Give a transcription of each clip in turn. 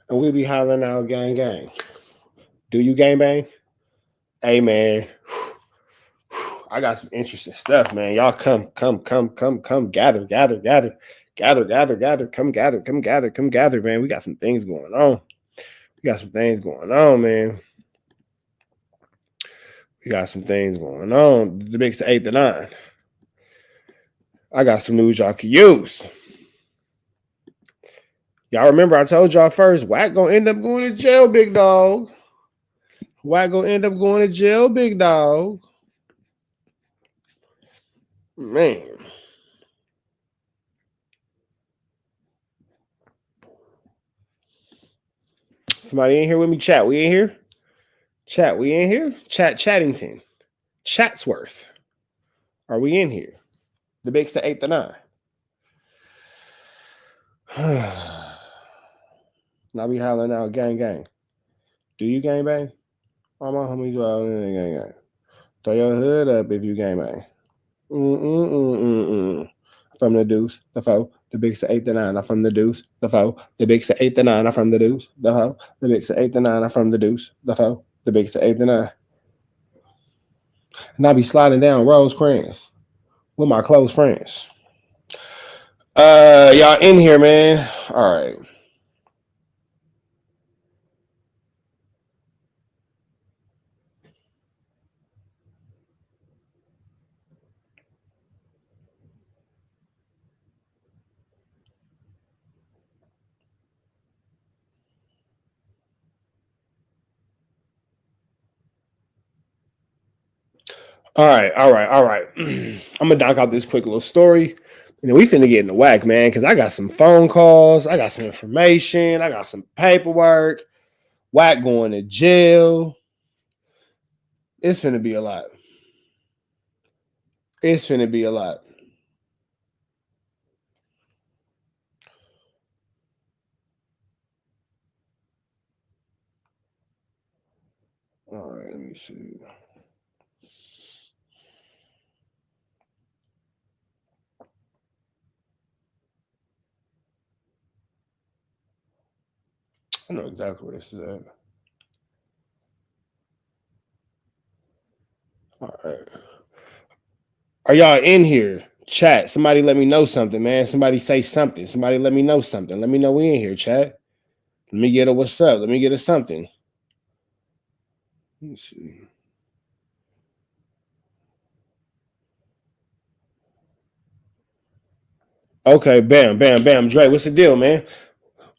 and we be hollering out gang gang. Do you gang bang? Hey man, I got some interesting stuff, man. Y'all come, gather, come gather, man. We got some things going on. Man. We got some things going on. The big 8 to 9. I got some news y'all can use. Y'all remember I told y'all first, Wack gonna end up going to jail, big dog. Wack gonna end up going to jail, big dog. Man. Somebody in here with me? Chat, we in here? Chat, we in here? Chattington. Chatsworth. Are we in here? The big 8 to 9. Now we hollering out gang gang. Do you gang bang? All my homies go out in the gang gang. Throw your hood up if you gang bang. From the deuce, the foe, the big 8 to 9. I'm from the deuce, the foe, the big 8 to 9. I'm from the deuce, the foe, the big 8 to 9. I'm from the deuce, the foe, the big 8 to 9. And I be sliding down Rosecrans with my close friends. Y'all in here, man. All right. All right. I'm gonna knock out this quick little story, and then we finna get in the whack, man, because I got some phone calls, I got some information, I got some paperwork. Wack going to jail. It's finna be a lot. It's finna be a lot. All right, let me see. I know exactly where this is at. All right. Are y'all in here? Chat. Somebody let me know something, man. Somebody say something. Somebody let me know something. Let me know we in here, chat. Let me get a what's up. Let me get a something. Let me see. Okay, bam. Dre, what's the deal, man?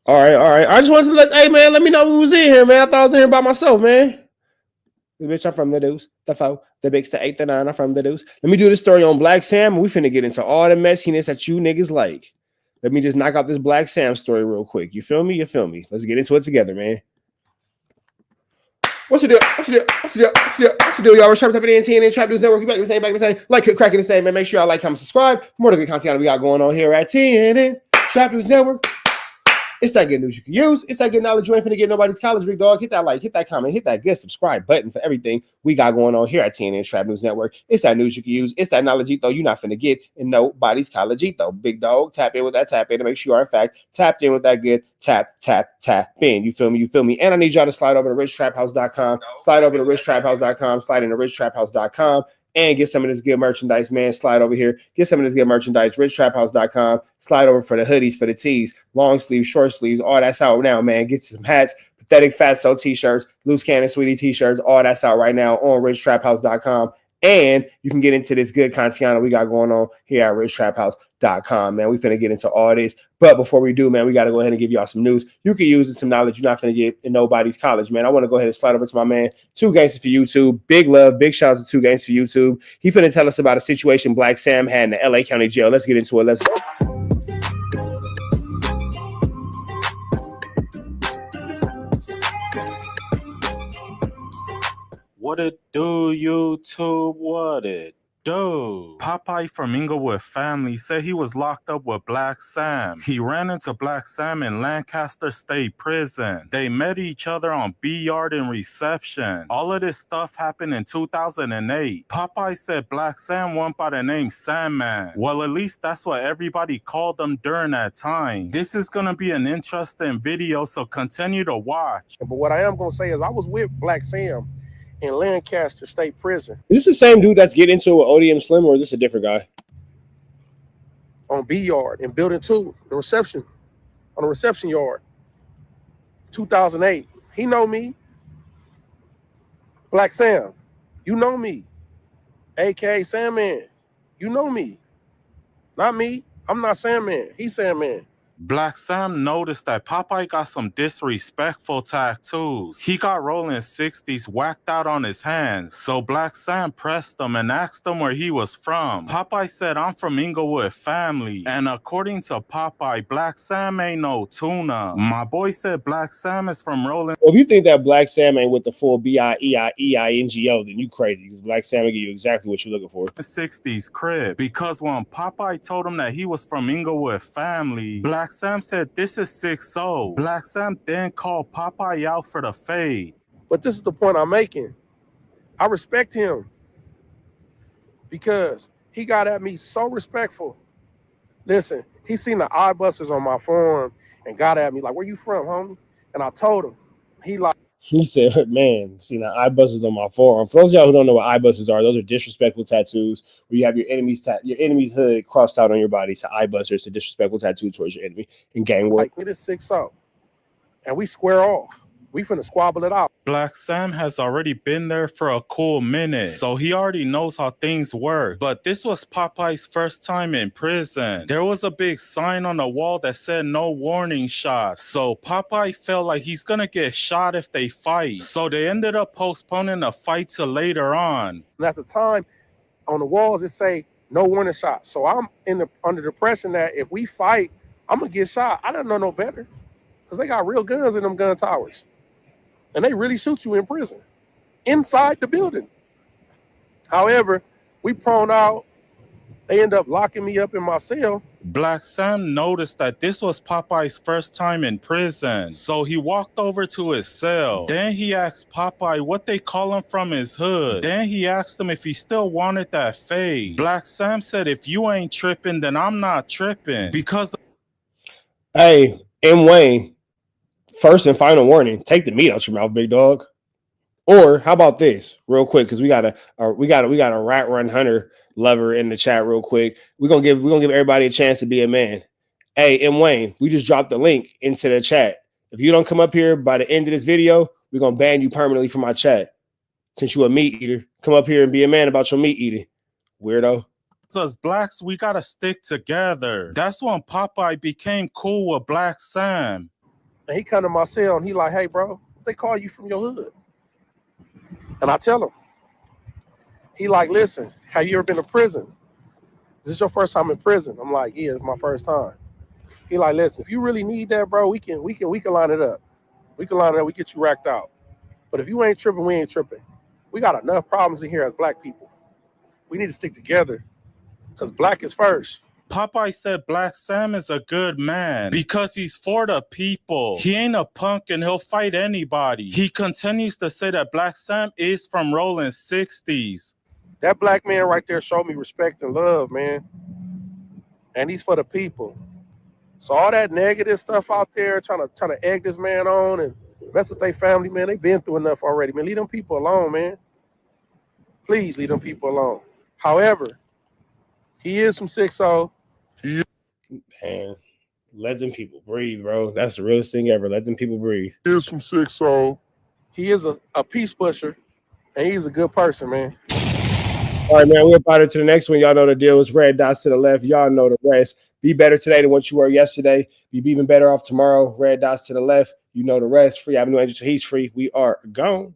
All right. I just wanted to hey, man, let me know who was in here, man. I thought I was in here by myself, man. Bitch, I'm from the deuce, the foe, the big 8 to 9. I'm from the deuce. Let me do this story on Black Sam. We finna get into all the messiness that you niggas like. Let me just knock out this Black Sam story real quick. You feel me? Let's get into it together, man. What's the deal? Y'all? We're Trap Type NTN and Trap News Network. You back the same. Like, cracking the same, man. Make sure y'all like, comment, subscribe. For more of the good content we got going on here at TNN Trap News Network. It's that good news you can use. It's that good knowledge you ain't finna get nobody's college, big dog. Hit that like, hit that comment, hit that good subscribe button for everything we got going on here at TNN Trap News Network. It's that news you can use. It's that knowledge though you're not finna get in nobody's college though. Big dog, tap in with that tap in to make sure you are in fact tapped in with that good tap in. You feel me? And I need y'all to slide over to richtraphouse.com. Slide over to richtraphouse.com. Slide into richtraphouse.com. And get some of this good merchandise, man. Slide over here. Get some of this good merchandise. RichTrapHouse.com. Slide over for the hoodies, for the tees, long sleeves, short sleeves. All that's out now, man. Get some hats, Pathetic Fatso t-shirts, Loose Cannon Sweetie t-shirts. All that's out right now on RichTrapHouse.com. And you can get into this good content we got going on here at RichTrapHouse.com, man. We finna get into all this. But before we do, man, we got to go ahead and give y'all some news. You can use it, some knowledge you're not finna get in nobody's college, man. I want to go ahead and slide over to my man, 2 Gangsters for YouTube. Big love, big shout out to 2 Gangsters for YouTube. He finna tell us about a situation Black Sam had in the LA County Jail. Let's get into it. Let's go. What it do, YouTube? What it Dude, Popeye from Inglewood family said he was locked up with Black Sam. He ran into Black Sam in Lancaster State Prison. They met each other on B Yard in reception. All of this stuff happened in 2008. Popeye said Black Sam went by the name Sandman. Well, at least that's what everybody called him during that time. This is gonna be an interesting video, so continue to watch. But what I am gonna say is I was with Black Sam in Lancaster State Prison. Is this the same dude that's getting into it with ODM Slim, or is this a different guy? On B Yard in Building 2, the reception, on the reception yard, 2008. He know me. Black Sam, you know me. AKA Sandman, you know me. Not me. I'm not Sandman. He's Sandman. Black Sam noticed that Popeye got some disrespectful tattoos. He got rolling 60s whacked out on his hands. So Black Sam pressed him and asked him where he was from. Popeye said, I'm from Inglewood family. And according to Popeye, Black Sam ain't no tuna. My boy said Black Sam is from rolling. Well, if you think that Black Sam ain't with the full BIEIEINGO, then you crazy, because Black Sam will give you exactly what you're looking for. 60s crib. Because when Popeye told him that he was from Inglewood family, Black Sam said, this is 6-0. Black Sam then called Popeye out for the fade. But this is the point I'm making. I respect him because he got at me so respectful. Listen, he seen the eye busters on my form and got at me like, where you from, homie? And I told him. He said, man, see, now eye busters on my forearm. For those of y'all who don't know what eye busters are, those are disrespectful tattoos where you have your enemy's hood crossed out on your body. So eye busters, a disrespectful tattoo towards your enemy in gang war. Like, it is 6-0. And we square off. We finna squabble it out. Black Sam has already been there for a cool minute, so he already knows how things work. But this was Popeye's first time in prison. There was a big sign on the wall that said no warning shots. So Popeye felt like he's gonna get shot if they fight. So they ended up postponing the fight till later on. And at the time, on the walls, it say no warning shots. So I'm under the impression that if we fight, I'm gonna get shot. I didn't know no better. Because they got real guns in them gun towers. And they really shoot you in prison, inside the building. However, we prone out. They end up locking me up in my cell. Black Sam noticed that this was Popeye's first time in prison, so he walked over to his cell. Then he asked Popeye what they call him from his hood. Then he asked him if he still wanted that fade. Black Sam said, if you ain't tripping, then I'm not tripping. Because... Hey, M. Wayne, first and final warning, take the meat out your mouth, big dog. Or how about this real quick? Because we got a rat run hunter lover in the chat real quick. We're gonna give everybody a chance to be a man. Hey, M. Wayne, we just dropped the link into the chat. If you don't come up here by the end of this video, we're gonna ban you permanently from my chat. Since you a meat eater, come up here and be a man about your meat eating, weirdo. As blacks, we gotta stick together. That's when Popeye became cool with Black Sam. And he come to my cell and he like, hey, bro, they call you from your hood. And I tell him. He like, listen, have you ever been to prison? Is this your first time in prison? I'm like, yeah, it's my first time. He like, listen, if you really need that, bro, we can line it up. We can line it up, we get you racked out. But if you ain't tripping, we ain't tripping. We got enough problems in here as black people. We need to stick together because black is first. Popeye said Black Sam is a good man because he's for the people. He ain't a punk and he'll fight anybody. He continues to say that Black Sam is from rolling 60s. That black man right there showed me respect and love, man. And he's for the people. So all that negative stuff out there, trying to egg this man on and mess with their family, man, they've been through enough already. Man, leave them people alone, man. Please leave them people alone. However, he is from 6-0. Man, let them people breathe, bro. That's the realest thing ever. Let them people breathe. He is from 6-0. He is a peace pusher, and he's a good person, man. All right, man, we're about it to the next one. Y'all know the deal. It's red dots to the left. Y'all know the rest. Be better today than what you were yesterday. Be even better off tomorrow. Red dots to the left. You know the rest. Free Avenue Angel. He's free. We are gone.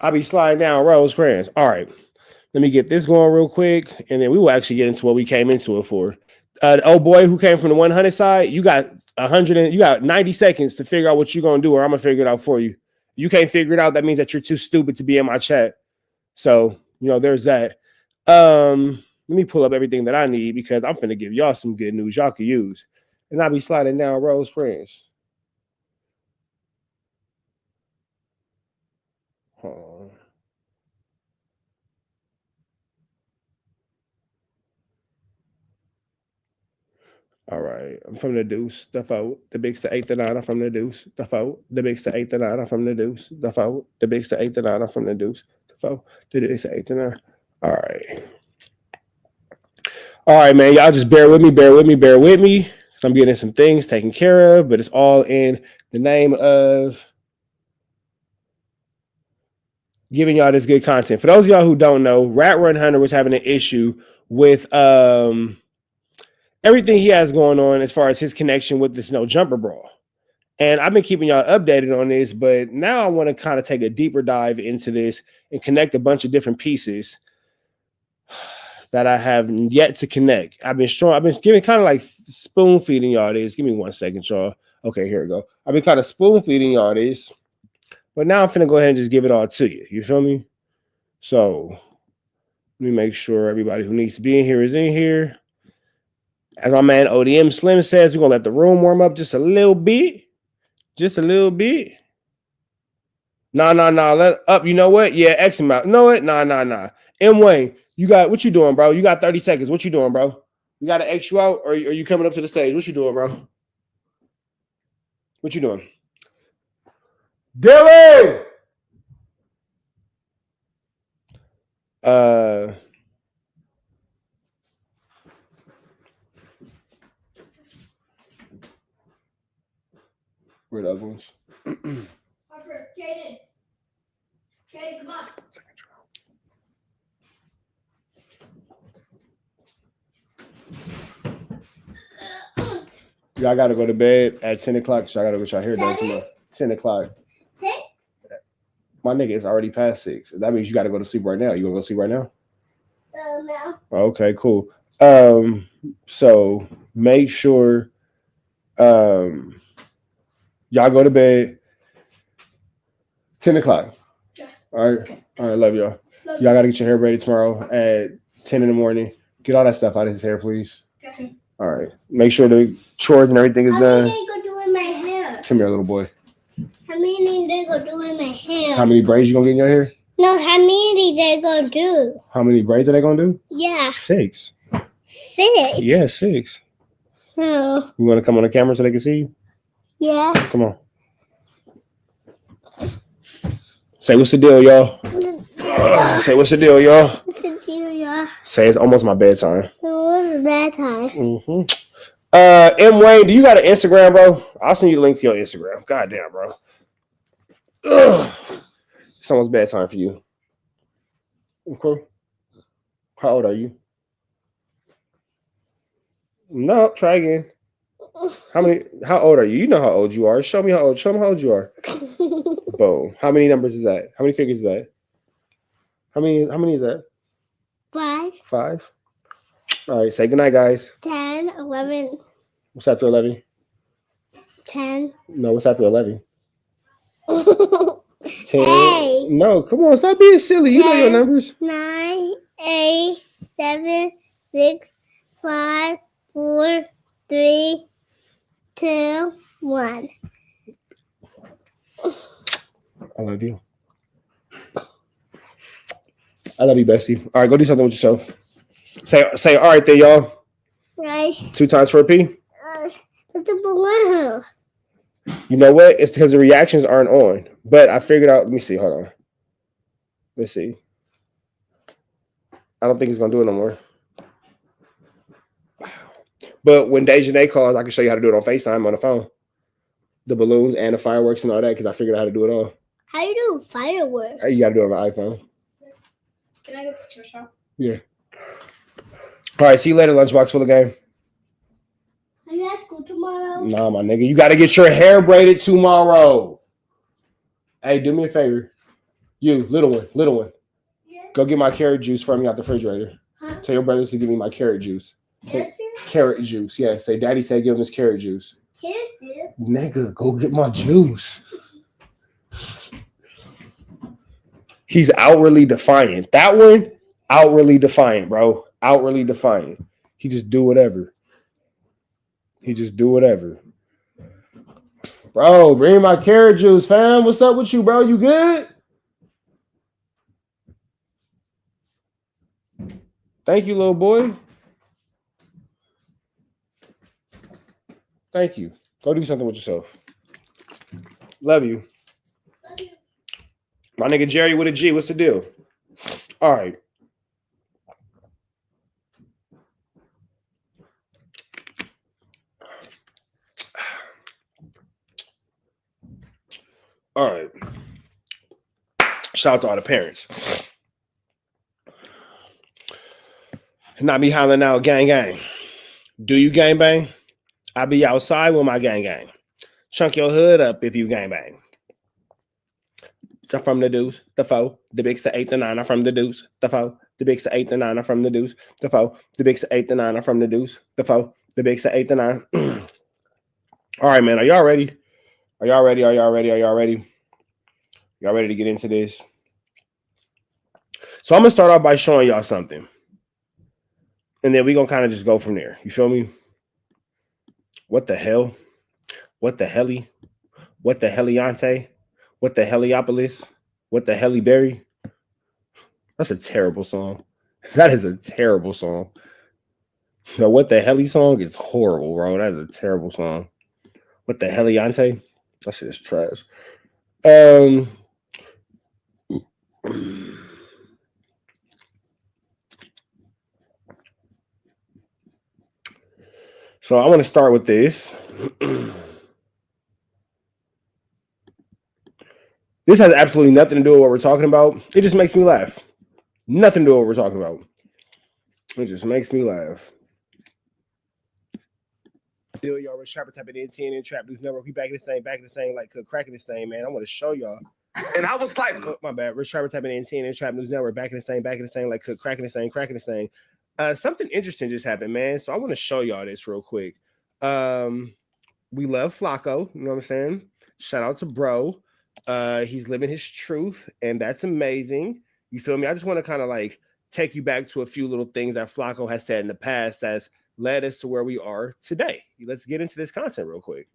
I'll be sliding down Rosecrans. All right. Let me get this going real quick, and then we will actually get into what we came into it for. old boy who came from the 100 side, you got 100 and you got 90 seconds to figure out what you're gonna do, or I'm gonna figure it out for you. If you can't figure it out, that means that you're too stupid to be in my chat. So there's that. Let me pull up everything that I need because I'm gonna give y'all some good news y'all can use. And I'll be sliding down Rose Prince. Hold on. All right, I'm from the deuce. The foe, the big to 8 to 9. I'm from the deuce. The foe, the big to 8 to 9. I'm from the deuce. The foe, the big to 8 to 9. I'm from the deuce. The foe, the big to 8 to 9. All right, man. Y'all just bear with me. So I'm getting some things taken care of, but it's all in the name of giving y'all this good content. For those of y'all who don't know, WACK100 was having an issue with everything he has going on as far as his connection with this No Jumper Brawl. And I've been keeping y'all updated on this, but now I want to kind of take a deeper dive into this and connect a bunch of different pieces that I have yet to connect. I've been giving kind of like spoon feeding y'all this. Give me 1 second, y'all. Okay, here we go. I've been kind of spoon feeding y'all this, but now I'm finna go ahead and just give it all to you. You feel me? So let me make sure everybody who needs to be in here is in here. As my man ODM Slim says, we're going to let the room warm up just a little bit. Just a little bit. Nah. Let up. You know what? Yeah, X amount. You know what? Nah. M Wayne, what you doing, bro? You got 30 seconds. What you doing, bro? You got to X you out, or are you coming up to the stage? What you doing, bro? What you doing? Dylan! Where are the other ones? Harper, Jaden, come on. Y'all got to go to bed at 10 o'clock, so I got to get y'all hair done tomorrow. 10 o'clock. 6? My nigga, it's already past 6. That means you got to go to sleep right now. You want to go sleep right now? No. Okay, cool. So make sure y'all go to bed 10 o'clock. Yeah. All right. Okay. All right, love y'all. Y'all got to get your hair braided tomorrow at 10 in the morning. Get all that stuff out of his hair, please. Okay. All right. Make sure the chores and everything is done. How many they go do in my hair? Come here, little boy. How many they go do in my hair? How many braids you gonna get in your hair? No, how many they go do? How many braids are they gonna do? Yeah. 6. 6? Yeah, 6. Oh. You want to come on the camera so they can see you? Yeah. Come on. Say what's the deal, y'all? Say what's the deal, y'all? What's the deal, y'all? Say it's almost my bedtime. It was that time. M Wayne, do you got an Instagram, bro? I'll send you the link to your Instagram. God damn, bro. Ugh. It's almost bedtime for you. Okay. How old are you? No, try again. How old are you? You know how old you are. Show me how old you are. Boom. How many numbers is that? How many figures is that? How many is that? 5. 5. All right, say goodnight, guys. 10, 11. What's after 11? 10. No, what's after 11? 10. Hey. No, come on, stop being silly. You know your numbers. 9, 8, 7, 6, 5, 4, 3, 2, 1. I love you. I love you, bestie. All right, go do something with yourself. Say all right there, y'all. Right. 2 times for a P. It's a balloon. You know what? It's because the reactions aren't on. But I figured out. Let me see. Hold on. Let's see. I don't think he's gonna do it no more. But when Dejanay calls, I can show you how to do it on FaceTime on the phone. The balloons and the fireworks and all that, because I figured out how to do it all. How you do fireworks? You gotta do it on the iPhone. Can I go to your shop? Yeah. All right, see you later, lunchbox full of game. Are you at school tomorrow? Nah, my nigga. You gotta get your hair braided tomorrow. Hey, do me a favor. You, little one. Yeah. Go get my carrot juice for me out the refrigerator. Huh? Tell your brothers to give me my carrot juice. Carrot juice? Carrot juice. Yeah, say daddy said give him his carrot juice. Carrot juice? Nigga, go get my juice. He's outwardly defiant. That one, outwardly defiant, bro. Outwardly defiant. He just do whatever. He just do whatever. Bro, bring my carrot juice, fam. What's up with you, bro? You good? Thank you, little boy. Thank you. Go do something with yourself. Love you. My nigga Jerry with a G. What's the deal? All right. All right. Shout out to all the parents. Not be hollering out, gang, gang. Do you gang bang? I be outside with my gang, gang. Chunk your hood up if you gang bang. I'm from the deuce, the foe, the bigs, the 8, the 9. I'm from the deuce, the foe, the bigs, the 8, the 9. I'm from the deuce, the foe, the bigs, the 8, the 9. I'm from the deuce, the foe, the bigs, the 8, the 9. All right, man. Are y'all ready? Are y'all ready? Are y'all ready? Are y'all ready? Y'all ready to get into this? So I'm going to start off by showing y'all something. And then we're going to kind of just go from there. You feel me? What the hell? What the helly? What the heliante? What the Heliopolis? What the Heliberry? That's a terrible song. That is a terrible song. The What the Heli song is horrible, bro. That is a terrible song. What the Heliante? That shit is trash. So I want to start with this. This has absolutely nothing to do with what we're talking about. It just makes me laugh. Nothing to do with what we're talking about. It just makes me laugh. Deal y'all with Trapper type of NTN and Trap News Network. We back in the same, like cracking this thing, man. I want to show y'all. And I was like, oh, my bad. Rich Trapper type of NTN and Trap News Network. Back in the same, like cracking the same. Something interesting just happened, man. So I want to show y'all this real quick. We love Flakko, you know what I'm saying? Shout out to bro. He's living his truth, and that's amazing. You feel me? I just want to kind of like take you back to a few little things that Flakko has said in the past that's led us to where we are today. Let's get into this content real quick.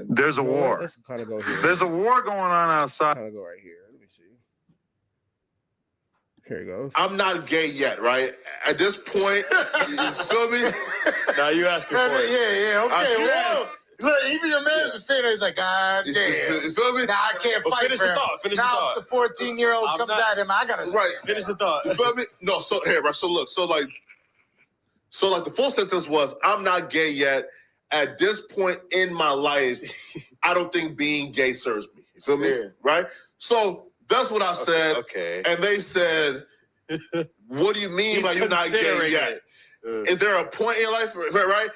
there's a war. Let's kind of go here. There's a war going on outside. Kind of go right here. Let me see. Here it goes. I'm not gay yet, right? At this point, you feel me? Now you asking for it. I Okay, said- well, look, even your manager sitting there, he's like, God damn. You feel me? Now I can't Well, fight finish for the him. thought, finish the now thought. if the 14-year-old I'm comes not- at him, I gotta Right. finish the thought. You feel me? No, so here, right? So look, so like the full sentence was, I'm not gay yet. At this point in my life, I don't think being gay serves me. You feel me? Yeah. Right? So that's what I said. Okay. And they said, what do you mean by you're not gay yet? Is there a point in your life, right?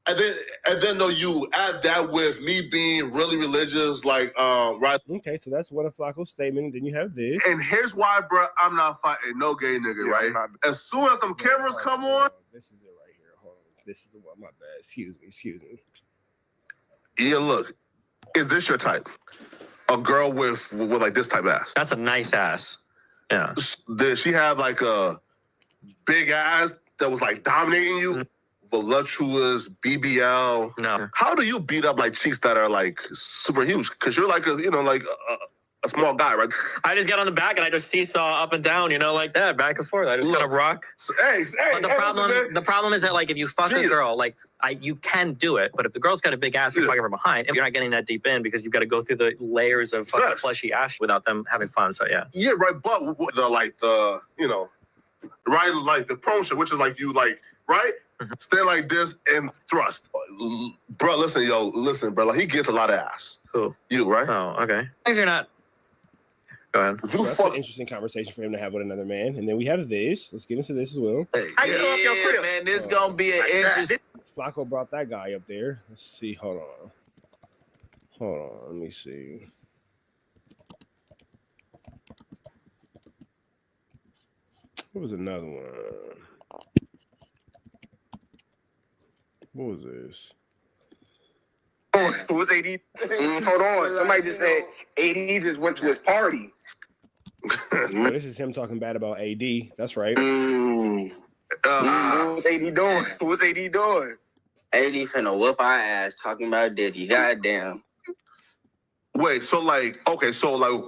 And then no, you add that with me being really religious, like right. Okay, so that's one of Flacco's statement. Then you have this. And here's why, bro, I'm not fighting no gay nigga, right? As soon as them cameras come on, This is it right here. Hold on. This is the one. My bad. Excuse me. yeah, look, is this your type? A girl with like this type of ass? That's a nice ass. Yeah. Did she have like a big ass that was like dominating you? Voluptuous, BBL. No. How do you beat up like chicks that are like super huge? Because you're like a small guy, right? I just get on the back and I just seesaw up and down, like that, back and forth. I just kind of rock. So, hey, But listen, the problem is that like if you fuck a Genius. girl, like you can do it, but if the girl's got a big ass, you're fucking from behind, you're not getting that deep in because you've got to go through the layers of fucking Facts. fleshy ash without them having fun. So yeah. Yeah, right. But the right, like the promotion, which is like you like, right? Stand like this and thrust. Bro, listen, bro. Like he gets a lot of ass. Who? You, right? Oh, okay. Things you're not. Go ahead. So that's an interesting conversation for him to have with another man. And then we have this. Let's get into this as well. How you know up your crib? man, this gonna be an interesting. Flacco brought that guy up there. Let's see. Hold on. Let me see. There was another one. What was this? Who was AD? Hold on. Somebody just said AD just went to his party. Oh, this is him talking bad about AD. That's right. What was AD doing? What was AD doing? AD finna whoop our ass talking about Diddy. Goddamn. Wait, so like, okay, so like,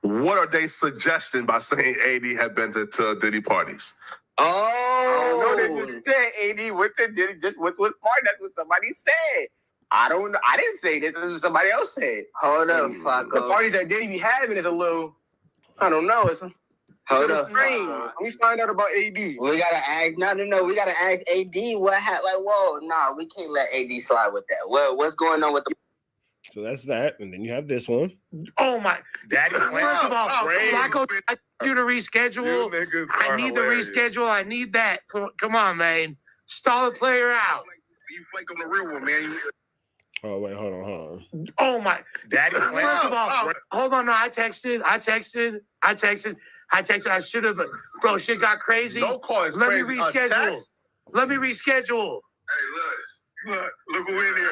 what are they suggesting by saying AD had been to Diddy parties? Oh, no, they just said AD went to Diddy, just went to his party. That's what somebody said. I don't know. I didn't say this. This is what somebody else said. Hold up, Flakko. The parties that Diddy be having is a little, I don't know. It's Hold up. strange. Let me find out about AD. We gotta ask. No. We gotta ask AD what happened. Like, whoa, nah, we can't let AD slide with that. What's going on with the? So that's that, and then you have this one. Oh my! Daddy, First of all, Flakko, I need you to reschedule. I need the reschedule. I need that. Come on, man. Stall the player out. You flake on the real one, man. Oh wait, hold on. Oh my! Daddy, First of all, hold on. No, I texted. I should have. Bro, shit got crazy. No call is Let me crazy. reschedule. Let me reschedule. Hey, look who in here.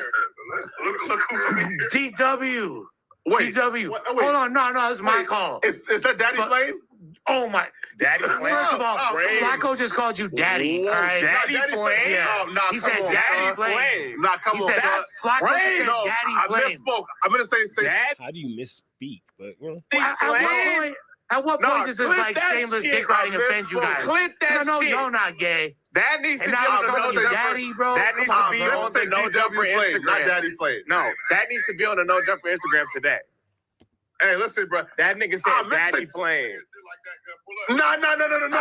Look who in here. TW. Wait, TW. wait. Hold on. No, it's my call. Is that Daddy Flame? Oh my! Daddy, First of all, Flakko just called you daddy. All right. Daddy Flame? Yeah. Oh, nah, He come said on, Daddy dog. Flame. Nah, come He on, said dog. Flakko said No, Daddy I Flame. misspoke. I'm gonna say Dad. How do you misspeak? But Well, at what point does this clip like that shameless shit. dick riding I offend you misspoke. guys? Clip that No, shit. you're not gay. That needs to And be now on he's the calling you No daddy, Jumper. bro. That needs Come to on, be bro. on the No Jumper Flame, not Instagram. Daddy Flame. No, that needs to be on the No Jumper Instagram today. Hey, listen, bro. That nigga I said meant to Daddy say- Flame. No. That nigga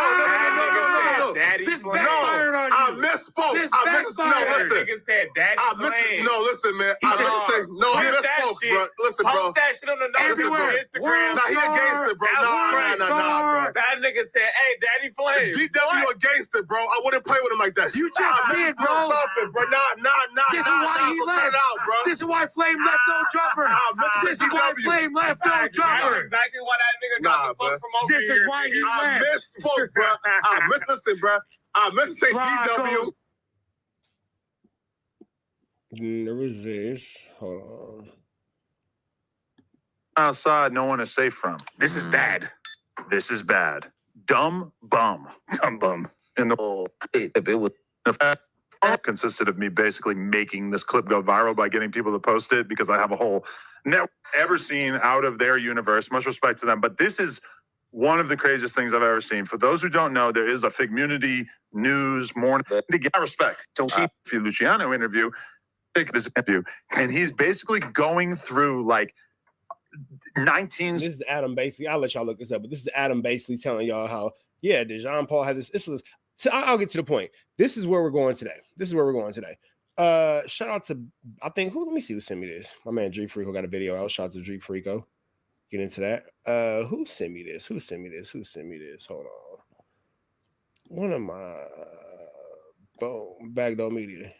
said Daddy This Flame. backfired on I you. misspoke. This I meant to backfired. no, That listen. nigga said Daddy Flame. No, listen, man. He I said- meant to say no. I Clip that misspoke, shit. bro. Listen, bro. Post that shit on the No Jumper Everywhere. Instagram. Nah, he a gangster, bro. That Nah, bro. That nigga said, "Hey, Daddy Flame." DW a gangster, bro. I wouldn't play with him like that. You just did, bro. Something, bro. Nah. This is why he left. Out, bro. This is why Flame left No Jumper. This is why Flame left No That's Jumper. exactly why that nigga Nah, got the bro. fuck from over This here. is why he I left. misspoke, bro. I meant to say DW. There was this. Hold on. Outside, no one is safe from. This is bad. This is bad. Dumb bum. Dumb bum. And the It was. consisted of me basically making this clip go viral by getting people to post it because I have a whole network ever seen out of their universe. Much respect to them. But this is one of the craziest things I've ever seen. For those who don't know, there is a Figmunity News morning to get respect. Luciano interview, this interview, and he's basically going through like 19. This is Adam basically. I'll let y'all look this up, but this is Adam basically telling y'all how, yeah, Jean Paul had this. This is. So I'll get to the point. This is where we're going today. Shout out to, I think, let me see who sent me this. My man G Freako got a video out. Shout out to G Freako. Get into that. Who sent me this? Hold on. One of my Bagdog Media.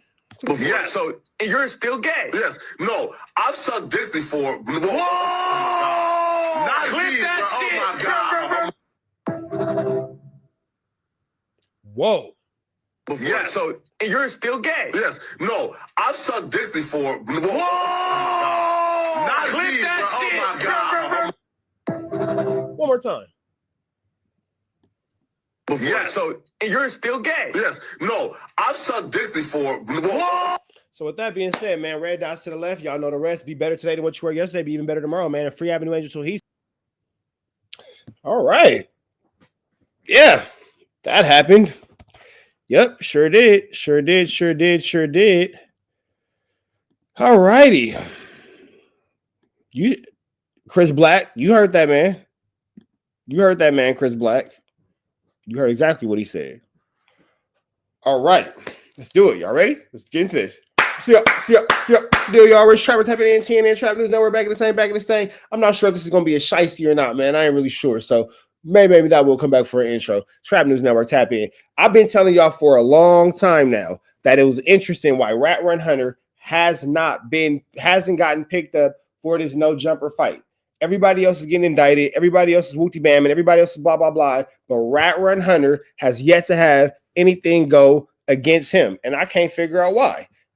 Yeah, so You're still gay. yes. No, I've sucked dick before. Whoa! Not Clip these, that bro. shit. Oh my God. Whoa. Yeah, so You're still gay. yes. No, I've sucked dick before. Whoa! Not Clip these, that bro. shit. Oh my God. One more time. Yeah, so You're still gay. yes. No, I've sucked dick before. Whoa! So with that being said, man, red dots to the left. Y'all know the rest. Be better today than what you were yesterday. Be even better tomorrow, man. And free Avenue Angel. So he's all right. Yeah, that happened. Yep, sure did. All righty. Chris Black, you heard that, man. Chris Black. You heard exactly what he said. All right, let's do it. Y'all ready? Let's get into this. Still, y'all already Trapper typing in TNN Trap News Network back in the same. I'm not sure if this is gonna be a shiesty or not, man. I ain't really sure. So maybe that will come back for an intro. Trap News Network, tap in. I've been telling y'all for a long time now that it was interesting why Rat Run Hunter hasn't gotten picked up for this No Jumper fight. Everybody else is getting indicted. Everybody else is wooty bam, and everybody else is blah blah blah. But Rat Run Hunter has yet to have anything go against him, and I can't figure out why.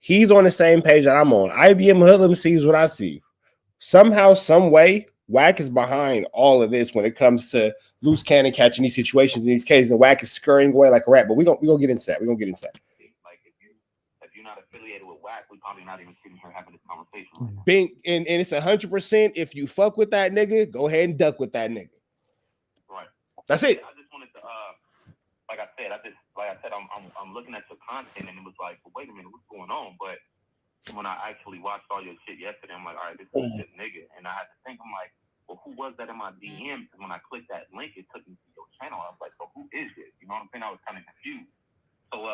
He's on the same page that I'm on. IBM Hood sees what I see. Somehow, some way, Wack is behind all of this when it comes to loose cannon catching these situations in these cases, and Wack is scurrying away like a rat. But we're gonna get into that. We're gonna get into that. Like if you're not affiliated with Wack, we're probably not even sitting here having this conversation right now. Bing, and it's 100%. If you fuck with that nigga, go ahead and duck with that nigga. Right. That's it. I just wanted to like I said, I'm looking at your content and it was like, well, wait a minute, what's going on? But when I actually watched all your shit yesterday, I'm like, all right, this is this nigga. And I had to think, I'm like, well, who was that in my DM? Because when I clicked that link, it took me to your channel. I was like, so who is this? You know what I'm saying? I was kind of confused. So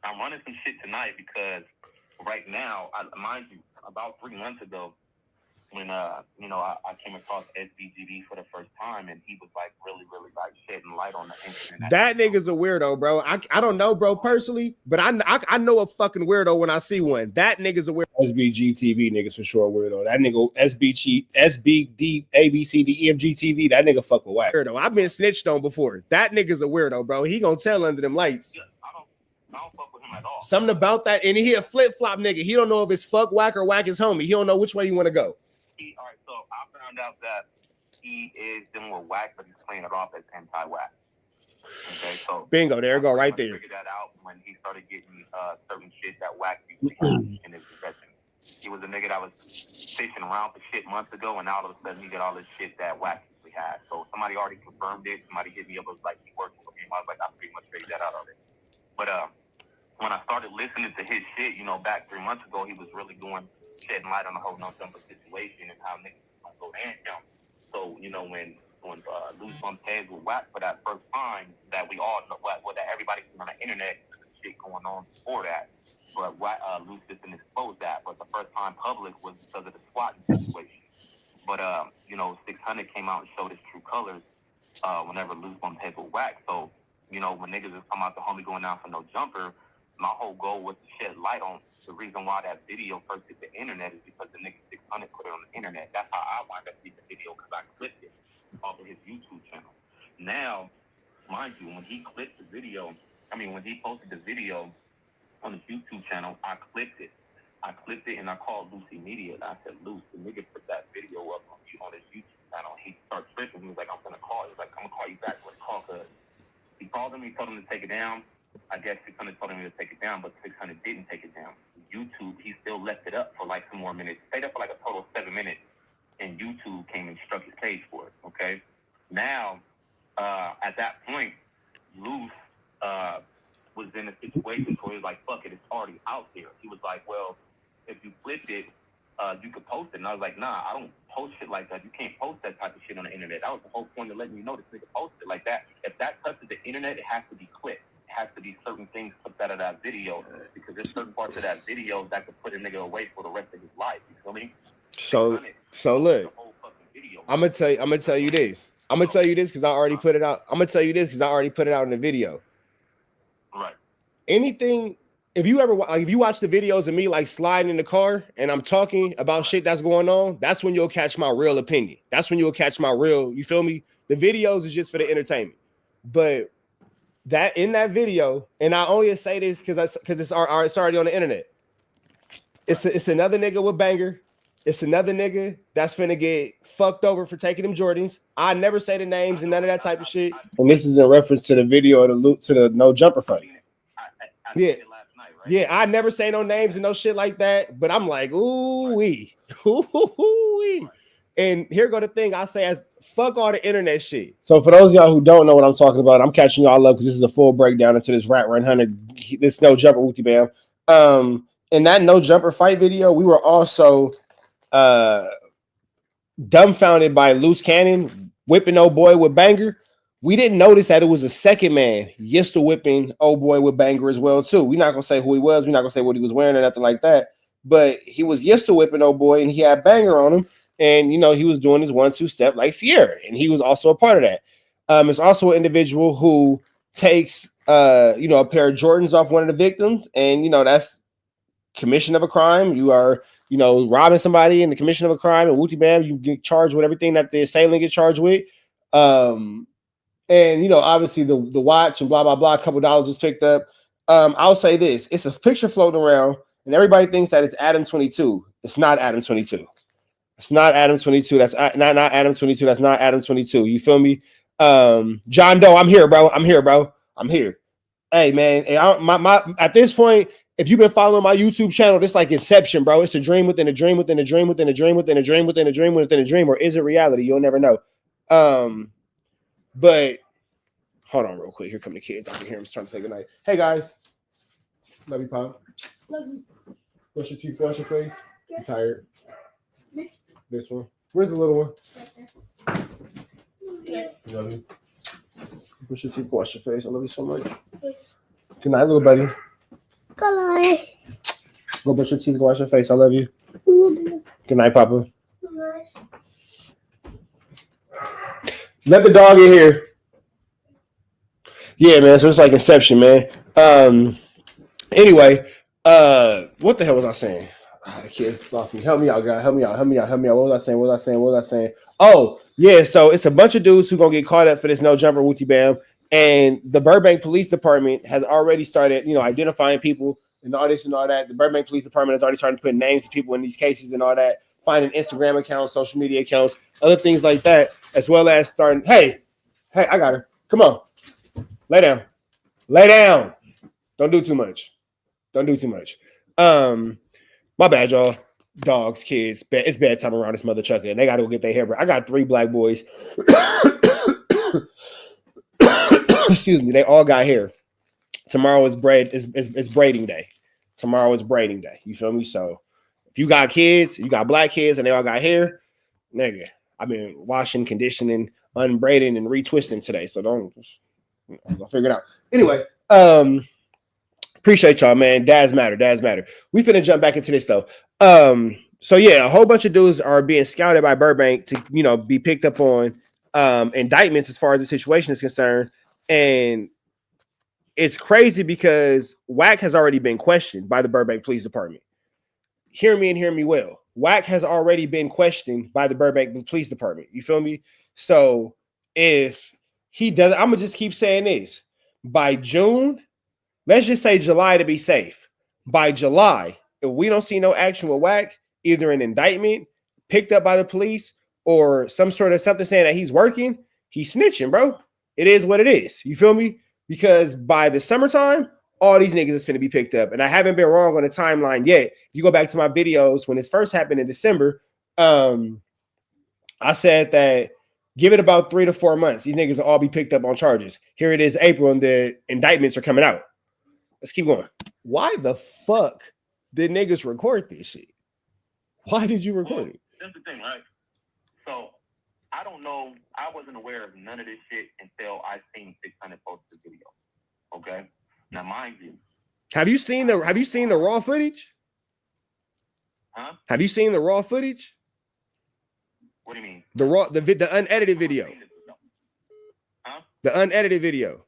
I'm running some shit tonight because right now, mind you, about 3 months ago, when I came across SBGB for the first time, and he was like really like shedding light on the internet. That nigga's a weirdo, bro. I don't know, bro, personally, but I know a fucking weirdo when I see one. That nigga's a weirdo. SBG TV niggas for sure weirdo. That nigga SBG, SBD, ABCD, EFG TV. That nigga fuck with Wack. Weirdo. I've been snitched on before. That nigga's a weirdo, bro. He gonna tell under them lights. Yeah, I don't fuck with him at all. Something about that, and he a flip flop nigga. He don't know if it's fuck Wack or Wack his homie. He don't know which way you want to go. All right, so I found out that he is dealing with Wack, but he's playing it off as anti-Wack. Okay, so bingo, there you go, right there. Figured that out when he started getting certain shit that Wack used to have in his possession. He was a nigga that was fishing around for shit months ago, and now all of a sudden he got all this shit that Wack usually had. So somebody already confirmed it. Somebody hit me up, was like, he working with him. I was like, I pretty much figured that out already. But when I started listening to his shit, back 3 months ago, he was really shedding light on the whole No Jumper situation and how niggas don't go down him. So, when Loose bumped heads with Wack for that first time, that we all know, that everybody on the internet, shit going on before that. But Loose didn't expose that. But the first time public was because of the squatting situation. But, 600 came out and showed his true colors whenever Loose bumped heads with Wack. So, when niggas is come out the homie going down for No Jumper, my whole goal was to shed light on the reason why that video first hit the internet is because the nigga 600 put it on the internet. That's how I wound up seeing the video, because I clipped it off of his YouTube channel. Now, mind you, when he clipped the video, when he posted the video on his YouTube channel, I clipped it. And I called Luce immediately. I said, Luce, the nigga put that video up on his YouTube channel. He started tripping. He was like, I'm going to call you. He was like, I'm going to call you back. Let's call, because he called him. He told him to take it down. I guess 600 told him to take it down, but 600 didn't take it down. YouTube, he still left it up for like some more minutes. Stayed up for like a total of 7 minutes, and YouTube came and struck his case for it. Okay, now at that point, Loose was in a situation where he was like, "Fuck it, it's already out there." He was like, "Well, if you flipped it, you could post it." And I was like, "Nah, I don't post shit like that. You can't post that type of shit on the internet." That was the whole point of letting you know this nigga posted it like that. If that touches the internet, it has to be clipped. Has to be certain things put out of that video, because there's certain parts of that video that could put a nigga away for the rest of his life. You feel me? So look, I'm gonna tell you this because I already put it out. I'm gonna tell you this because I already put it out in the video. Right. Anything, if you watch the videos of me like sliding in the car and I'm talking about shit that's going on, that's when you'll catch my real opinion. That's when you'll catch my real. You feel me? The videos is just for the entertainment, but that in that video, and I only say this because it's already on the internet. It's another nigga with banger. It's another nigga that's finna get fucked over for taking them Jordans. I never say the names and none of that type of shit. And this is in reference to the video of the No Jumper fight. Yeah, yeah. I never say no names and no shit like that. But I'm like, ooh wee. And here go the thing I say as fuck all the internet shit. So for those of y'all who don't know what I'm talking about, I'm catching y'all up because this is a full breakdown into this WACK100, this No Jumper Wooty Bam. In that No Jumper fight video, we were also dumbfounded by Loose Cannon whipping old boy with banger. We didn't notice that it was a second man used to whipping old boy with banger as well too. We're not gonna say who he was. We're not gonna say what he was wearing or nothing like that. But he was used to whipping old boy, and he had banger on him. And, he was doing his 1-2 step like Sierra, and he was also a part of that. It's also an individual who takes, a pair of Jordans off one of the victims, and, that's commission of a crime. You are, robbing somebody in the commission of a crime, and wooty bam, you get charged with everything that the assailant gets charged with. And, obviously the watch and blah, blah, blah, a couple dollars was picked up. I'll say this. It's a picture floating around, And everybody thinks that it's Adam 22. It's not Adam 22. It's not Adam 22. That's not Adam 22. That's not Adam 22. You feel me? John Doe, I'm here, bro. I'm here, bro. I'm here. Hey, man. At this point, if you've been following my YouTube channel, it's like Inception, bro. It's a dream within a dream within a dream within a dream within a dream within a dream within a dream, or is it reality? You'll never know. But hold on real quick. Here come the kids. I can hear them trying to say goodnight. Hey, guys. Love you, Pop. Love you. Brush your teeth, wash your face. I'm tired. This one. Where's the little one? Love you. Brush your teeth, wash your face. I love you so much. Good night, little buddy. Good night. Go brush your teeth, go wash your face. I love you. Good night, Papa. Good night. Let the dog in here. Yeah, man. So it's like Inception, man. Anyway, what the hell was I saying? The kids lost me. Help me out, God. Help me out. Help me out. Help me out. What was I saying? Oh, yeah. So it's a bunch of dudes who gonna get caught up for this no jumper wooty bam. And the Burbank Police Department has already started, identifying people and all this and all that. The Burbank Police Department has already started putting names of people in these cases and all that, finding Instagram accounts, social media accounts, other things like that, as well as starting. Hey, I got her. Come on. Lay down. Lay down. Don't do too much. My bad, y'all. Dogs, kids. It's bedtime around this mother chucker, and they got to go get their hair. I got 3 black boys. Excuse me. They all got hair. Tomorrow is braiding day. Tomorrow is braiding day. You feel me? So if you got kids, you got black kids, and they all got hair, nigga, I've been washing, conditioning, unbraiding, and retwisting today. So don't figure it out. Anyway, appreciate y'all, man. Dads matter. We finna jump back into this though. So yeah, a whole bunch of dudes are being scouted by Burbank to, be picked up on indictments as far as the situation is concerned. And it's crazy because WACK has already been questioned by the Burbank Police Department. Hear me and hear me well. WACK has already been questioned by the Burbank Police Department. You feel me? So if he doesn't, I'm gonna just keep saying this. By June, let's just say July to be safe. By July, if we don't see no action with WACK, either an indictment picked up by the police or some sort of something saying that he's working, he's snitching, bro. It is what it is. You feel me? Because by the summertime, all these niggas is finna be picked up. And I haven't been wrong on the timeline yet. If you go back to my videos when this first happened in December, I said that give it about 3 to 4 months, these niggas will all be picked up on charges. Here it is, April, and the indictments are coming out. Let's keep going. Why the fuck did niggas record this shit? Why did you record it? That's the thing, right? So I don't know. I wasn't aware of none of this shit until I seen 600 post the video. Okay. Now, mind you, have you seen the raw footage? Huh? Have you seen the raw footage? What do you mean? The unedited video. Huh? The unedited video.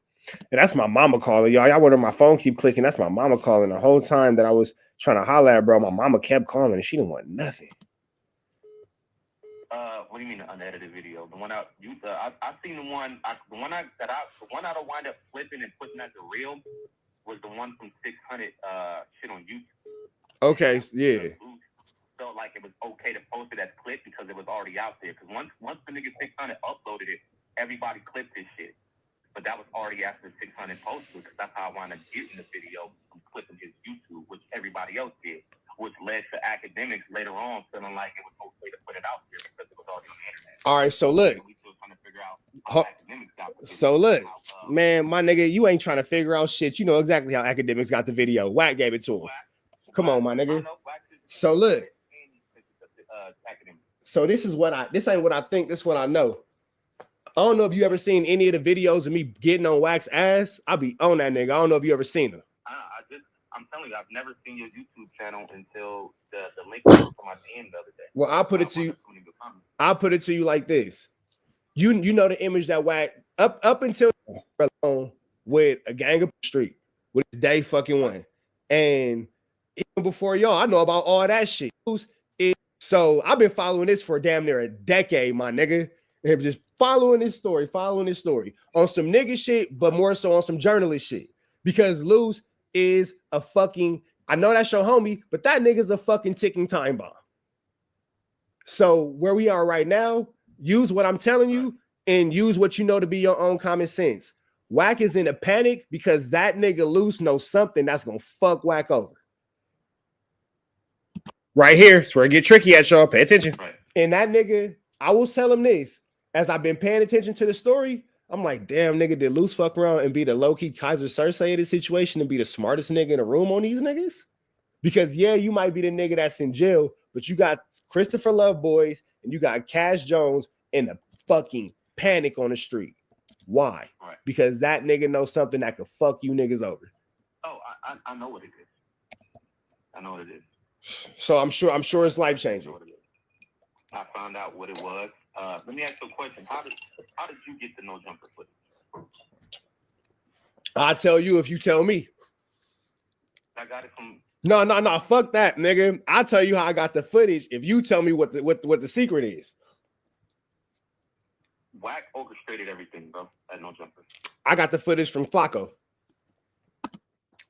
And that's my mama calling, y'all. Y'all wonder my phone keep clicking. That's my mama calling the whole time that I was trying to holler at, bro. My mama kept calling and she didn't want nothing. What do you mean the unedited video? The one I seen the one I don't wind up flipping and putting as a reel was the one from 600 shit on YouTube. Okay, yeah. Felt like it was okay to post it as clip because it was already out there. Because once the nigga 600 uploaded it, everybody clipped this shit. But that was already after 600 posted because that's how I wound up getting the video from clipping his YouTube, which everybody else did, which led to academics later on feeling like it was okay to put it out there because it was already on the internet. All right, so look. We still trying to figure out how academics got the video. So look, man, my nigga, you ain't trying to figure out shit. You know exactly how academics got the video. WACK gave it to him. Come on, my nigga. So look. So this ain't what I think, this is what I know. I don't know if you ever seen any of the videos of me getting on WACK's ass. I be on that nigga. I don't know if you ever seen them. I'm telling you, I've never seen your YouTube channel until the link was from my DM the other day. Well, I'll put it to you like this. You know the image that WACK up until with a gang up the street with day fucking one. And even before y'all, I know about all that shit. So I've been following this for damn near a decade, my nigga. And just following this story on some nigga shit, but more so on some journalist shit. Because Luz is a fucking I know that's your homie, but that nigga's a fucking ticking time bomb. So where we are right now, use what I'm telling you and use what you know to be your own common sense. Wack is in a panic because that nigga Loose knows something that's gonna fuck Wack over. Right here, it's where it get tricky at y'all. Pay attention. Right. And that nigga, I will tell him this. As I've been paying attention to the story, I'm like, damn, nigga, did Loose fuck around and be the low-key Kaiser Cersei of this situation and be the smartest nigga in the room on these niggas? Because, yeah, you might be the nigga that's in jail, but you got Christopher Love Boys and you got Cash Jones in a fucking panic on the street. Why? Right. Because that nigga knows something that could fuck you niggas over. Oh, I know what it is. I know what it is. So I'm sure it's life changing. I found out what it was. Let me ask you a question. How did you get the No Jumper footage? I'll tell you if you tell me. I got it from. No, fuck that, nigga. I'll tell you how I got the footage if you tell me what the secret is. Wack orchestrated everything, bro, at No Jumper. I got the footage from Flakko.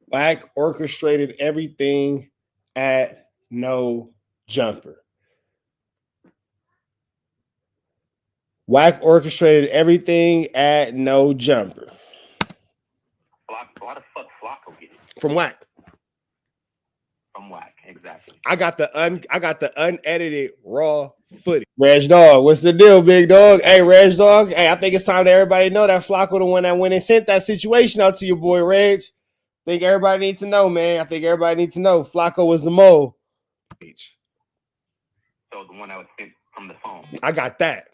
Wack orchestrated everything at No Jumper. Wack orchestrated everything at No Jumper. Why the fuck Flakko get it? From Wack. From Wack, exactly. I got the unedited raw footage. Reg Dog, what's the deal, big dog? Hey, Reg Dog. Hey, I think it's time that everybody know that Flakko the one that went and sent that situation out to your boy Reg. Think everybody needs to know, man. I think everybody needs to know Flakko was the mole. So the one that was sent from the phone. I got that.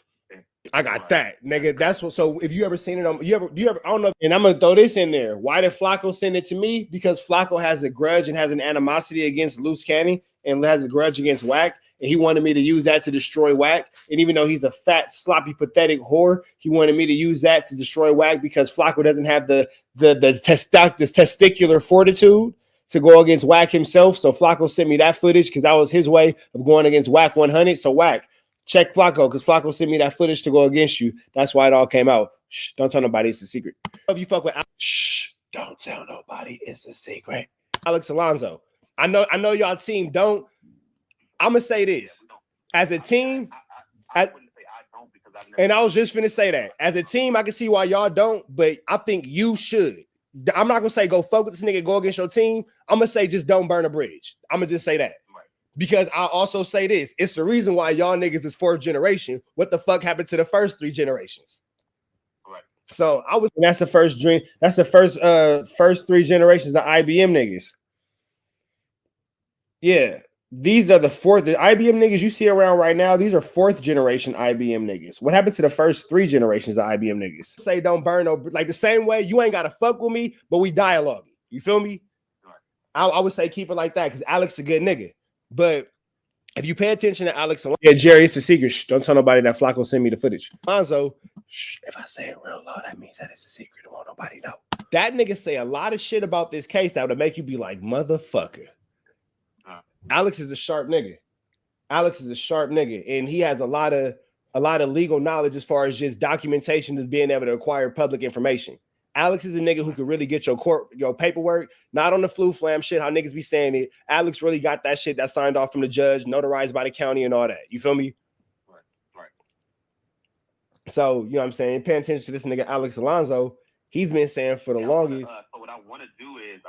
That, nigga. That's what. So if you ever seen it on, you ever? I don't know. And I'm gonna throw this in there. Why did Flakko send it to me? Because Flakko has a grudge and has an animosity against Loose Cannon and has a grudge against Wack, and he wanted me to use that to destroy Wack. And even though he's a fat, sloppy, pathetic whore, he wanted me to use that to destroy Wack because Flakko doesn't have the testicular fortitude to go against Wack himself. So Flakko sent me that footage because that was his way of going against WACK100. So Wack. Check Flakko because Flakko sent me that footage to go against you. That's why it all came out. Shh, don't tell nobody it's a secret. If you fuck with shh, don't tell nobody it's a secret. Alex Alonso. I know y'all team don't. I'm gonna say this. As a team, and I was just finna say that. As a team, I can see why y'all don't, but I think you should. I'm not gonna say go fuck with this nigga, go against your team. I'm gonna say just don't burn a bridge. I'm gonna just say that. Because I also say this, it's the reason why y'all niggas is fourth generation. What the fuck happened to the first three generations? Right. So that's the first dream. That's the first three generations of IBM niggas. Yeah, these are the IBM niggas you see around right now. These are fourth generation IBM niggas. What happened to the first three generations of IBM niggas? Say don't burn no, like the same way you ain't gotta fuck with me, but we dialoguing. You feel me? Right. I would say keep it like that because Alex a good nigga. But if you pay attention to Alex, yeah, Jerry, it's a secret. Shh, don't tell nobody that Flakko sent me the footage. Lonzo, if I say it real low, that means that it's a secret. Don't want nobody know. That nigga say a lot of shit about this case that would make you be like, motherfucker. Alex is a sharp nigga. And he has a lot of legal knowledge as far as just documentation as being able to acquire public information. Alex is a nigga who could really get your paperwork, not on the flu flam shit, how niggas be saying it. Alex really got that shit that signed off from the judge, notarized by the county and all that. You feel me? Right. So, you know what I'm saying? Paying attention to this nigga Alex Alonso, he's been saying for the longest. So what I want to do is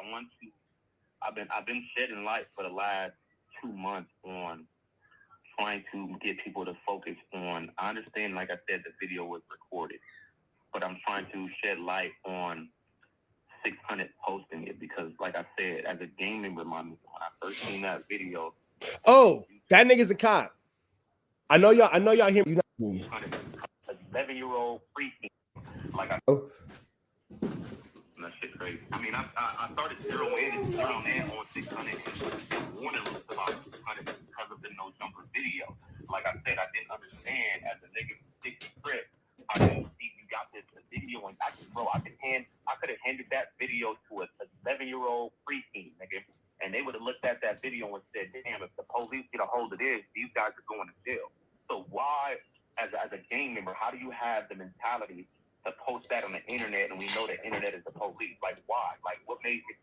I've been shedding light for the last 2 months on trying to get people to focus on. I understand, like I said, the video was recorded. But I'm trying to shed light on 600 posting it because, like I said, as a gang member, when I first seen that video. Oh, that nigga's a cop. I know y'all hear me. 11-year-old preteen. Like that shit crazy. I mean, I started zeroing in on 600 and warning about 600 because of the No Jumper video. Like I said, I didn't understand as a nigga with 60 script. I didn't see you got this video, and I could have handed that video to a 11-year-old preteen, nigga, and they would have looked at that video and said, "Damn, if the police get a hold of this, these guys are going to jail." So why, as a gang member, how do you have the mentality to post that on the internet, and we know the internet is the police? Like, why? Like, what made you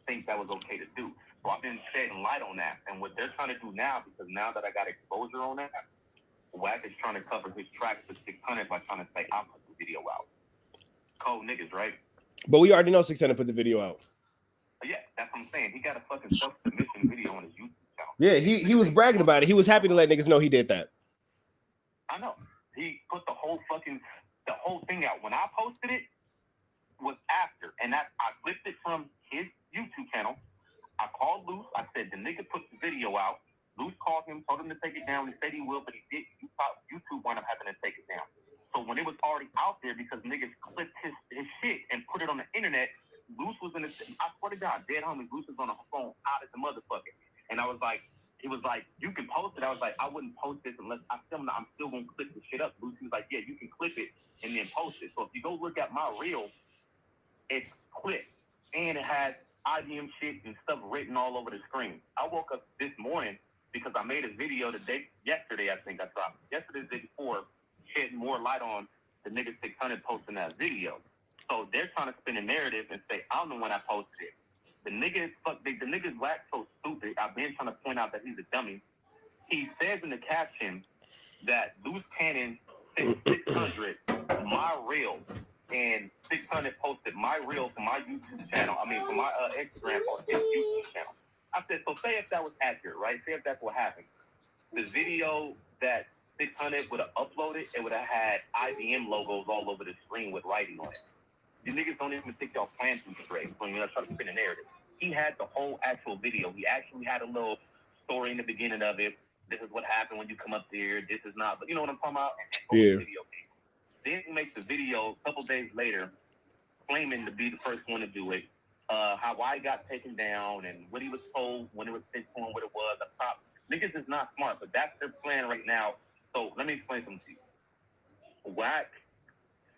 think that was okay to do? So I've been shedding light on that. And what they're trying to do now, because now that I got exposure on that, Wack is trying to cover his tracks for 600 by trying to say I'll put the video out. Cold niggas, right? But we already know 600 put the video out. But yeah, that's what I'm saying. He got a fucking self-submission video on his YouTube channel. Yeah, he was bragging about it. He was happy to let niggas know he did that. I know. He put the whole thing out. When I posted it, was after. And I flipped it from his YouTube channel. I called Luce. I said, the nigga put the video out. Luce called him, told him to take it down. He said he will, but he did. YouTube wound up having to take it down. So when it was already out there, because niggas clipped his shit and put it on the internet, Luce was in the, I swear to God, dead homie, Luce was on the phone out at the motherfucker. And I was like, he was like, you can post it. I was like, I wouldn't post this unless I'm still going to clip the shit up. Luce was like, yeah, you can clip it and then post it. So if you go look at my reel, it's clipped. And it has IBM shit and stuff written all over the screen. I woke up this morning because I made a video yesterday, I think I dropped. Yesterday, the day before, shedding more light on the nigga 600 posting that video. So they're trying to spin a narrative and say, I'm the one that posted it. The nigga's Wack so stupid. I've been trying to point out that he's a dummy. He says in the caption that Loose Cannon sent 600 my reel, and 600 posted my reel to my YouTube channel. I mean, for my Instagram on his YouTube channel. I said, so say if that was accurate, right? Say if that's what happened. The video that 600 would have uploaded, it would have had IBM logos all over the screen with writing on it. You niggas don't even think y'all plan too straight when you're trying to spin a narrative. He had the whole actual video. He actually had a little story in the beginning of it. This is what happened when you come up there. This is not, but you know what I'm talking about? Yeah. Then he makes the video a couple days later, claiming to be the first one to do it. How I got taken down and what he was told when it was sent to him, what it was. Niggas is not smart, but that's their plan right now. So let me explain something to you. Wack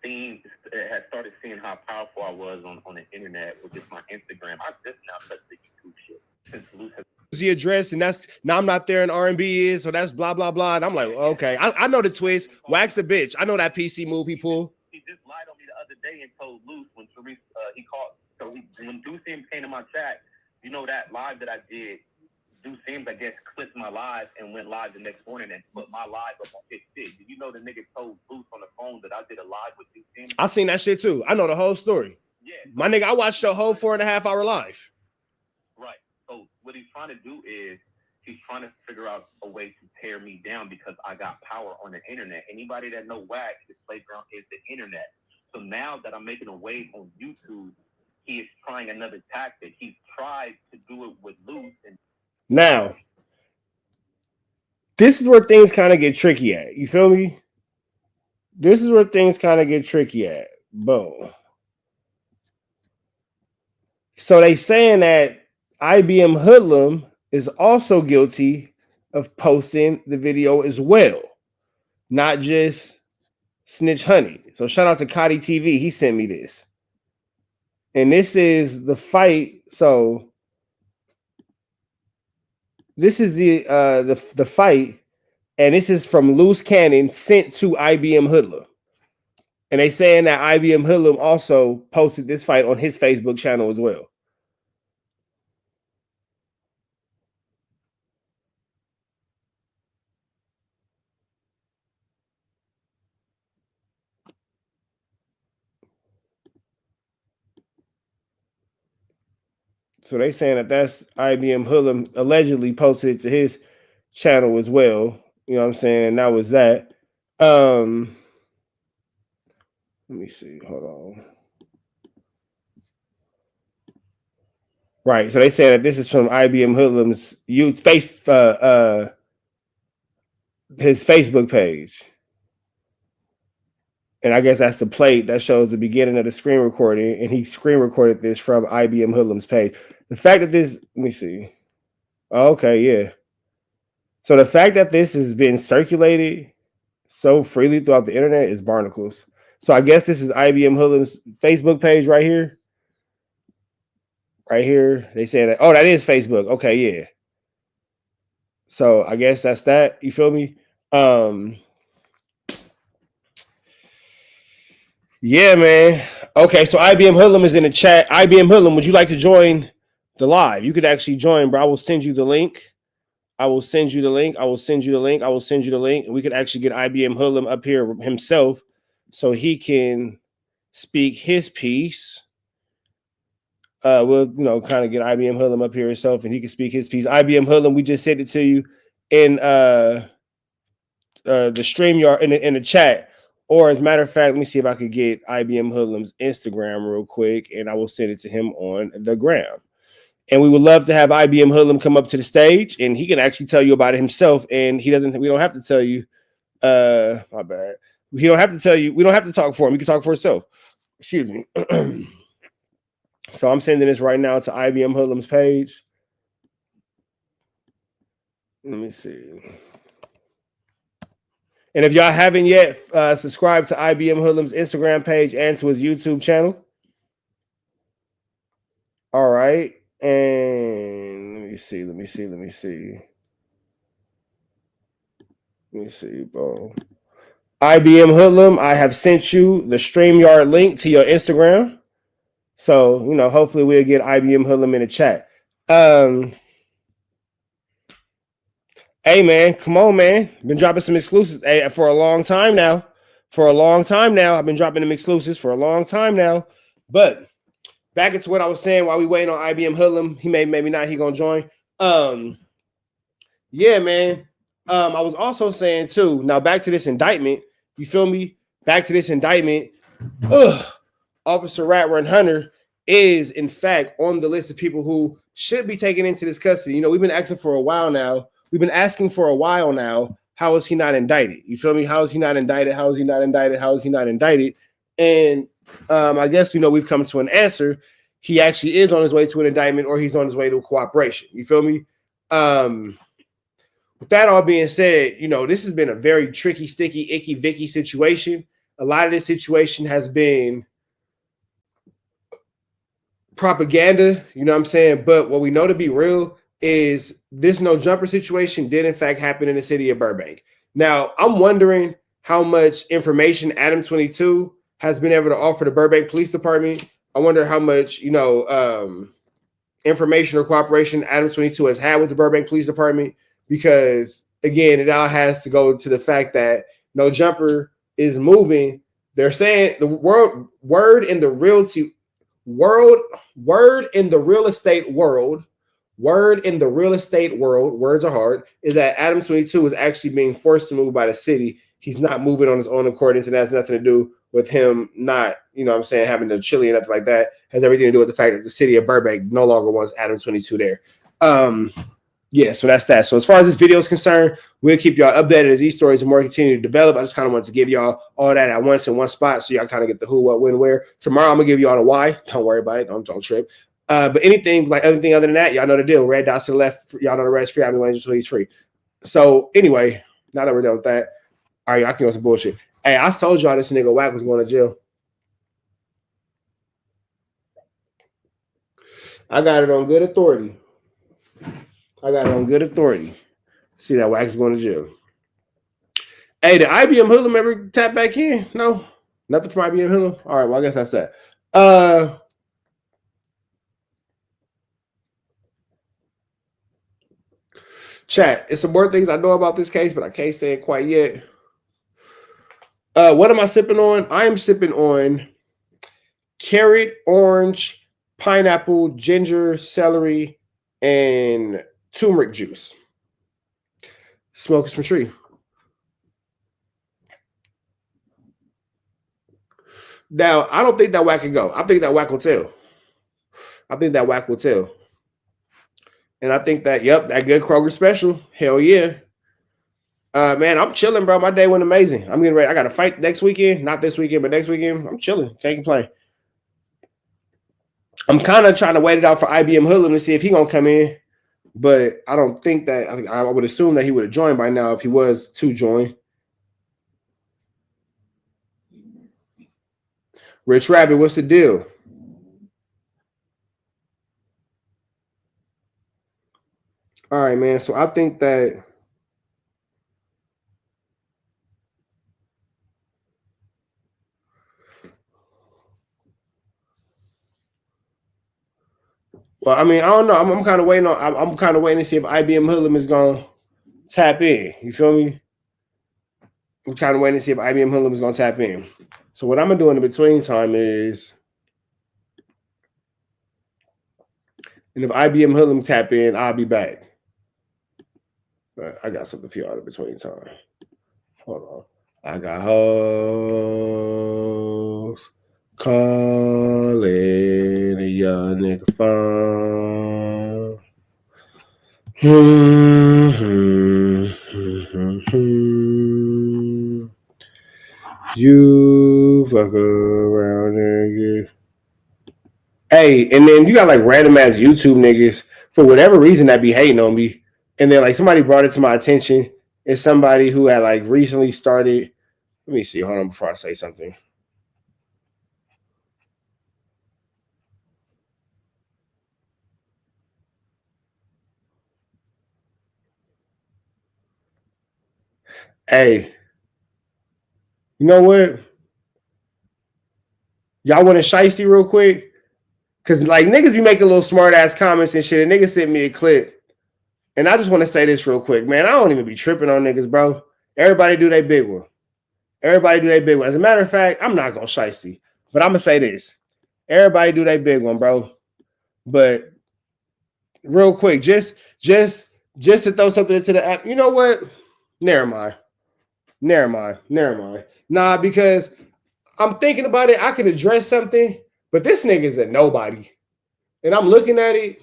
had started seeing how powerful I was on the internet with just my Instagram. I just now touched the YouTube shit since Luce has the address, and that's now I'm not there, and R&B is, so that's blah blah blah. And I'm like, okay, I know the twist. Wack's a bitch. I know that PC move he pulled. He just lied on me the other day and told Luce when Therese he called. So when Deuceam came to my chat, you know that live that I did, Deuceam, I guess, clipped my live and went live the next morning and put my live up on his shit. Did you know the nigga told Luce on the phone that I did a live with Deuceam? I seen that shit too. I know the whole story. Yeah. My nigga, I watched your whole 4.5 hour live. Right. So what he's trying to do is he's trying to figure out a way to tear me down because I got power on the internet. Anybody that know Wack, his playground is the internet. So now that I'm making a wave on YouTube, he is trying another tactic. He's tried to do it with Luce. And now, this is where things kind of get tricky at. You feel me? This is where things kind of get tricky at. Boom. So they saying that IBM Hoodlum is also guilty of posting the video as well, not just Snitch Honey. So shout out to Cotty TV. He sent me this. And this is the fight. So this is the fight, and this is from Loose Cannon sent to IBM Hoodlum. And they saying that IBM Hoodlum also posted this fight on his Facebook channel as well. So they saying that that's IBM Hoodlum allegedly posted it to his channel as well. You know what I'm saying? And that was that. Let me see. Hold on. Right. So they say that this is from IBM Hoodlum's his Facebook page. And I guess that's the plate that shows the beginning of the screen recording. And he screen recorded this from IBM Hoodlum's page. The fact that this, let me see. Okay, yeah. So the fact that this has been circulated so freely throughout the internet is barnacles. So I guess this is IBM Hoodlum's Facebook page right here. Right here. They say that, oh, that is Facebook. Okay, yeah. So I guess that's that. You feel me? Yeah, man. Okay, so IBM Hoodlum is in the chat. IBM Hoodlum, would you like to join the live. You could actually join, bro. I will send you the link. I will send you the link. I will send you the link. I will send you the link. And we could actually get IBM Hoodlum up here himself so he can speak his piece. We'll, kind of get IBM Hoodlum up here himself and he can speak his piece. IBM Hoodlum, we just sent it to you in the StreamYard in the chat. Or as a matter of fact, let me see if I could get IBM Hoodlum's Instagram real quick and I will send it to him on the gram. And we would love to have IBM Hoodlum come up to the stage and he can actually tell you about it himself. And we don't have to tell you, my bad. We don't have to tell you, we don't have to talk for him. You can talk for yourself. Excuse me. So I'm sending this right now to IBM Hoodlum's page. Let me see. And if y'all haven't yet, subscribe to IBM Hoodlum's Instagram page and to his YouTube channel. All right. And let me see, bro. IBM Hoodlum, I have sent you the StreamYard link to your Instagram. So, hopefully we'll get IBM Hoodlum in the chat. Hey, man, come on, man. Been dropping some exclusives for a long time now. I've been dropping them exclusives for a long time now. But back into what I was saying while we waiting on IBM Hoodlum. He maybe not, he gonna join. Yeah, man. I was also saying too, now back to this indictment. You feel me? Back to this indictment. Officer Rat Hunter is in fact on the list of people who should be taken into this custody. We've been asking for a while now. How is he not indicted? You feel me? How is he not indicted? And I guess we've come to an answer. He actually is on his way to an indictment, or he's on his way to a cooperation. You feel me? With that all being said, this has been a very tricky, sticky, icky, vicky situation. A lot of this situation has been propaganda, you know what I'm saying? But what we know to be real is this No Jumper situation did in fact happen in the city of Burbank. Now, I'm wondering how much information Adam 22 has been able to offer the Burbank Police Department. I wonder how much, information or cooperation Adam 22 has had with the Burbank Police Department, because again, it all has to go to the fact that No Jumper is moving. They're saying the word in the real estate world, words are hard, is that Adam 22 is actually being forced to move by the city. He's not moving on his own accordance, and that has nothing to do with him not, having to chili and nothing like that. It has everything to do with the fact that the city of Burbank no longer wants Adam 22 there. Yeah, so that's that. So as far as this video is concerned, we'll keep y'all updated as these stories are more continue to develop. I just kind of want to give y'all all that at once in one spot, so y'all kind of get the who, what, when, where. Tomorrow I'm gonna give y'all the why. Don't worry about it. Don't trip. But anything other than that, y'all know the deal. Red dots to the left. Y'all know the rest. Free. He's free. So anyway, now that we're done with that, all right, y'all can do some bullshit. Hey, I told y'all this nigga Wack was going to jail. I got it on good authority. See that Wack is going to jail. Hey, did IBM Hoodlum ever tap back in? No, nothing from IBM Hoodlum. All right, well, I guess that's that. Chat, it's some more things I know about this case, but I can't say it quite yet. What am I sipping on? I am sipping on carrot, orange, pineapple, ginger, celery, and turmeric juice. Smoking some tree. Now, I don't think that Wack can go. I think that Wack will tell. And I think that, that good Kroger special. Hell yeah. Man, I'm chilling, bro. My day went amazing. I'm getting ready. I got a fight next weekend. Not this weekend, but next weekend. I'm chilling. Can't complain. I'm kind of trying to wait it out for IBM Hoodlum to see if he gonna come in. But I don't think that. I would assume that he would have joined by now if he was to join. Rich Rabbit, what's the deal? All right, man. So I think that Well, I mean, I don't know. I'm kind of waiting on. I'm kind of waiting to see if IBM Hoodlum is gonna tap in. You feel me? I'm kind of waiting to see if IBM Hoodlum is gonna tap in. So what I'm gonna do in the between time is, and if IBM Hoodlum tap in, I'll be back. But I got something for y'all in the between time. Hold on. I got hoes calling a young nigga phone. You fuck around, nigga. Hey, and then you got like random ass YouTube niggas for whatever reason that be hating on me. And then like somebody brought it to my attention. It's somebody who had like recently started. Let me see. Hold on before I say something. Hey, you know what? Y'all want a shiesty real quick? Because like niggas be making little smart ass comments and shit. And niggas sent me a clip. And I just want to say this real quick, man. I don't even be tripping on niggas, bro. Everybody do their big one. Everybody do their big one. As a matter of fact, I'm not going to shiesty. But I'm going to say this. Everybody do their big one, bro. But real quick, just to throw something into the app. You know what? Never mind. Nah, because I'm thinking about it. I could address something, but this nigga's a nobody. And I'm looking at it.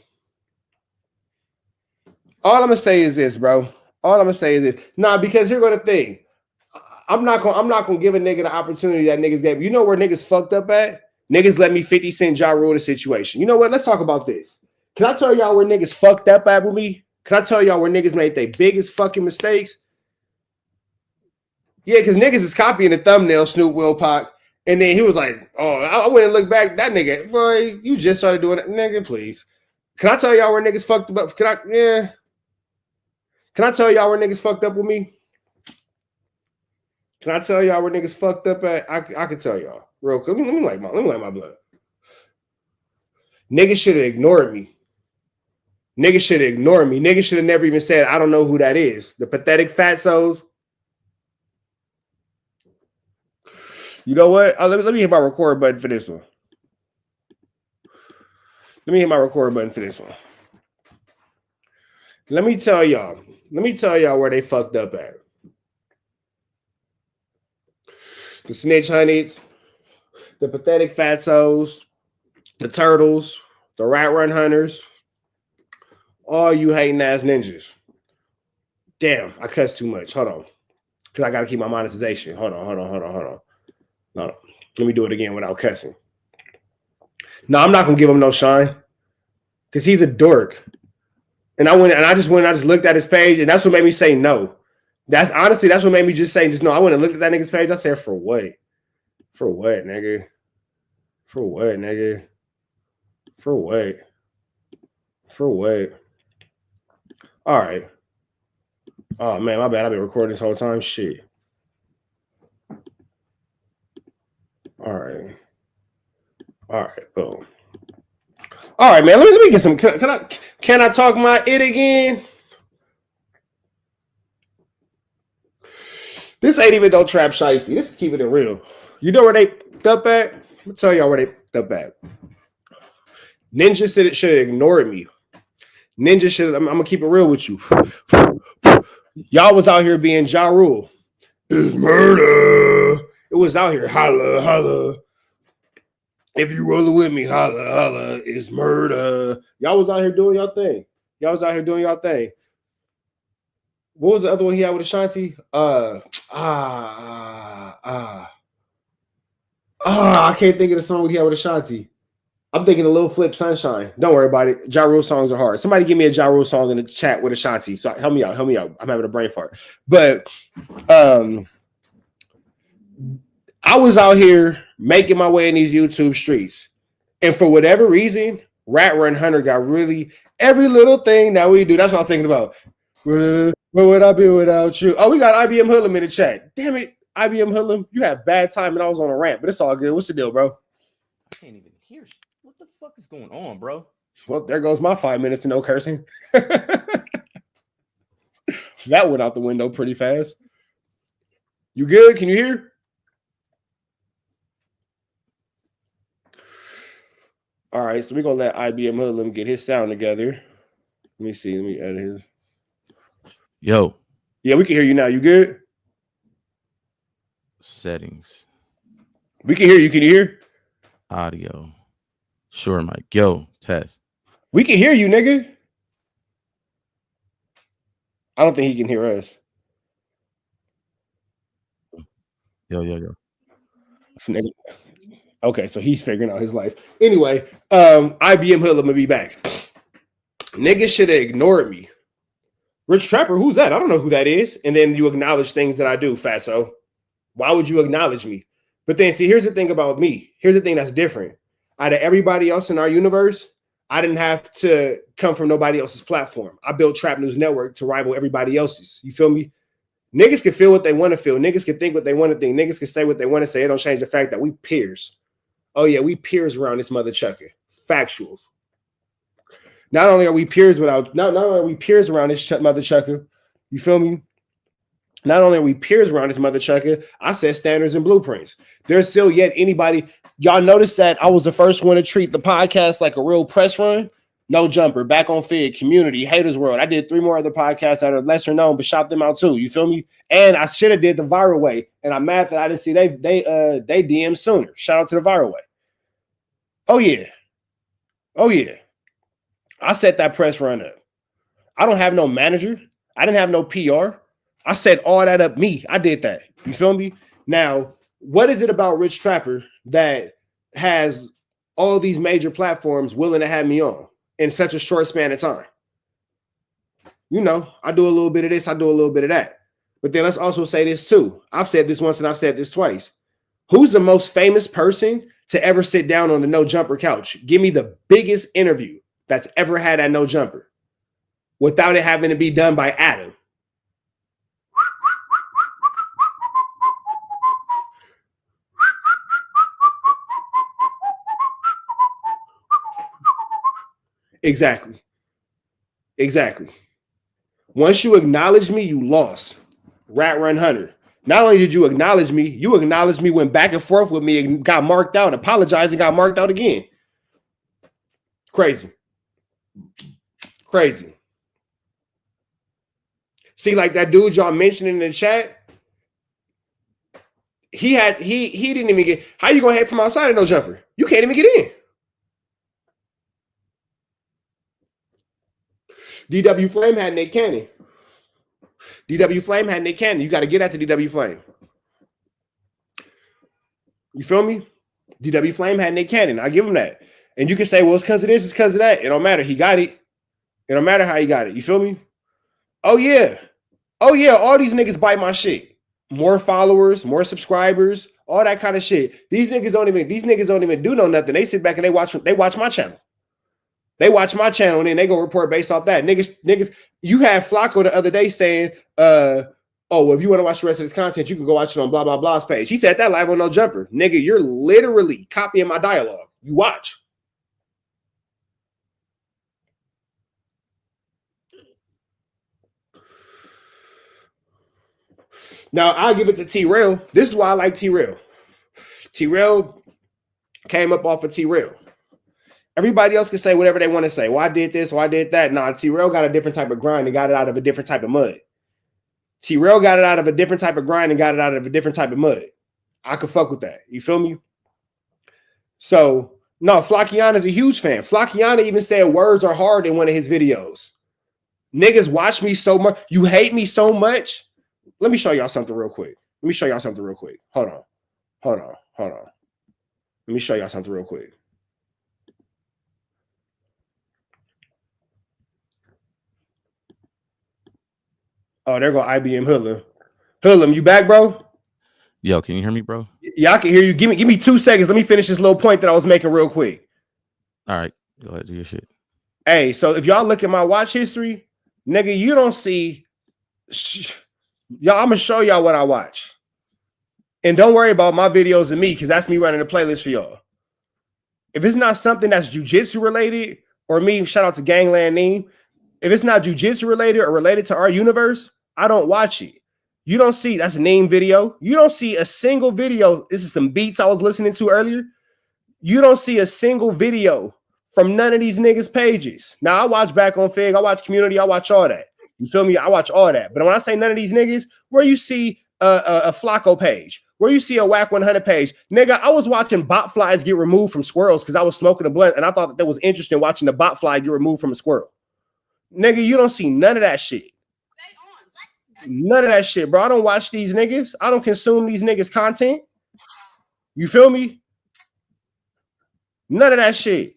All I'm gonna say is this, bro. All I'm gonna say is this. Nah, because here's the thing. I'm not gonna give a nigga the opportunity that niggas gave. You know where niggas fucked up at? Niggas let me 50 Cent Ja Rule the situation. You know what? Let's talk about this. Can I tell y'all where niggas fucked up at with me? Can I tell y'all where niggas made their biggest fucking mistakes? Yeah, because niggas is copying the thumbnail, Snoop Will Pac. And then he was like, oh, I went and looked back. That nigga, boy, you just started doing that. Nigga, please. Can I tell y'all where niggas fucked up? Can I tell y'all where niggas fucked up with me? Can I tell y'all where niggas fucked up at? I can tell y'all. Real quick. Let me light my blood. Niggas should have ignored me. Niggas should have never even said, I don't know who that is. The pathetic fatzos. You know what? Let me hit my record button for this one. Let me tell y'all where they fucked up at. The snitch hunnids, the pathetic fatzos, the turtles, the rat run hunters, all you hating ass ninjas. Damn, I cussed too much. Hold on. Because I got to keep my monetization. Hold on. No. Let me do it again without cussing. No, I'm not going to give him no shine. Because he's a dork. And I just looked at his page, and that's what made me say no. That's what made me just say no. I went and looked at that nigga's page. I said, for what? For what, nigga? For what? All right. Oh, man, my bad. I've been recording this whole time. Shit. All right, boom. All right, man. Let me get some. Can I talk my it again? This ain't even no trap shiesty. This is keeping it real. You know where they up at? I'm gonna tell y'all where they up at. Ninja said it should have ignored me. Ninja should. I'm gonna keep it real with you. Y'all was out here being Ja Rule. It's murder. It was out here. Holla, holla. If you rolling with me, holla, holla. It's murder. Y'all was out here doing y'all thing. What was the other one he had with Ashanti? I can't think of the song he had with Ashanti. I'm thinking of Lil Flip Sunshine. Don't worry about it. Ja Rule songs are hard. Somebody give me a Ja Rule song in the chat with Ashanti. So help me out. I'm having a brain fart. But I was out here making my way in these YouTube streets. And for whatever reason, Rat Run Hunter got really every little thing that we do. That's what I was thinking about. Where would I be without you? Oh, we got IBM Hoodlum in the chat. Damn it, IBM Hoodlum. You have bad time and I was on a rant, but it's all good. What's the deal, bro? I can't even hear. What the fuck is going on, bro? Well, there goes my 5 minutes of no cursing. That went out the window pretty fast. You good? Can you hear? All right, so we're going to let IBM Hood get his sound together. Let me see. Let me edit his. Yo. Yeah, we can hear you now. You good? Settings. We can hear you. Can you hear? Audio. Sure, Mike. Yo, test. We can hear you, nigga. I don't think he can hear us. Yo. Okay, so he's figuring out his life. Anyway, IBM Hood, gonna be back. Niggas should have ignored me. Rich Trapper, who's that? I don't know who that is. And then you acknowledge things that I do, Fatso. Why would you acknowledge me? But then, see, here's the thing about me. Here's the thing that's different. Out of everybody else in our universe, I didn't have to come from nobody else's platform. I built Trap News Network to rival everybody else's. You feel me? Niggas can feel what they want to feel. Niggas can think what they want to think. Niggas can say what they want to say. It don't change the fact that we peers. Oh, yeah, we peers around this mother chucker. Factual. Not only are we peers not only are we peers around this mother chucker, you feel me? Not only are we peers around this mother chucker, I set standards and blueprints. There's still yet anybody. Y'all notice that I was the first one to treat the podcast like a real press run? No Jumper, Back on Fig, Community, Haters World. I did 3 more other podcasts that are lesser known, but shout them out too. You feel me? And I should have did the viral way. And I'm mad that I didn't see they DM sooner. Shout out to the viral way. Oh yeah. I set that press run up. I don't have no manager. I didn't have no PR. I set all that up me. I did that. You feel me? Now, what is it about Rich Trapper that has all these major platforms willing to have me on in such a short span of time? You know, I do a little bit of this, I do a little bit of that. But then let's also say this too. I've said this once and I've said this twice. Who's the most famous person to ever sit down on the No Jumper couch? Give me the biggest interview that's ever had at No Jumper without it having to be done by Adam. Exactly. Once you acknowledge me, you lost. Rat Run Hunter. Not only did you acknowledge me, went back and forth with me and got marked out, apologized and got marked out again. Crazy. See, like that dude y'all mentioned in the chat, he didn't even get. How you gonna head from outside of No Jumper? You can't even get in. DW Flame had Nick Cannon. You got to get at the DW Flame. You feel me? DW Flame had Nick Cannon. I give him that. And you can say, well, it's because of this, it's because of that. It don't matter. He got it. It don't matter how he got it. You feel me? Oh, yeah. All these niggas bite my shit. More followers, more subscribers, all that kind of shit. These niggas don't even do no nothing. They sit back and they watch my channel. They watch my channel and then they go report based off that. Niggas, you had Flakko the other day saying, well, if you want to watch the rest of this content, you can go watch it on blah, blah, blah's page. He said that live on No Jumper. Nigga, you're literally copying my dialogue. You watch. Now, I'll give it to T-Rail. This is why I like T-Rail. T-Rail came up off of T-Rail. Everybody else can say whatever they want to say. Well, I did this, or I did that. Nah, T-Rail got a different type of grind and got it out of a different type of mud. T-Rail got it out of a different type of grind and got it out of a different type of mud. I could fuck with that. You feel me? So, no, Flakkiana's a huge fan. Flakkiana even said words are hard in one of his videos. Niggas watch me so much. You hate me so much. Let me show y'all something real quick. Hold on. Let me show y'all something real quick. Oh, there go IBM Hoodlum. Hoodlum, you back, bro? Yo, can you hear me, bro? Yeah, I can hear you. Give me 2 seconds. Let me finish this little point that I was making real quick. All right, go ahead, do your shit. Hey, so if y'all look at my watch history, nigga, you don't see. Y'all, I'm gonna show y'all what I watch. And don't worry about my videos and me, because that's me running a playlist for y'all. If it's not something that's jiu-jitsu related or me, shout out to Gangland Neem. If it's not jujitsu related or related to our universe, I don't watch it. You don't see, that's a Neem video. You don't see a single video. This is some beats I was listening to earlier. You don't see a single video from none of these niggas' pages. Now, I watch Back on Fig, I watch Community, I watch all that. You feel me? I watch all that. But when I say none of these niggas, where you see a Flakko page, where you see a WACK100 page, nigga, I was watching bot flies get removed from squirrels because I was smoking a blunt, and I thought that was interesting watching the bot fly get removed from a squirrel. Nigga, you don't see none of that shit. None of that shit, bro. I don't watch these niggas. I don't consume these niggas' content. You feel me? None of that shit.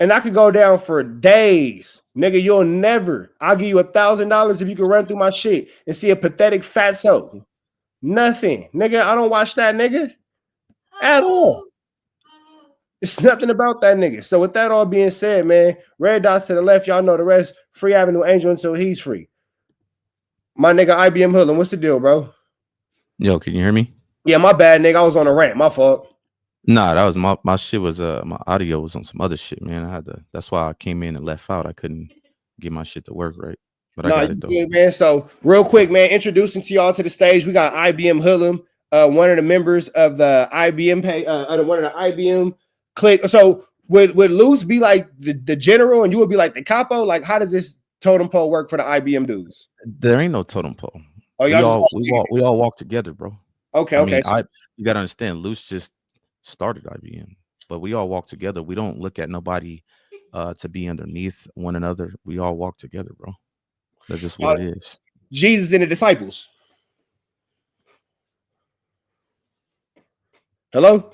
And I could go down for days. Nigga, you'll never. I'll give you $1,000 if you can run through my shit and see a pathetic fatso. Nothing. Nigga, I don't watch that nigga at all. It's nothing about that nigga. So with that all being said, man, red dots to the left, y'all know the rest. Free Avenue Angel until he's free. My nigga IBM Hood, what's the deal, bro? Yo, can you hear me? Yeah, my bad, nigga. I was on a rant. My fault. Nah, that was my shit was my audio was on some other shit, man. I had to. That's why I came in and left out. I couldn't get my shit to work right. But Nah, I got you it though. good, man. So real quick, man, introducing to y'all to the stage. We got IBM Hoodlum, one of the members of the IBM one of the IBM clique. So would Luce be like the general and you would be like the capo? Like, how does this totem pole work for the IBM dudes? There ain't no totem pole. Oh, we all walk together, bro. Okay, I mean, okay. you gotta understand, Luce just started IBM, but we all walk together. We don't look at nobody to be underneath one another. We all walk together, bro. That's just what it is. Jesus and the disciples. Hello?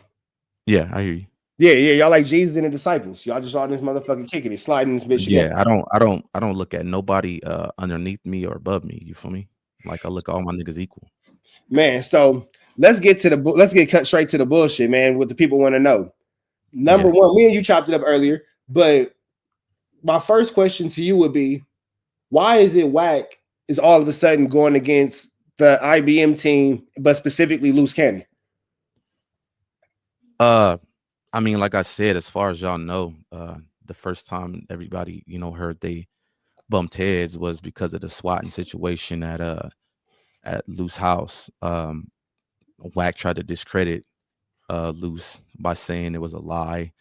Yeah, I hear you. Yeah, y'all like Jesus and the disciples. Y'all just on this motherfucking kicking it, sliding this bitch. Yeah, I don't look at nobody underneath me or above me. You feel me? Like I look at all my niggas equal. Man, so let's get cut straight to the bullshit, man. What the people want to know. Number one, me and you chopped it up earlier, but my first question to you would be, why is it Wack is all of a sudden going against the IBM team, but specifically Loose Cannon? I mean, like I said, as far as y'all know, the first time everybody, heard they bumped heads was because of the swatting situation at Loose house. Wack tried to discredit Loose by saying it was a lie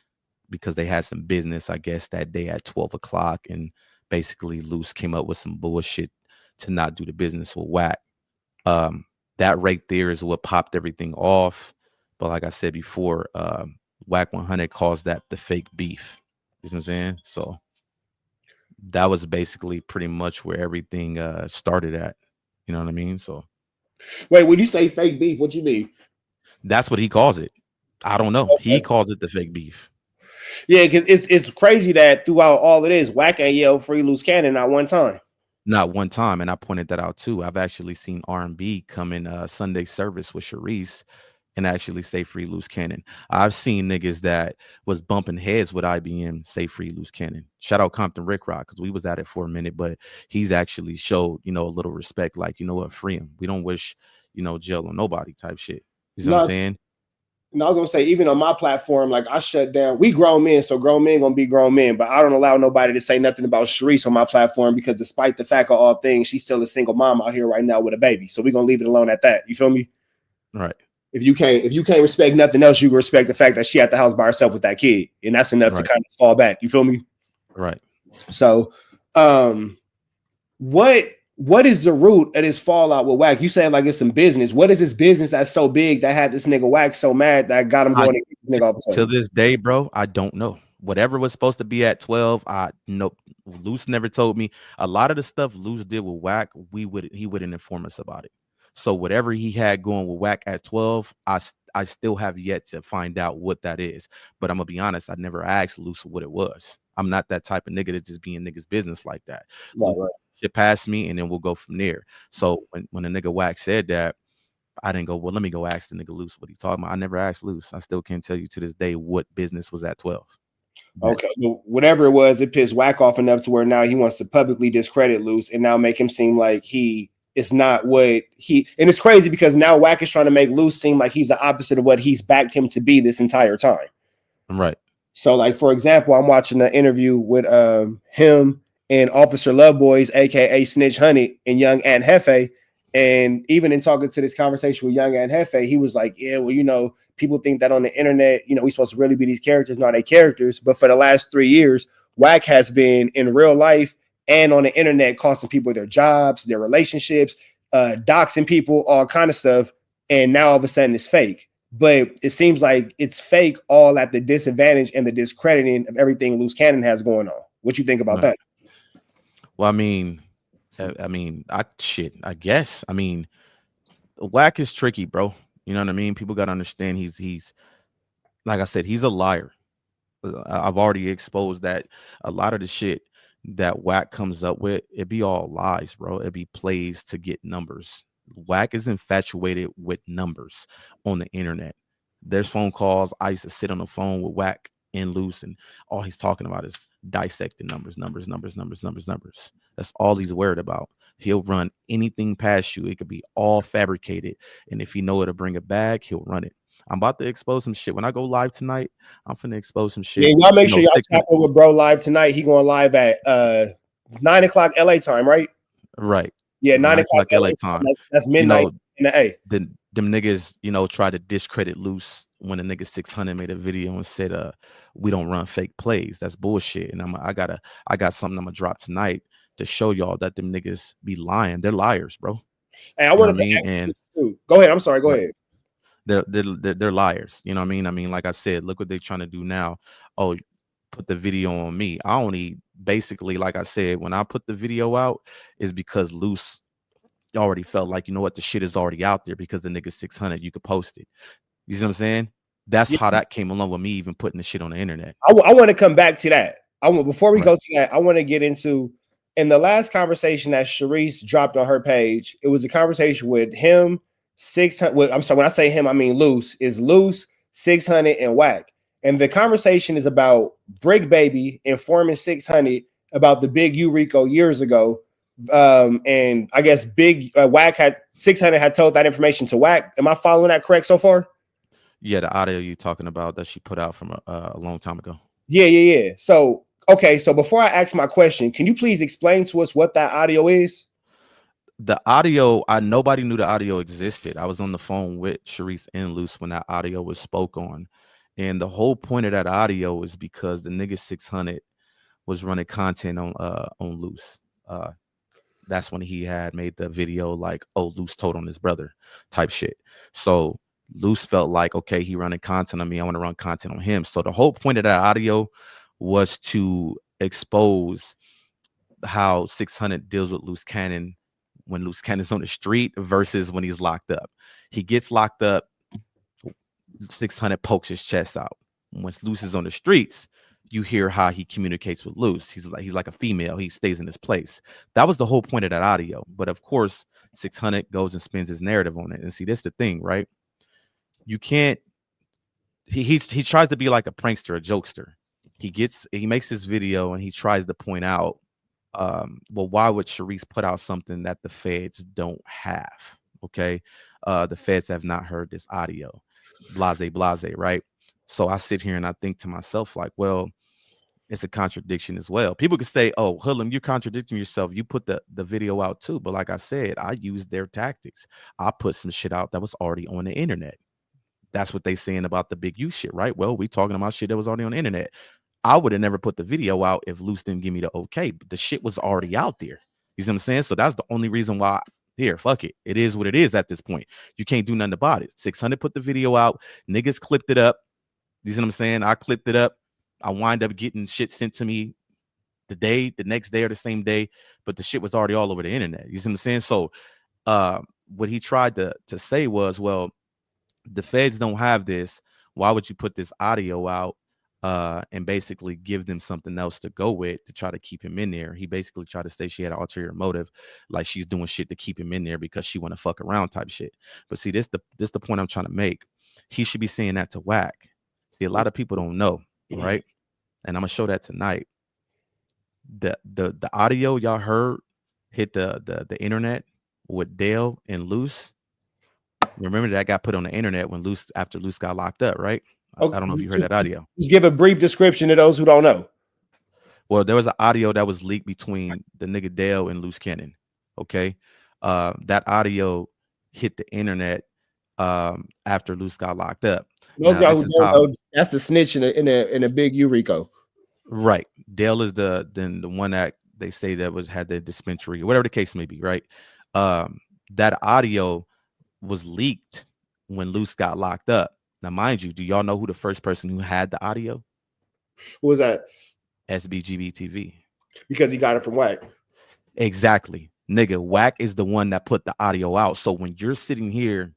because they had some business, I guess, that day at 12 o'clock, and basically Loose came up with some bullshit to not do the business with Wack. That right there is what popped everything off. But like I said before, WACK100 calls that the fake beef. You know what I'm saying? So that was basically pretty much where everything started at. You know what I mean? So wait, when you say fake beef, what you mean? That's what he calls it. I don't know. Okay. He calls it the fake beef. Yeah, because it's crazy that throughout all of this, Wack ain't yelled free Loose Cannon not one time. Not one time, and I pointed that out too. I've actually seen R&B come in Sunday service with Sharice and actually say free Loose Cannon. I've seen niggas that was bumping heads with IBM say free Loose Cannon. Shout out Compton Rick Rock, because we was at it for a minute, but he's actually showed, a little respect, like, you know what, free him. We don't wish, jail on nobody type shit. You know what I'm saying? No, I was gonna say, even on my platform, like I shut down. We grown men, so grown men gonna be grown men. But I don't allow nobody to say nothing about Sharice on my platform because, despite the fact of all things, she's still a single mom out here right now with a baby. So we're gonna leave it alone at that. You feel me? Right. If you can't respect nothing else, you can respect the fact that she at the house by herself with that kid, and that's enough to kind of fall back. You feel me? Right. So, what is the root of this fallout with Wack? You saying like it's some business. What is this business that's so big that had this nigga Wack so mad that got him going against this nigga all of a sudden? To this day, bro, I don't know. Whatever was supposed to be at 12, Luce never told me. A lot of the stuff Luce did with Wack, he wouldn't inform us about it. So whatever he had going with Wack at 12, I still have yet to find out what that is. But I'm gonna be honest, I never asked Luce what it was. I'm not that type of nigga to just be in niggas' business like that. Right. Shit past me, and then we'll go from there. So when the nigga Wack said that, I didn't go, well, let me go ask the nigga Luce what he talking about. I never asked Luce. I still can't tell you to this day what business was at 12. Okay, well, whatever it was, it pissed Wack off enough to where now he wants to publicly discredit Luce and now make him seem like he is not what he. And it's crazy because now Wack is trying to make Luce seem like he's the opposite of what he's backed him to be this entire time. Right. So, like for example, I'm watching an interview with him and Officer Loveboys, aka Snitch Honey, and Young Aunt Hefe. And even in talking to this conversation with Young Aunt Hefe, he was like, "Yeah, well, you know, people think that on the internet, you know, we supposed to really be these characters, not they characters. But for the last 3 years, WACK has been in real life and on the internet costing people their jobs, their relationships, doxing people, all kind of stuff. And now all of a sudden it's fake. But it seems like it's fake all at the disadvantage and the discrediting of everything Loose Cannon has going on. What you think about that? Well, I mean, I guess. I mean, WACK is tricky, bro. You know what I mean? People got to understand he's like I said, he's a liar. I've already exposed that a lot of the shit that WACK comes up with, it be all lies, bro. It be plays to get numbers. WACK is infatuated with numbers on the internet. There's phone calls. I used to sit on the phone with WACK and Loose, and all he's talking about is dissecting numbers. That's all he's worried about. He'll run anything past you. It could be all fabricated. And if he know it to bring it back, he'll run it. I'm about to expose some shit. When I go live tonight, I'm finna expose some shit. Yeah, y'all make sure y'all tap in with bro live tonight. He going live at 9 o'clock LA time, right? Right. Yeah, 9 o'clock LA time. That's midnight in the A. Them niggas, you know, try to discredit Loose when a nigga 600 made a video and said, we don't run fake plays. That's bullshit. And I got something I'm gonna drop tonight to show y'all that them niggas be lying. They're liars, bro. Hey, I wanted to ask this too. Go ahead. I'm sorry. Go ahead. They're liars. You know what I mean? I mean, like I said, look what they're trying to do now. Oh, put the video on me. I only basically, like I said, when I put the video out is because Loose already felt like, you know what, the shit is already out there because the nigga 600, you could post it. You see what I'm saying? That's how that came along with me even putting the shit on the internet. I want to come back to that. Before we go to that, I want to get into in the last conversation that Sharice dropped on her page. It was a conversation with him, 600. I'm sorry, when I say him, I mean Loose. Is Loose, 600, and WACK. And the conversation is about Brick Baby informing 600 about the big Rico years ago. And I guess big WACK had 600 had told that information to WACK. Am I following that correct so far? Yeah, the audio you talking about that she put out from a long time ago. Yeah. So, okay. So before I ask my question, can you please explain to us what that audio is? The audio, nobody knew the audio existed. I was on the phone with Sharice and Loose when that audio was spoke on. And the whole point of that audio is because the nigga 600 was running content on Loose. That's when he had made the video like, oh, Loose told on his brother type shit. So Loose felt like, okay, he running content on me. I want to run content on him. So the whole point of that audio was to expose how 600 deals with Loose Cannon when Loose Cannon's on the street versus when he's locked up. He gets locked up, 600 pokes his chest out. Once Loose is on the streets, you hear how he communicates with Loose. He's like a female. He stays in his place. That was the whole point of that audio. But of course, 600 goes and spins his narrative on it. And see, that's the thing, right? You can't. He tries to be like a prankster, a jokester. He makes this video and he tries to point out, well, why would Sharice put out something that the feds don't have? Okay, the feds have not heard this audio. Blase, right? So I sit here and I think to myself, like, well, it's a contradiction as well. People could say, oh, Hoodlum, you're contradicting yourself. You put the video out too. But like I said, I used their tactics. I put some shit out that was already on the internet. That's what they saying about the big U shit, right? Well, we talking about shit that was already on the internet. I would have never put the video out if Loose didn't give me the okay, but the shit was already out there. You see what I'm saying? So that's the only reason why, here, fuck it. It is what it is at this point. You can't do nothing about it. 600 put the video out. Niggas clipped it up. You see what I'm saying? I clipped it up. I wind up getting shit sent to me the next day or the same day, but the shit was already all over the internet. You see what I'm saying? So what he tried to say was, well, the feds don't have this. Why would you put this audio out and basically give them something else to go with to try to keep him in there? He basically tried to say she had an ulterior motive, like she's doing shit to keep him in there because she want to fuck around type shit. But see, this the point I'm trying to make. He should be saying that to WACK. See, a lot of people don't know, right? And I'm gonna show that tonight. The audio y'all heard hit the internet with Dale and Loose. Remember that got put on the internet when after Loose got locked up, right? I don't know if you heard that audio. Just give a brief description to those who don't know. Well, there was an audio that was leaked between the nigga Dale and Loose Cannon. Okay. That audio hit the internet after Loose got locked up. Those y'all who don't know, that's the snitch in a big Rico. Right. Dale is the one that they say that had the dispensary or whatever the case may be, right? That audio was leaked when Loose got locked up. Now, mind you, do y'all know who the first person who had the audio? Who was that? SBGB TV. Because he got it from WACK. Exactly. Nigga, WACK is the one that put the audio out. So when you're sitting here,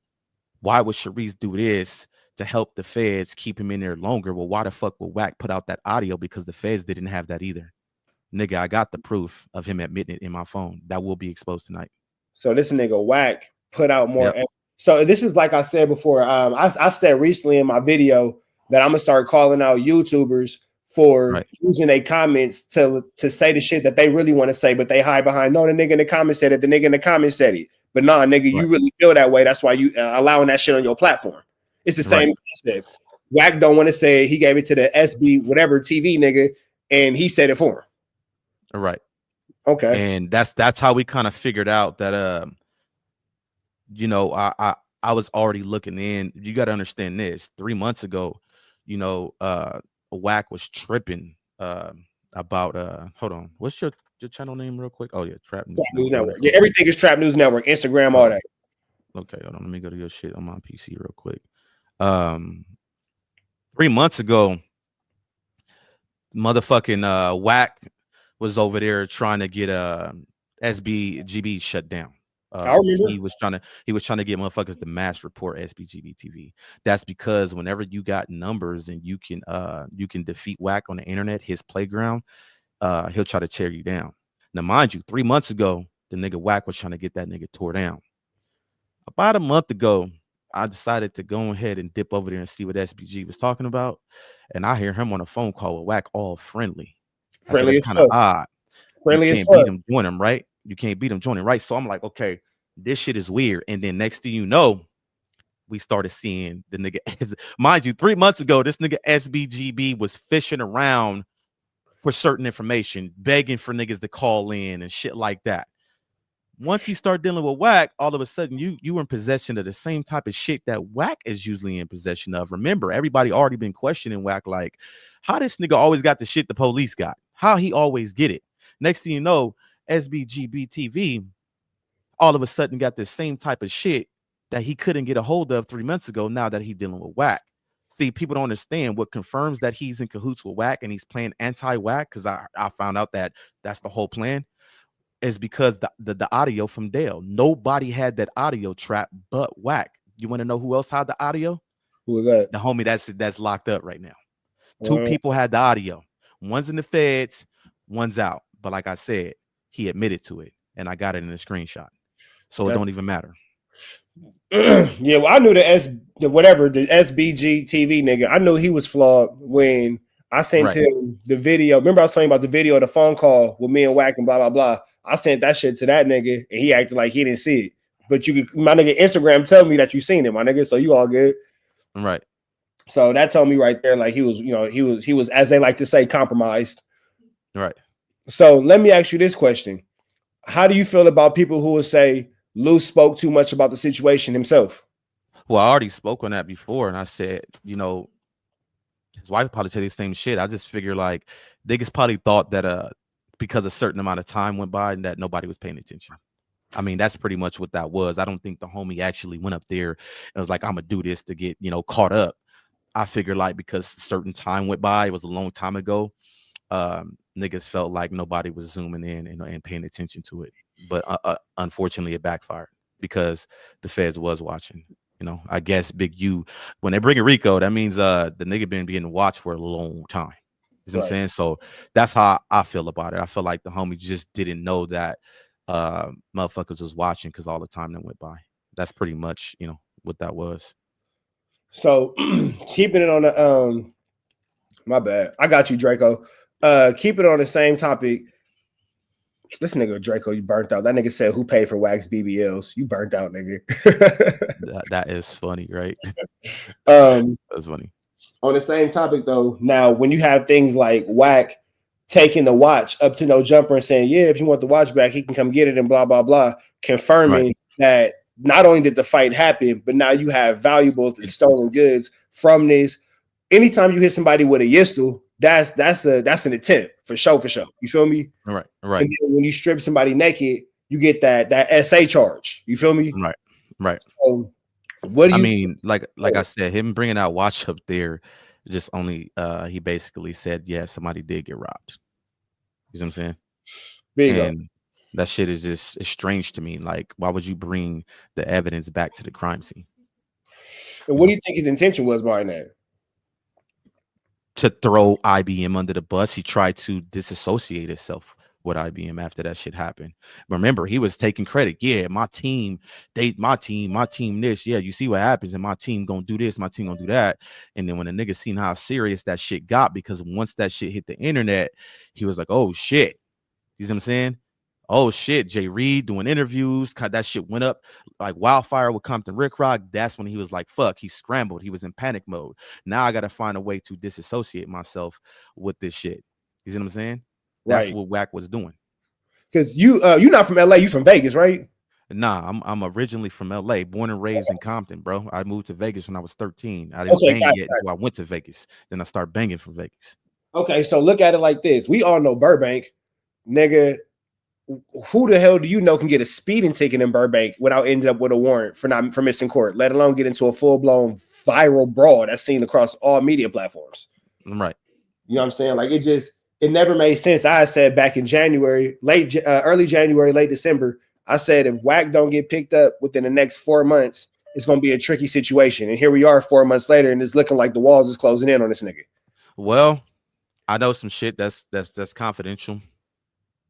why would Sharice do this to help the feds keep him in there longer? Well, why the fuck would WACK put out that audio? Because the feds didn't have that either. Nigga, I got the proof of him admitting it in my phone. That will be exposed tonight. So this nigga WACK put out more. Yep. So this is like I said before. I've said recently in my video that I'm gonna start calling out YouTubers for using their comments to say the shit that they really want to say, but they hide behind, no, the nigga in the comments said it, the nigga in the comments said it. But nah, nigga, you really feel that way. That's why you allowing that shit on your platform. It's the same concept. WACK don't want to say he gave it to the SB whatever TV nigga, and he said it for him. Right. Okay. And that's how we kind of figured out that you know, I was already looking in. You got to understand this. 3 months ago, you know, WACK was tripping about hold on, what's your channel name real quick? Oh yeah, Trap News Network. Yeah, everything is Trap News Network, Instagram, all that. Okay, hold on, let me go to your shit on my PC real quick. 3 months ago, motherfucking WACK was over there trying to get SBGB shut down. I remember. He was trying to get motherfuckers to mass report SBGB TV. That's because whenever you got numbers and you can defeat WACK on the internet, his playground, he'll try to tear you down. Now, mind you, 3 months ago, the nigga WACK was trying to get that nigga tore down. About a month ago, I decided to go ahead and dip over there and see what SBG was talking about, and I hear him on a phone call with WACK, all friendly. Friendly, it's kind of odd. Friendly you as can't fuck. beat him, join him, right? You can't beat him, join him, right? So I'm like, okay, this shit is weird. And then next thing you know, we started seeing the nigga. Mind you, 3 months ago, this nigga SBGB was fishing around for certain information, begging for niggas to call in and shit like that. Once he started dealing with WACK, all of a sudden you were in possession of the same type of shit that WACK is usually in possession of. Remember, everybody already been questioning WACK, like, how this nigga always got the shit the police got? How he always get it? Next thing you know, SBGB TV all of a sudden got the same type of shit that he couldn't get a hold of 3 months ago, now that he's dealing with WACK. See, people don't understand what confirms that he's in cahoots with WACK and he's playing anti-WACK, because I found out that that's the whole plan, is because the audio from Dale. Nobody had that audio trap but WACK. You want to know who else had the audio? Who was that? The homie that's locked up right now. Two people had the audio. One's in the feds, one's out. But like I said, he admitted to it, and I got it in a screenshot. So it don't even matter. Yeah, well, I knew the SBG TV nigga. I knew he was flawed when I sent him the video. Remember, I was talking about the video of the phone call with me and WACK and blah blah blah. I sent that shit to that nigga, and he acted like he didn't see it. But my nigga Instagram tell me that you seen it, my nigga. So you all good, right? So that told me right there, like he was, as they like to say, compromised, right? So let me ask you this question: how do you feel about people who will say Lou spoke too much about the situation himself? Well, I already spoke on that before, and I said, you know, his wife probably said the same shit. I just figure like niggas probably thought that because a certain amount of time went by and that nobody was paying attention. I mean, that's pretty much what that was. I don't think the homie actually went up there and was like, I'm gonna do this to get, you know, caught up. I figured like because certain time went by, it was a long time ago, niggas felt like nobody was zooming in and paying attention to it. But unfortunately, it backfired because the feds was watching. You know, I guess Big U, when they bring a Rico, that means the nigga been being watched for a long time. You know what I'm saying? So that's how I feel about it. I feel like the homie just didn't know that motherfuckers was watching because all the time that went by. That's pretty much, you know, what that was. So keeping it on the my bad. I got you, Draco. Keep it on the same topic. This nigga Draco, you burnt out. That nigga said, who paid for WACK's BBLs? You burnt out, nigga. that is funny, right? That's funny. On the same topic though, now when you have things like WACK taking the watch up to No Jumper and saying, yeah, if you want the watch back, he can come get it and blah, blah, blah, confirming that not only did the fight happen, but now you have valuables and stolen goods from this. Anytime you hit somebody with a yistle, that's an attempt for sure. You feel me? Right. And then when you strip somebody naked, you get that SA charge. You feel me? Right. So what do you? I mean, like I said, him bringing that watch up there, just only he basically said, yeah, somebody did get robbed. You know what I'm saying? Big and that shit is just it's strange to me. Like, why would you bring the evidence back to the crime scene? And what do you think his intention was behind that? To throw IBM under the bus. He tried to disassociate himself with IBM after that shit happened. Remember, he was taking credit. Yeah, my team this. Yeah, you see what happens, and my team gonna do this, my team gonna do that. And then when the nigga seen how serious that shit got, because once that shit hit the internet, he was like, oh shit. You see what I'm saying? Oh shit, Jay Reed doing interviews. That shit went up like wildfire with Compton Rick Rock. That's when he was like, fuck, he scrambled. He was in panic mode. Now I got to find a way to disassociate myself with this shit. You see what I'm saying? That's what WACK was doing. Because you're not from LA, you from Vegas, right? Nah, I'm originally from LA, born and raised in Compton, bro. I moved to Vegas when I was 13. I didn't bang yet until I went to Vegas. Then I started banging from Vegas. Okay, so look at it like this. We all know Burbank, nigga. Who the hell do you know can get a speeding ticket in Burbank without ending up with a warrant for missing court, let alone get into a full-blown viral brawl that's seen across all media platforms? Right. You know what I'm saying? Like it never made sense. I said back in January, early January, late December, I said if WACK don't get picked up within the next 4 months, it's going to be a tricky situation. And here we are 4 months later, and it's looking like the walls is closing in on this nigga. Well, I know some shit that's confidential,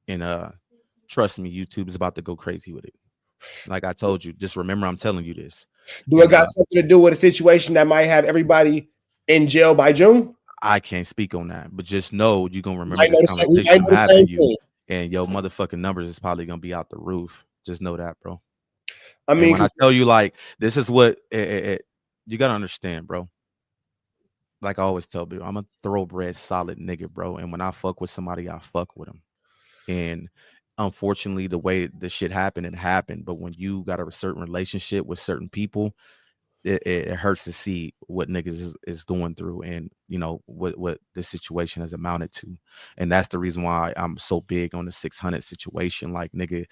and trust me, YouTube is about to go crazy with it. Like I told you, just remember I'm telling you this. Do it got something to do with a situation that might have everybody in jail by June? I can't speak on that, but just know you're gonna remember this conversation I'm having you, and your motherfucking numbers is probably gonna be out the roof. Just know that, bro. I mean, when I tell you, like, this is what you gotta understand, bro. Like I always tell people, I'm a thoroughbred, solid nigga, bro. And when I fuck with somebody, I fuck with them. And unfortunately, the way the shit happened, it happened. But when you got a certain relationship with certain people, it hurts to see what niggas is going through, and you know what the situation has amounted to. And that's the reason why I'm so big on the 600 situation. Like, nigga,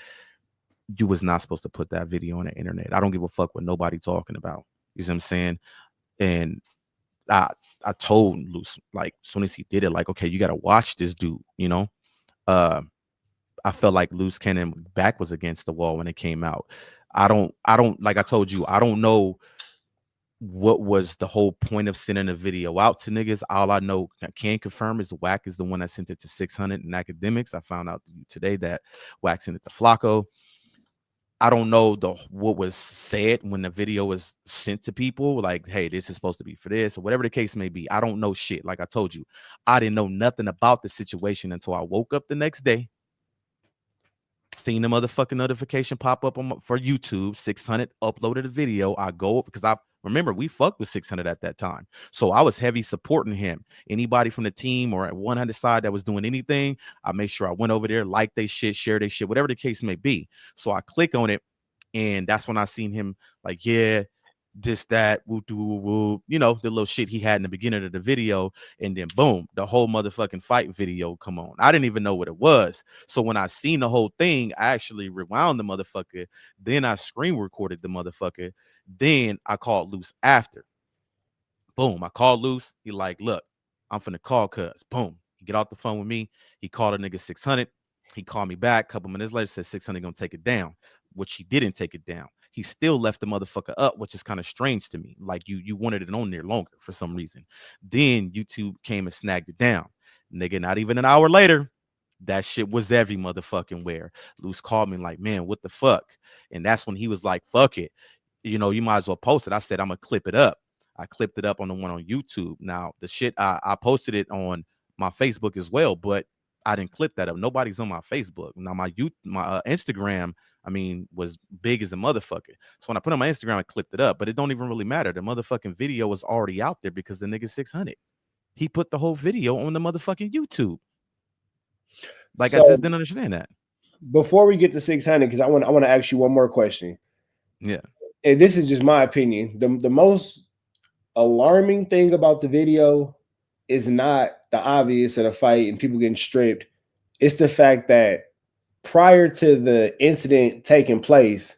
you was not supposed to put that video on the internet. I don't give a fuck what nobody talking about. You see what I'm saying? And I told Luce, like, as soon as he did it, like, okay, you got to watch this dude, you know. I felt like Loose Cannon back was against the wall when it came out. I don't like I told you, I don't know what was the whole point of sending a video out to niggas. All I know, I can confirm, is WACK is the one that sent it to 600 and academics. I found out today that WACK sent it to Flakko. I don't know what was said when the video was sent to people, like, hey, this is supposed to be for this, or whatever the case may be. I don't know shit. Like I told you, I didn't know nothing about the situation until I woke up the next day, seen the motherfucking notification pop up for YouTube. 600 uploaded a video. I go, because I remember we fucked with 600 at that time, so I was heavy supporting him. Anybody from the team or at 100 side that was doing anything, I made sure I went over there, liked they shit, share they shit, whatever the case may be. So I click on it, and that's when I seen him like, yeah, this, that, woo, woo, woo, you know, the little shit he had in the beginning of the video, and then boom, the whole motherfucking fight video come on. I didn't even know what it was. So when I seen the whole thing, I actually rewound the motherfucker. Then I screen recorded the motherfucker. Then I called Loose after. Boom, I called Loose. He like, look, I'm finna call cuz. Boom, he get off the phone with me. He called a nigga 600. He called me back a couple minutes later, said 600 gonna take it down, which he didn't take it down. He still left the motherfucker up, which is kind of strange to me. Like, you wanted it on there longer for some reason. Then YouTube came and snagged it down. Nigga, not even an hour later, that shit was every motherfucking where. Luce called me like, man, what the fuck? And that's when he was like, fuck it. You know, you might as well post it. I said, I'm gonna clip it up. I clipped it up on the one on YouTube. Now, the shit, I posted it on my Facebook as well, but I didn't clip that up. Nobody's on my Facebook. Now, my Instagram I mean, was big as a motherfucker. So when I put it on my Instagram, I clipped it up, but it don't even really matter. The motherfucking video was already out there because the nigga 600. He put the whole video on the motherfucking YouTube. Like, I just didn't understand that. Before we get to 600, because I want to ask you one more question. Yeah. And this is just my opinion. The most alarming thing about the video is not the obvious of the fight and people getting stripped. It's the fact that prior to the incident taking place,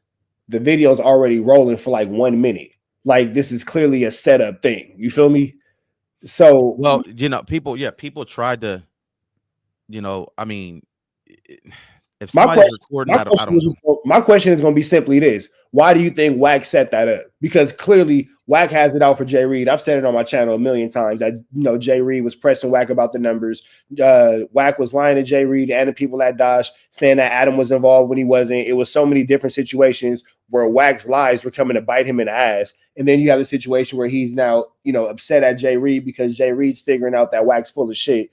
the video's already rolling for like 1 minute. Like, this is clearly a setup thing. You feel me? So, well, you know, people tried to, you know, I mean, if somebody's recording, I don't know. My question is going to be simply this. Why do you think Wack set that up? Because clearly Wack has it out for Jay Reed. I've said it on my channel a million times that, you know, Jay Reed was pressing Wack about the numbers. Wack was lying to Jay Reed and the people at Dosh, saying that Adam was involved when he wasn't. It was so many different situations where Wack's lies were coming to bite him in the ass. And then you have a situation where he's now, you know, upset at Jay Reed because Jay Reed's figuring out that Wack's full of shit.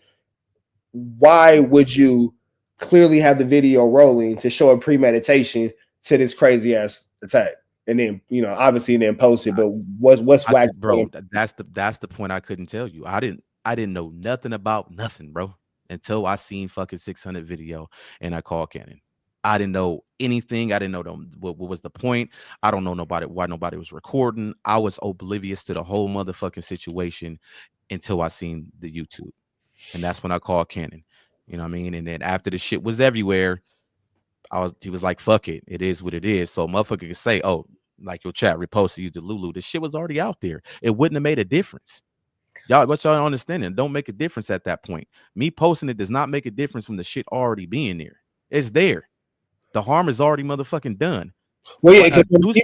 Why would you clearly have the video rolling to show a premeditation to this crazy ass attack, and then, you know, obviously, and then post it? But what's Wack, bro? That's the point I couldn't tell you. I didn't know nothing about nothing, bro, until I seen fucking 600 video and I called Cannon. I didn't know anything. I didn't know what was the point. I don't know why nobody was recording. I was oblivious to the whole motherfucking situation until I seen the YouTube, and that's when I called Cannon. You know what I mean? And then after the shit was everywhere, he was like, fuck it. It is what it is. So motherfucker could say, oh, like your chat reposted you to Lulu. The shit was already out there. It wouldn't have made a difference. What y'all understanding? Don't make a difference at that point. Me posting it does not make a difference from the shit already being there. It's there. The harm is already motherfucking done. Well, yeah, Luce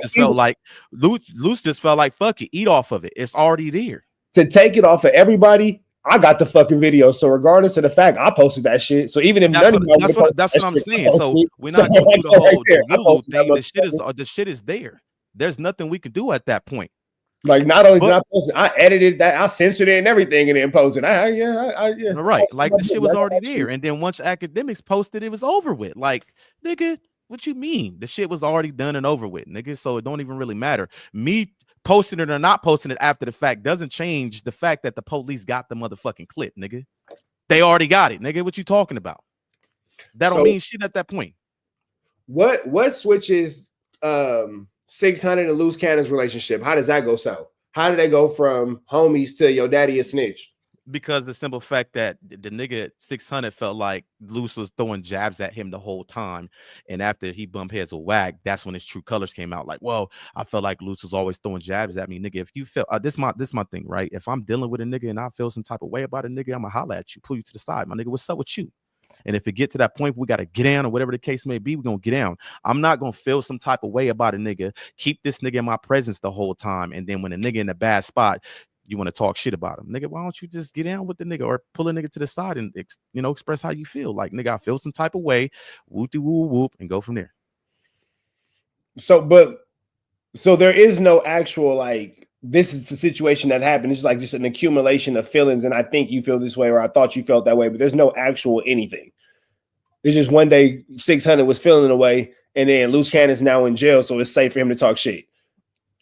just felt like fuck it, eat off of it. It's already there. To take it off of everybody, I got the fucking video. So regardless of the fact, I posted that shit. So even if that's what I'm saying. So we're not going through the whole Lulu thing. The shit is there. There's nothing we could do at that point. Like, not only did I post it, I edited that, I censored it and everything, and then posted. Yeah. Right. Like, the shit was already there. And then once academics posted, it was over with. Like, nigga, what you mean? The shit was already done and over with, nigga. So it don't even really matter. Me posting it or not posting it after the fact doesn't change the fact that the police got the motherfucking clip, nigga. They already got it, nigga. What you talking about? That don't mean shit at that point. What switches 600 and Loose Cannon's relationship? How does that go south? How did they go from homies to your daddy a snitch? Because the simple fact that the nigga 600 felt like Loose was throwing jabs at him the whole time, and after he bumped heads with Wack, that's when his true colors came out. Like, well, I felt like Loose was always throwing jabs at me, nigga. If you feel this my thing, right? If I'm dealing with a nigga and I feel some type of way about a nigga, I'ma holler at you, pull you to the side, my nigga. What's up with you? And if it get to that point, we got to get down or whatever the case may be, we're going to get down. I'm not going to feel some type of way about a nigga, keep this nigga in my presence the whole time. And then when a nigga in a bad spot, you want to talk shit about him, nigga, why don't you just get down with the nigga or pull a nigga to the side and, you know, express how you feel? Like, nigga, I feel some type of way, whoop-de whoop whoop, and go from there. So there is no actual, like, this is the situation that happened. It's like just an accumulation of feelings. And I think you feel this way, or I thought you felt that way, but there's no actual anything. It's just one day 600 was feeling a way, and then Loose Cannon's now in jail, so it's safe for him to talk shit.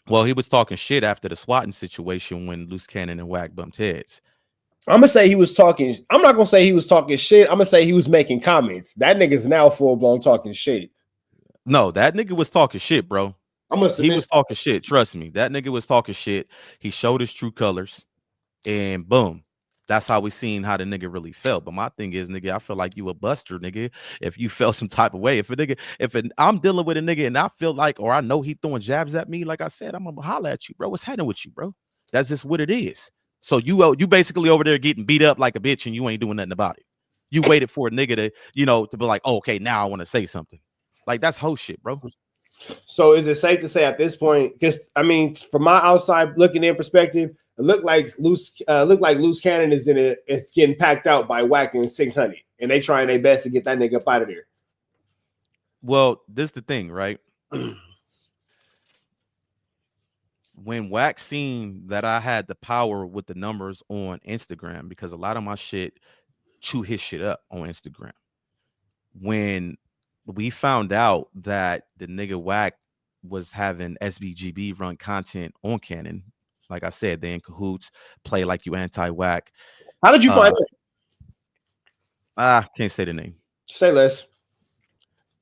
Well, he was talking shit after the swatting situation when Loose Cannon and Wack bumped heads. I'm gonna say he was talking. I'm not gonna say he was talking shit. I'm gonna say he was making comments. That nigga's now full blown talking shit. No, that nigga was talking shit, bro. He was talking shit. Trust me, that nigga was talking shit. He showed his true colors, and boom. That's how we seen how the nigga really felt. But my thing is, nigga, I feel like you a buster, nigga. If you felt some type of way, I'm dealing with a nigga and I feel like, or I know he throwing jabs at me, like I said, I'm gonna holler at you, bro. What's happening with you, bro? That's just what it is. So you basically over there getting beat up like a bitch and you ain't doing nothing about it. You waited for a nigga to, you know, to be like, oh, okay, now I want to say something. Like, that's whole shit, bro. So is it safe to say at this point, because I mean, from my outside looking in perspective, it looked like Loose Cannon is it's getting packed out by Wack and 600, and they trying their best to get that nigga up out of there. Well, this is the thing, right? When Wack seen that I had the power with the numbers on Instagram, because a lot of my shit chew his shit up on Instagram. When we found out that the nigga Wack was having SBGB run content on Canon. Like I said, they in cahoots, play like you anti-Wack. How did you find it? Can't say the name. Say less.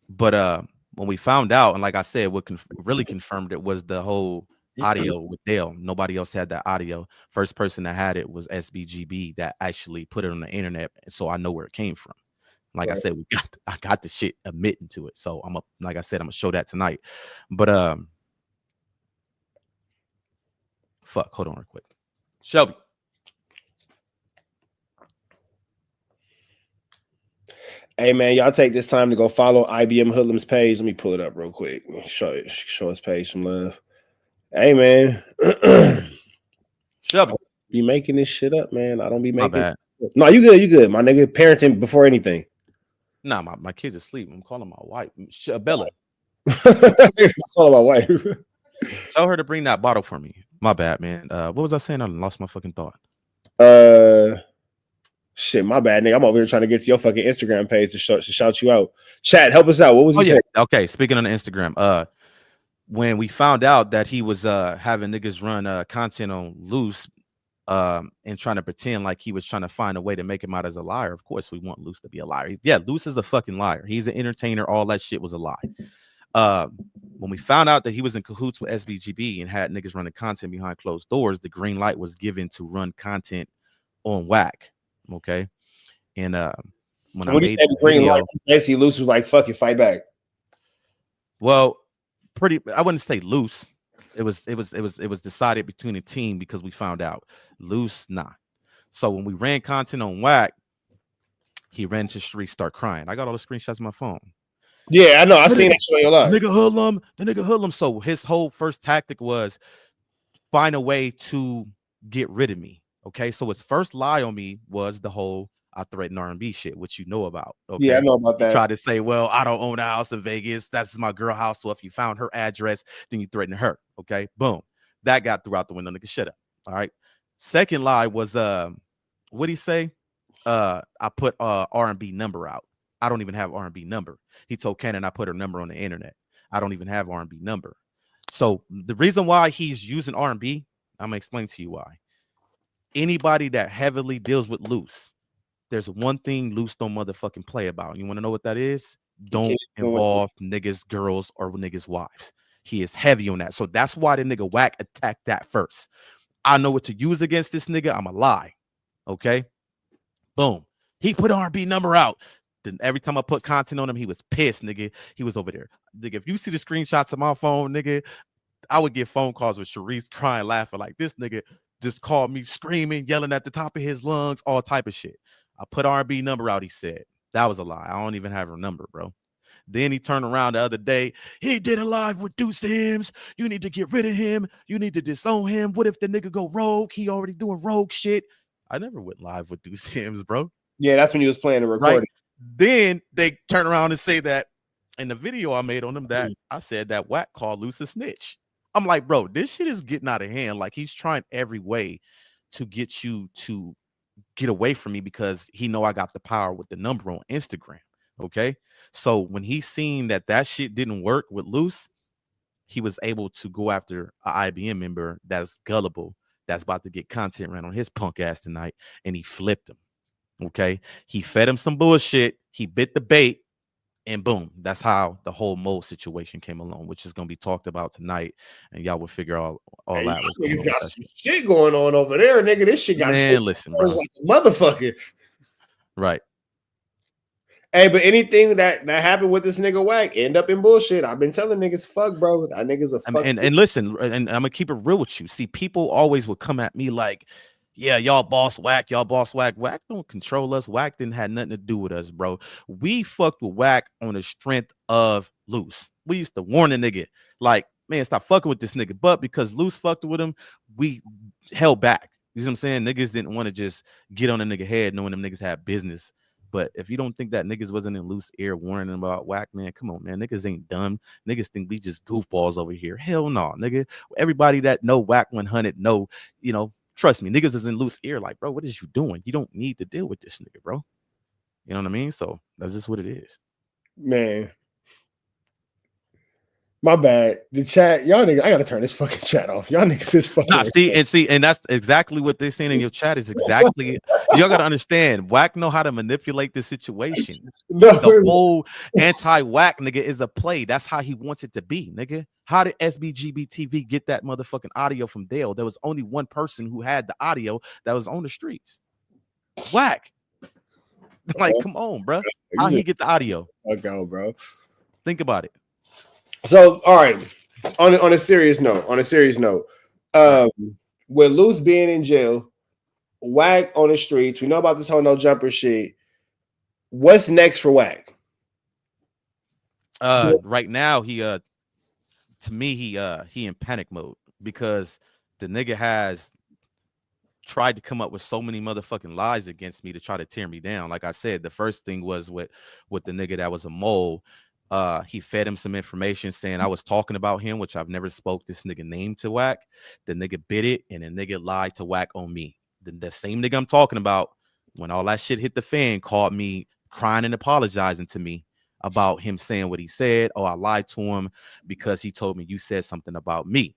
But when we found out, and like I said, what really confirmed it was the whole audio with Dale. Nobody else had that audio. First person that had it was SBGB that actually put it on the internet, so I know where it came from. Like I said, I got the shit admitting to it. So like I said, I'm gonna show that tonight. But fuck, hold on real quick. Shelby. Hey man, y'all take this time to go follow IBM Hoodlum's page. Let me pull it up real quick. Show his page some love. Hey man. Shelby. Be making this shit up, man. I don't be making. My bad. No, you good, my nigga. Parenting before anything. Nah, my kid's asleep. I'm calling my wife, Bella. Calling my wife. Tell her to bring that bottle for me. My bad, man. What was I saying? I lost my fucking thought. Shit, my bad, nigga. I'm over here trying to get to your fucking Instagram page to shout you out. Chat, help us out. What was you saying? Okay, speaking on the Instagram, when we found out that he was having niggas run content on Loose, and trying to pretend like he was trying to find a way to make him out as a liar. Of course, we want Loose to be a liar. Yeah, Loose is a fucking liar. He's an entertainer. All that shit was a lie. When we found out that he was in cahoots with SBGB and had niggas running content behind closed doors, the green light was given to run content on Wack. Okay, and when I made the green video, light, basically Loose was like, "Fuck it, fight back." Well, I wouldn't say Loose. It was decided between the team because we found out Loose, nah. So when we ran content on Wack, he ran to the street, start crying. I got all the screenshots on my phone. Yeah, I know. I seen that shit on your live. The nigga hoodlum. So his whole first tactic was find a way to get rid of me. Okay, so his first lie on me was the whole I threaten R&B shit, which you know about. Okay? Yeah, I know about that. He tried to say, well, I don't own a house in Vegas. That's my girl house. So if you found her address, then you threaten her. Okay, boom. That got through out the window. Nigga, shut up. All right. Second lie was what'd he say? I put R&B number out. I don't even have R&B number. He told Cannon I put her number on the internet. I don't even have R&B number. So the reason why he's using R&B, I'm gonna explain to you why. Anybody that heavily deals with Loose, there's one thing Loose don't motherfucking play about. You want to know what that is? Don't involve niggas, girls, or niggas' wives. He is heavy on that. So that's why the nigga Wack attacked that first. I know what to use against this nigga. I'm a lie. Okay. Boom. He put R&B number out. Then every time I put content on him, he was pissed, nigga. He was over there. Nigga, if you see the screenshots of my phone, nigga, I would get phone calls with Sharice crying, laughing like this nigga just called me screaming, yelling at the top of his lungs, all type of shit. I put R&B number out, he said. That was a lie. I don't even have her number, bro. Then he turned around the other day. He did a live with Deuce Sims. You need to get rid of him. You need to disown him. What if the nigga go rogue? He already doing rogue shit. I never went live with Deuce Sims, bro. Yeah, that's when you was playing the recording. Right? Then they turn around and say that in the video I made on him that I said that Wack called Loose a snitch. I'm like, bro, this shit is getting out of hand. Like, he's trying every way to get you to get away from me because he know I got the power with the number on Instagram. Okay. So when he seen that shit didn't work with Loose, he was able to go after an IBM member that's gullible, that's about to get content ran on his punk ass tonight, and he flipped him. Okay. He fed him some bullshit. He bit the bait. And boom, that's how the whole Mo situation came along, which is going to be talked about tonight. And y'all will figure all hey, that. Niggas got some shit going on over there, nigga. This shit got listen, bro. Like a motherfucker. Right. Hey, but anything that happened with this nigga Wack end up in bullshit. I've been telling niggas, fuck, bro. That nigga's a fuck. And listen, and I'm going to keep it real with you. See, people always would come at me like, yeah, y'all boss Wack, y'all boss Wack. Wack don't control us. Wack didn't have nothing to do with us, bro. We fucked with Wack on the strength of Loose. We used to warn the nigga, like, man, stop fucking with this nigga. But because Loose fucked with him, we held back. You see what I'm saying? Niggas didn't want to just get on the nigga head knowing them niggas had business. But if you don't think that niggas wasn't in Loose ear warning about Wack, man, come on, man. Niggas ain't dumb. Niggas think we just goofballs over here. Hell no, nigga. Everybody that know WACK100 know, you know, trust me, niggas is in Loose ear like, bro, what is you doing? You don't need to deal with this nigga, bro. You know what I mean? So that's just what it is. Man, My bad. The chat, y'all niggas, I gotta turn this fucking chat off. Y'all niggas is fucking. Nah, and that's exactly what they're saying in your chat is exactly. Y'all gotta understand. Wack know how to manipulate the situation. No, the whole anti-Wack nigga is a play. That's how he wants it to be, nigga. How did SBGB TV get that motherfucking audio from Dale? There was only one person who had the audio that was on the streets. Wack. Like, come on, bro. How he get the audio? Okay, bro. Think about it. So, all right. On a serious note, with Luce being in jail, Wack on the streets, we know about this whole No Jumper shit. What's next for Wack? Right now, to me, he in panic mode because the nigga has tried to come up with so many motherfucking lies against me to try to tear me down. Like I said, the first thing was with the nigga that was a mole. He fed him some information saying I was talking about him, which I've never spoke this nigga name to Wack. The nigga bit it, and the nigga lied to Wack on me. The same nigga I'm talking about, when all that shit hit the fan, called me crying and apologizing to me about him saying what he said. Oh, I lied to him because he told me you said something about me.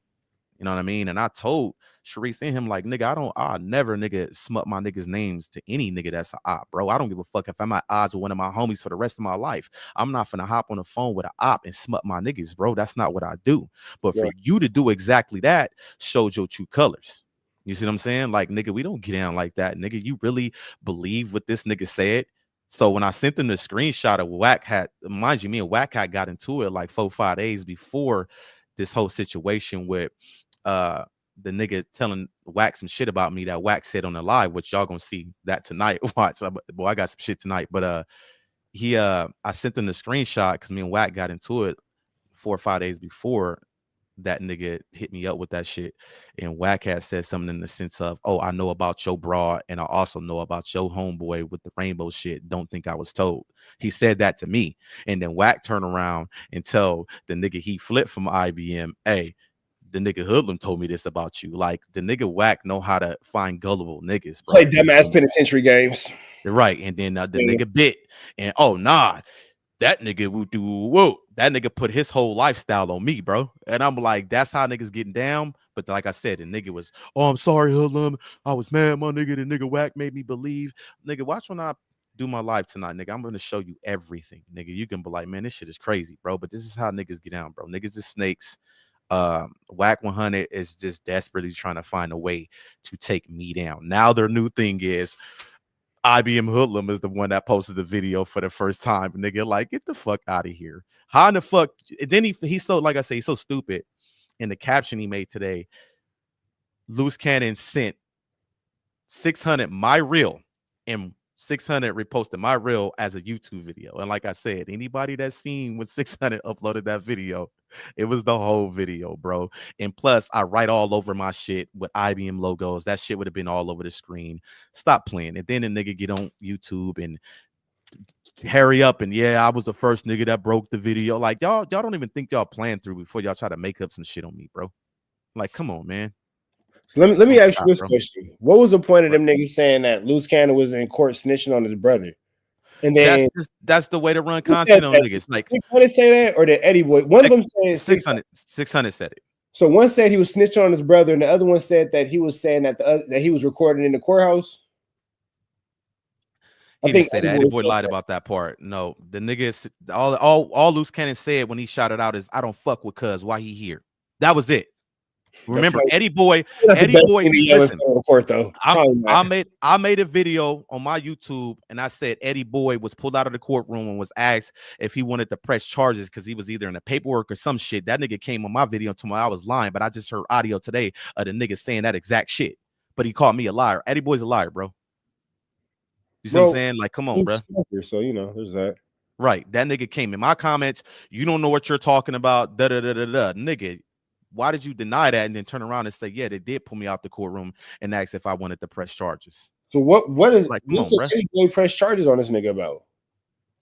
You know what I mean? And I told Sharice and him, like, nigga, I'll never nigga smut my niggas' names to any nigga that's a op, bro. I don't give a fuck if I'm at odds with one of my homies for the rest of my life. I'm not finna hop on the phone with an op and smut my niggas, bro. That's not what I do. But for you to do exactly that showed your true colors. You see what I'm saying? Like, nigga, we don't get down like that. Nigga, you really believe what this nigga said? So when I sent them the screenshot of Wack had, mind you, me and Wack had got into it like 4-5 days before this whole situation with the nigga telling Wack some shit about me that Wack said on the live, which y'all gonna see that tonight. Watch, boy, I got some shit tonight. But I sent them the screenshot because me and Wack got into it 4 or 5 days before that nigga hit me up with that shit. And Wack had said something in the sense of, oh, I know about your bra, and I also know about your homeboy with the rainbow shit. Don't think I was told. He said that to me. And then Wack turned around and tell the nigga he flipped from IBM, hey, the nigga Hoodlum told me this about you. Like, the nigga Wack know how to find gullible niggas, bro. Play dumbass penitentiary games. Right. And then the nigga bit. And oh nah, that nigga would do whoa. That nigga put his whole lifestyle on me, bro. And I'm like, that's how niggas getting down. But like I said, the nigga was, oh, I'm sorry, Hoodlum. I was mad, my nigga. The nigga Wack made me believe. Nigga, watch when I do my live tonight, nigga. I'm gonna show you everything, nigga. You can be like, man, this shit is crazy, bro. But this is how niggas get down, bro. Niggas is snakes. WACK100 is just desperately trying to find a way to take me down. Now their new thing is IBM Hoodlum is the one that posted the video for the first time. Nigga, like, get the fuck out of here. How in the fuck? And then he's so, like I say, he's so stupid. In the caption he made today, Loose Cannon sent 600 my reel and 600 reposted my reel as a YouTube video. And like I said, anybody that's seen when 600 uploaded that video, it was the whole video, bro. And plus, I write all over my shit with IBM logos. That shit would have been all over the screen. Stop playing. And then the nigga get on YouTube and hurry up and yeah, I was the first nigga that broke the video. Like, y'all don't even think y'all planned through before y'all try to make up some shit on me, bro. Like, come on, man. So let me ask you this question. What was the point of them niggas saying that Loose Cannon was in court snitching on his brother? And then that's the way to run content on niggas. Like, 600 say that, or did Eddie Boy? One of them said 600 said it. So one said he was snitching on his brother, and the other one said that he was saying that that he was recording in the courthouse. He didn't say that. Eddie Boy lied about that part. No, the niggas, all Loose Cannon said when he shouted out is, "I don't fuck with cuz, why he here?" That was it. Remember, Eddie Boy. Listen, I made a video on my YouTube and I said Eddie Boy was pulled out of the courtroom and was asked if he wanted to press charges because he was either in the paperwork or some shit. That nigga came on my video and told me I was lying, but I just heard audio today of the nigga saying that exact shit. But he called me a liar. Eddie Boy's a liar, bro. You see what I'm saying? Like, come on, bro. So, you know, there's that. Right. That nigga came in my comments. You don't know what you're talking about. Da da da da da. Nigga, why did you deny that and then turn around and say, yeah, they did pull me out the courtroom and ask if I wanted to press charges? So what is like, come on, bro? They press charges on this nigga about?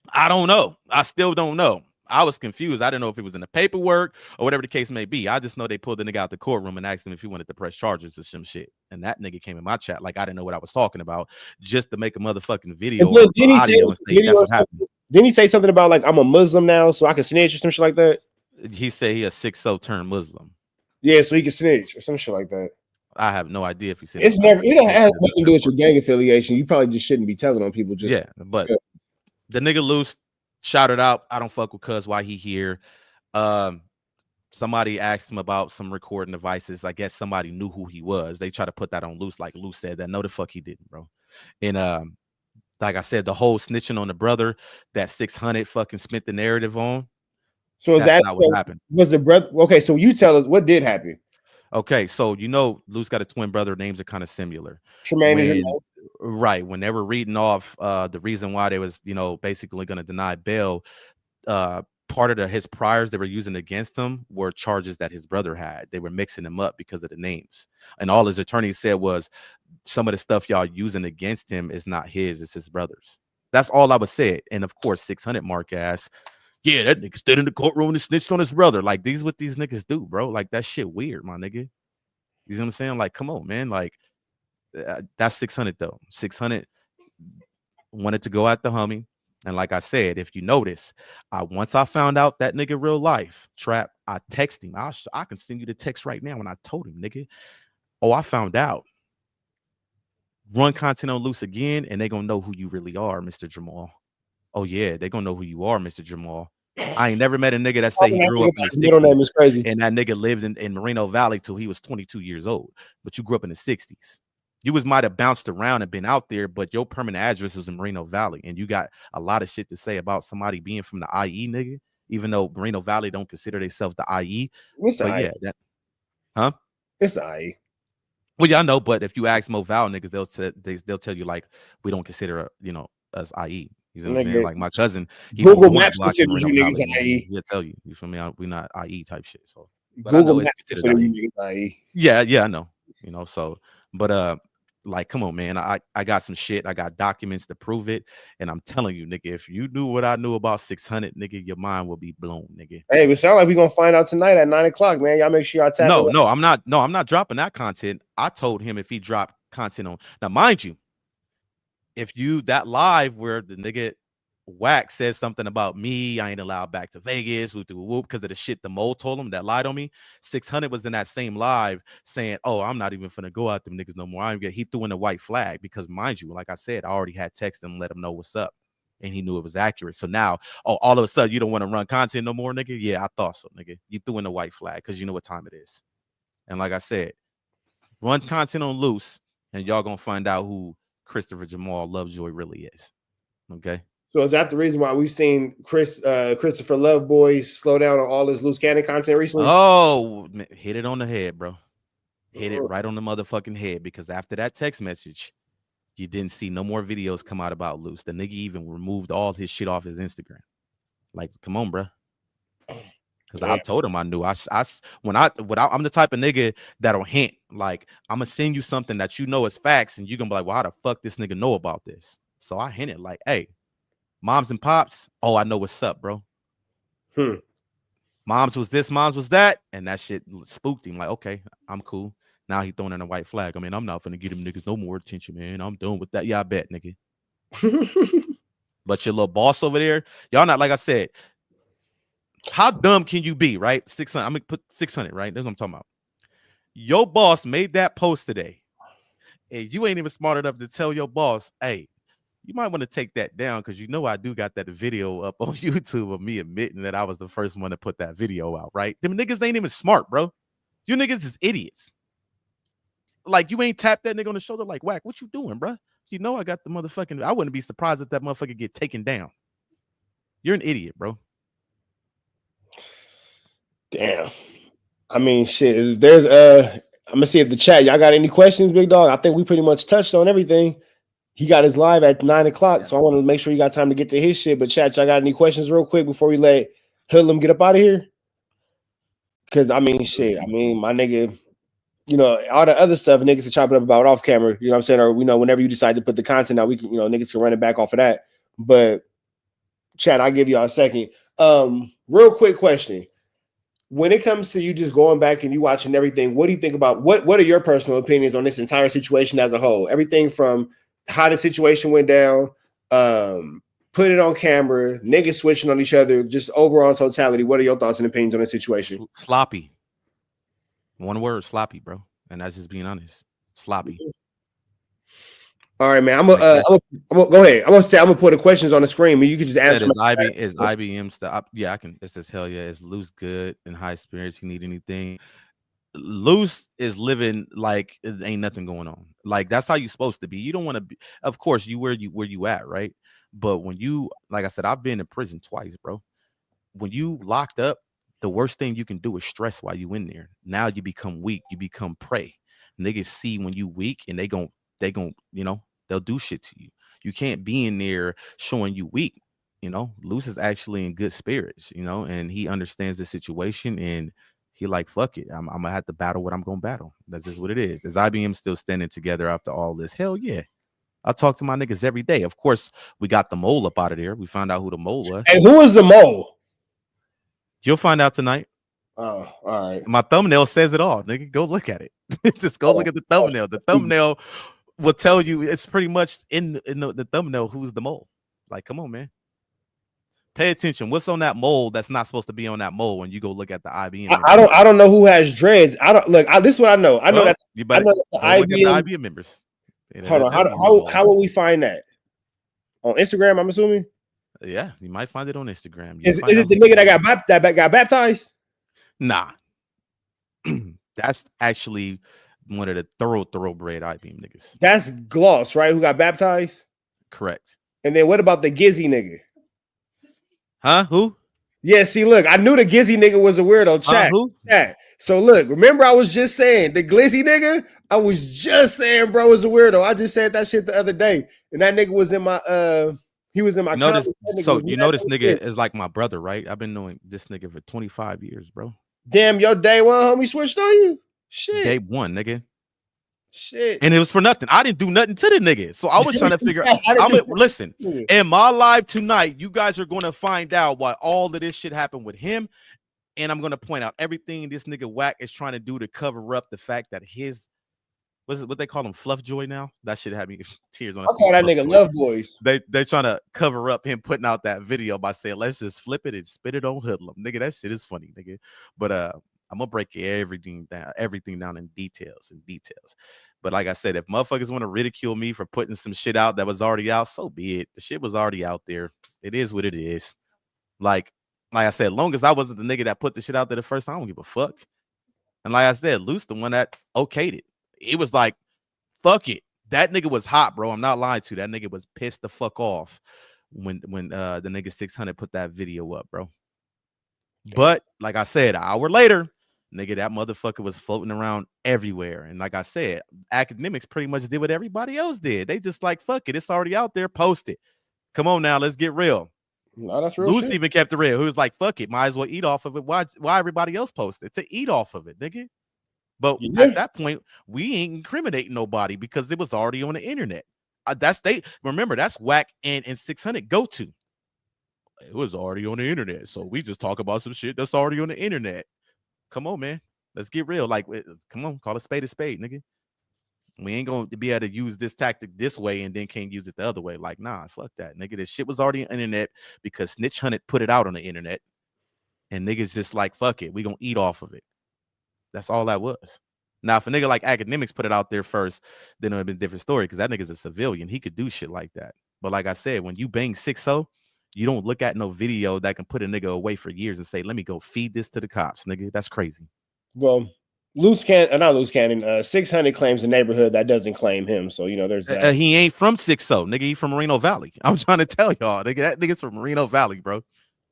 I don't know. I still don't know. I was confused. I didn't know if it was in the paperwork or whatever the case may be. I just know they pulled the nigga out the courtroom and asked him if he wanted to press charges or some shit. And that nigga came in my chat like I didn't know what I was talking about, just to make a motherfucking video. Didn't he say something about like I'm a Muslim now, so I can snitch or some shit like that? He said he a 6'0" turned Muslim. Yeah, so he can snitch or some shit like that. I have no idea if he said It's never. It has nothing to do with your gang affiliation. You probably just shouldn't be telling on people. Just yeah, but the nigga loose shouted out, "I don't fuck with cuz why he here." Somebody asked him about some recording devices. I guess somebody knew who he was. They try to put that on Loose, like Loose said that. No, the fuck he didn't, bro. And like I said, the whole snitching on the brother that 600 fucking spent the narrative on. So is that not what happened? Was the brother okay? So you tell us what did happen. Okay, so you know, Loose got a twin brother. Names are kind of similar. Tremaine, right? When they were reading off the reason why they was, you know, basically going to deny bail, part of his priors they were using against him were charges that his brother had. They were mixing them up because of the names, and all his attorneys said was some of the stuff y'all using against him is not his, it's his brother's. That's all I was said. And of course, 600 Mark ass. Yeah, that nigga stood in the courtroom and snitched on his brother. Like, these what these niggas do, bro. Like, that shit weird, my nigga. You know what I'm saying? Like, come on, man. Like, that's 600 though. 600 wanted to go at the homie. And like I said, if you notice, once I found out that nigga real life Trap, I text him. I can send you the text right now. And I told him, nigga, oh, I found out. Run content on Loose again, and they gonna know who you really are, Mr. Jamal. Oh yeah, they gonna know who you are, Mr. Jamal. I ain't never met a nigga that say he grew up in the 60s, name is crazy. And that nigga lived in Moreno Valley till he was 22 years old. But you grew up in the 60s. You might have bounced around and been out there, but your permanent address was in Moreno Valley, and you got a lot of shit to say about somebody being from the IE, nigga. Even though Moreno Valley don't consider themselves the IE. What's the IE? Yeah, that, huh? It's the IE. Well, yeah, I know, but if you ask Mo Val niggas, they'll tell you like we don't consider us IE. You know what I'm saying? Like my cousin, Google Maps considers you niggas IE. He'll tell you. You feel me? We not IE type shit. So Google Maps considers you niggas IE. Yeah, I know. You know, so but like, come on, man. I got some shit. I got documents to prove it. And I'm telling you, nigga, if you knew what I knew about 600, nigga, your mind will be blown, nigga. Hey, it sounds like we're gonna find out tonight at 9 o'clock, man. Y'all make sure y'all tap. No, I'm not dropping that content. I told him if he dropped content on now, mind you, if you that live where the nigga Wack says something about me, I ain't allowed back to Vegas, whoop, because of the shit the mole told him that lied on me. 600 was in that same live saying, "Oh, I'm not even finna go out them niggas no more." He threw in the white flag because, mind you, like I said, I already had texted him, let him know what's up, and he knew it was accurate. So now, all of a sudden, you don't want to run content no more, nigga? Yeah, I thought so, nigga. You threw in the white flag because you know what time it is. And like I said, run content on Loose, and y'all gonna find out who Christopher Jamal Lovejoy really is. Okay. So is that the reason why we've seen Christopher Loveboy slow down on all his Loose Cannon content recently? Oh, hit it on the head, bro. Hit it right on the motherfucking head, because after that text message, you didn't see no more videos come out about Loose. The nigga even removed all his shit off his Instagram. Like, come on, bro. Because I told him I knew. I'm the type of nigga that'll hint. Like, I'm gonna send you something that you know is facts, and you gonna be like, well, how the fuck this nigga know about this? So I hinted like, hey, moms and pops, oh, I know what's up, bro. Moms was this, moms was that, and that shit spooked him. Like, okay, I'm cool. Now he throwing in a white flag. I mean, I'm not gonna give them niggas no more attention, man. I'm done with that. Yeah, I bet, nigga. But your little boss over there, y'all not, like I said, how dumb can you be, right? 600. I'm gonna put 600, right? That's what I'm talking about. Your boss made that post today, and you ain't even smart enough to tell your boss, hey, you might want to take that down, because you know I do got that video up on YouTube of me admitting that I was the first one to put that video out, right? Them niggas ain't even smart, bro. You niggas is idiots. Like, you ain't tapped that nigga on the shoulder like, Wack, what you doing, bro? You know I got the motherfucking, I wouldn't be surprised if that motherfucker get taken down. You're an idiot, bro. Damn. I mean, shit. There's I'm gonna see if the chat, y'all got any questions, big dog? I think we pretty much touched on everything. He got his live at 9 o'clock, so I want to make sure you got time to get to his shit. But chat, y'all got any questions real quick before we let Hoodlum get up out of here? Because I mean, shit. I mean, my nigga, you know, all the other stuff niggas are chopping up about off camera. You know what I'm saying? Or you know, whenever you decide to put the content out, we can, you know, niggas can run it back off of that. But chat, I'll give y'all a second. Real quick question. When it comes to you just going back and you watching everything, what do you think about what are your personal opinions on this entire situation as a whole? Everything from how the situation went down, put it on camera, niggas switching on each other, just overall totality. What are your thoughts and opinions on the situation? Sloppy. One word, sloppy, bro. And that's just being honest. Sloppy. All right, man. I'm gonna go ahead. I'm gonna put the questions on the screen, but you can just answer. Is IBM stuff? Yeah, I can. It says hell yeah. Is Loose good in high spirits? You need anything? Loose is living like it ain't nothing going on. Like that's how you're supposed to be. You don't want to be. Of course, where you at, right? But when you, like I said, I've been in prison twice, bro. When you locked up, the worst thing you can do is stress while you in there. Now you become weak. You become prey. Niggas see when you weak, and they gon' they'll do shit to you. You can't be in there showing you weak. Loose is actually in good spirits, and he understands the situation, and he like, fuck it. I'm gonna have to battle what I'm gonna battle. That's just what it is. Is IBM still standing together after all this? Hell yeah. I talk to my niggas every day. Of course, we got the mole up out of there. We found out who the mole was. Hey, who is the mole? You'll find out tonight. Oh, all right. My thumbnail says it all. Nigga, go look at it. Just go look at the thumbnail. The thumbnail will tell you it's pretty much in the thumbnail who's the mole. Like, come on, man. Pay attention. What's on that mole that's not supposed to be on that mole when you go look at the IBM? I don't know who has dreads. I don't look. This is what I know. I know that you better look at the IBM members. Hold on. How will we find that? On Instagram, I'm assuming. Yeah, you might find it on Instagram. Is it the nigga that got baptized? Nah. That's actually one of the thoroughbred IBM niggas. That's Gloss, right? Who got baptized? Correct. And then what about the Gizzy nigga? Huh? Who? Yeah, see, look, I knew the Gizzy nigga was a weirdo. Chat. So look, remember I was just saying the Glizzy nigga? I was just saying bro was a weirdo. I just said that shit the other day. And that nigga was in my he was in my notice. So this nigga is like my brother, right? I've been knowing this nigga for 25 years, bro. Damn, your day one homie switched on you? Shit. Day one, nigga. Shit. And it was for nothing. I didn't do nothing to the nigga. So I was trying to figure out. Listen, in my live tonight, you guys are going to find out why all of this shit happened with him. And I'm going to point out everything this nigga Wack is trying to do to cover up the fact that his, what they call him, Fluff Joy now? That shit had me tears on. I call that nigga Love Boys. They're trying to cover up him putting out that video by saying, let's just flip it and spit it on Hoodlum. Nigga, that shit is funny, nigga. But I'm gonna break everything down in details. But like I said, if motherfuckers want to ridicule me for putting some shit out that was already out, so be it. The shit was already out there. It is what it is. Like I said, long as I wasn't the nigga that put the shit out there the first time, I don't give a fuck. And like I said, Luce, the one that okayed it. It was like, fuck it. That nigga was hot, bro. I'm not lying to you. That nigga was pissed the fuck off when the nigga 600 put that video up, bro. But like I said, an hour later, nigga, that motherfucker was floating around everywhere. And like I said, academics pretty much did what everybody else did. They just like, fuck it. It's already out there. Post it. Come on now. Let's get real. No, that's real. Lucy even kept it real. He was like, fuck it. Might as well eat off of it. Why everybody else post it? To eat off of it, nigga. But at that point, we ain't incriminating nobody because it was already on the internet. Remember, that's Wack and 600 go to. It was already on the internet. So we just talk about some shit that's already on the internet. Come on, man. Let's get real. Like, come on, call a spade, nigga. We ain't gonna be able to use this tactic this way and then can't use it the other way. Like, nah, fuck that, nigga. This shit was already on the internet because Snitch Hunted put it out on the internet. And niggas just like, fuck it. We gonna eat off of it. That's all that was. Now, if a nigga like academics put it out there first, then it would have been a different story because that nigga's a civilian. He could do shit like that. But like I said, when you bang 6-0, you don't look at no video that can put a nigga away for years and say, let me go feed this to the cops, nigga. That's crazy. Well, not loose cannon. 600 claims a neighborhood that doesn't claim him. So, there's that. He ain't from 6-0, nigga. He from Moreno Valley. I'm trying to tell y'all, nigga, that nigga's from Moreno Valley, bro.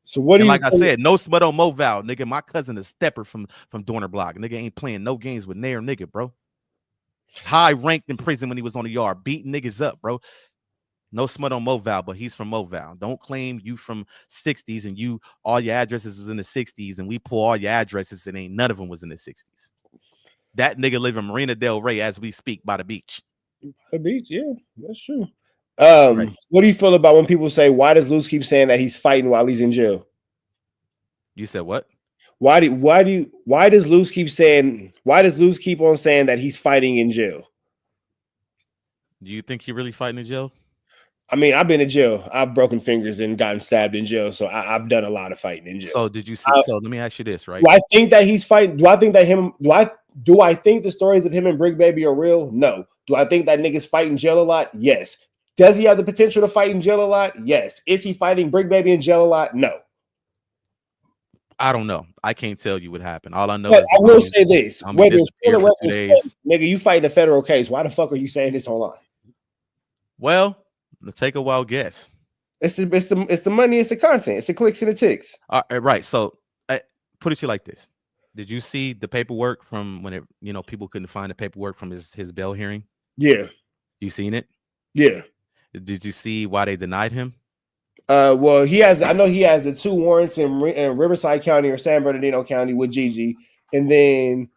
So what do you like I said, no smut on Moval, nigga. My cousin is Stepper from Dorner Block. Nigga ain't playing no games with Nair, nigga, bro. High ranked in prison when he was on the yard, beating niggas up, bro. No smut on Moval, but he's from Moval. Don't claim you from 60s and all your addresses was in the 60s and we pull all your addresses and ain't none of them was in the 60s. That nigga live in Marina Del Rey as we speak by the beach. The beach, yeah, that's true. Right. What do you feel about when people say, why does Luce keep saying that he's fighting while he's in jail? You said what? Why does Luce keep on saying that he's fighting in jail? Do you think he really fighting in jail? I mean, I've been in jail. I've broken fingers and gotten stabbed in jail. So I've done a lot of fighting in jail. So did you see? So let me ask you this, right? Do I think that he's fighting? Do I think that him? Do I think the stories of him and Brick Baby are real? No. Do I think that niggas fight in jail a lot? Yes. Does he have the potential to fight in jail a lot? Yes. Is he fighting Brick Baby in jail a lot? No. I don't know. I can't tell you what happened. All I know But is I will say this: whether it's real or days. nigga, you fighting a federal case. Why the fuck are you saying this online? Well, let's take a wild guess. It's the money. It's the content. It's the clicks and the ticks. Right. So, put it to you like this: did you see the paperwork from when people couldn't find the paperwork from his bail hearing? Yeah. You seen it? Yeah. Did you see why they denied him? Well, I know he has the 2 warrants in Riverside County or San Bernardino County with Gigi, and then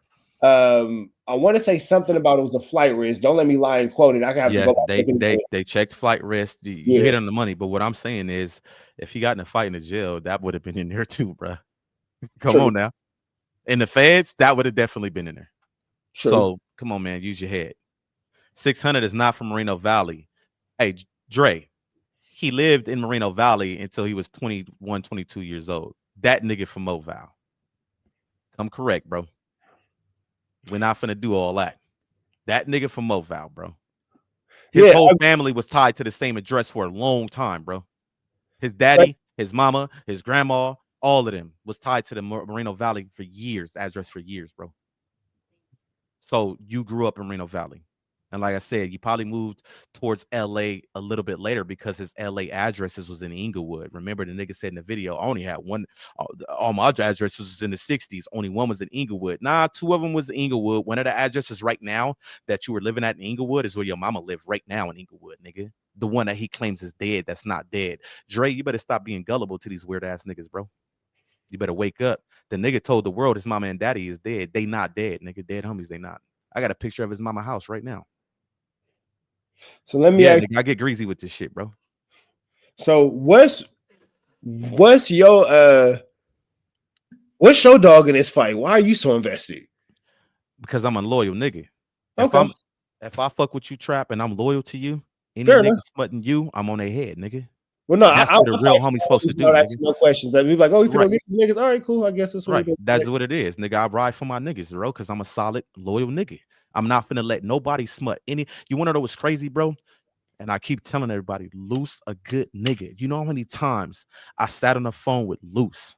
I want to say something about it was a flight risk. Don't let me lie and quote it. I have to go back. They checked flight risk. You hit on the money, but what I'm saying is, if he got in a fight in the jail, that would have been in there too, bro. Come on now, in the feds, that would have definitely been in there. True. So come on, man, use your head. 600 is not from Moreno Valley. Hey, Dre. He lived in Moreno Valley until he was 21, 22 years old. That nigga from Moval. I'm correct, bro. We're not finna do all that. That nigga from Moval, bro. His whole family was tied to the same address for a long time, bro. His daddy, his mama, his grandma, all of them was tied to the Moreno Valley for years, address for years, bro. So you grew up in Moreno Valley. And like I said, you probably moved towards LA a little bit later because his LA addresses was in Inglewood. Remember, the nigga said in the video, I only had one. All my addresses was in the 60s. Only one was in Inglewood. Nah, 2 of them was in Inglewood. One of the addresses right now that you were living at in Inglewood is where your mama lived right now in Inglewood, nigga. The one that he claims is dead, that's not dead. Dre, you better stop being gullible to these weird ass niggas, bro. You better wake up. The nigga told the world his mama and daddy is dead. They not dead, nigga. Dead homies, they not. I got a picture of his mama house right now. So let me ask I get greasy with this shit, bro. So what's your dog in this fight? Why are you so invested? Because I'm a loyal nigga. Okay. If I fuck with you, Trap, and I'm loyal to you, any Fair nigga enough. smutting you, I'm on their head, nigga. Well, no, that's what a real homie's supposed to do. That's no questions. That be like, oh, you finna get these niggas? All right, cool. I guess that's what right. That's what it is, nigga. I ride for my niggas, bro, because I'm a solid, loyal nigga. I'm not finna let nobody smut any. You want to know what's crazy, bro? And I keep telling everybody, Loose a good nigga. You know how many times I sat on the phone with Loose,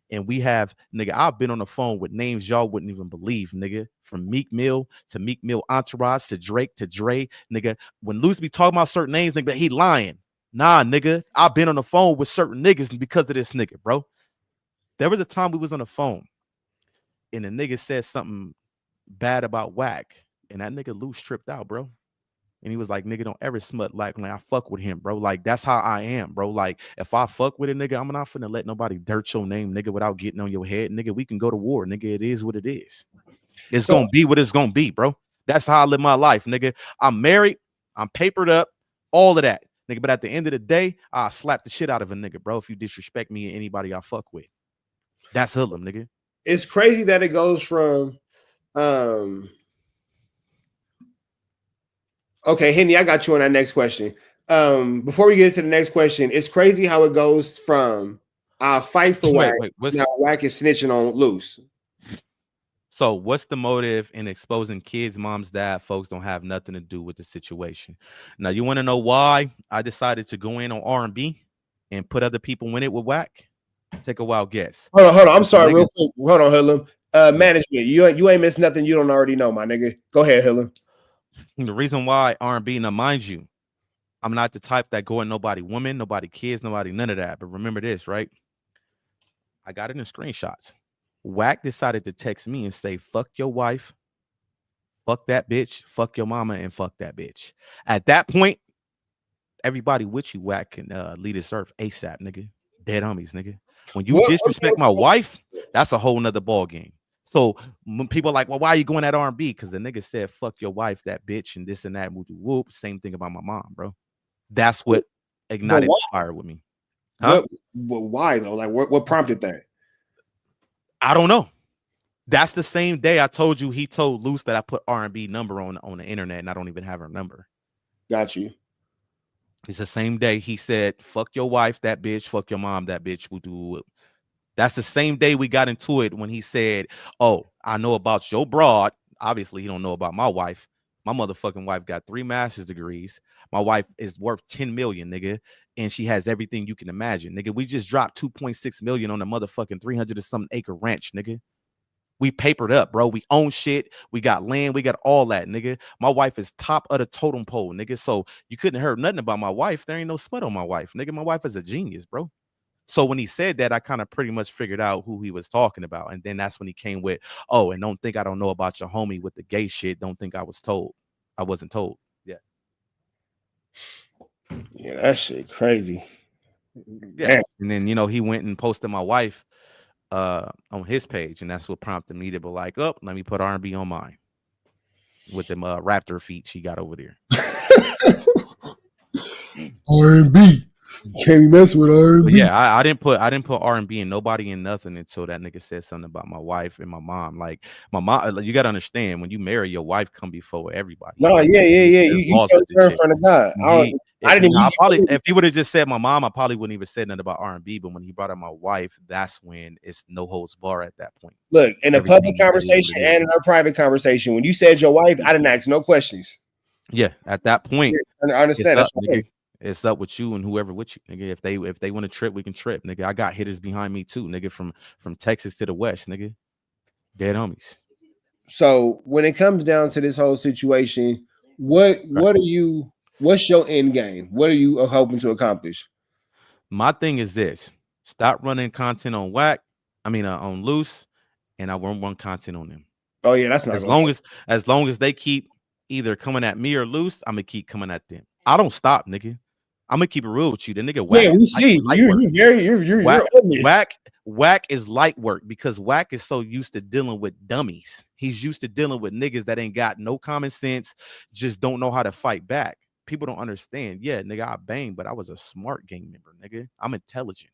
and we have, nigga, I've been on the phone with names y'all wouldn't even believe, nigga. From Meek Mill to Meek Mill Entourage to Drake to Dre, nigga. When Loose be talking about certain names, nigga, he lying. Nah, nigga, I've been on the phone with certain niggas because of this nigga, bro. There was a time we was on the phone, and the nigga said something bad about Wack, and that nigga Loose tripped out, bro. And he was like, nigga, don't ever smut like when I fuck with him, bro. Like, that's how I am, bro. Like, if I fuck with a nigga, I'm not finna let nobody dirt your name, nigga, without getting on your head. Nigga, we can go to war, nigga. It is what it is. It's gonna be what it's gonna be, bro. That's how I live my life, nigga. I'm married. I'm papered up. All of that, nigga. But at the end of the day, I'll slap the shit out of a nigga, bro, if you disrespect me and anybody I fuck with. That's hoodlum, nigga. It's crazy that it goes from okay, Henny, I got you on that next question. Before we get into the next question, it's crazy how it goes from fight for Wack. Now Wack is snitching on Loose. So what's the motive in exposing kids, moms, dad, folks don't have nothing to do with the situation? Now, you want to know why I decided to go in on R&B and put other people in it with Wack? Take a wild guess. Hold on. I'm sorry, real quick. Hold on, Hoodlum. Management, you ain't missed nothing you don't already know, my nigga. Go ahead, Hoodlum. The reason why R&B, now mind you, I'm not the type that go at nobody woman, nobody kids, nobody none of that. But remember this, right? I got it in screenshots. Wack decided to text me and say, fuck your wife, fuck that bitch, fuck your mama, and fuck that bitch. At that point, everybody with you, Wack, can lead this earth ASAP, nigga. Dead homies, nigga. When you disrespect my wife, that's a whole nother ball game. So when people are like, well, why are you going at R&B? Because the nigga said, fuck your wife, that bitch, and this and that, whoop. Same thing about my mom, bro. That's what ignited the fire with me. Huh? Why though? Like, what prompted that? I don't know. That's the same day I told you he told Loose that I put R&B number on the internet, and I don't even have her number. Got you. It's the same day he said, fuck your wife, that bitch, fuck your mom, that bitch. That's the same day we got into it when he said, oh, I know about your broad. Obviously, he don't know about my wife. My motherfucking wife got 3 master's degrees. My wife is worth 10 million, nigga. And she has everything you can imagine, nigga. We just dropped 2.6 million on a motherfucking 300 or something acre ranch, nigga. We papered up, bro. We own shit. We got land. We got all that, nigga. My wife is top of the totem pole, nigga. So you couldn't hear nothing about my wife. There ain't no sweat on my wife, nigga. My wife is a genius, bro. So when he said that, I kind of pretty much figured out who he was talking about. And then that's when he came with, oh, and don't think I don't know about your homie with the gay shit. Don't think I was told. I wasn't told. Yeah. Yeah, that shit crazy. Yeah. Man. And then, you know, he went and posted my wife on his page, and that's what prompted me to be like, oh, let me put R&B on mine with them raptor feet she got over there. R&B. Can't be messing with R&B. But yeah, I didn't put R&B and nobody in nothing until that nigga said something about my wife and my mom. Like my mom, you gotta understand, when you marry, your wife come before everybody. No, like, yeah. You showed her in front of God. If he would have just said my mom, I probably wouldn't even said nothing about R&B. But when he brought up my wife, that's when it's no holds bar at that point. Look, in a public conversation and in our private conversation, when you said your wife, I didn't ask no questions. Yeah, at that point, I understand. It's up, nigga. It's up with you and whoever with you, nigga. If they want to trip, we can trip, nigga. I got hitters behind me too, nigga, from Texas to the West, nigga. Dead homies. So when it comes down to this whole situation, what's your end game? What are you hoping to accomplish? My thing is this: stop running content on WACK. I mean, on Loose, and I won't run content on them. Oh yeah, that's not as long as they keep either coming at me or Loose, I'm gonna keep coming at them. I don't stop, nigga. I'm gonna keep it real with you. The nigga WACK. Yeah, we see WACK is light work because WACK is so used to dealing with dummies. He's used to dealing with niggas that ain't got no common sense, just don't know how to fight back. People don't understand. Yeah, nigga, I bang, but I was a smart gang member, nigga. I'm intelligent.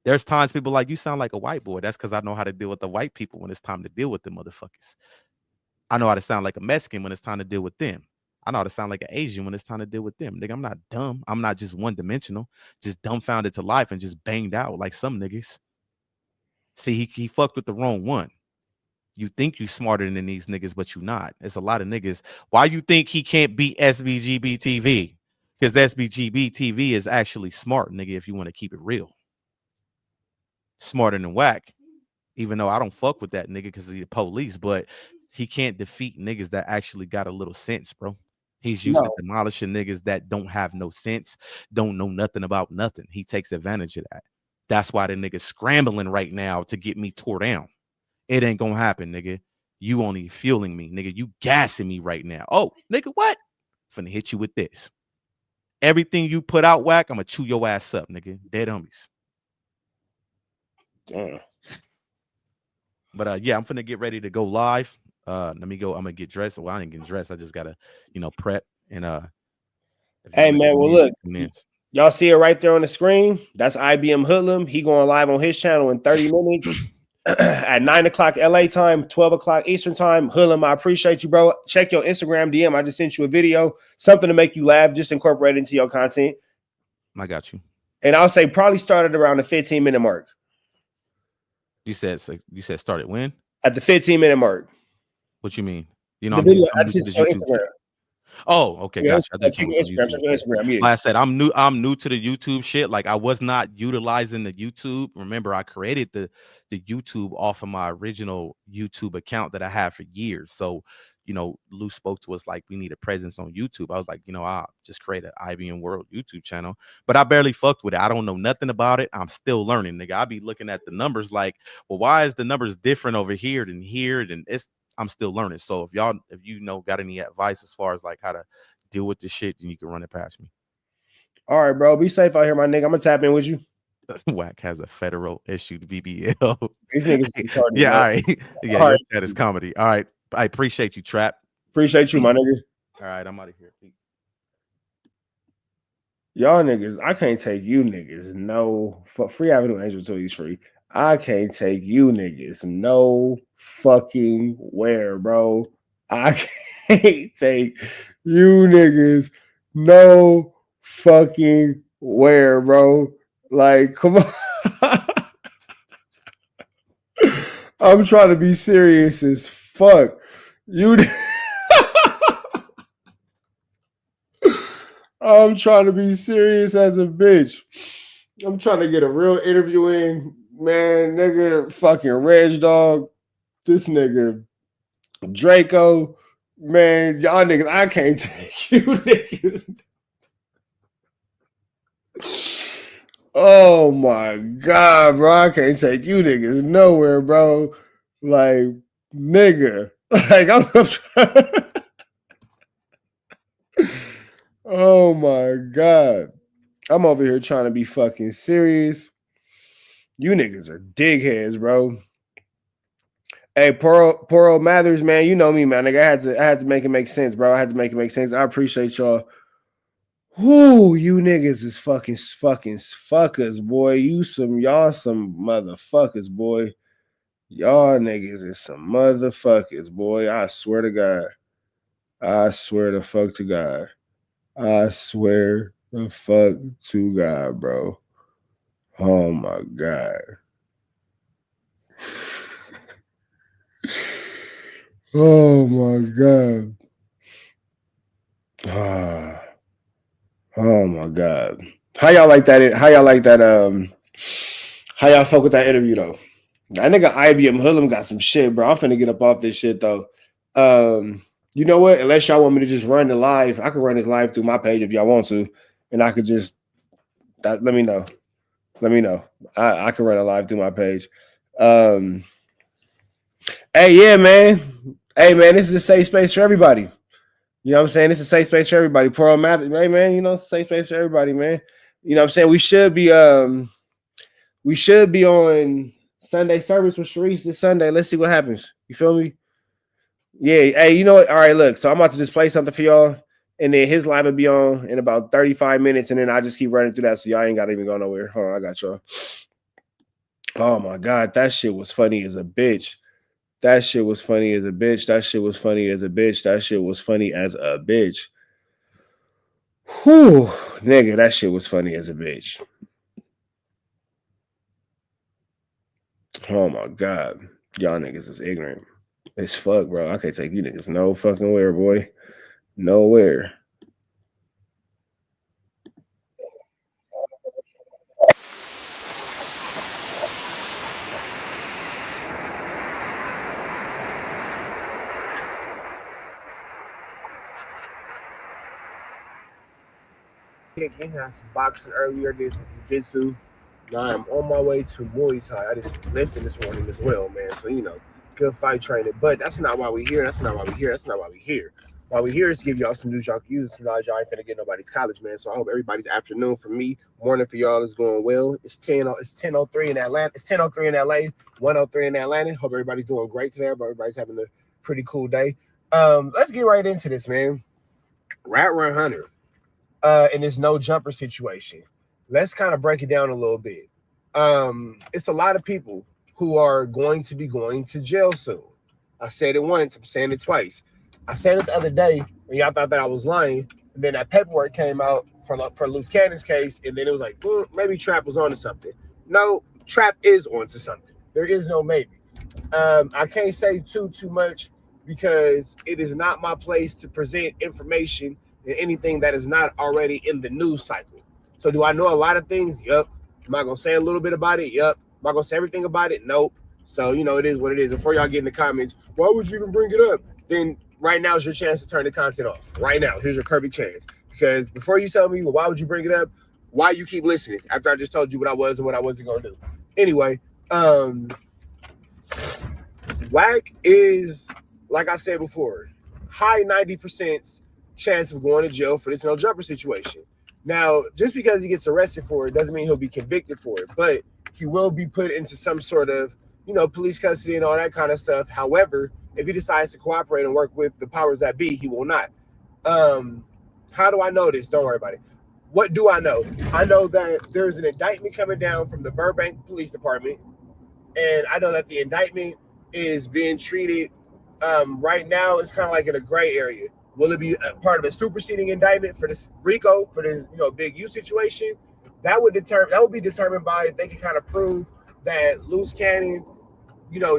There's times people like, you sound like a white boy. That's because I know how to deal with the white people when it's time to deal with them motherfuckers. I know how to sound like a Mexican when it's time to deal with them. I know how to sound like an Asian when it's time to deal with them. Nigga, I'm not dumb. I'm not just one-dimensional, just dumbfounded to life and just banged out like some niggas. See, he fucked with the wrong one. You think you smarter than these niggas, but you not. It's a lot of niggas. Why you think he can't beat SBGB TV? Because SBGB TV is actually smart, nigga, if you want to keep it real. Smarter than WACK, even though I don't fuck with that nigga because he's the police, but he can't defeat niggas that actually got a little sense, bro. He's used to demolishing niggas that don't have no sense, don't know nothing about nothing. He takes advantage of that. That's why the nigga's scrambling right now to get me tore down. It ain't gonna happen, nigga. You only fueling me, nigga. You gassing me right now. Oh, nigga, what? Finna hit you with this. Everything you put out, WACK, I'm gonna chew your ass up, nigga. Dead homies. Damn. But yeah, I'm finna get ready to go live. Let me go. I'm gonna get dressed. Well, I ain't getting dressed. I just gotta, prep and Hey man, well look, y'all see it right there on the screen. That's IBM Hoodlum. He going live on his channel in 30 minutes at 9 o'clock LA time, 12 o'clock Eastern time. Hoodlum, I appreciate you, bro. Check your Instagram DM. I just sent you a video, something to make you laugh, just incorporate into your content. I got you. And I'll say probably started around the 15-minute mark. You said started when? At the 15-minute mark. What you mean? The video, I just sent you Instagram. Oh, okay, gotcha. Instagram. Like I said, I'm new to the YouTube shit. Like I was not utilizing the YouTube. Remember, I created the YouTube off of my original YouTube account that I had for years. So, Lou spoke to us like we need a presence on YouTube. I was like, I'll just create an IBM World YouTube channel. But I barely fucked with it. I don't know nothing about it. I'm still learning, nigga. I be looking at the numbers like, well, why is the numbers different over here than here? And I'm still learning. So if you got any advice as far as like how to deal with this shit, then you can run it past me. All right, bro. Be safe out here, my nigga. I'm gonna tap in with you. WACK has a federal issued BBL. These niggas retarded, yeah, bro. all right. Yeah, all right. That is comedy. All right. I appreciate you, Trap. Appreciate you, my nigga. All right, I'm out of here. Y'all niggas, I can't take you niggas. No, Free Avenue Angel till he's free. I can't take you niggas no fucking where, bro. I can't take you niggas no fucking where, bro. Like, come on. I'm trying to be serious as fuck. I'm trying to be serious as a bitch. I'm trying to get a real interview in, man. Nigga, fucking Reg Dog. This nigga Draco, man. Y'all niggas, I can't take you niggas. Oh my god, bro. I can't take you niggas nowhere, bro. Like, nigga. Like, I'm trying. Oh my god. I'm over here trying to be fucking serious. You niggas are digheads, bro. Hey, poor old Mathers, man. You know me, man. Like, I had to make it make sense, bro. I had to make it make sense. I appreciate y'all. Whoo, you niggas is fucking fuckers, boy. Y'all some motherfuckers, boy. Y'all niggas is some motherfuckers, boy. I swear to God. I swear the fuck to God. I swear the fuck to God, bro. Oh my God. Oh my God. Oh my God. How y'all like that? How y'all like that? How y'all fuck with that interview though? That nigga IBM Hood got some shit, bro. I'm finna get up off this shit though. You know what? Unless y'all want me to just run the live, I can run this live through my page if y'all want to, and I could just let me know. Let me know. I can run a live through my page. Hey, yeah, man. Hey, man, this is a safe space for everybody. You know what I'm saying? It's a safe space for everybody. Poor old Math, hey, man, you know, it's a safe space for everybody, man. You know what I'm saying? We should be on Sunday service with Sharice this Sunday. Let's see what happens. You feel me? Yeah. Hey, you know what? All right, look. So I'm about to just play something for y'all, and then his live will be on in about 35 minutes, and then I just keep running through that, so y'all ain't got to even go nowhere. Hold on, I got y'all. Oh my God, that shit was funny as a bitch. That shit was funny as a bitch. That shit was funny as a bitch. That shit was funny as a bitch. Whew, nigga, that shit was funny as a bitch. Oh my God, y'all niggas is ignorant as fuck, bro. I can't take you niggas no fucking where, boy. Nowhere. I had some boxing earlier, did some jiu-jitsu. Now I'm on my way to Muay Thai. I did some lifting this morning as well, man. So, you know, good fight training. But that's not why we're here. That's not why we're here. That's not why we're here. Why we're here is to give y'all some news y'all can use. Y'all ain't finna get nobody's college, man. So I hope everybody's afternoon for me, morning for y'all is going well. It's 10:03 in Atlanta. It's 10:03 in LA, 1:03 in Atlanta. Hope everybody's doing great today. Everybody's having a pretty cool day. Let's get right into this, man. WACK100. In this no jumper situation. Let's kind of break it down a little bit. It's a lot of people who are going to be going to jail soon. I said it once, I'm saying it twice. I said it the other day when y'all thought that I was lying, and then that paperwork came out for Loose Cannon's case, and then it was like, maybe Trap was onto something. No, Trap is onto something. There is no maybe. I can't say too much because it is not my place to present information and anything that is not already in the news cycle. So do I know a lot of things? Yup. Am I gonna say a little bit about it? Yup. Am I gonna say everything about it? Nope. So you know it is what it is. Before y'all get in the comments, why would you even bring it up? Then right now is your chance to turn the content off. Right now, here's your perfect chance. Because before you tell me, well, why would you bring it up? Why you keep listening after I just told you what I was and what I wasn't gonna do? Anyway, WACK is, like I said before, high 90% chance of going to jail for this no jumper situation. Now, just because he gets arrested for it doesn't mean he'll be convicted for it, but he will be put into some sort of, you know, police custody and all that kind of stuff. However, if he decides to cooperate and work with the powers that be, he will not. How do I know this? Don't worry about it. What do I know? I know that there's an indictment coming down from the Burbank Police Department, and I know that the indictment is being treated right now. It's kind of like in a gray area. Will it be a part of a superseding indictment for this RICO, for this, Big U situation? That would be determined by if they can kind of prove that Loose Cannon,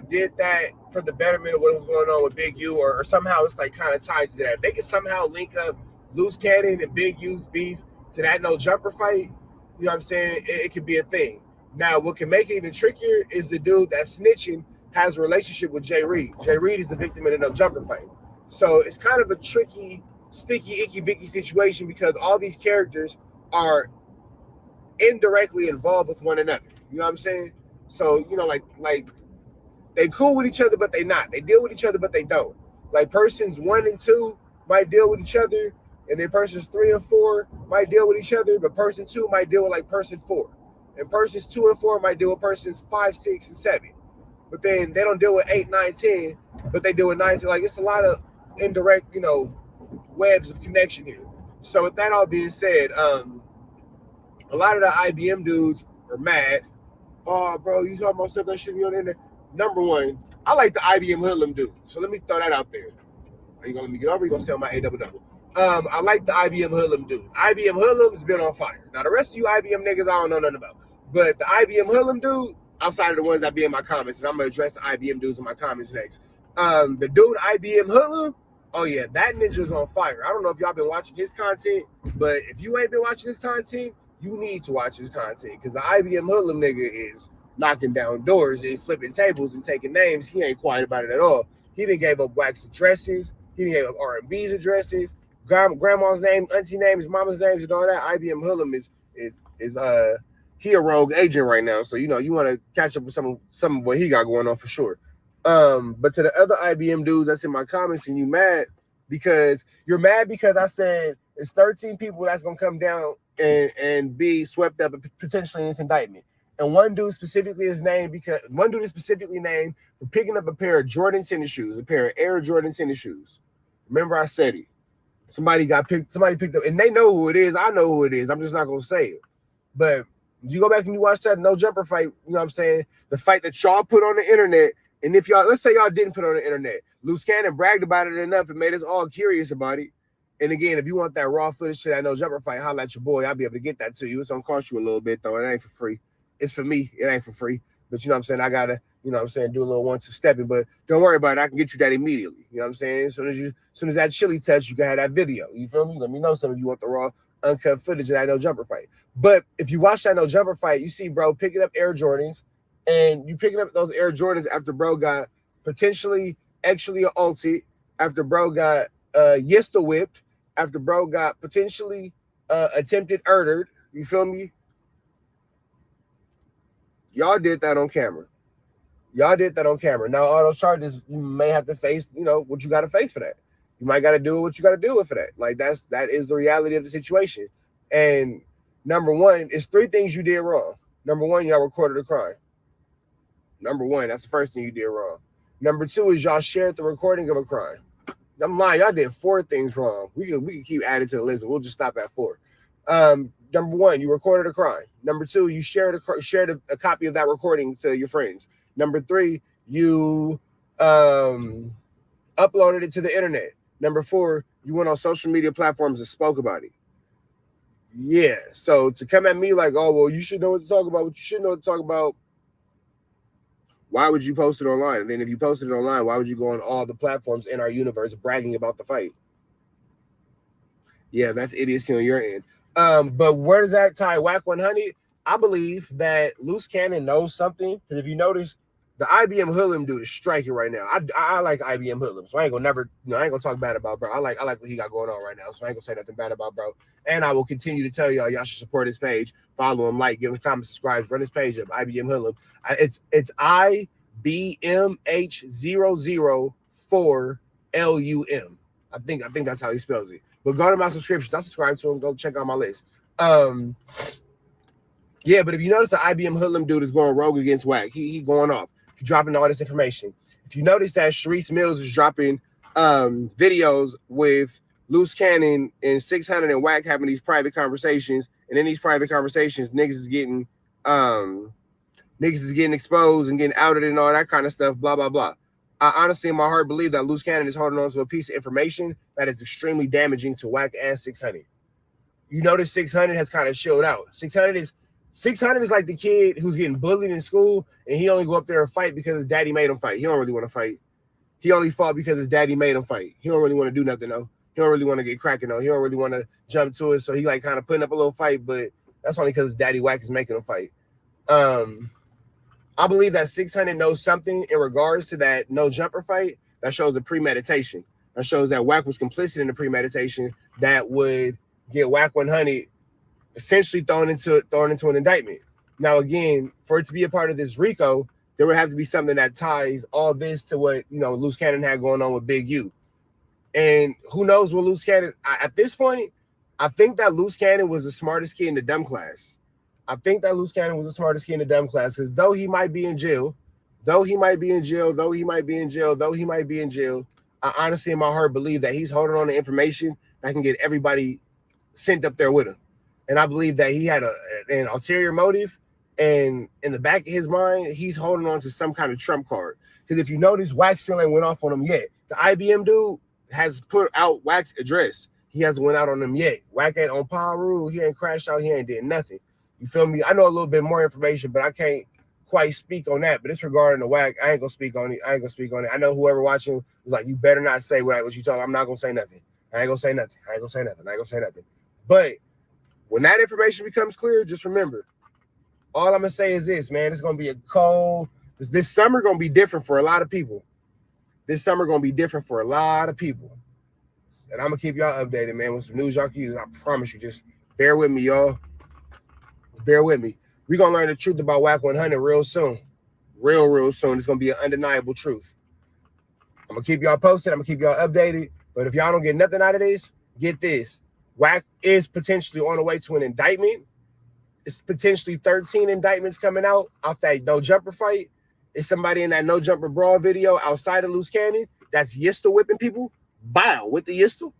did that for the betterment of what was going on with Big U, or somehow it's like kind of tied to that. If they can somehow link up Loose Cannon and Big U's beef to that No Jumper fight, you know what I'm saying? It could be a thing. Now, what can make it even trickier is the dude that's snitching has a relationship with Jay Reed. Jay Reed is a victim in a No Jumper fight. So it's kind of a tricky, sticky, icky, vicky situation because all these characters are indirectly involved with one another. You know what I'm saying? So, like they cool with each other, but they not. They deal with each other, but they don't. Like persons 1 and 2 might deal with each other, and then persons 3 and 4 might deal with each other, but person 2 might deal with like person 4. And persons 2 and 4 might deal with persons 5, 6, and 7. But then they don't deal with 8, 9, 10, but they deal with 9. Like it's a lot of indirect, webs of connection here. So with that all being said, a lot of the IBM dudes are mad. Oh, bro, you talking about stuff that shouldn't be on the internet. Number one, I like the IBM Hoodlum dude. So let me throw that out there. Are you gonna let me get over? Or you gonna say on my A-double-double? I like the IBM Hoodlum dude. IBM Hoodlum has been on fire. Now the rest of you IBM niggas, I don't know nothing about. But the IBM Hoodlum dude, outside of the ones that be in my comments, and I'm gonna address the IBM dudes in my comments next. The dude IBM Hoodlum, oh yeah, that ninja's on fire. I don't know if y'all been watching his content, but if you ain't been watching his content, you need to watch his content because the IBM Hoodlum nigga is knocking down doors and flipping tables and taking names. He ain't quiet about it at all. He didn't give up Wack's addresses. He didn't give up R&B's addresses. Grandma's name, auntie name, his mama's names, and all that. IBM Hoodlum is he a rogue agent right now. So you want to catch up with some of what he got going on for sure. But to the other IBM dudes that's in my comments, and you're mad because I said it's 13 people that's gonna come down and be swept up potentially in this indictment. And one dude specifically is named for picking up a pair of Jordan tennis shoes, a pair of Air Jordan tennis shoes. Remember I said it. Somebody picked up, and they know who it is. I know who it is. I'm just not gonna say it. But you go back and you watch that No Jumper fight, you know what I'm saying? The fight that y'all put on the internet. And if let's say y'all didn't put it on the internet, Loose Cannon bragged about it enough and made us all curious about it. And again, if you want that raw footage to that No Jumper fight, holla at your boy. I'll be able to get that to you. It's gonna cost you a little bit though. It ain't for free. It's for me. It ain't for free. But you know what I'm saying? I gotta, do a little 1-2 stepping. But don't worry about it. I can get you that immediately. You know what I'm saying? As soon as that chili touch, you can have that video. You feel me? Let me know some of you want the raw, uncut footage of that No Jumper fight. But if you watch that No Jumper fight, you see bro picking up Air Jordans, and you picking up those Air Jordans after bro got potentially actually ulted, after bro got Yista whipped, after bro got potentially attempted murdered. You feel me? Y'all did that on camera. Now, all those charges, you may have to face, what you got to face for that. You might got to do what you got to do for that. Like, that is the reality of the situation. And number one, it's 3 things you did wrong. Number one, y'all recorded a crime. Number one, that's the first thing you did wrong. Number 2 is y'all shared the recording of a crime. I'm lying, y'all did 4 things wrong. We can keep adding to the list, but we'll just stop at 4. Number 1, you recorded a crime. Number 2, you shared a copy of that recording to your friends. Number 3, you uploaded it to the internet. Number 4, you went on social media platforms and spoke about it. Yeah, so to come at me like, oh, well, you should know what to talk about, why would you post it online? And then if you posted it online, why would you go on all the platforms in our universe bragging about the fight? Yeah, that's idiocy on your end. But where does that tie WACK100? I believe that Loose Cannon knows something. Because if you notice, the IBM Hoodlum dude is striking right now. I like IBM Hoodlum, so I ain't gonna talk bad about bro. I like what he got going on right now, so I ain't gonna say nothing bad about bro. And I will continue to tell y'all should support his page, follow him, like, give him a comment, subscribe, run his page up. IBM Hoodlum. It's IBMH004LUM. I think that's how he spells it. But go to my subscription. I'll subscribe to him. Go check out my list. Yeah, but if you notice the IBM Hoodlum dude is going rogue against Wack. He going off. He's dropping all this information. If you notice that Sharice Mills is dropping videos with Loose Cannon and 600 and Wack having these private conversations, and in these private conversations, niggas is getting exposed and getting outed and all that kind of stuff, blah, blah, blah. I honestly, in my heart, believe that Loose Cannon is holding on to a piece of information that is extremely damaging to WACK and 600. You notice 600 has kind of chilled out. 600 is like the kid who's getting bullied in school, and he only go up there and fight because his daddy made him fight. He don't really want to fight. He only fought because his daddy made him fight. He don't really want to do nothing though. He don't really want to get cracking though. He don't really want to jump to it. So he like kind of putting up a little fight, but that's only because his daddy Wack is making him fight. I believe that 600 knows something in regards to that No Jumper fight that shows a premeditation. That shows that Wack was complicit in the premeditation that would get WACK100 essentially thrown into an indictment. Now, again, for it to be a part of this RICO, there would have to be something that ties all this to what, you know, Loose Cannon had going on with Big U. And who knows what Loose Cannon, at this point, I think that Loose Cannon was the smartest kid in the dumb class. I think that Loose Cannon was the smartest kid in the dumb class, because though he might be in jail, I honestly, in my heart, believe that he's holding on to information that can get everybody sent up there with him. And I believe that he had an ulterior motive, and in the back of his mind, he's holding on to some kind of trump card. Because if you notice, Wack still ain't went off on him yet. The IBM dude has put out Wack's address. He hasn't went out on him yet. Wack ain't on power rule. He ain't crashed out. He ain't did nothing. You feel me? I know a little bit more information, but I can't quite speak on that. But it's regarding the Wack. I ain't gonna speak on it. I know whoever watching was like, you better not say what you talking. I'm not gonna say nothing. I ain't gonna say nothing. But when that information becomes clear, just remember, all I'm gonna say is this, man. It's gonna be a cold. This summer gonna be different for a lot of people. And I'm gonna keep y'all updated, man, with some news y'all can use. I promise you. Just bear with me, y'all. Bear with me. We're gonna learn the truth about WACK100 real soon. Real soon. It's gonna be an undeniable truth. I'm gonna keep y'all posted. I'm gonna keep y'all updated. But if y'all don't get nothing out of this, get this. Wack is potentially on the way to an indictment. It's potentially 13 indictments coming out off that No Jumper fight. It's somebody in that No Jumper Brawl video outside of Loose Cannon that's Yistel whipping people. Bile with the Yistel.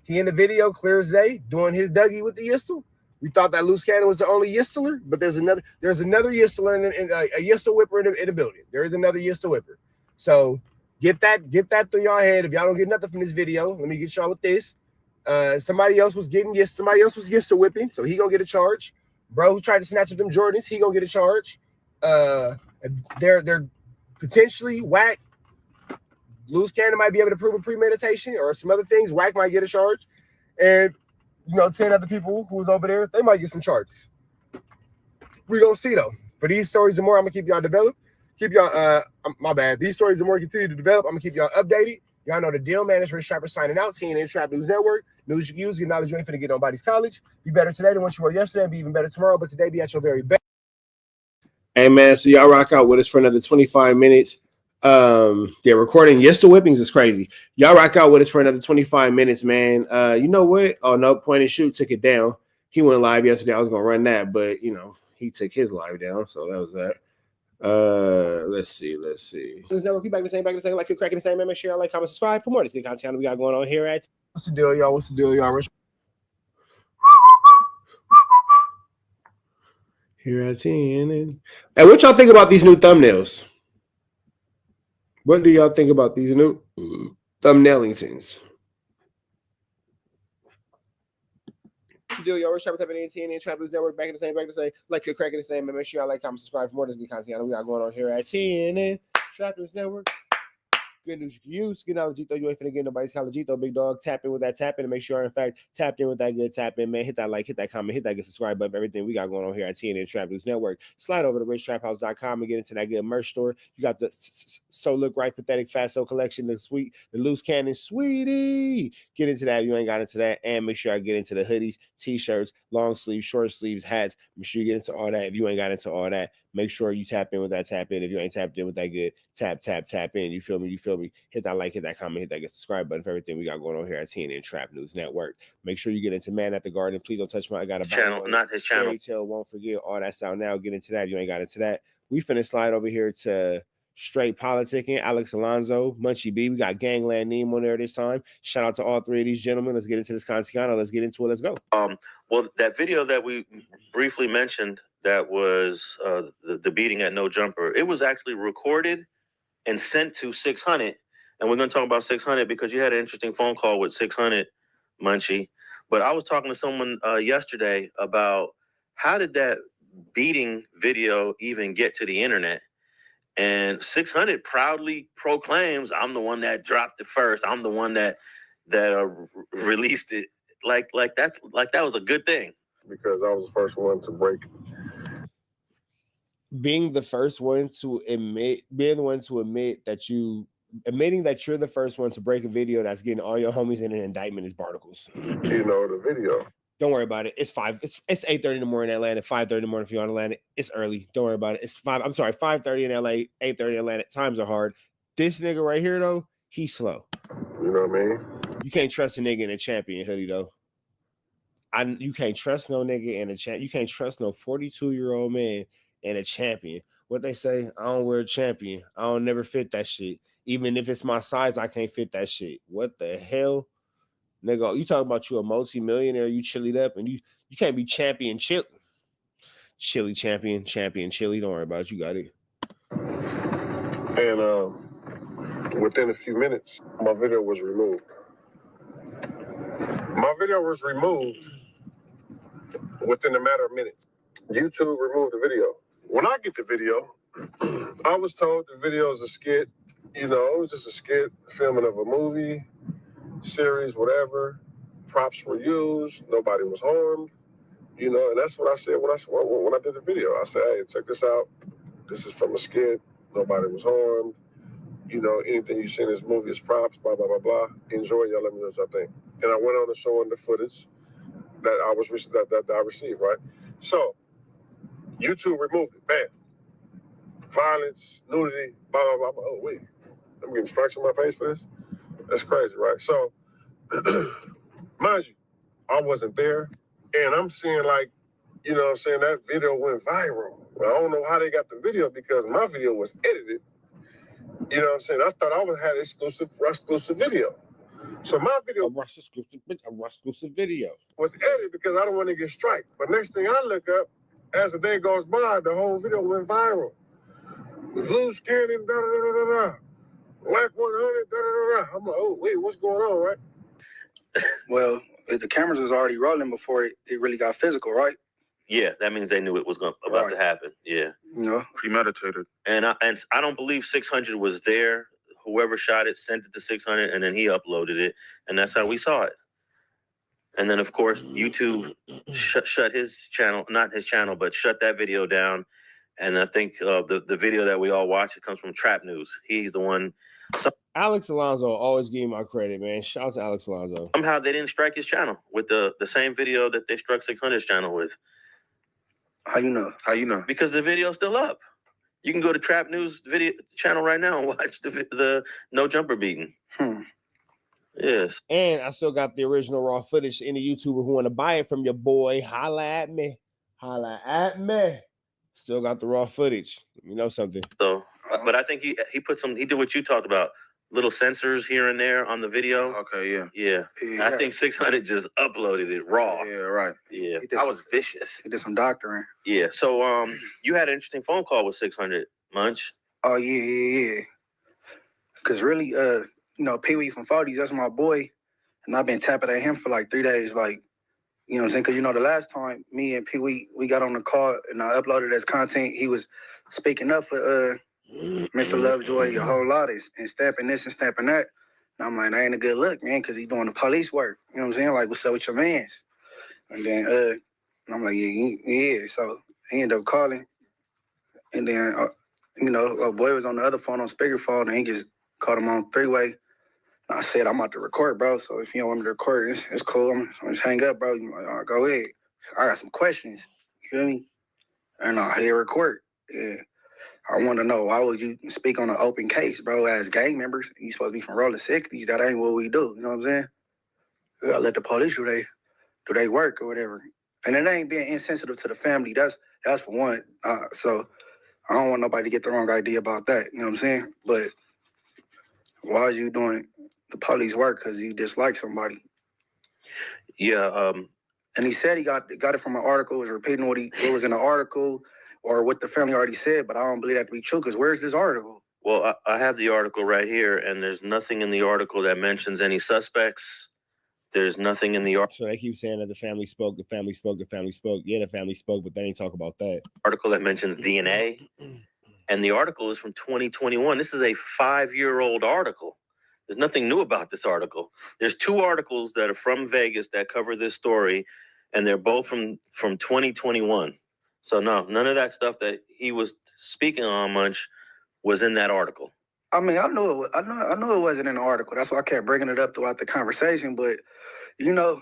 He in the video clear as day doing his Dougie with the Yistel. We thought that Loose Cannon was the only Yisteler, but there's another Yisteler in a Yistel whipper in the building. There is another Yistel whipper. So get that through y'all head. If y'all don't get nothing from this video, let me get y'all with this. Somebody else was Yistel whipping, so he gonna get a charge. Bro who tried to snatch up them Jordans, he gonna get a charge. They're potentially Wack. Loose Cannon might be able to prove a premeditation or some other things. Wack might get a charge, and 10 other people who was over there, they might get some charges. We're gonna see though. For these stories and more, I'm gonna keep y'all developed. My bad. These stories and more continue to develop. I'm gonna keep y'all updated. Y'all know the deal, man. It's Rich Trapper signing out. CNN Trap News Network. News you can use, get knowledge you ain't finna get nobody's college. Be better today than what you were yesterday, and be even better tomorrow. But today, be at your very best. Hey man, so y'all rock out with us for another 25 minutes. Recording Yistel whippings is crazy. Y'all rock out with us for another 25 minutes, man. You know what? Oh no, Point and Shoot took it down. He went live yesterday. I was gonna run that, but he took his live down, so that was that. Let's see. Network, back to the same, like you're cracking the same, man. Make sure y'all like, comment, subscribe for more of this good content we got going on here at. What's the deal, y'all? Here at CNN. And what y'all think about these new thumbnails? What do y'all think about these new thumbnailings? Deal, y'all. We're Trapper Type in TNN Trap News Network. Back in the same. Like you're cracking the same, man. Make sure y'all like, comment, subscribe for more of this good content we got going on here at TNN Trap News Network. Good news you can use. Good knowledge, you ain't finna get nobody's college, big dog. Tap in with that tap in and make sure you're in fact tapped in with that good tap in, man. Hit that like, hit that comment, hit that good subscribe button for everything we got going on here at TNN Trap News Network. Slide over to richtraphouse.com and get into that good merch store. You got the So Look Right Pathetic Fatso collection, the Loose Cannon Sweetie. Get into that if you ain't got into that, and make sure I get into the hoodies, t-shirts, long sleeves, short sleeves, hats. Make sure you get into all that. If you ain't got into all that, make sure you tap in with that tap in. If you ain't tapped in with that good tap in. You feel me? Hit that like, hit that comment, hit that subscribe button for everything we got going on here at TNN Trap News Network. Make sure you get into Man at the Garden. Please don't touch I got a channel, not his channel. Fairy Tale, won't forget all that's out now. Get into that. If you ain't got into that. We finna slide over here to Straight Politicking, Alex Alonzo, Munchie B. We got Gangland Neem on there this time. Shout out to all three of these gentlemen. Let's get into this content. Let's get into it. Let's go. Well, that video that we briefly mentioned, that was the beating at No Jumper, it was actually recorded and sent to 600. And we're going to talk about 600 because you had an interesting phone call with 600, Munchie. But I was talking to someone yesterday about how did that beating video even get to the internet? And 600 proudly proclaims, I'm the one that dropped it first. I'm the one that released it. Like that was a good thing. Because I was the first one to break. Being the first one to admit admitting that you're the first one to break a video that's getting all your homies in an indictment is barnacles. You know, the video. Don't worry about it. It's 8:30 in the morning in Atlanta, 5:30 in the morning if you're in Atlanta. It's early. Don't worry about it. It's 5:30 in LA, 8:30 in Atlanta. Times are hard. This nigga right here though, he's slow. You know what I mean? You can't trust a nigga in a champion hoodie though. You can't trust no nigga in a champ. You can't trust no 42-year-old man in a champion. What they say, I don't wear a champion. I don't never fit that shit. Even if it's my size, I can't fit that shit. What the hell? Nigga, you talking about you a multi-millionaire, you chillied up, and you can't be champion chili champion chili. Don't worry about it. You got it. And within a few minutes, my video was removed. My video was removed within a matter of minutes. YouTube removed the video. When I get the video, I was told the video is a skit. You know, it was just a skit, filming of a movie, series, whatever. Props were used. Nobody was harmed. You know, and that's what I said when I did the video. I said, hey, check this out. This is from a skit. Nobody was harmed. You know, anything you see in this movie is props, blah, blah, blah, blah. Enjoy, y'all let me know what y'all think. And I went on to showing the footage that I received, right? So, YouTube removed it. Bam. Violence, nudity, blah, blah, blah. Oh, wait. I'm getting strikes on my page for this? That's crazy, right? So, mind you, I wasn't there. And I'm seeing like, you know what I'm saying, that video went viral. I don't know how they got the video because my video was edited. You know what I'm saying? I thought I would have exclusive video. So my video exclusive video was edited because I don't want to get striked. But next thing I look up, as the day goes by, the whole video went viral. Loose cannon, da da da da da. WACK100, da da da da. I'm like, oh wait, what's going on, right? Well, the cameras was already rolling before it really got physical, right? Yeah, that means they knew it was about to happen. Yeah, no, premeditated. And I don't believe 600 was there. Whoever shot it sent it to 600, and then he uploaded it, and that's how we saw it. And then, of course, YouTube shut his channel, not his channel, but shut that video down. And I think the video that we all watched, it comes from Trap News. He's the one. Alex Alonso, always give my credit, man. Shout out to Alex Alonso. Somehow they didn't strike his channel with the same video that they struck 600's channel with. How you know? How you know? Because the video's still up. You can go to Trap News video channel right now and watch the No Jumper beating. Yes. And I still got the original raw footage. Any YouTuber who want to buy it from your boy, holla at me. Holla at me. Still got the raw footage. You know something. So, but I think he did what you talked about. Little sensors here and there on the video. Okay, yeah. Yeah. I think 600 just uploaded it raw. Yeah, right. Yeah. That was vicious. He did some doctoring. Yeah. So you had an interesting phone call with 600, Munch. Oh yeah. Cause really, you know, Pee-wee from 40s, that's my boy. And I've been tapping at him for like 3 days, like, you know what I'm saying? Cause you know, the last time me and Pee-wee, we got on the call and I uploaded as content, he was speaking up for Mr. Lovejoy, a whole lot, and stamping this and stamping that. And I'm like, that ain't a good look, man, because he's doing the police work. You know what I'm saying? Like, what's up with your mans? And then I'm like, yeah. So he ended up calling. And then, you know, a boy was on the other phone, on speakerphone, and he just called him on three-way. And I said, I'm about to record, bro. So if you don't want me to record, it's cool. I'm just hang up, bro. You're like, all right, go ahead. So I got some questions. You feel me? And I hit record. Yeah. I want to know, why would you speak on an open case, bro, as gang members? You supposed to be from rolling 60s. That ain't what we do. You know what I'm saying? We gotta let the police do they work or whatever. And it ain't being insensitive to the family. That's for one. So I don't want nobody to get the wrong idea about that. You know what I'm saying? But why are you doing the police work? Because you dislike somebody. Yeah. And he said he got it from an article. Was repeating what was in the article or what the family already said, but I don't believe that to be true, because where's this article? Well, I have the article right here, and there's nothing in the article that mentions any suspects. There's nothing in the So they keep saying that the family spoke, the family spoke, the family spoke. Yeah, the family spoke, but they ain't talk about that. Article that mentions DNA, and the article is from 2021. This is a 5-year-old article. There's nothing new about this article. There's 2 articles that are from Vegas that cover this story, and they're both from 2021. So no, none of that stuff that he was speaking on much was in that article. I mean, I knew it wasn't in the article. That's why I kept bringing it up throughout the conversation. But you know,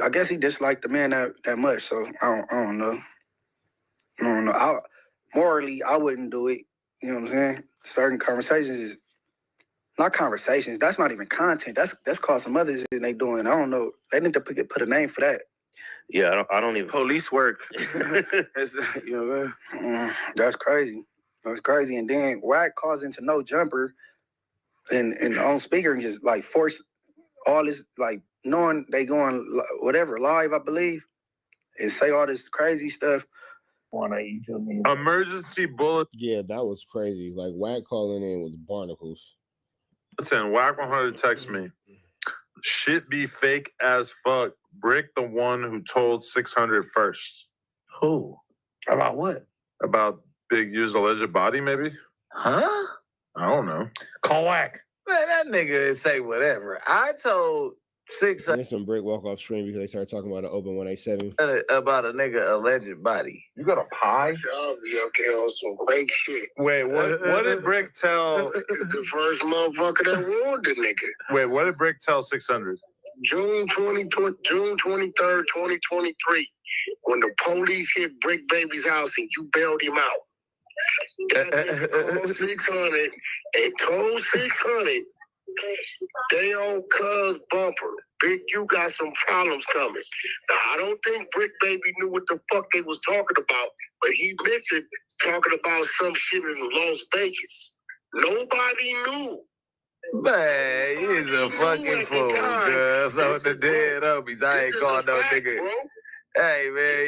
I guess he disliked the man that much. So I don't know. Morally, I wouldn't do it. You know what I'm saying? Certain conversations is not conversations. That's not even content. That's called some other shit they doing. I don't know. They need to put a name for that. Yeah, I don't even police work. You know what I mean? That's crazy. That's crazy. And then WACK calls into No Jumper and on speaker and just like force all this, like knowing they going whatever live, I believe, and say all this crazy stuff. Emergency bullet. Yeah, that was crazy. Like WACK calling in was barnacles. Listen, WACK100 text me. Shit be fake as fuck. Brick the one who told 600 first. Who? About what? About Big U's alleged body, maybe? Huh? I don't know. Call WACK. Man, that nigga say whatever. I told 600 And then some Brick walk off screen because they started talking about an open 187. about a nigga alleged body. You got a pie? Y'all be up there on some fake shit. Wait, what did Brick tell? The first motherfucker that warned the nigga. Wait, what did Brick tell 600? June 23rd, 2023, when the police hit Brick Baby's house and you bailed him out. That nigga called 600 and told 600 they on cuz bumper. Big, you got some problems coming. Now, I don't think Brick Baby knew what the fuck they was talking about, but he mentioned talking about some shit in Las Vegas. Nobody knew. Man, he's a fucking fool, cuz. On the dead homies. I ain't called no nigga. Bro. Hey, man,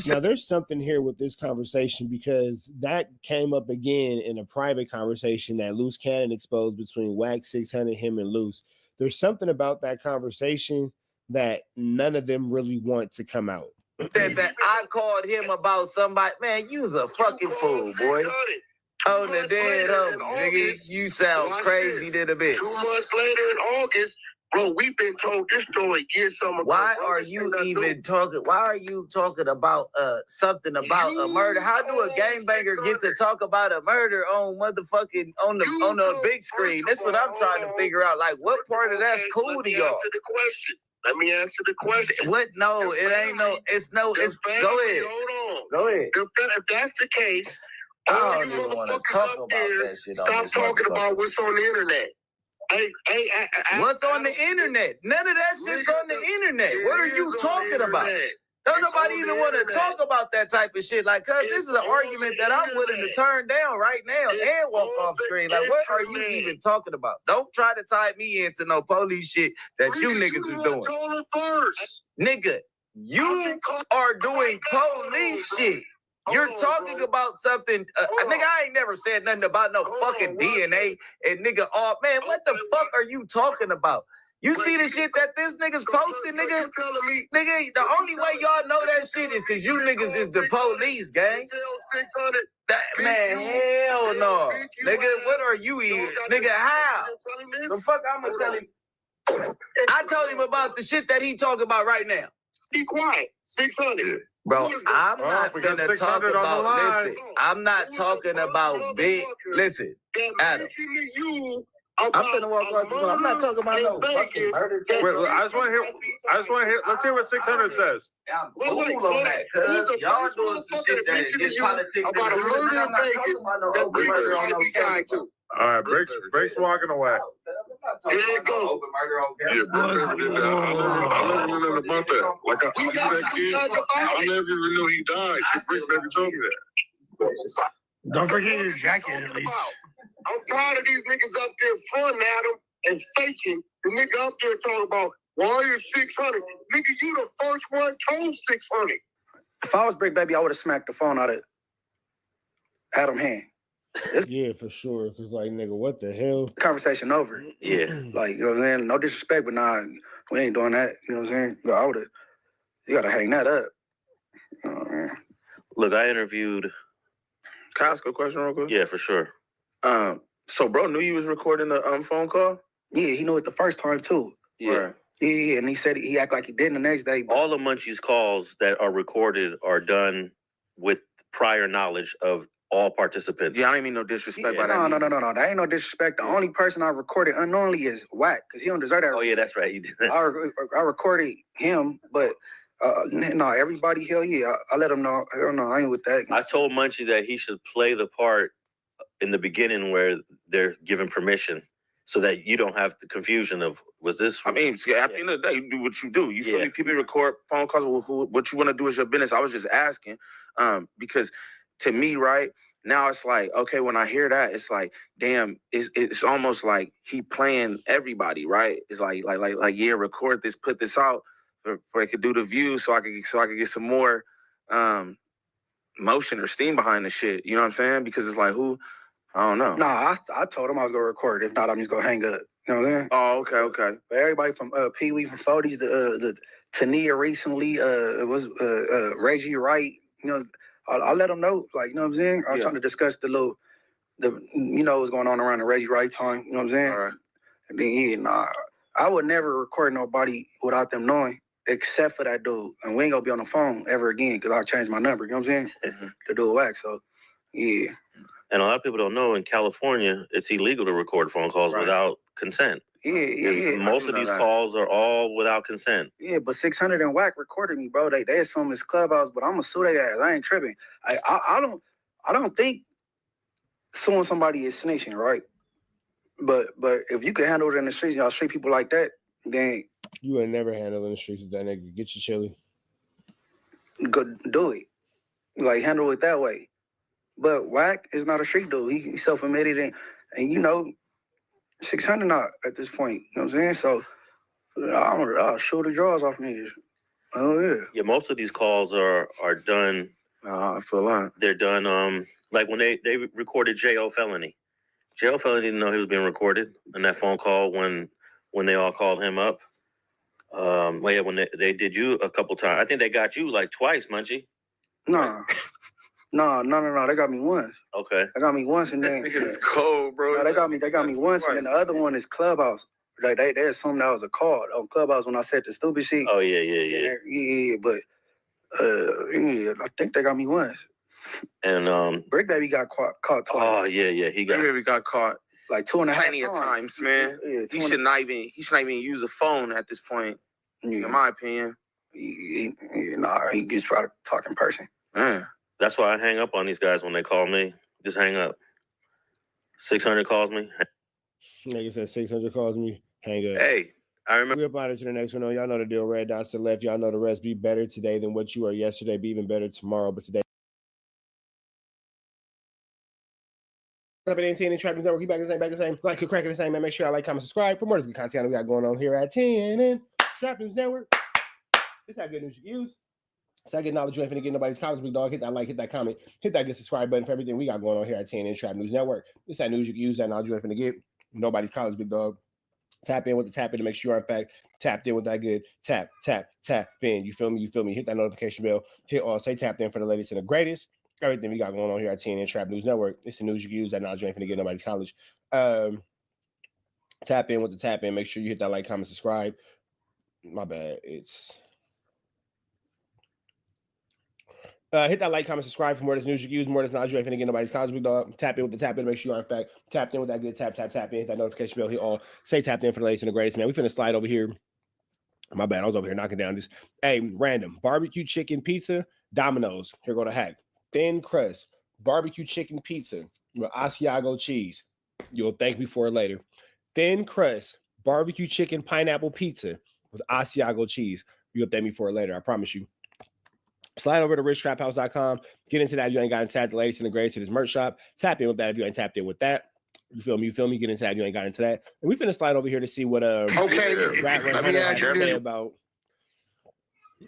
Now, there's something here with this conversation because that came up again in a private conversation that Loose Cannon exposed between WACK 600, him, and Loose. There's something about that conversation that none of them really want to come out. said that I called him about somebody. Man, you's a fucking fool, boy. On the dead homies, nigga, you sound crazy than a bitch. 2 months later in August, bro, we've been told this story years ago. Why are you even talking? Why are you talking about something about a murder? How do a gangbanger get to talk about a murder on motherfucking on the big screen? That's what I'm trying to figure out. Like, what part of that's cool to y'all? Let me answer the question. What? No, it ain't no. It's no. It's go ahead. Hold on. Go ahead. If that's the case, I all don't you even want to motherfuckers talk up about there, that shit. stop talking about what's on the internet. What's on the internet? None of that shit's on the internet. What are you talking about? Don't nobody even want to talk about that type of shit. Like, cuz this is an argument that I'm willing to turn down right now and walk off screen. Like, what are you even talking about? Don't try to tie me into no police shit that you niggas is doing. Nigga, you are doing police shit. You're talking about something, nigga, I ain't never said nothing about no fucking DNA and nigga, oh, man, what the fuck are you talking about? You see the shit that this nigga's posting, nigga? Nigga, the only way y'all know that shit is because you niggas is the police, gang. Man, hell no. Nigga, what are you even? Nigga, how? The fuck I'm gonna tell him? I told him about the shit that he talking about right now. Be quiet. 600. Bro, I'm not gonna talk about, listen, I'm not talking about big, listen, Adam. I'm finna walk off, I'm not talking about no fucking murder. Wait, I just want to hear, let's hear what 600 says. I'm cool on that, cuz y'all doing some shit that is politics. About a murder in Vegas that we be tied to. All right, Breaks walking away. Here you go. Yeah, bro, I never did that. I never knew nothing about that. Like, I knew that kid. I never even knew he died. So Brick Baby told me that. Don't forget your jacket, at least. I'm tired of these niggas up there fronting at him and faking. The nigga up there talking about, why are you 600? Nigga, you the first one told 600. If I was Brick Baby, I would have smacked the phone out of had them hand. Yeah, for sure. Cause like, nigga, what the hell? Conversation over. Yeah. Like, you know what I'm saying? No disrespect, but nah, we ain't doing that. You know what I'm saying? You gotta hang that up. You know what I mean? Look, I interviewed. Can I ask a question real quick? Yeah, for sure. So bro knew you was recording the phone call? Yeah, he knew it the first time too. Yeah. Right. Yeah, and he said he act like he did the next day. All the Munchies calls that are recorded are done with prior knowledge of all participants. Yeah, I ain't mean no disrespect by that. No. That ain't no disrespect. The only person I recorded unknowingly is Wack, because he don't deserve that. Oh yeah, that's right. You did. I recorded him, but no, everybody, hell yeah. I let him know. I don't know, I ain't with that. I told Munchie that he should play the part in the beginning where they're given permission, so that you don't have the confusion of, was this? I mean, at the end of the day, you do what you do. You feel me? People record phone calls. What you want to do is your business. I was just asking, because to me, right now, it's like, okay, when I hear that, it's like, damn, it's almost like he playing everybody, right? It's like, yeah, record this, put this out, for I could do the view, so I could get some more motion or steam behind the shit. You know what I'm saying? Because it's like, I don't know. Nah, I told him I was gonna record. If not, I'm just gonna hang up. You know what I'm saying? Oh, okay. But everybody from Pee Wee from 40s, the Tania recently, it was Reggie Wright. You know, I let them know. Like, you know what I'm saying? I was trying to discuss the what's going on around the Reggie Wright time. You know what I'm saying? All right. And then I would never record nobody without them knowing, except for that dude. And we ain't gonna be on the phone ever again because I changed my number. You know what I'm saying? To do a wax. So yeah. And a lot of people don't know in California, it's illegal to record phone calls without consent. Yeah. Most of these calls are all without consent. Yeah, but 600 and Wack recorded me, bro. They assume it's Clubhouse, but I'm gonna sue their ass. I ain't tripping. I don't think suing somebody is snitching, right? But if you can handle it in the streets, y'all street people like that, then you ain't never handle in the streets with that nigga. Get your chili. Go do it. Like, handle it that way. But Wack is not a street dude. He's self-admitted, and you know, 600 not at this point. You know what I'm saying? So I'll show the draws off niggas. Oh yeah. Yeah, most of these calls are done. I feel like they're done. Like when they recorded J.O. Felony. J.O. Felony didn't know he was being recorded in that phone call when they all called him up. When they did you a couple times. I think they got you like twice, Munchie. No. They got me once. Okay. They got me once, and then it's cold, bro. No, they got me once, and then the other one is Clubhouse. Like they assumed that was a call on Clubhouse when I said the stupid shit. Oh yeah. Yeah, but I think they got me once. And Brick Baby got caught twice. Oh yeah, Brick Baby got caught like 2.5 plenty of times, man. Yeah, he should not even use a phone at this point, in my opinion. He just try to talk in person. Man. That's why I hang up on these guys when they call me. Just hang up. 600 calls me. Nigga said 600 calls me. Hang up. Hey, I remember. We're about to the next one. Y'all know the deal. Red dots to the left. Y'all know the rest. Be better today than what you were yesterday. Be even better tomorrow. But today. Up at 18 and Trap News Network. Keep back the same. Like, cracking the same, man. Make sure y'all like, comment, subscribe for more good content we got going on here at 10 and Trap News Network. This how good news you can use. So I get knowledge you ain't finna get nobody's college, big dog. Hit that like, hit that comment, hit that subscribe button for everything we got going on here at 10 and Trap News Network. This that news you can use, that knowledge you ain't finna get nobody's college, big dog. Tap in with the tap in to make sure you're in fact tapped in with that good tap in. You feel me? Hit that notification bell. Hit all, say tapped in for the latest and the greatest. Everything we got going on here at 10 and Trap News Network. It's the news you can use, that knowledge you ain't finna get nobody's college. Tap in with the tap in. Make sure you hit that like, comment, subscribe. My bad. Hit that like, comment, subscribe for more of this news you can use, more of this knowledge you ain't finna get nobody's college, big dog. Tap in with the tap in, make sure you are in fact tapped in with that good tap in, hit that notification bell, hit all, say tapped in for the latest and the greatest, man. We finna slide over here. My bad, I was over here knocking down this. Hey, random barbecue chicken pizza, Domino's. Here go the hack. Thin crust barbecue chicken pizza with Asiago cheese. You'll thank me for it later. Thin crust barbecue chicken pineapple pizza with Asiago cheese. You'll thank me for it later. I promise you. Slide over to richtraphouse.com. Get into that if you ain't gotten tapped. The latest and the greatest to this merch shop. Tap in with that if you ain't tapped in with that. You feel me? Get into that if you ain't got into that. And we finna slide over here to see what okay. Let me ask you this about.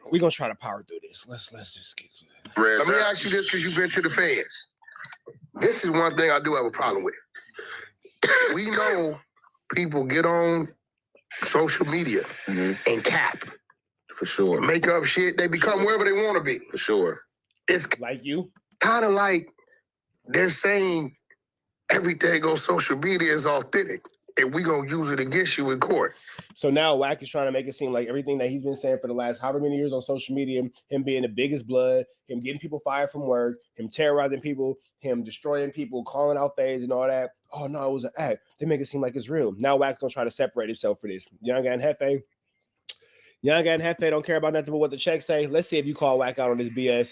We're gonna try to power through this. Let's just get to it. Let me ask you this because you've been to the feds. this is one thing I do have a problem with. We know people get on social media and cap. For sure. Make up shit. They become wherever they want to be. For sure. It's like you. Kind of like they're saying everything on social media is authentic and we gonna use it against you in court. So now Wack is trying to make it seem like everything that he's been saying for the last however many years on social media, him being the biggest blood, him getting people fired from work, him terrorizing people, him destroying people, calling out FaZe and all that. Oh no, it was an act. They make it seem like it's real. Now Wack's gonna try to separate himself for this. Young and Hefe don't care about nothing but what the checks say. Let's see if you call Wack out on this BS,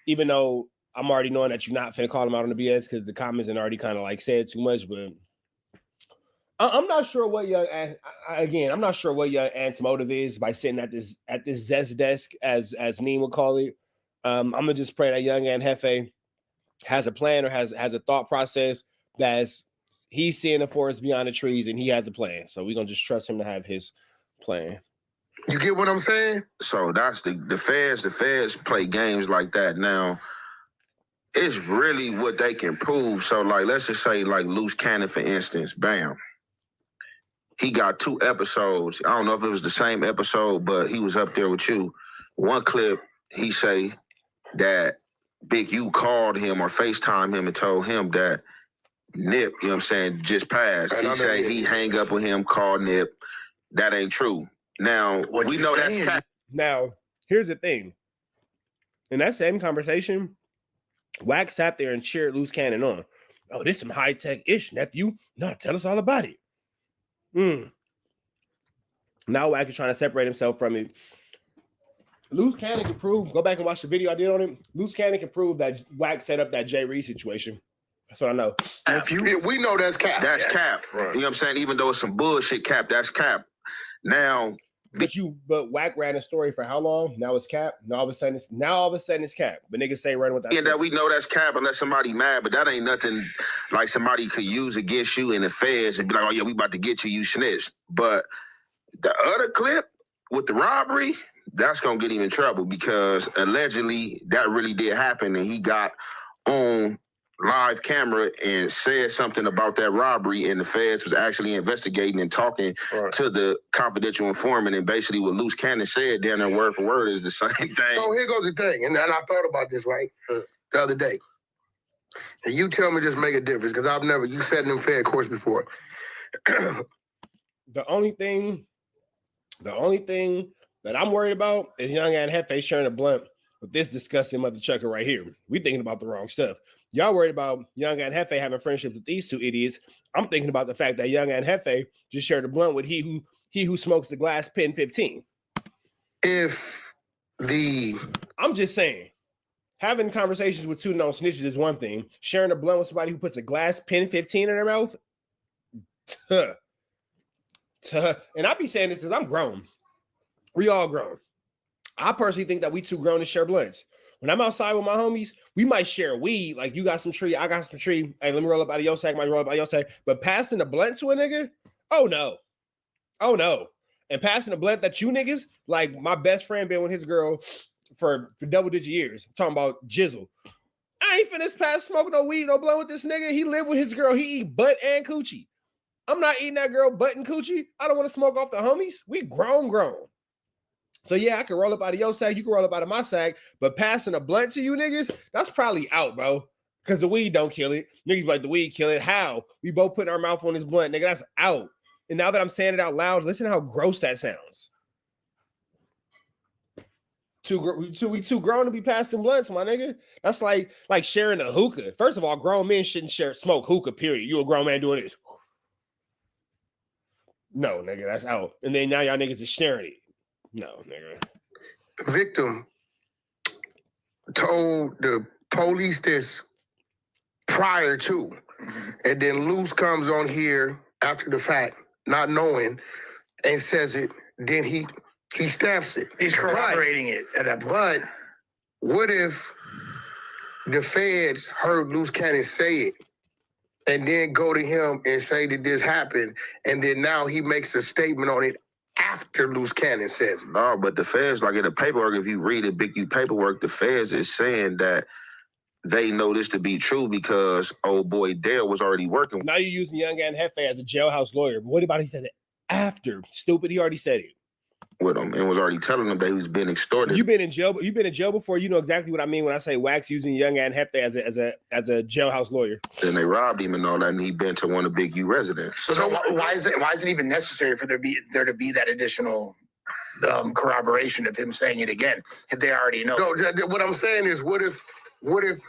even though I'm already knowing that you're not finna call him out on the BS because the comments and already kind of like said too much, but I'm not sure what I'm not sure what Young Ant's motive is by sitting at this Zest desk, as Neem would call it. I'm gonna just pray that Young Ant Hefe has a plan or has a thought process that's he's seeing the forest beyond the trees and he has a plan. So we're gonna just trust him to have his plan. You get what I'm saying? So that's the feds. The feds play games like that now. It's really what they can prove. So like, let's just say like Loose Cannon, for instance, bam. He got 2 episodes. I don't know if it was the same episode, but he was up there with you. One clip, he say that Big U called him or FaceTime him and told him that Nip, you know what I'm saying, just passed. He say he hang up with him, call Nip. That ain't true. Now, we know that's cap. Now, here's the thing. In that same conversation, Wack sat there and cheered Loose Cannon on. Oh, this some high-tech ish, nephew. No, tell us all about it. Now Wack is trying to separate himself from it. Loose Cannon can prove, go back and watch the video I did on it. Loose Cannon can prove that Wack set up that Jay Reed situation. That's what I know. We know that's cap. That's cap. Right. You know what I'm saying? Even though it's some bullshit cap, that's cap. Now, but Wack ran a story for how long? Now it's cap. Now all of a sudden it's cap. But niggas say running with that. Yeah, story. that we know that's cap unless somebody mad, but that ain't nothing like somebody could use against you in the feds and be like, oh yeah, we about to get you, you snitched. But the other clip with the robbery, that's gonna get him in trouble because allegedly that really did happen and he got on live camera and said something about that robbery and the feds was actually investigating and talking to the confidential informant and basically what Loose Cannon said down there word for word is the same thing. So here goes the thing, and I thought about this, right, the other day. And you tell me this make a difference because you sat in them Fed courts before. The only thing that I'm worried about is Young and Hefe sharing a blunt with this disgusting mother chucker right here. We thinking about the wrong stuff. Y'all worried about Young and Hefe having friendships with these 2 idiots. I'm thinking about the fact that Young and Hefe just shared a blunt with he who smokes the glass pen 15. I'm just saying, having conversations with 2 known snitches is one thing. Sharing a blunt with somebody who puts a glass pen 15 in their mouth, and I be saying this because I'm grown. We all grown. I personally think that we too grown to share blunts. When I'm outside with my homies, we might share weed. Like you got some tree, I got some tree. Hey, let me roll up out of your sack, might roll up out of your sack. But passing a blunt to a nigga, oh no. And passing a blunt that you niggas, like my best friend been with his girl for double-digit years. I'm talking about Jizzle. I ain't finna pass smoking no weed, no blunt with this nigga. He live with his girl. He eat butt and coochie. I'm not eating that girl butt and coochie. I don't want to smoke off the homies. We grown. So yeah, I can roll up out of your sack, you can roll up out of my sack, but passing a blunt to you niggas, that's probably out, bro. Because the weed don't kill it. Niggas like the weed kill it. How? We both putting our mouth on this blunt, nigga. That's out. And now that I'm saying it out loud, listen to how gross that sounds. We too grown to be passing blunts, my nigga. That's like sharing a hookah. First of all, grown men shouldn't smoke hookah, period. You a grown man doing this. No, nigga, that's out. And then now y'all niggas is sharing it. No, nigga. The victim told the police this prior to, and then Loose comes on here after the fact, not knowing, and says it. Then he stamps it. He's corroborating it at that point. But what if the feds heard Loose Cannon say it, and then go to him and say that this happened, and then now he makes a statement on it after Loose Cannon says it? No, but the feds, like in the paperwork, if you read the Big U paperwork, the feds is saying that they know this to be true because old boy Dale was already working. Now you're using Young and Hefe as a jailhouse lawyer. But what about he said it after? Stupid, he already said it. With him and was already telling them that he was being extorted. You've been in jail. You've been in jail before. You know exactly what I mean when I say Wax using Young and Hefe as a jailhouse lawyer. Then they robbed him and all that, and he been to one of Big U residents. So why is it even necessary for there to be that additional corroboration of him saying it again if they already know? No, what I'm saying is, what if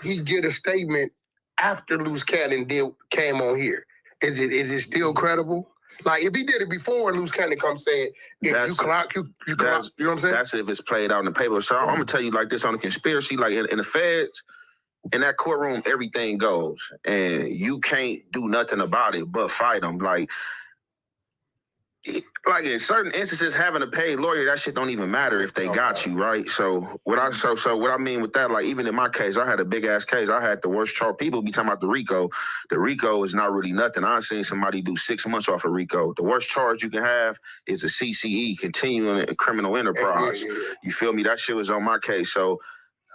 he get a statement after Loose Cannon came on here? Is it still credible? Like, if he did it before and Loose Cannon comes saying, if you clock, you know what I'm saying? That's if it's played out in the paper. So I'm going to tell you like this on the conspiracy, like in the feds, in that courtroom, everything goes. And you can't do nothing about it but fight them. Like in certain instances, having a paid lawyer, that shit don't even matter if they got you, right? So what I mean with that, like even in my case, I had a big ass case. I had the worst charge. People be talking about the RICO. The RICO is not really nothing. I've seen somebody do 6 months off a RICO. The worst charge you can have is a CCE, continuing a criminal enterprise. You feel me? That shit was on my case. So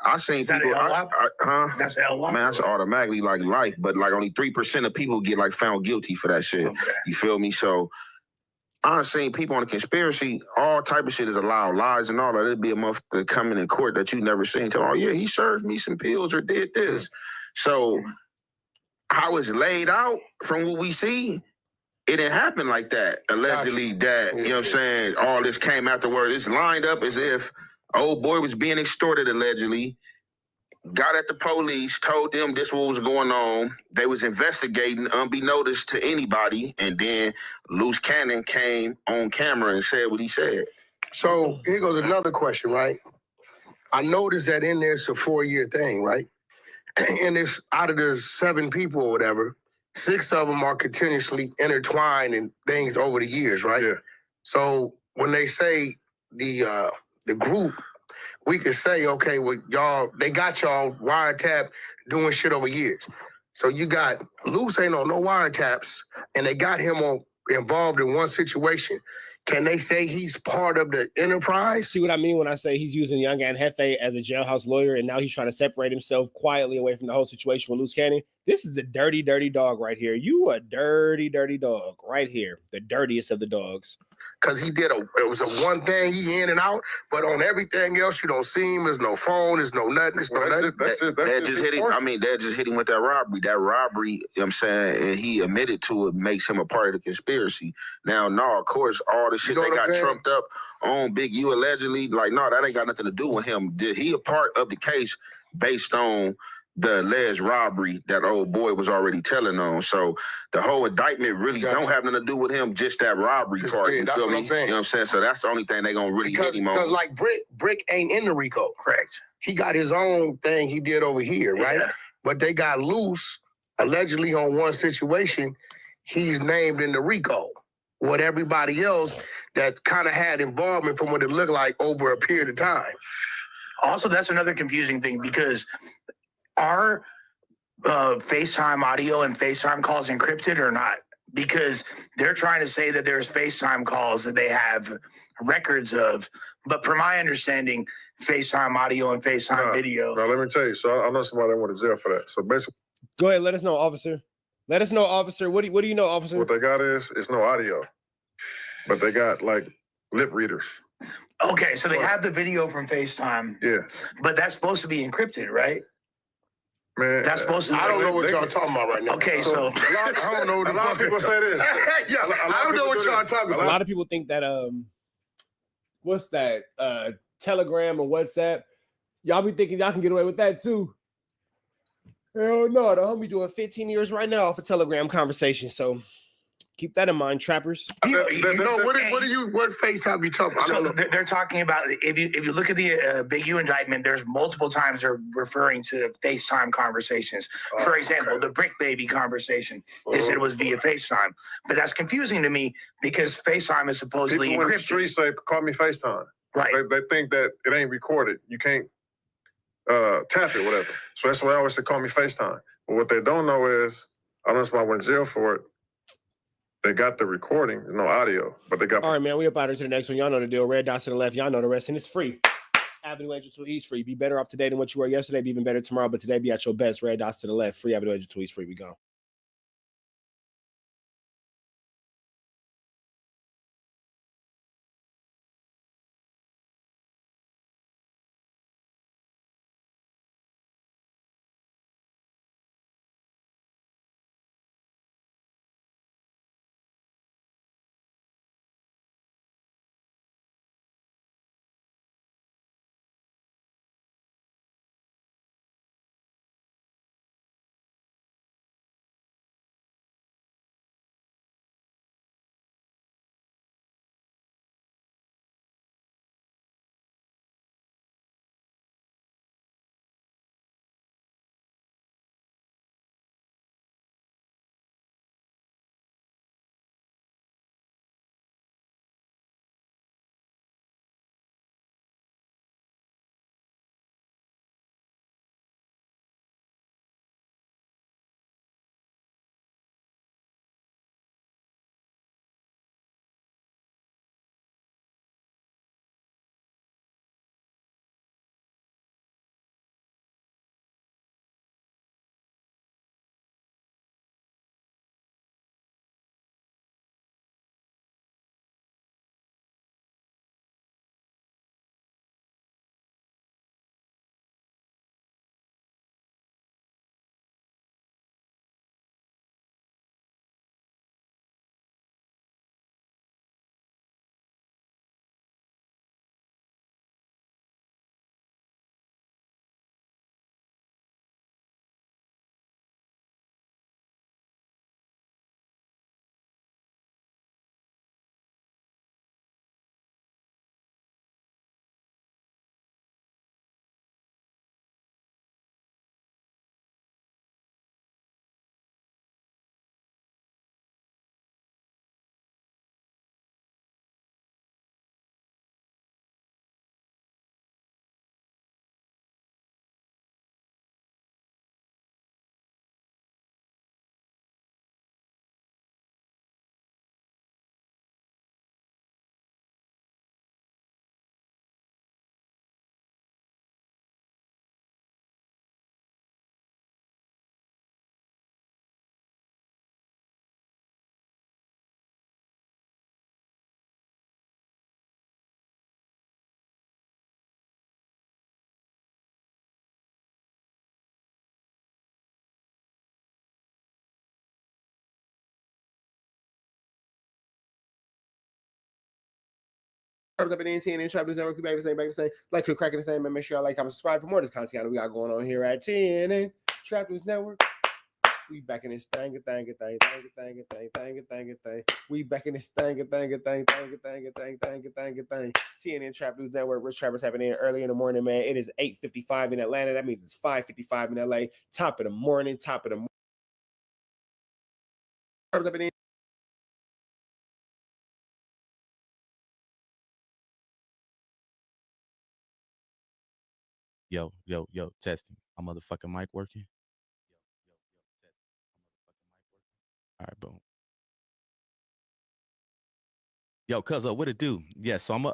I seen people. That's LWAP? Man, that's automatically like life, but like only 3% of people get like found guilty for that shit. Okay. You feel me? So I've seen people on the conspiracy, all type of shit is allowed, lies and all that. It'd be a motherfucker coming in court that you never seen. Tell, oh yeah, he served me some pills or did this. So how it's laid out from what we see, it didn't happen like that. Allegedly that, you know what I'm saying, all this came afterward. It's lined up as if old boy was being extorted allegedly, got at the police, told them this what was going on. They was investigating unbeknownst to anybody, and then Loose Cannon came on camera and said what he said. So here goes another question, right? I noticed that in there it's a 4-year thing, right? And it's out of the 7 people or whatever, 6 of them are continuously intertwined in things over the years, right? Yeah. So when they say the group, we could say, okay, well, y'all, they got y'all wiretap doing shit over years. So you got Loose ain't on no wiretaps, and they got him involved in one situation. Can they say he's part of the enterprise? See what I mean when I say he's using Young and Hefe as a jailhouse lawyer, and now he's trying to separate himself quietly away from the whole situation with Loose Cannon? This is a dirty, dirty dog right here. You a dirty, dirty dog right here. The dirtiest of the dogs. Because it was a one thing, he in and out, but on everything else, you don't see him. There's no phone, there's no nothing. There's no nothing. That just hit him. I mean, that just hit him with that robbery. That robbery, you know what I'm saying, and he admitted to it, makes him a part of the conspiracy. Now, no, of course, all the shit they got trumped up on Big U allegedly, like, no, that ain't got nothing to do with him. Did he a part of the case based on the alleged robbery that old boy was already telling on? So the whole indictment really don't have nothing to do with him, just that robbery part. Yeah, you that's feel what me? I'm saying. You know what I'm saying? So that's the only thing they gonna really hit him on. Because like Brick ain't in the RICO. Correct. He got his own thing he did over here, right? Yeah. But they got Loose allegedly on one situation. He's named in the RICO. What everybody else that kind of had involvement from what it looked like over a period of time. Also, that's another confusing thing because are FaceTime audio and FaceTime calls encrypted or not? Because they're trying to say that there's FaceTime calls that they have records of, but from my understanding, FaceTime audio and FaceTime video. Now, let me tell you. So I know somebody that went to jail for that. So basically, go ahead. Let us know, officer. Let us know, officer. What do you know, officer? What they got is it's no audio, but they got like lip readers. Okay, so they have the video from FaceTime. Yeah, but that's supposed to be encrypted, right? Man, that's supposed to. I don't know what y'all talking about right now. Okay, so I don't know. A lot of people say this. Yeah, I don't know what y'all talking about. A lot of people think that what's that? Telegram or WhatsApp. Y'all be thinking y'all can get away with that too. Hell no, the homie doing 15 years right now off a Telegram conversation. So keep that in mind, trappers. What FaceTime you talking about? So they're talking about if you look at the Big U indictment, there's multiple times they're referring to FaceTime conversations. For example, the Brick Baby conversation, they said it was via FaceTime, but that's confusing to me because FaceTime is supposedly people encrypted. In the street say, "Call me FaceTime." Right? They think that it ain't recorded. You can't tap it, whatever. So that's why I always say, "Call me FaceTime." But what they don't know is, unless I went to jail for it. They got the recording, no audio, but they got. All right, man. We up out here to the next one. Y'all know the deal. Red dots to the left. Y'all know the rest, and it's free. Avenue Angel Tweets free. Be better off today than what you were yesterday. Be even better tomorrow, but today be at your best. Red dots to the left. Free Avenue Angel Tweets free. We go. Up in the TNN Trap News Network, back the same. Like, click, cracking the same, and make sure y'all like, comment, subscribe for more of this content we got going on here at TNN Trap News Network. We back in this thing. We back in this thing. TNN Trap News Network. Rich Trappers happening early in the morning, man. It is 8:55 in Atlanta. That means it's 5:55 in LA. Top of the morning. Yo, testing. My motherfucking mic working? All right, boom. Yo, cuzzo, what it do? Yeah, so I'm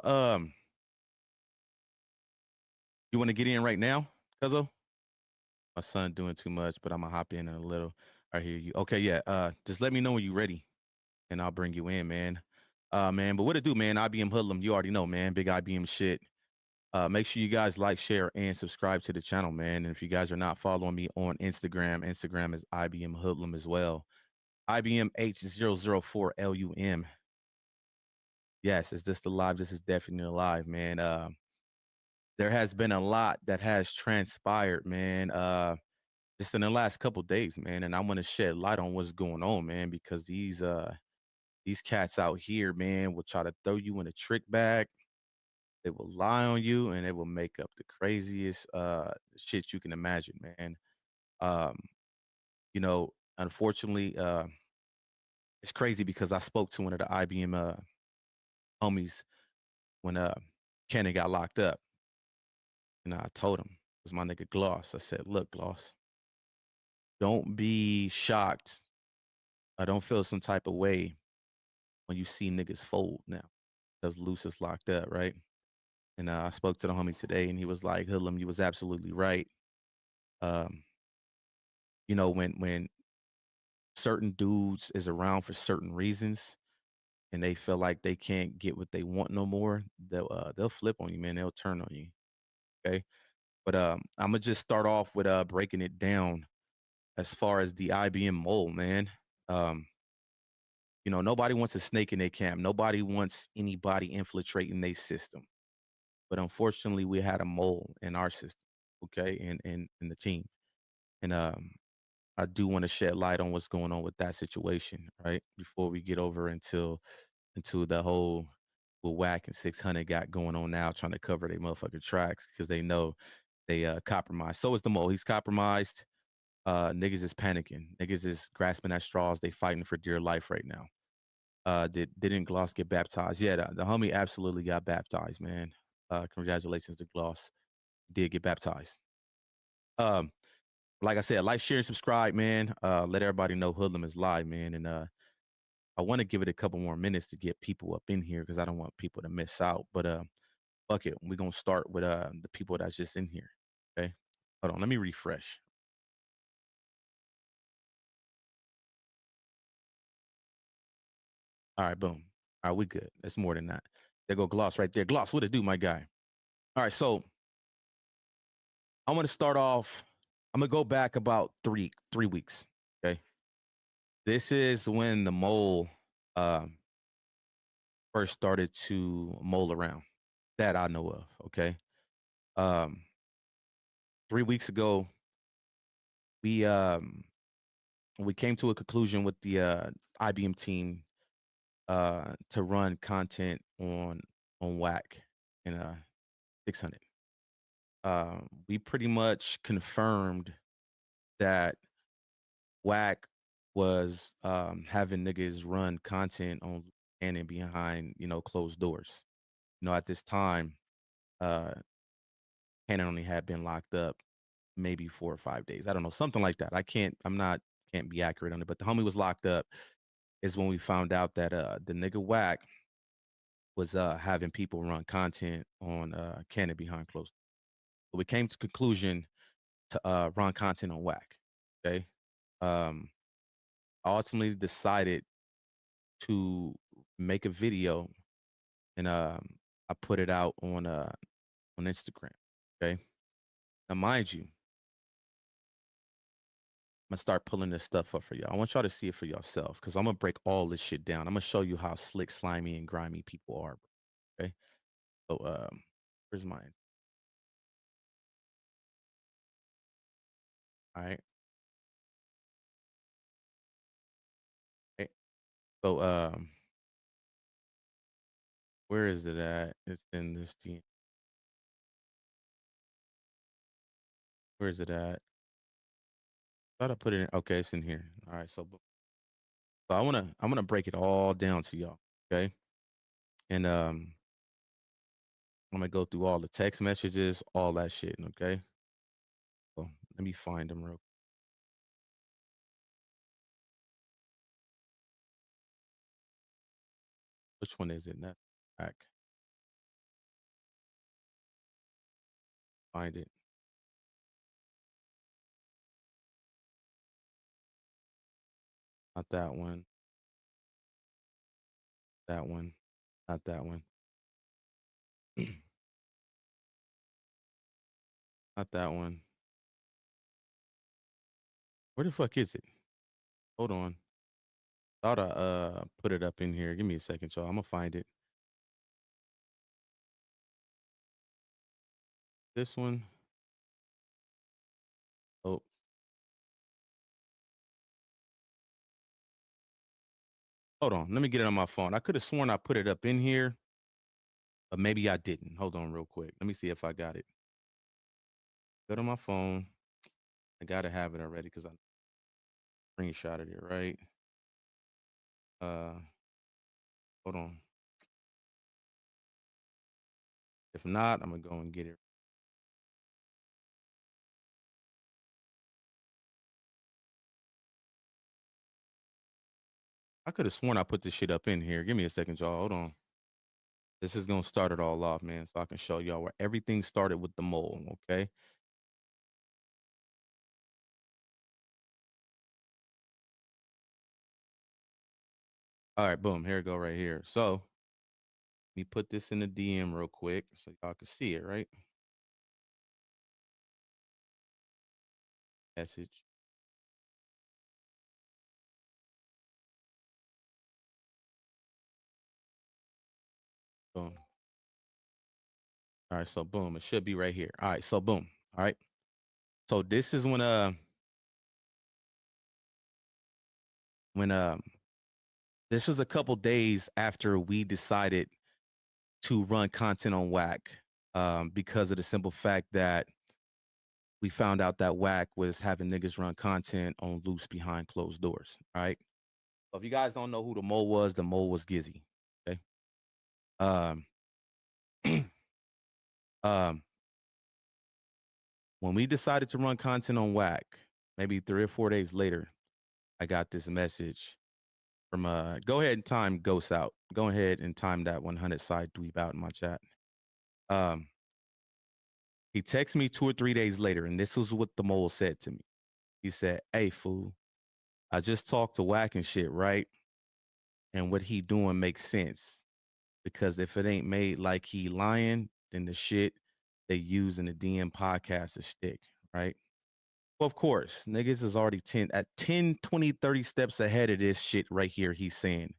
you want to get in right now, cuzzo? My son doing too much, but I'm gonna hop in a little. I hear you. Okay, yeah. Just let me know when you're ready, and I'll bring you in, man. Man, but what it do, man? IBM Hoodlum, you already know, man. Big IBM shit. Make sure you guys like, share, and subscribe to the channel, man. And if you guys are not following me on Instagram, Instagram is IBM Hoodlum as well. IBM H004LUM. Yes, is this alive? This is definitely alive, man. There has been a lot that has transpired, man. Just in the last couple days, man. And I want to shed light on what's going on, man, because these cats out here, man, will try to throw you in a trick bag. They will lie on you, and they will make up the craziest shit you can imagine, man. You know, unfortunately, it's crazy because I spoke to one of the IBM homies when Kenny got locked up. And I told him, it was my nigga Gloss. I said, look, Gloss, don't be shocked. I don't feel some type of way when you see niggas fold now because Luce is locked up, right? And I spoke to the homie today, and he was like, "Hoodlum, you was absolutely right. Um, you know, when certain dudes is around for certain reasons, and they feel like they can't get what they want no more, they'll flip on you, man. They'll turn on you. Okay, but I'm gonna just start off with breaking it down as far as the IBM mole, man. Um, you know, nobody wants a snake in their camp. Nobody wants anybody infiltrating their system. But unfortunately, we had a mole in our system, okay, in the team. And I do want to shed light on what's going on with that situation, right? Before we get over into the whole what Whack and 600 got going on now, trying to cover their motherfucking tracks because they know they compromised. So is the mole. He's compromised. Niggas is panicking. Niggas is grasping at straws. They fighting for dear life right now. Didn't Gloss get baptized? Yeah, the homie absolutely got baptized, man. Congratulations to Gloss. Did get baptized. Like I said, like, share, and subscribe, man. Let everybody know Hoodlum is live, man. And I want to give it a couple more minutes to get people up in here because I don't want people to miss out. But fuck it, we're gonna start with the people that's just in here. Okay. Hold on, let me refresh. All right, boom. All right, we good. That's more than that. There go Gloss right there. Gloss, what it do, my guy? All right, so I want to start off. I'm gonna go back about three weeks. Okay. This is when the mole first started to mole around that I know of. Okay. 3 weeks ago, we came to a conclusion with the IBM team to run content on WACK and 600. We pretty much confirmed that WACK was having niggas run content on and behind, you know, closed doors. You know, at this time, Cannon only had been locked up maybe 4 or 5 days. I don't know, something like that. Can't be accurate on it, but the homie was locked up is when we found out that the nigga Wack was having people run content on Cannon behind closed. So we came to conclusion to run content on Wack. Okay. I ultimately decided to make a video and I put it out on Instagram. Okay. Now mind you, I'm gonna start pulling this stuff up for y'all. I want y'all to see it for yourself because I'm gonna break all this shit down. I'm gonna show you how slick, slimy, and grimy people are. Okay. So where's mine? All right. Okay. So where is it at? It's in this team. Where is it at? Thought I put it in. Okay, it's in here. All right. So I'm gonna break it all down to y'all. Okay. And I'm gonna go through all the text messages, all that shit. Okay. So let me find them real. Which one is it? Not back. Find it. Not that one. That one. Not that one. Not that one. Where the fuck is it? Hold on. Thought I put it up in here. Give me a second, y'all. I'm gonna find it. This one. Oh. Hold on. Let me get it on my phone. I could have sworn I put it up in here, but maybe I didn't. Hold on real quick. Let me see if I got it. Go to my phone. I gotta have it already because I screenshotted it, right? Hold on. If not, I'm gonna go and get it. I could have sworn I put this shit up in here. Give me a second, y'all. Hold on. This is gonna start it all off, man, so I can show y'all where everything started with the mole. Okay. All right, boom. Here we go, right here. So let me put this in the DM real quick so y'all can see it, right? Message. Boom. All right, so boom, it should be right here. All right, so boom. All right. So this is when this was a couple days after we decided to run content on WACK, because of the simple fact that we found out that WACK was having niggas run content on loose behind closed doors. All right. So if you guys don't know who the mole was Gizzy. Okay. When we decided to run content on WACK, maybe 3 or 4 days later, I got this message from go ahead and time Ghost out. Go ahead and time that 100 side dweeb out in my chat. He texted me 2 or 3 days later, and this was what the mole said to me. He said, "Hey, fool, I just talked to WACK and shit, right? And what he doing makes sense. Because if it ain't made like he lying, then the shit they use in the DM podcast is stick, right?" Well, of course, niggas is already 10, 20, 30 steps ahead of this shit right here he's saying.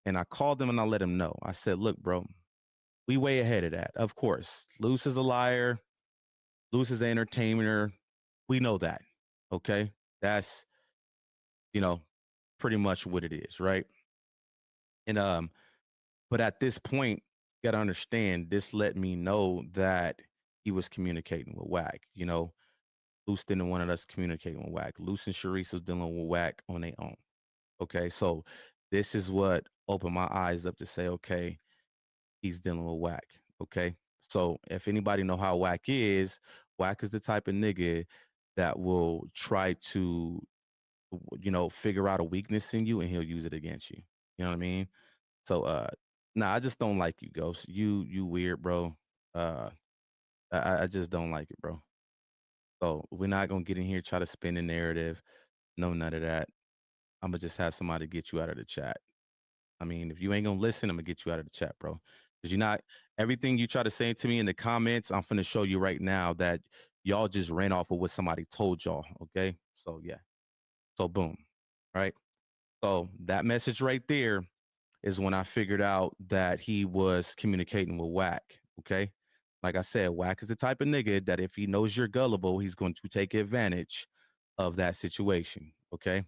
And I called him and I let him know. I said, "Look, bro, we way ahead of that. Of course, Luce is a liar. Luce is an entertainer. We know that. Okay? That's, pretty much what it is, right?" And but at this point, you gotta understand, this let me know that he was communicating with WACK. Luce didn't want us communicating with WACK. Luce and Sharice was dealing with WACK on their own. Okay, so this is what opened my eyes up to say, okay, he's dealing with WACK. Okay, so if anybody know how WACK is the type of nigga that will try to, figure out a weakness in you and he'll use it against you. You know what I mean? So, nah, I just don't like you, Ghost. You weird, bro. I just don't like it, bro. So we're not gonna get in here try to spin the narrative. No, none of that. I'm gonna just have somebody get you out of the chat. I mean, if you ain't gonna listen, I'm gonna get you out of the chat, bro. Because you're not everything you try to say to me in the comments. I'm finna show you right now that y'all just ran off of what somebody told y'all. Okay, so yeah. So boom, right? So that message right there is when I figured out that he was communicating with WACK. Okay. Like I said, WACK is the type of nigga that if he knows you're gullible, he's going to take advantage of that situation. Okay.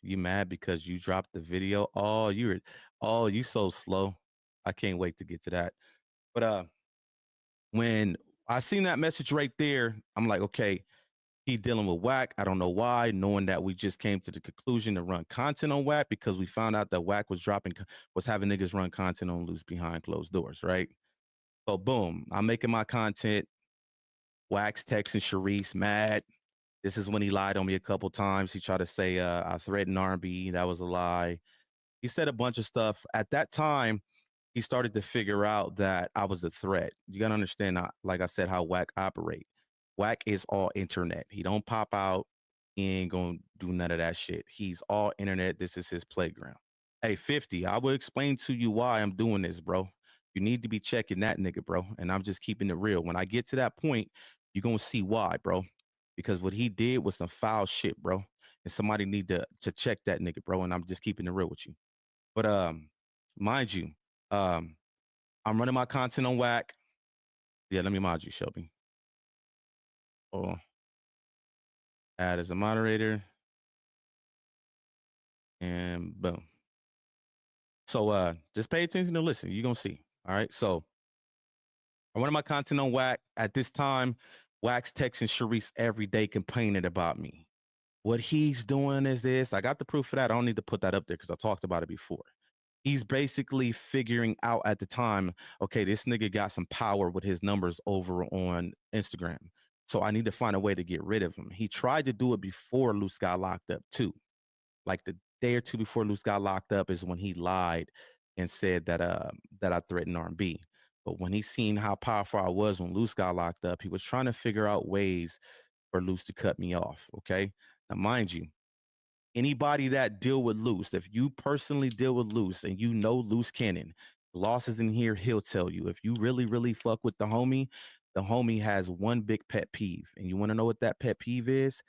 You mad because you dropped the video? You so slow. I can't wait to get to that. But when I seen that message right there, I'm like, okay, he dealing with WACK. I don't know why, knowing that we just came to the conclusion to run content on WACK because we found out that WACK was having niggas run content on loose behind closed doors, right? So boom, I'm making my content. WACK's texting Sharice mad. This is when he lied on me a couple times. He tried to say I threatened R&B. That was a lie. He said a bunch of stuff. At that time, he started to figure out that I was a threat. You gotta understand, like I said, how WACK operate. WACK is all internet. He don't pop out. He ain't gonna do none of that shit. He's all internet. This is his playground. Hey, 50, I will explain to you why I'm doing this, bro. You need to be checking that nigga, bro. And I'm just keeping it real. When I get to that point, you're gonna see why, bro. Because what he did was some foul shit, bro. And somebody need to check that nigga, bro. And I'm just keeping it real with you. But mind you, I'm running my content on WACK. Yeah, let me mod you, Shelby. Oh, add as a moderator. And boom. So just pay attention to listen. You're gonna see. All right. So I'm running my content on WACK. At this time, WACK's texting Sharice every day complaining about me. What he's doing is this. I got the proof for that. I don't need to put that up there because I talked about it before. He's basically figuring out at the time, okay, this nigga got some power with his numbers over on Instagram. So I need to find a way to get rid of him. He tried to do it before Luce got locked up too. Like the day or two before Luce got locked up is when he lied and said that that I threatened R&B. But when he seen how powerful I was when Luce got locked up, he was trying to figure out ways for Luce to cut me off. Okay. Now, mind you, anybody that deal with Luce, if you personally deal with Luce and you know Luce Cannon, losses in here, he'll tell you. If you really, really fuck with the homie has one big pet peeve. And you want to know what that pet peeve is?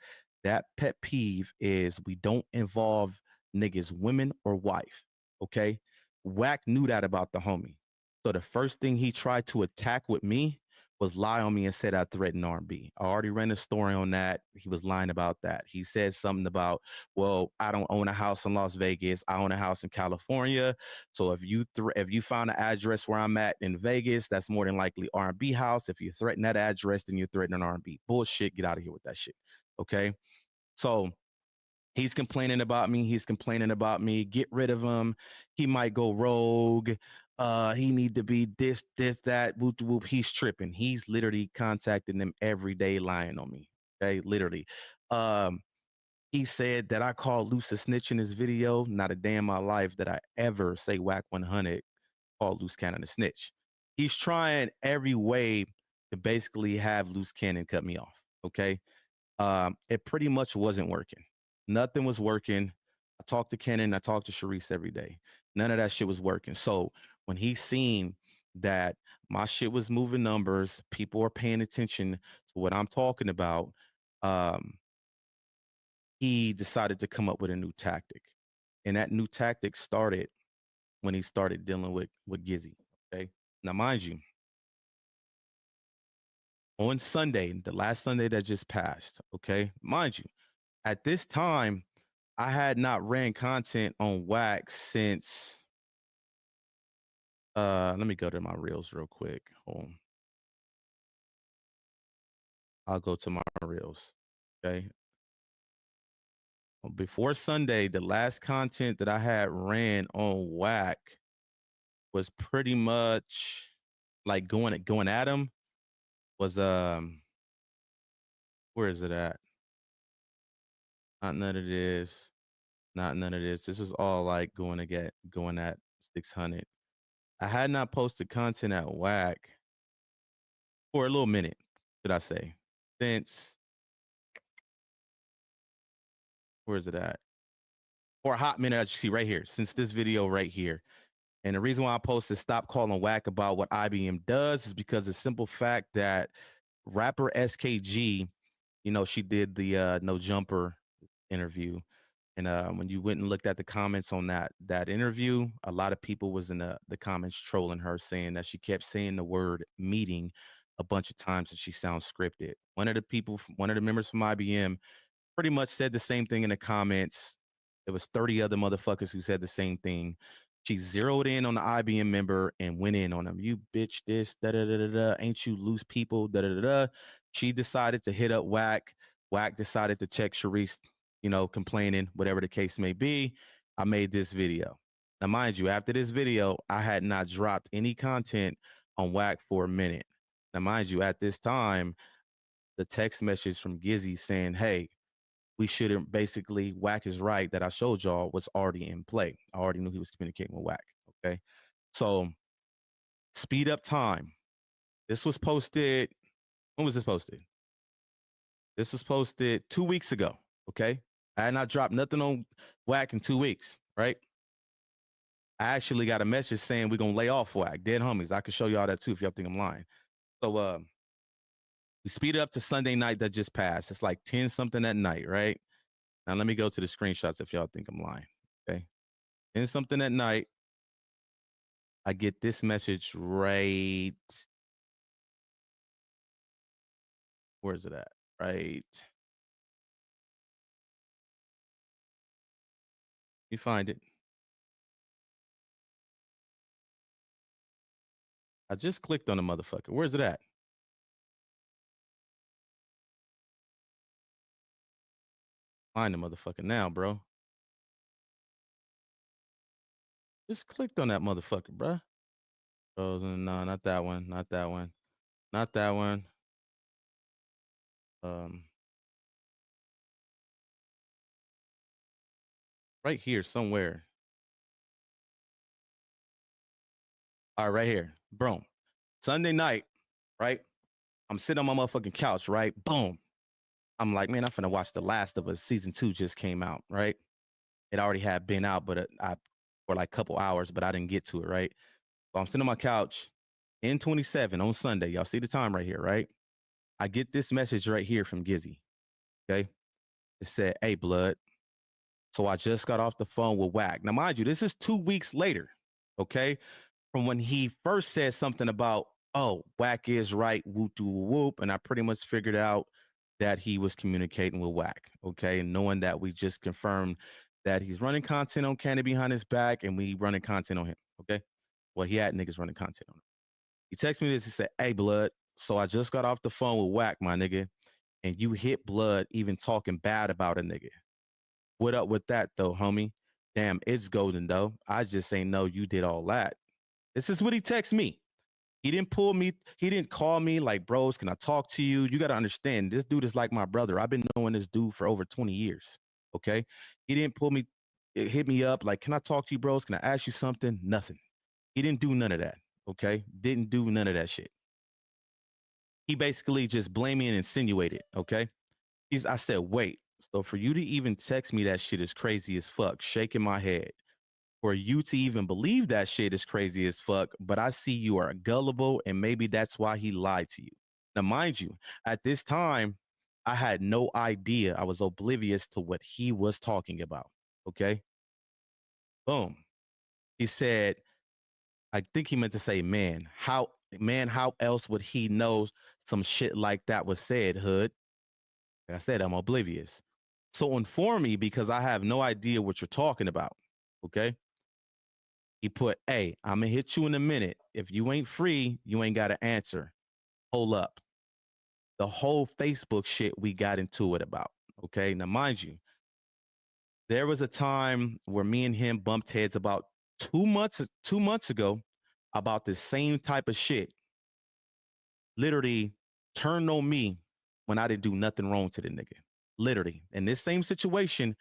That pet peeve is we don't involve niggas, women or wife. Okay. Wack knew that about the homie. So the first thing he tried to attack with me was lie on me and said I threatened R&B. I already ran a story on that. He was lying about that. He said something about, well, I don't own a house in Las Vegas. I own a house in California. So if you found an address where I'm at in Vegas, that's more than likely R&B house. If you threaten that address, then you're threatening R&B. Bullshit. Get out of here with that shit. Okay. So he's complaining about me. He's complaining about me. Get rid of him. He might go rogue. He need to be this, that, whoop, whoop. He's tripping. He's literally contacting them every day, lying on me. Okay, literally. He said that I called Luce a snitch in his video. Not a day in my life that I ever say WACK100 called Luce Cannon a snitch. He's trying every way to basically have Luce Cannon cut me off. Okay. It pretty much wasn't working. Nothing was working. I talked to Cannon. I talked to Sharice every day. None of that shit was working. So when he seen that my shit was moving numbers, people are paying attention to what I'm talking about, he decided to come up with a new tactic. And that new tactic started when he started dealing with Gizzy. Okay. Now, mind you, on Sunday, the last Sunday that just passed, okay, mind you, at this time, I had not ran content on Wack since let me go to my reels real quick. Hold on. I'll go to my reels. Okay. Before Sunday, the last content that I had ran on Wack was pretty much like going at him was where is it at? Not none of this. Not none of this. This is all like going at 600. I had not posted content at Wack for a little minute, should I say, since, where is it at? For a hot minute, as you see right here, since this video right here. And the reason why I posted stop calling Wack about what IBM does is because the simple fact that rapper SKG, you know, she did the No Jumper interview. And when you went and looked at the comments on that interview, a lot of people was in the comments trolling her, saying that she kept saying the word meeting a bunch of times and she sounds scripted. One of the members from IBM pretty much said the same thing in the comments. There was 30 other motherfuckers who said the same thing. She zeroed in on the IBM member and went in on him. You bitch this, da-da-da-da-da, ain't you loose people, da-da-da-da. She decided to hit up Wack. Wack decided to check Sharice, you know, complaining, whatever the case may be. I made this video. Now, mind you, after this video, I had not dropped any content on Wack for a minute. Now, mind you, at this time, the text message from Gizzy saying, hey, we shouldn't, basically, Wack is right that I showed y'all was already in play. I already knew he was communicating with Wack. Okay. So speed up time. This was posted. When was this posted? This was posted 2 weeks ago. Okay. I had not dropped nothing on Wack in 2 weeks. Right. I actually got a message saying we're going to lay off Wack. Dead homies. I can show y'all that too if y'all think I'm lying. So we speed up to Sunday night that just passed. It's like 10 something at night. Right. Now, let me go to the screenshots if y'all think I'm lying. Okay. And something at night, I get this message right. Where is it at? Right. You find it. I just clicked on the motherfucker. Where's it at? Find the motherfucker now, bro. Just clicked on that motherfucker, bro. Oh, no, not that one. Not that one. Not that one. Right here somewhere. All right, right here. Boom. Sunday night, right? I'm sitting on my motherfucking couch, right? Boom. I'm like, man, I'm finna watch The Last of Us. Season 2 just came out, right? It already had been out, but I for like a couple hours, but I didn't get to it, right? So I'm sitting on my couch, N27 on Sunday. Y'all see the time right here, right? I get this message right here from Gizzy, okay? It said, hey, blood. So I just got off the phone with Wack. Now, mind you, this is 2 weeks later, okay? From when he first said something about, oh, Wack is right, whoop doo whoop, and I pretty much figured out that he was communicating with Wack, okay? And knowing that we just confirmed that he's running content on Candy behind his back and we running content on him, okay? Well, he had niggas running content on him. He texted me this, he said, hey, blood, so I just got off the phone with Wack, my nigga, and you hit blood even talking bad about a nigga. What up with that, though, homie? Damn, it's golden, though. I just ain't know you did all that. This is what he texted me. He didn't pull me. He didn't call me like, bros, can I talk to you? You got to understand, this dude is like my brother. I've been knowing this dude for over 20 years, okay? He didn't pull me, hit me up like, can I talk to you, bros? Can I ask you something? Nothing. He didn't do none of that, okay? Didn't do none of that shit. He basically just blamed me and insinuated, okay? I said, wait. So for you to even text me that shit is crazy as fuck, shaking my head. For you to even believe that shit is crazy as fuck, but I see you are gullible and maybe that's why he lied to you. Now, mind you, at this time, I had no idea. I was oblivious to what he was talking about, okay? Boom. He said, I think he meant to say, man, how else would he know some shit like that was said, Hood? Like I said, I'm oblivious. So inform me because I have no idea what you're talking about, okay? He put, hey, I'm going to hit you in a minute. If you ain't free, you ain't got to answer. Hold up. The whole Facebook shit we got into it about, okay? Now, mind you, there was a time where me and him bumped heads about 2 months ago about the same type of shit. Literally turned on me when I didn't do nothing wrong to the nigga. Literally. In this same situation,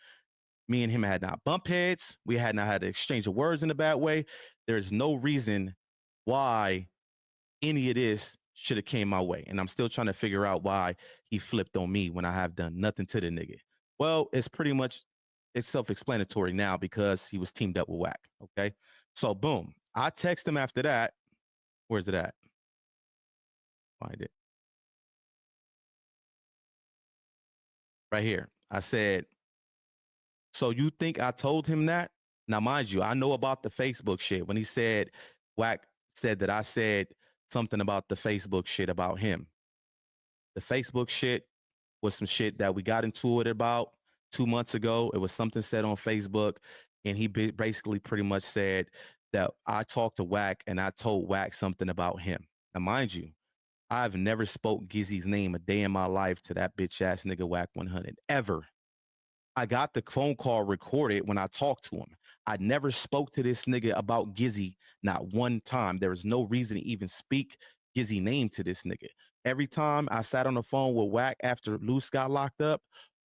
me and him had not bumped heads. We had not had to exchange of words in a bad way. There's no reason why any of this should have came my way. And I'm still trying to figure out why he flipped on me when I have done nothing to the nigga. Well, it's pretty much, it's self-explanatory now because he was teamed up with Wack, okay? So, boom. I text him after that. Where's it at? Find it. Right here. I said, so you think I told him that? Now, mind you, I know about the Facebook shit. When he said, Wack said that I said something about the Facebook shit about him. The Facebook shit was some shit that we got into it about 2 months ago. It was something said on Facebook, and he basically pretty much said that I talked to Wack and I told Wack something about him. Now, mind you, I've never spoke Gizzy's name a day in my life to that bitch ass nigga WACK100 ever. I got the phone call recorded when I talked to him. I never spoke to this nigga about Gizzy, not one time. There was no reason to even speak Gizzy name to this nigga. Every time I sat on the phone with Wack after Luce got locked up,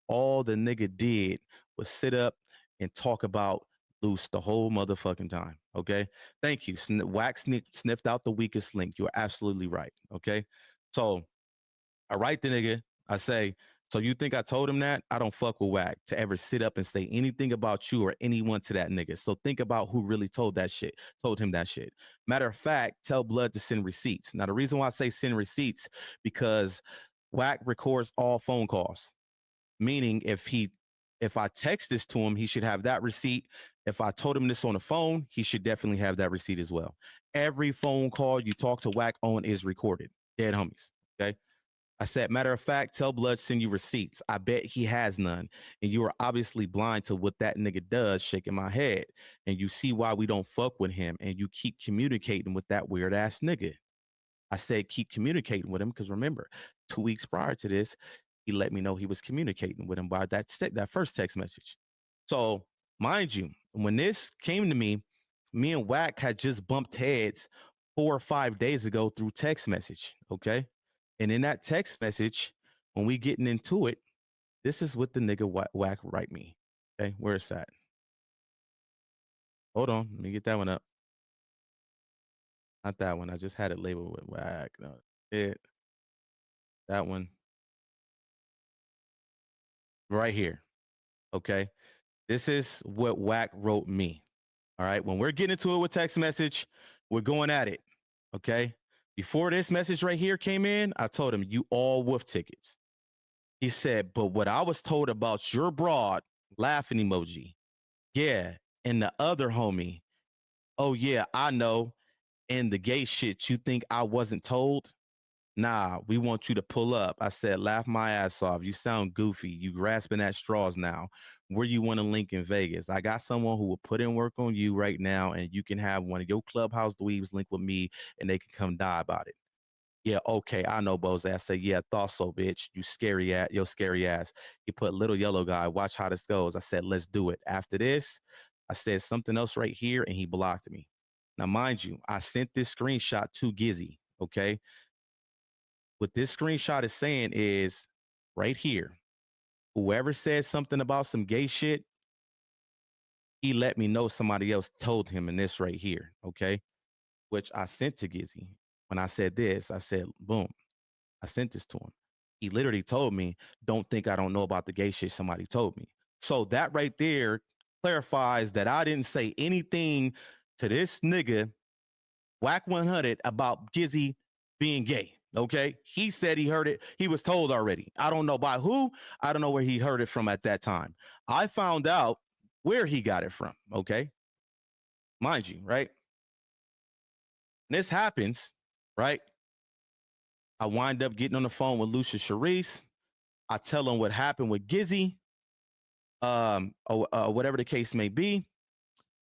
all the nigga did was sit up and talk about Luce the whole motherfucking time. Okay. Thank you. Wack sniffed out the weakest link. You're absolutely right. Okay. So I write the nigga. I say, so you think I told him that? I don't fuck with Wack to ever sit up and say anything about you or anyone to that nigga. So think about who really told him that shit. Matter of fact, tell Blood to send receipts. Now, the reason why I say send receipts, because Wack records all phone calls. Meaning if I text this to him, he should have that receipt. If I told him this on the phone, he should definitely have that receipt as well. Every phone call you talk to Wack on is recorded. Dead homies. Okay. I said, matter of fact, tell Blood send you receipts. I bet he has none. And you are obviously blind to what that nigga does, shaking my head. And you see why we don't fuck with him. And you keep communicating with that weird ass nigga. I said, keep communicating with him. Because remember, 2 weeks prior to this, he let me know he was communicating with him by that first text message. So mind you, when this came to me and Wack had just bumped heads 4 or 5 days ago through text message. Okay. And in that text message, when we getting into it, this is what the nigga Wack write me. Okay, where's that? Hold on, let me get that one up. Not that one. I just had it labeled with WACK. No, that one. Right here. Okay. This is what WACK wrote me. All right. When we're getting into it with text message, we're going at it. Okay. Before this message right here came in, I told him, you all wolf tickets. He said, but what I was told about your broad, laughing emoji. Yeah. And the other homie, oh yeah, I know. And the gay shit, you think I wasn't told? Nah, we want you to pull up. I said, laugh my ass off. You sound goofy. You grasping at straws now. Where you want to link in Vegas? I got someone who will put in work on you right now, and you can have one of your clubhouse dweebs link with me, and they can come die about it. Yeah, okay, I know, Bose. I say, yeah, thought so, bitch. You scary ass, yo, scary ass. He put little yellow guy. Watch how this goes. I said, let's do it. After this, I said something else right here, and he blocked me. Now, mind you, I sent this screenshot to Gizzy. Okay. What this screenshot is saying is right here. Whoever said something about some gay shit, he let me know somebody else told him in this right here. Okay. Which I sent to Gizzy. When I said this, I said, boom, I sent this to him. He literally told me, don't think I don't know about the gay shit somebody told me. So that right there clarifies that I didn't say anything to this nigga, WACK100, about Gizzy being gay. Okay. He said he heard it. He was told already. I don't know by who. I don't know where he heard it from at that time. I found out where he got it from. Okay. Mind you, right? This happens, right? I wind up getting on the phone with Lucius Sharice. I tell him what happened with Gizzy, whatever the case may be.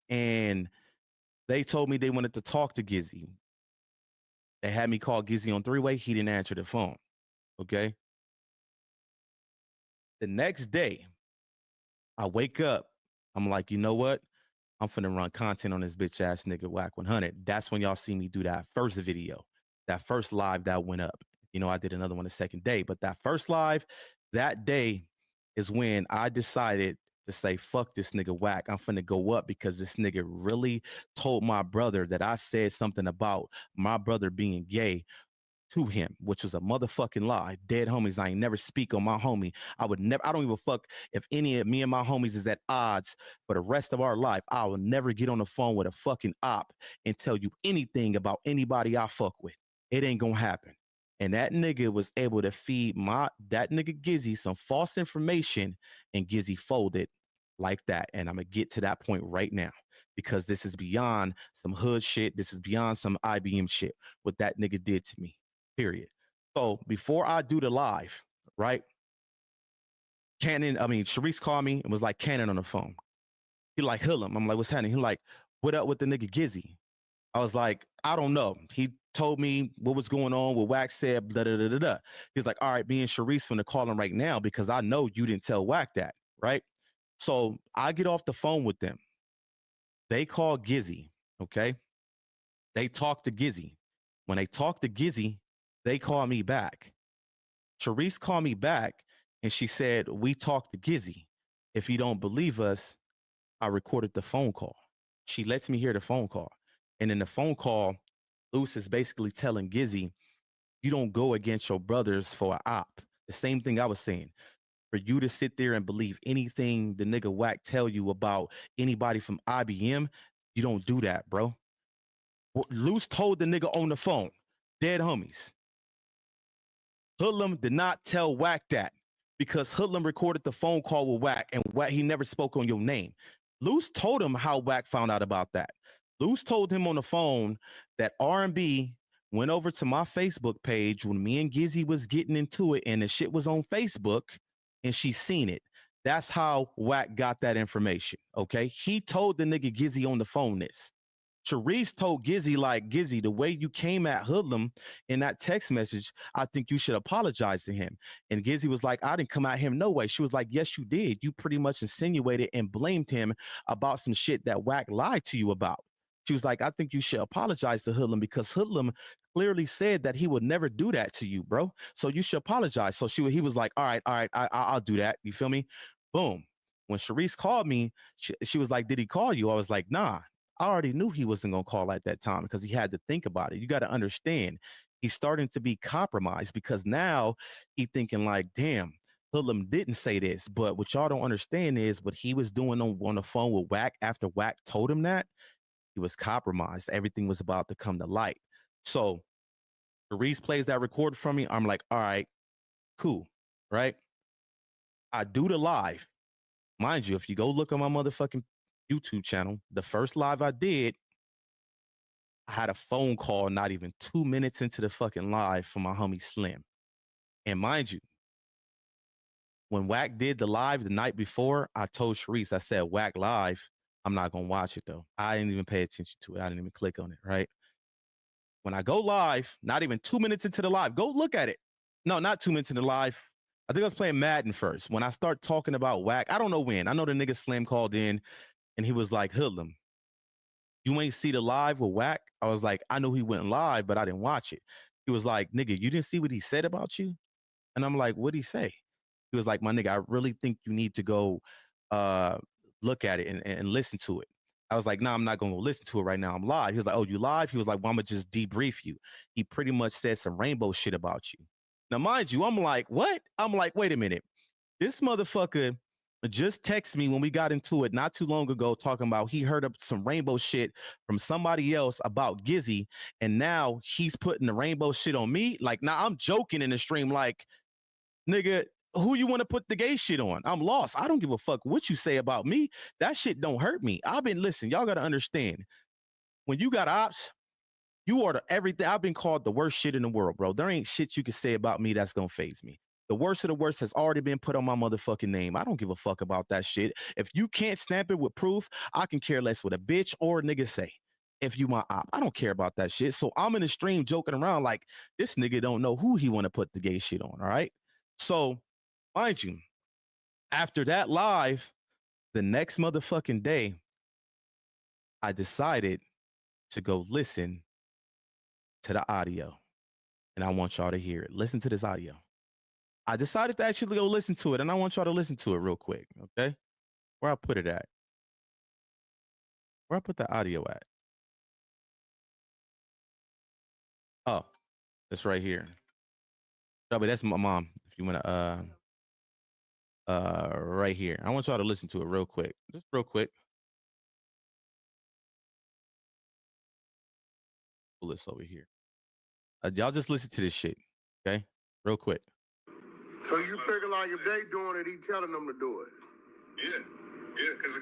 And they told me they wanted to talk to Gizzy. They had me call Gizzy on three-way. He didn't answer the phone. Okay. The next day, I wake up. I'm like, you know what? I'm finna run content on this bitch ass nigga WACK100. That's when y'all see me do that first video, that first live that went up. You know, I did another one the second day, but that first live, that day is when I decided to say, fuck this nigga WACK. I'm finna go up because this nigga really told my brother that I said something about my brother being gay to him, which was a motherfucking lie. Dead homies, I ain't never speak on my homie. I would never, I don't give a fuck if any of me and my homies is at odds for the rest of our life. I will never get on the phone with a fucking op and tell you anything about anybody I fuck with. It ain't gonna happen. And that nigga was able to feed that nigga Gizzy some false information, and Gizzy folded like that. And I'm gonna get to that point right now, because this is beyond some hood shit. This is beyond some IBM shit, what that nigga did to me. Period. So before I do the live, right? Sharice called me and was like, Cannon on the phone. He like, Hillam. I'm like, what's happening? He like, what up with the nigga Gizzy? I was like, I don't know. He told me what was going on, what WACK said, blah, blah, blah, blah, blah. He's like, all right, me and Sharice finna call him right now because I know you didn't tell WACK that, right? So I get off the phone with them. They call Gizzy, okay? They talk to Gizzy. When they talk to Gizzy, they call me back. Sharice called me back and she said, we talked to Gizzy. If you don't believe us, I recorded the phone call. She lets me hear the phone call. And in the phone call, Luce is basically telling Gizzy, you don't go against your brothers for an op. The same thing I was saying. For you to sit there and believe anything the nigga WACK tell you about anybody from IBM, you don't do that, bro. Luce told the nigga on the phone, dead homies. Hoodlum did not tell WACK that because Hoodlum recorded the phone call with WACK and WACK, he never spoke on your name. Luce told him how WACK found out about that. Luce told him on the phone that R&B went over to my Facebook page when me and Gizzy was getting into it and the shit was on Facebook and she seen it. That's how WACK got that information, okay? He told the nigga Gizzy on the phone this. Sharice told Gizzy, like, Gizzy, the way you came at Hoodlum in that text message, I think you should apologize to him. And Gizzy was like, I didn't come at him no way. She was like, yes, you did. You pretty much insinuated and blamed him about some shit that WACK lied to you about. She was like, I think you should apologize to Hoodlum because Hoodlum clearly said that he would never do that to you, bro. So you should apologize. So he was like, all right, I'll do that. You feel me? Boom. When Sharice called me, she was like, did he call you? I was like, nah. I already knew he wasn't going to call at that time because he had to think about it. You got to understand, he's starting to be compromised because now he thinking like, damn, Hoodlum didn't say this. But what y'all don't understand is what he was doing on the phone with Wack after Wack told him that, he was compromised. Everything was about to come to light. So Reese plays that record from me. I'm like, all right, cool, right? I do the live. Mind you, if you go look on my motherfucking YouTube channel, the first live I did, I had a phone call not even 2 minutes into the fucking live from my homie Slim. And mind you, when Wack did the live the night before, I told Sharice, I said, Wack live, I'm not going to watch it though. I didn't even pay attention to it. I didn't even click on it, right? When I go live, not even 2 minutes into the live, go look at it. No, not 2 minutes into the live. I think I was playing Madden first. When I start talking about Wack, I don't know when. I know the nigga Slim called in and he was like, Hoodlum, you ain't see the live with Wack? I was like, I know he went live, but I didn't watch it. He was like, nigga, you didn't see what he said about you? And I'm like, what'd he say? He was like, my nigga, I really think you need to go look at it and listen to it. I was like, no, I'm not going to listen to it right now. I'm live. He was like, oh, you live? He was like, well, I'm going to just debrief you. He pretty much said some rainbow shit about you. Now, mind you, I'm like, what? I'm like, wait a minute. This motherfucker just texted me when we got into it not too long ago talking about he heard of some rainbow shit from somebody else about Gizzy, and now he's putting the rainbow shit on me. Like, now I'm joking in the stream like, nigga, who you want to put the gay shit on? I'm lost. I don't give a fuck what you say about me. That shit don't hurt me. Listen, y'all got to understand, when you got ops, you order everything. I've been called the worst shit in the world, bro. There ain't shit you can say about me that's going to faze me. The worst of the worst has already been put on my motherfucking name. I don't give a fuck about that shit. If you can't stamp it with proof, I can care less what a bitch or a nigga say. If you my op, I don't care about that shit. So I'm in the stream joking around like this nigga don't know who he want to put the gay shit on, all right? So, mind you, after that live, the next motherfucking day, I decided to go listen to the audio. And I want y'all to hear it. Listen to this audio. I decided to actually go listen to it, and I want y'all to listen to it real quick, okay? Where I put it at? Where I put the audio at? Oh, it's right here. But that's my mom. If you want to, right here. I want y'all to listen to it real quick, just real quick. Pull this over here. Y'all just listen to this shit, okay? Real quick. So you figure like if they doing it, he telling them to do it. Yeah, because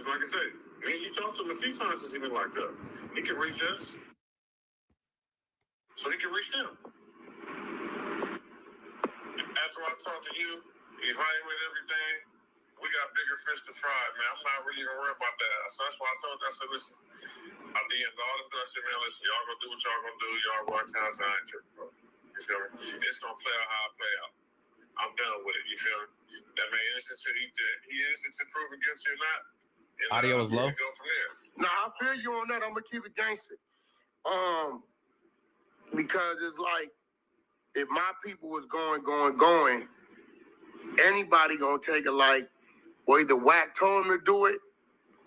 like I said, man, you talked to him a few times since he been locked up. He can reach us, so he can reach them. After I talked to you, he's hiding with everything. We got bigger fish to fry, man. I'm not really gonna worry about that. So that's why I told you, I said, listen, I DM'd all the I said, man, listen, y'all gonna do what y'all gonna do. Y'all run counts, I ain't tripping, bro. You feel me? It's gonna play out how I play out. I'm done with it. You feel me? That man innocent till he innocent to prove against you or not. And, audio is low. Go from there. No, I feel you on that. I'm gonna keep it gangster. Because it's like if my people was going, anybody gonna take it like, well, either Wack told him to do it,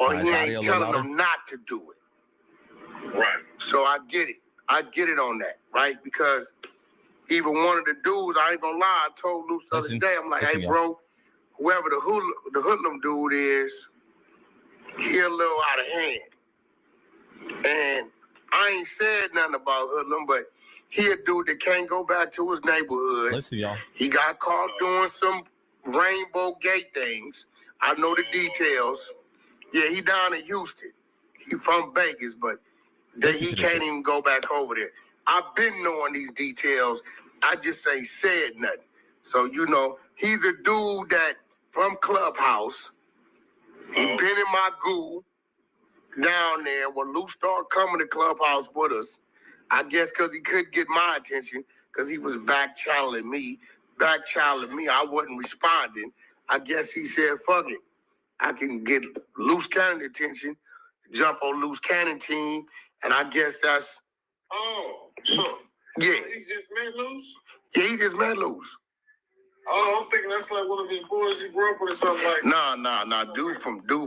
or he ain't telling them not to do it. Right. So I get it. I get it on that, right? Because even one of the dudes, I ain't gonna lie, I told Luce the other day, I'm like, hey, bro, whoever the hoodlum dude is, he a little out of hand. And I ain't said nothing about hoodlum, but he a dude that can't go back to his neighborhood. Listen, y'all. He got caught doing some rainbow gate things. I know the details. Yeah, he down in Houston. He from Vegas, but he can't even go back over there. I've been knowing these details. I just ain't said nothing. So, you know, he's a dude that from Clubhouse, he been in my goo down there. When Luke started coming to Clubhouse with us, I guess because he couldn't get my attention, because he was back channeling me. I wasn't responding. I guess he said, fuck it. I can get Loose Cannon attention, jump on Loose Cannon team, and I guess that's... Oh, so yeah. He's just mad loose? Yeah, he just mad loose. Oh, I'm thinking that's like one of his boys he grew up with or something like. Nah. Dude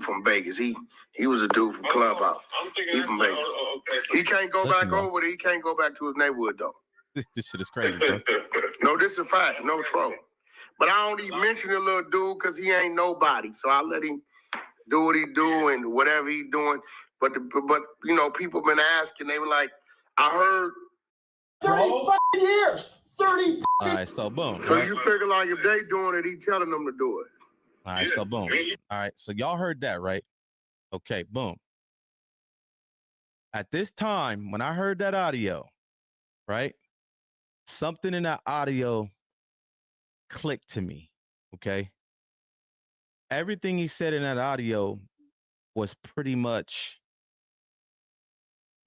from Vegas. He was a dude from Clubhouse. I'm thinking he from Vegas. Okay, so he can't go back over there. He can't go back to his neighborhood though. This shit is crazy, bro. No, this is a fact. No troll. But I only mention the little dude because he ain't nobody. So I let him do what he do and whatever he doing. But you know, people been asking. They were like, I heard 30 fucking years. 30. All right, so boom. So right? you figure like if they doing it, he telling them to do it. All right, so boom. All right, so y'all heard that, right? Okay, boom. At this time, when I heard that audio, right? Something in that audio clicked to me, okay? Everything he said in that audio was pretty much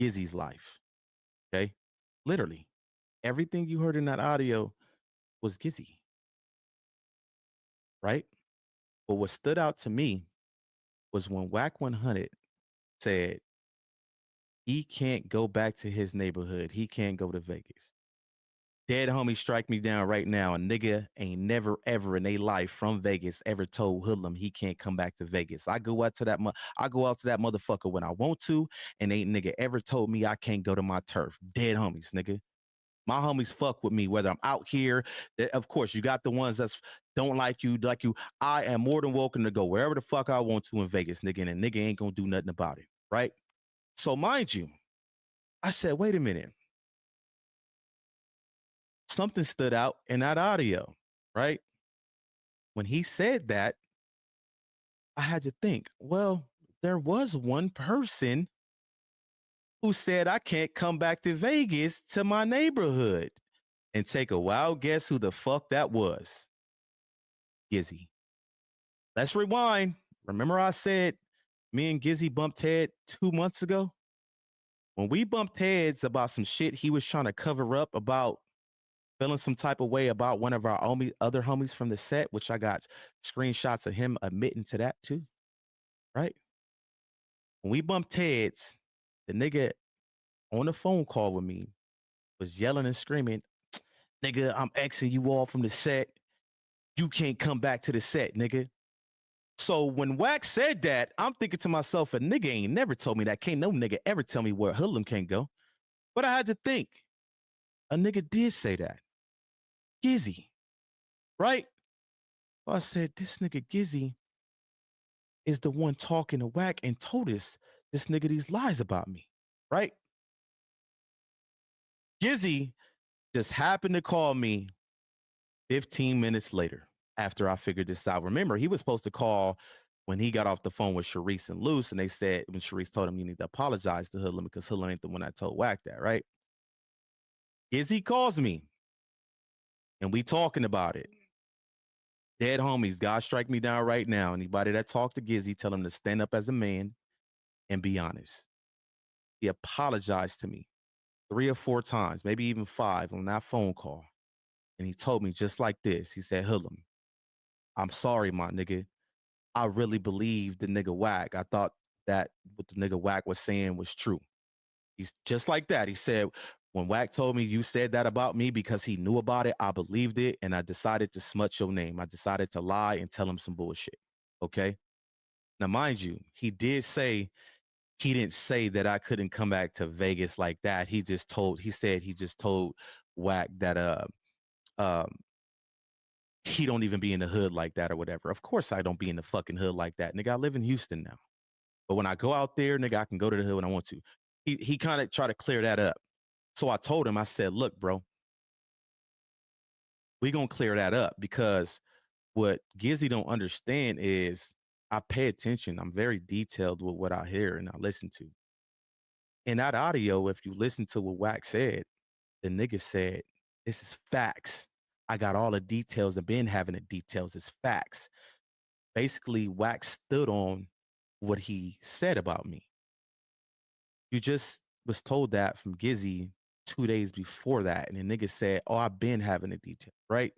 Gizzy's life, okay? Literally. Everything you heard in that audio was Gizzy, right? But what stood out to me was when WACK100 said he can't go back to his neighborhood. He can't go to Vegas. Dead homie strike me down right now. A nigga ain't never ever in their life from Vegas ever told Hoodlum he can't come back to Vegas. I go out to that motherfucker when I want to, and ain't nigga ever told me I can't go to my turf. Dead homies, nigga. My homies fuck with me, whether I'm out here. Of course, you got the ones that don't like you. I am more than welcome to go wherever the fuck I want to in Vegas, nigga, and nigga ain't gonna do nothing about it, right? So mind you, I said, wait a minute. Something stood out in that audio, right? When he said that, I had to think, well, there was one person who said I can't come back to Vegas to my neighborhood. And take a wild guess who the fuck that was. Gizzy. Let's rewind. Remember I said me and Gizzy bumped head 2 months ago? When we bumped heads about some shit he was trying to cover up about feeling some type of way about one of our other homies from the set, which I got screenshots of him admitting to that too, right? When we bumped heads, the nigga on the phone call with me was yelling and screaming, nigga, I'm Xing you all from the set. You can't come back to the set, nigga. So when Wack said that, I'm thinking to myself, a nigga ain't never told me that. Can't no nigga ever tell me where Hoodlum can't go. But I had to think, a nigga did say that. Gizzy, right? Well, I said, this nigga Gizzy is the one talking to Wack and told this nigga these lies about me, right? Gizzy just happened to call me 15 minutes later after I figured this out. Remember, he was supposed to call when he got off the phone with Sharice and Luce, and they said, when Sharice told him you need to apologize to Hoodlum because Hoodlum ain't the one that told Wack that, right? Gizzy calls me, and we talking about it. Dead homies, God strike me down right now. Anybody that talked to Gizzy, tell him to stand up as a man and be honest. He apologized to me 3 or 4 times, maybe even 5 on that phone call. And he told me just like this. He said, Hoodlum, I'm sorry, my nigga. I really believed the nigga Wack. I thought that what the nigga Wack was saying was true. He's just like that. He said, when Wack told me you said that about me because he knew about it, I believed it, and I decided to smut your name. I decided to lie and tell him some bullshit, okay? Now, mind you, he did say, he didn't say that I couldn't come back to Vegas like that. He just told Wack that he don't even be in the hood like that or whatever. Of course I don't be in the fucking hood like that. Nigga, I live in Houston now. But when I go out there, nigga, I can go to the hood when I want to. He kind of tried to clear that up. So I told him, I said, look, bro, we gonna clear that up because what Gizzy don't understand is I pay attention. I'm very detailed with what I hear and I listen to. In that audio, if you listen to what Wack said, the nigga said, this is facts. I got all the details and been having the details. It's facts. Basically, Wack stood on what he said about me. You just was told that from Gizzy 2 days before that. And the nigga said, oh, I've been having the details, right?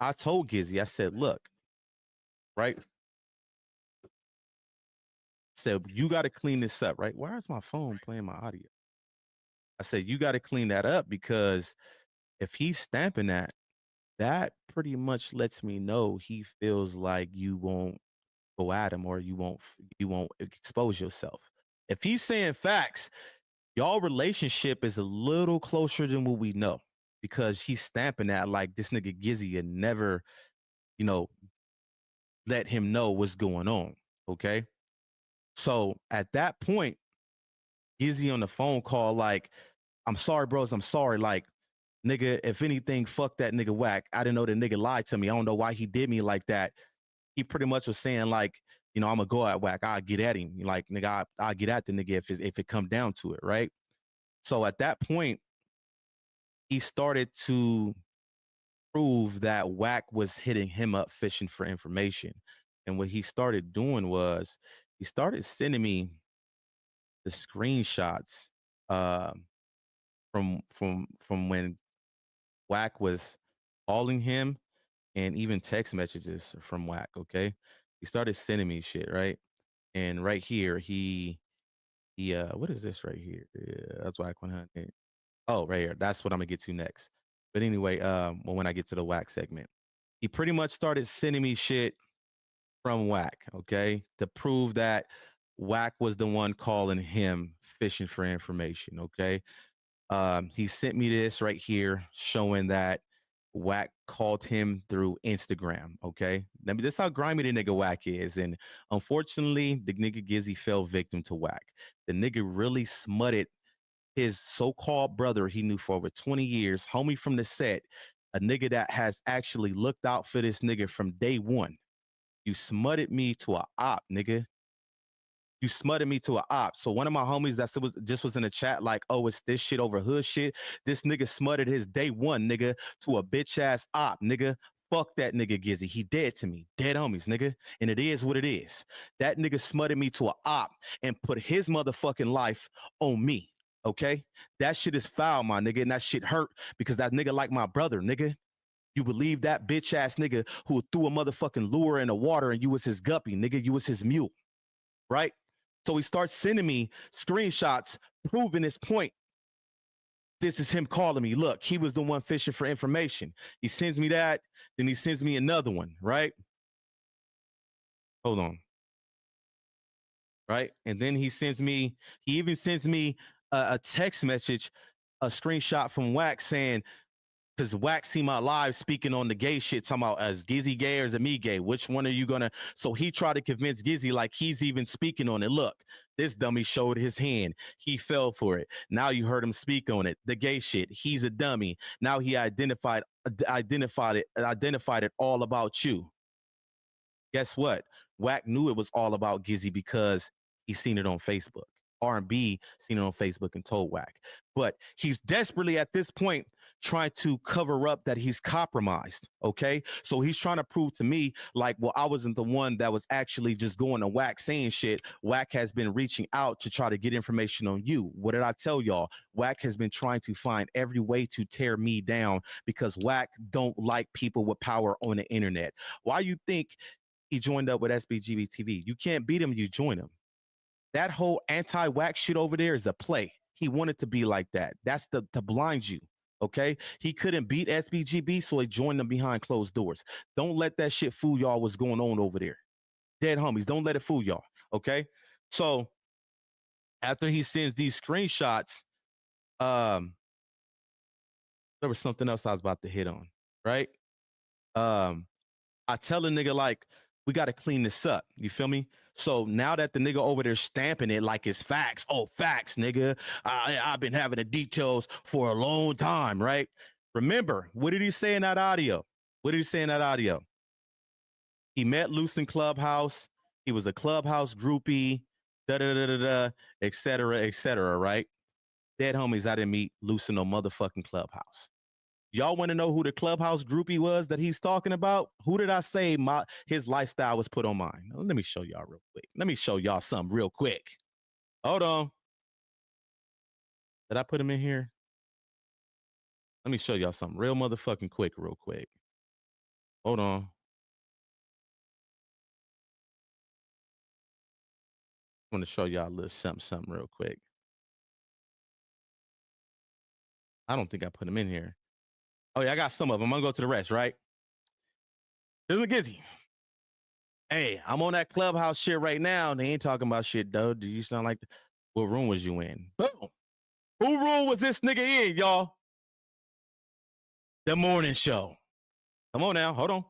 I told Gizzy, I said, look, right? Said, you got to clean this up, right? Why is my phone playing my audio? I said, you got to clean that up because if he's stamping that, that pretty much lets me know he feels like you won't go at him or you won't expose yourself. If he's saying facts, y'all relationship is a little closer than what we know because he's stamping that like this nigga Gizzy and never, you know, let him know what's going on. Okay. So at that point, Gizzy on the phone call, like, I'm sorry, bros. I'm sorry. Like, nigga, if anything, fuck that nigga Wack. I didn't know the nigga lied to me. I don't know why he did me like that. He pretty much was saying, like, you know, I'm gonna go at Wack. I'll get at him. Like, nigga, I'll get at the nigga if it come down to it, right? So at that point, he started to prove that Wack was hitting him up fishing for information. And what he started doing was he started sending me the screenshots from when Wack was calling him and even text messages from Wack. Okay, he started sending me shit, right? And right here, he what is this right here? Yeah, that's WACK100. Oh, right here. That's what I'm gonna get to next. But anyway, well, when I get to the Wack segment, he pretty much started sending me shit from Wack, okay, to prove that Wack was the one calling him fishing for information, okay? He sent me this right here showing that Wack called him through Instagram, okay? I mean, this is how grimy the nigga Wack is. And unfortunately, the nigga Gizzy fell victim to Wack. The nigga really smutted his so-called brother he knew for over 20 years, homie from the set, a nigga that has actually looked out for this nigga from day one. You smutted me to a op, nigga. You smutted me to a op. So one of my homies that was in the chat like, oh, it's this shit over hood shit. This nigga smutted his day one, nigga, to a bitch ass op, nigga. Fuck that nigga Gizzy. He dead to me. Dead homies, nigga. And it is what it is. That nigga smutted me to a op and put his motherfucking life on me. Okay? That shit is foul, my nigga. And that shit hurt because that nigga like my brother, nigga. You believe that bitch ass nigga who threw a motherfucking lure in the water and you was his guppy, nigga. You was his mule, right? So he starts sending me screenshots proving his point. This is him calling me. Look, he was the one fishing for information. He sends me that, then he sends me another one, right? Hold on. Right? And then he even sends me a text message, a screenshot from Wack saying, because Wack see my live speaking on the gay shit, talking about as Gizzy gay or is it me gay? Which one are you gonna? So he tried to convince Gizzy like he's even speaking on it. Look, this dummy showed his hand. He fell for it. Now you heard him speak on it. The gay shit. He's a dummy. Now he identified it all about you. Guess what? Wack knew it was all about Gizzy because he seen it on Facebook. R&B seen it on Facebook and told Wack. But he's desperately at this point trying to cover up that he's compromised, okay? So he's trying to prove to me like, well, I wasn't the one that was actually just going to Wack saying shit. Wack has been reaching out to try to get information on you. What did I tell y'all? Wack has been trying to find every way to tear me down because Wack don't like people with power on the internet. Why you think he joined up with SBGB TV? You can't beat him, you join him. That whole anti-Wack shit over there is a play. He wanted to be like that. That's to blind you, okay? He couldn't beat SBGB, so he joined them behind closed doors. Don't let that shit fool y'all what's going on over there. Dead homies, don't let it fool y'all, okay? So after he sends these screenshots, there was something else I was about to hit on, right? I tell a nigga like, we got to clean this up. You feel me? So now that the nigga over there stamping it like it's facts. Oh, facts, nigga. I've been having the details for a long time, right? Remember, what did he say in that audio? What did he say in that audio? He met Luce in Clubhouse. He was a Clubhouse groupie, et cetera, right? Dead homies, I didn't meet Luce in no motherfucking Clubhouse. Y'all want to know who the Clubhouse groupie was that he's talking about? Who did I say his lifestyle was put on mine? Let me show y'all real quick. Let me show y'all something real quick. Hold on. Did I put him in here? Let me show y'all something real motherfucking quick, real quick. Hold on. I want to show y'all a little something real quick. I don't think I put him in here. Oh yeah, I got some of them. I'm gonna go to the rest, right? This is Gizzy. Hey, I'm on that clubhouse shit right now. They ain't talking about shit, though. Do you sound like what room was you in? Boom. Who room was this nigga in, y'all? The morning show. Come on now, hold on.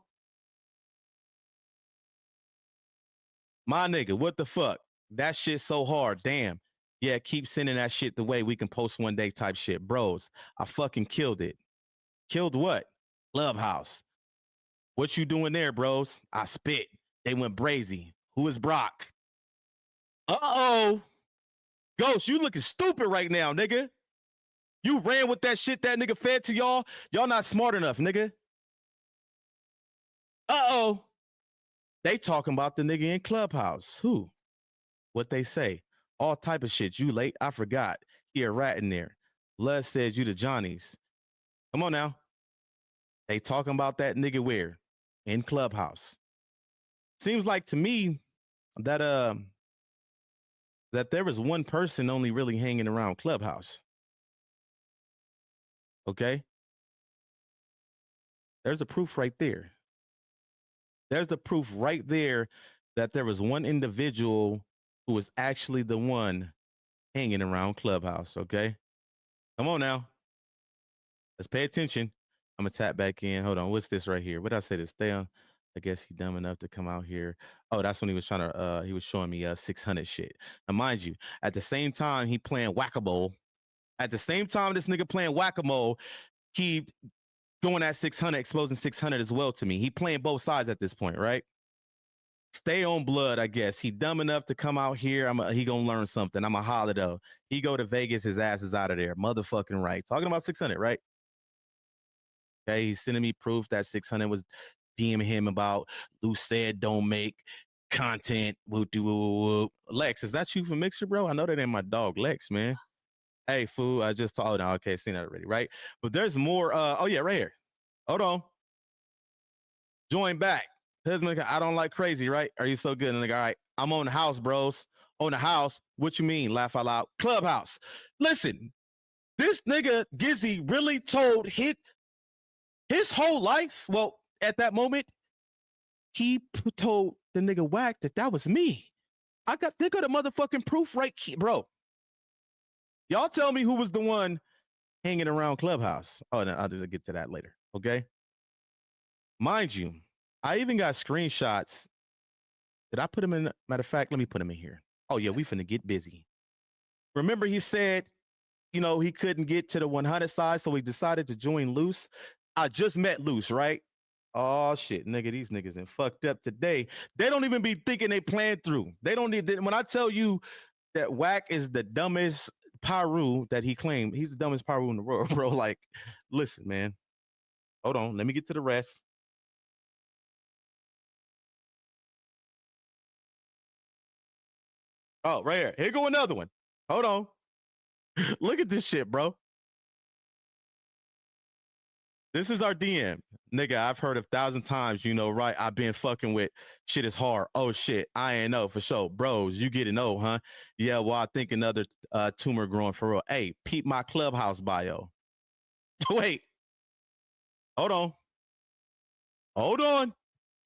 My nigga, what the fuck? That shit so hard. Damn. Yeah, keep sending that shit the way we can post one day type shit. Bros, I fucking killed it. Killed what? Clubhouse. What you doing there, bros? I spit. They went brazy. Who is Brock? Uh-oh. Ghost, you looking stupid right now, nigga. You ran with that shit that nigga fed to y'all. Y'all not smart enough, nigga. Uh-oh. They talking about the nigga in Clubhouse. Who? What they say? All type of shit. You late? I forgot. He a rat in there. Blood says you the Johnnies. Come on now. They talking about that nigga where? In Clubhouse. Seems like to me that that there was one person only really hanging around Clubhouse. Okay? There's the proof right there. There's the proof right there that there was one individual who was actually the one hanging around Clubhouse, okay? Come on now. Let's pay attention. I'm gonna tap back in. Hold on. What's this right here? What did I say to stay on? I guess he dumb enough to come out here. Oh, that's when he was trying to he was showing me 600 shit. Now, mind you, at the same time he playing whack-a-mole. At the same time this nigga playing whack-a-mole, he going at 600, exposing 600 as well to me. He playing both sides at this point, right? Stay on blood, I guess. He dumb enough to come out here. He gonna learn something. I'm a holler though. He go to Vegas, his ass is out of there. Motherfucking right. Talking about 600, right? Okay, he's sending me proof that 600 was DMing him about Lou said don't make content. Whoop, whoop, whoop. Lex, is that you from Mixer, bro? I know that ain't my dog, Lex, man. Hey, fool, I just told. No, okay, seen that already, right? But there's more. Oh yeah, right here. Hold on. Join back. Husband, I don't like crazy, right? Are you so good? And like, all right, I'm on the house, bros. On the house. What you mean? Laugh out loud. Clubhouse. Listen, this nigga Gizzy really told his whole life. Well, at that moment, he told the nigga Wack that was me. They got a motherfucking proof right here, bro. Y'all tell me who was the one hanging around Clubhouse. Oh, no, I'll get to that later. Okay. Mind you, I even got screenshots. Did I put him in? Matter of fact, let me put him in here. Oh, yeah, we finna get busy. Remember, he said, you know, he couldn't get to the 100 side, so he decided to join Loose. I just met Loose, right? Oh, shit, nigga, these niggas done fucked up today. They don't even be thinking they plan through. They don't need, when I tell you that Wack is the dumbest Paru that he claimed, he's the dumbest Paru in the world, bro. Like, listen, man. Hold on, let me get to the rest. Oh, right here. Here go another one. Hold on. Look at this shit, bro. This is our DM. Nigga, I've heard 1,000 times, you know, right? I've been fucking with shit is hard. Oh, shit. I ain't know for sure. Bros, you get to know, huh? Yeah, well, I think another tumor growing for real. Hey, peep my Clubhouse bio. Wait. Hold on. Hold on.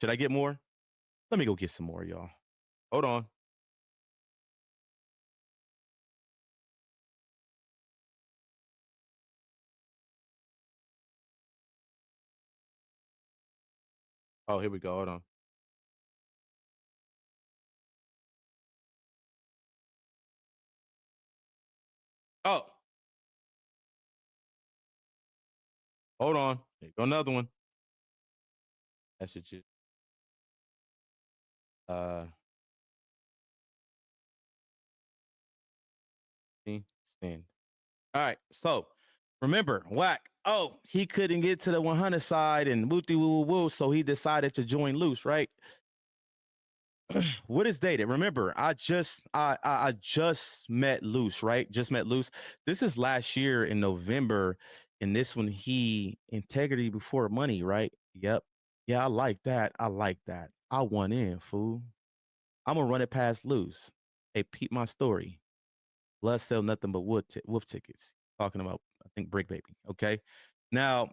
Should I get more? Let me go get some more, y'all. Hold on. Oh, here we go. Hold on. Oh. Hold on. Here go another one. That should just stand. All right. So remember, Wack. Oh, he couldn't get to the 100 side and wooty woo woo, so he decided to join Loose, right? What is dated? Remember, I just met Loose, right? Just met Loose. This is last year in November, and this one he integrity before money, right? Yep. Yeah, I like that. I like that. I want in, fool. I'm gonna run it past Loose. Hey, peep my story. Blood sell nothing but wolf tickets. Talking about, I think, Brick Baby. Okay. Now,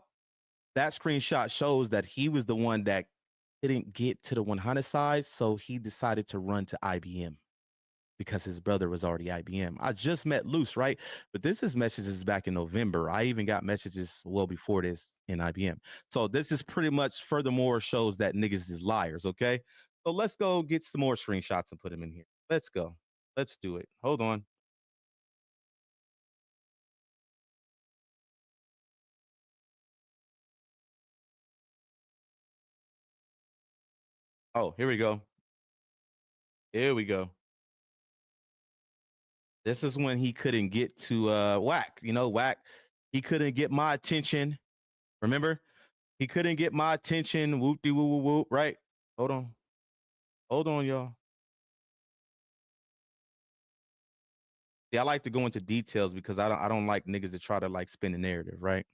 that screenshot shows that he was the one that didn't get to the 100 side, so he decided to run to IBM because his brother was already IBM. I just met Luce, right? But this is messages back in November. I even got messages well before this in IBM. So this is pretty much furthermore shows that niggas is liars, okay? So let's go get some more screenshots and put them in here. Let's go. Let's do it. Hold on. Oh, here we go. Here we go. This is when he couldn't get to Wack. You know, Wack, he couldn't get my attention. Remember? He couldn't get my attention. Whoop de woo woo whoop, right? Hold on. Hold on, y'all. Yeah, I like to go into details because I don't like niggas to try to like spin the narrative, right?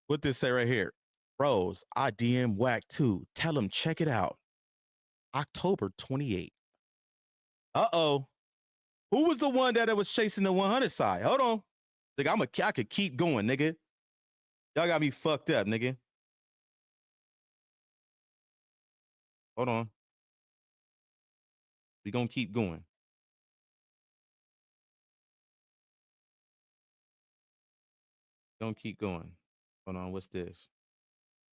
What this say right here? Bros, I DM Wack 2. Tell him check it out. October 28th. Uh-oh. Who was the one that was chasing the 100 side? Hold on. Like, I could keep going, nigga. Y'all got me fucked up, nigga. Hold on. We gonna keep going. Gonna keep going. Hold on, what's this?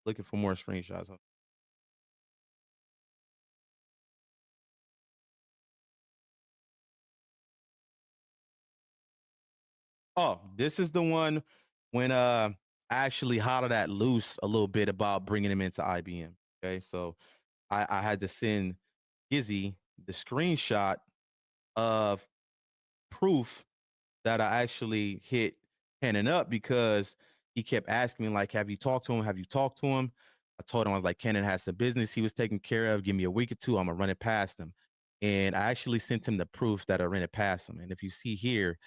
Looking for more screenshots. Oh, this is the one when I actually hollered at Luce a little bit about bringing him into IBM. Okay, so I had to send Gizzy the screenshot of proof that I actually hit Cannon up because he kept asking me, like, have you talked to him? Have you talked to him? I told him, I was like, Cannon has some business he was taking care of. Give me a week or two. I'm going to run it past him. And I actually sent him the proof that I ran it past him. And if you see here,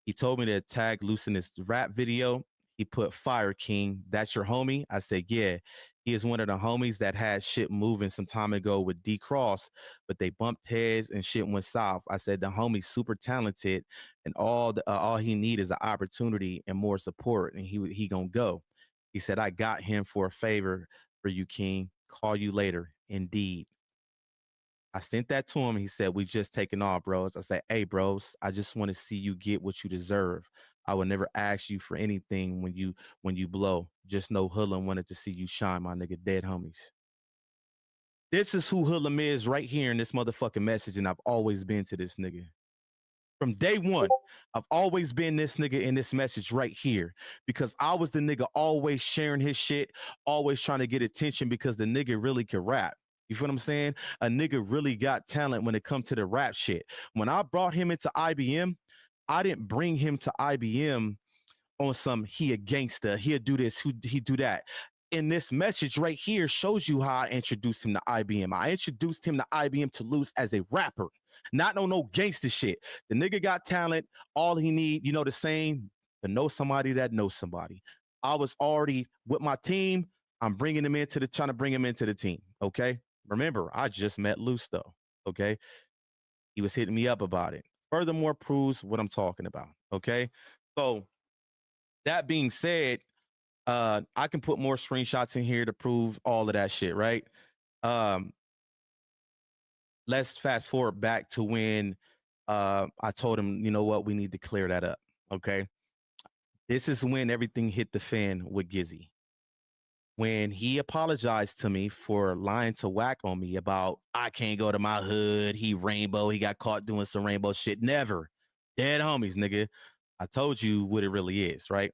he told me to tag Luce in this rap video. He put Fire King. That's your homie? I said, yeah. He is one of the homies that had shit moving some time ago with D Cross, but they bumped heads and shit went south. I said the homie's super talented, and all he need is an opportunity and more support, and he gonna go. He said, I got him for a favor for you, King. Call you later. Indeed. I sent that to him. He said, we just taking off, bros. I said, hey, bros, I just want to see you get what you deserve. I would never ask you for anything when you blow. Just know Hoodlum wanted to see you shine, my nigga. Dead homies. This is who Hoodlum is right here in this motherfucking message, and I've always been to this nigga. From day one, I've always been this nigga in this message right here because I was the nigga always sharing his shit, always trying to get attention because the nigga really could rap. You feel what I'm saying? A nigga really got talent when it comes to the rap shit. When I brought him into IBM, I didn't bring him to IBM on some he a gangster, he'll do this, he do that. In this message right here shows you how I introduced him to IBM. I introduced him to IBM to Luce as a rapper, not on no gangster shit. The nigga got talent. All he need, you know, the same, to know somebody that knows somebody. I was already with my team. I'm bringing him into trying to bring him into the team. Okay. Remember, I just met Luce though. Okay. He was hitting me up about it. Furthermore, proves what I'm talking about. Okay. So that being said, I can put more screenshots in here to prove all of that shit, right? Let's fast forward back to when I told him, you know what, we need to clear that up. Okay. This is when everything hit the fan with Gizzy. When he apologized to me for lying to Wack on me about I can't go to my hood, he rainbow, he got caught doing some rainbow shit. Never. Dead homies, nigga. I told you what it really is, right?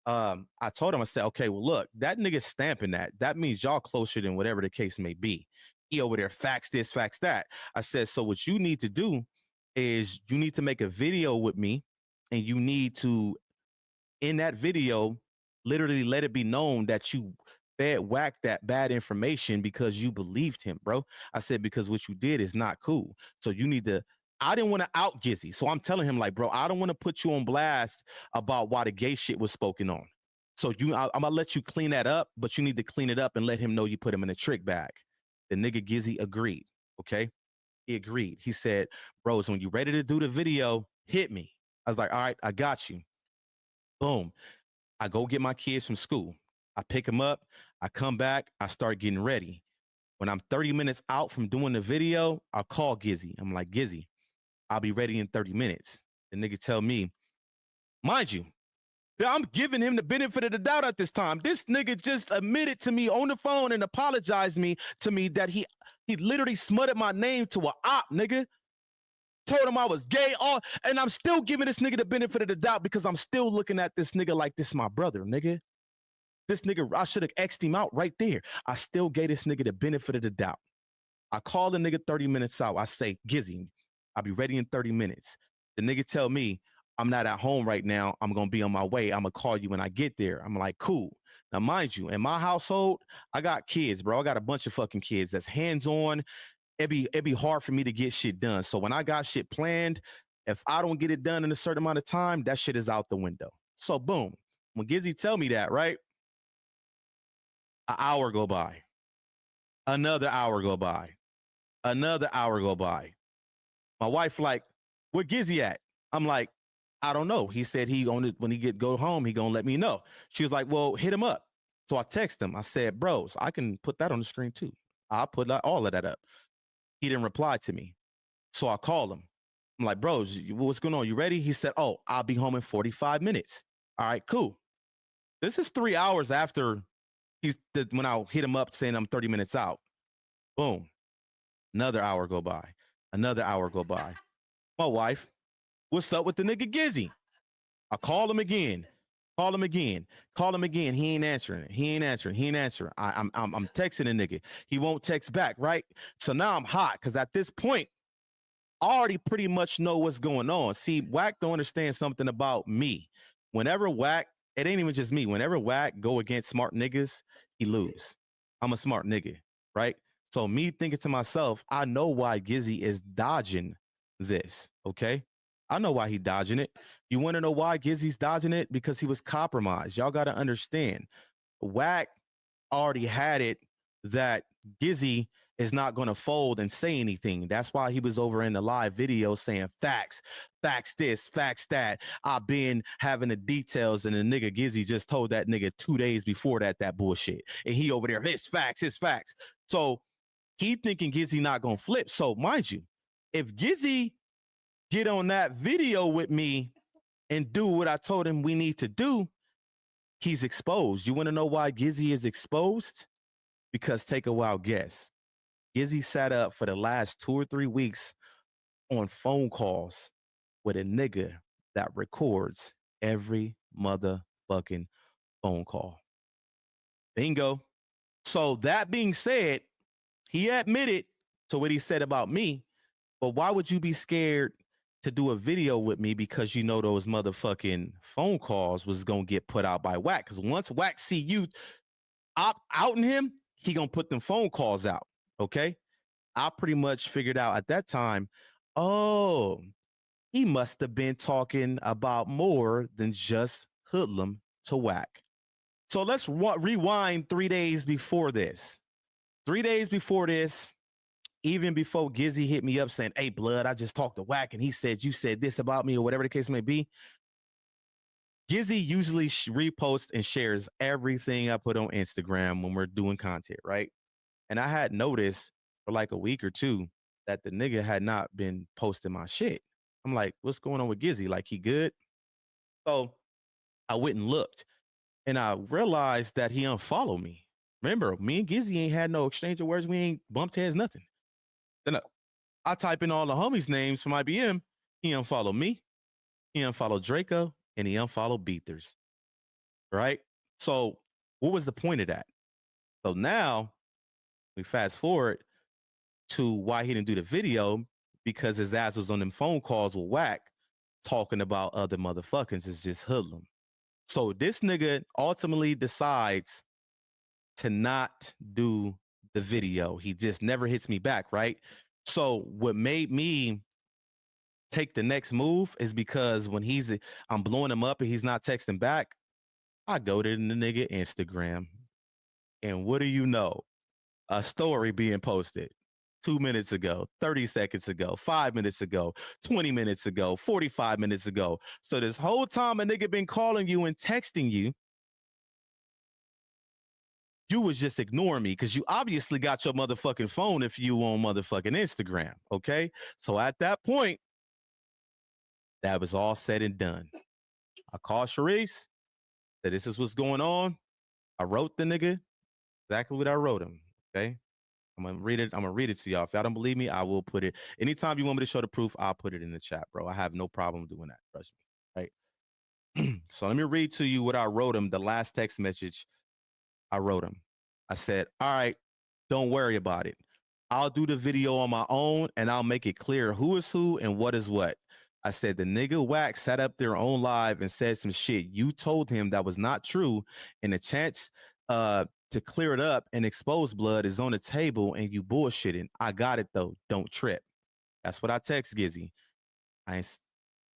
I told him, I said, okay, well, look, that nigga stamping that. That means y'all closer than whatever the case may be. He over there facts this, facts that. I said, so what you need to do is you need to make a video with me, and you need to, in that video, literally let it be known that you fed Wack that bad information because you believed him, bro. I said, because what you did is not cool. So you need to, I didn't want to out Gizzy. So I'm telling him, like, bro, I don't want to put you on blast about why the gay shit was spoken on. So I'm going to let you clean that up, but you need to clean it up and let him know you put him in a trick bag. The nigga Gizzy agreed, okay? He agreed. He said, bros, when you ready to do the video, hit me. I was like, all right, I got you. Boom. I go get my kids from school. I pick him up. I come back. I start getting ready. When I'm 30 minutes out from doing the video, I'll call Gizzy. I'm like, Gizzy, I'll be ready in 30 minutes. The nigga tell me, mind you, I'm giving him the benefit of the doubt at this time. This nigga just admitted to me on the phone and apologized to me that he literally smutted my name to a op, nigga. Told him I was gay, and I'm still giving this nigga the benefit of the doubt because I'm still looking at this nigga like this my brother, nigga. This nigga, I should have X'd him out right there. I still gave this nigga the benefit of the doubt. I call the nigga 30 minutes out. I say, Gizzy, I'll be ready in 30 minutes. The nigga tell me, I'm not at home right now. I'm going to be on my way. I'm going to call you when I get there. I'm like, cool. Now, mind you, in my household, I got kids, bro. I got a bunch of fucking kids that's hands-on. It'd be hard for me to get shit done. So when I got shit planned, if I don't get it done in a certain amount of time, that shit is out the window. So boom, when Gizzy tell me that, right? An hour go by. Another hour go by. Another hour go by. My wife like, where Gizzy at? I'm like, I don't know. He said when he go home, he gonna let me know. She was like, well, hit him up. So I text him. I said, bros, I can put that on the screen too. I'll put all of that up. He didn't reply to me. So I called him. I'm like, bros, what's going on? You ready? He said, oh, I'll be home in 45 minutes. All right, cool. This is 3 hours after when I hit him up saying I'm 30 minutes out. Boom. Another hour go by. Another hour go by. My wife, what's up with the nigga Gizzy? I call him again. Call him again. Call him again. He ain't answering it. He ain't answering. He ain't answering. I'm texting a nigga. He won't text back, right? So now I'm hot because at this point, I already pretty much know what's going on. See, Wack don't understand something about me. Whenever Wack, it ain't even just me. Whenever Wack go against smart niggas, he lose. I'm a smart nigga, right? So me thinking to myself, I know why Gizzy is dodging this, okay? I know why he dodging it. You want to know why Gizzy's dodging it? Because he was compromised. Y'all got to understand. Wack already had it that Gizzy is not going to fold and say anything. That's why he was over in the live video saying facts, facts this, facts that. I've been having the details, and the nigga Gizzy just told that nigga 2 days before that bullshit. And he over there, his facts. So he thinking Gizzy not going to flip. So mind you, if Gizzy get on that video with me and do what I told him we need to do, he's exposed. You want to know why Gizzy is exposed? Because take a wild guess. Gizzy sat up for the last 2 or 3 weeks on phone calls with a nigga that records every motherfucking phone call. Bingo. So that being said, he admitted to what he said about me, but why would you be scared to do a video with me? Because you know those motherfucking phone calls was gonna get put out by Wack. Because once Wack see you outing him, he gonna put them phone calls out. Okay, I pretty much figured out at that time, oh, he must have been talking about more than just hoodlum to Wack. So let's rewind 3 days before this. 3 days before this, even before Gizzy hit me up saying, hey, blood, I just talked to Wack and he said you said this about me or whatever the case may be. Gizzy usually reposts and shares everything I put on Instagram when we're doing content, right? And I had noticed for like a week or two that the nigga had not been posting my shit. I'm like, what's going on with Gizzy? Like, he good? So I went and looked and I realized that he unfollowed me. Remember, me and Gizzy ain't had no exchange of words. We ain't bumped heads, nothing. Then I type in all the homies' names from IBM. He unfollowed me. He unfollowed Draco. And he unfollowed Beathers. Right? So what was the point of that? So now we fast forward to why he didn't do the video, because his ass was on them phone calls with Wack talking about other motherfuckers. It's just hoodlum. So this nigga ultimately decides to not do the video. He just never hits me back, right? So what made me take the next move is because when I'm blowing him up and he's not texting back, I go to the nigga Instagram. And what do you know? A story being posted 2 minutes ago, 30 seconds ago, 5 minutes ago, 20 minutes ago, 45 minutes ago. So this whole time a nigga been calling you and texting you, You was just ignoring me because you obviously got your motherfucking phone if you on motherfucking Instagram, okay? So at that point, that was all said and done. I called Sharice, said this is what's going on. I wrote the nigga exactly what I wrote him, okay? I'm gonna read it to y'all. If y'all don't believe me, I will put it. Anytime you want me to show the proof, I'll put it in the chat, bro. I have no problem doing that. Trust me, right? So let me read to you what I wrote him, the last text message I wrote him. I said, all right, don't worry about it. I'll do the video on my own and I'll make it clear who is who and what is what. I said, the nigga Wack sat up there on live and said some shit. You told him that was not true, and the chance to clear it up and expose blood is on the table, and you bullshitting. I got it though. Don't trip. That's what I text Gizzy. I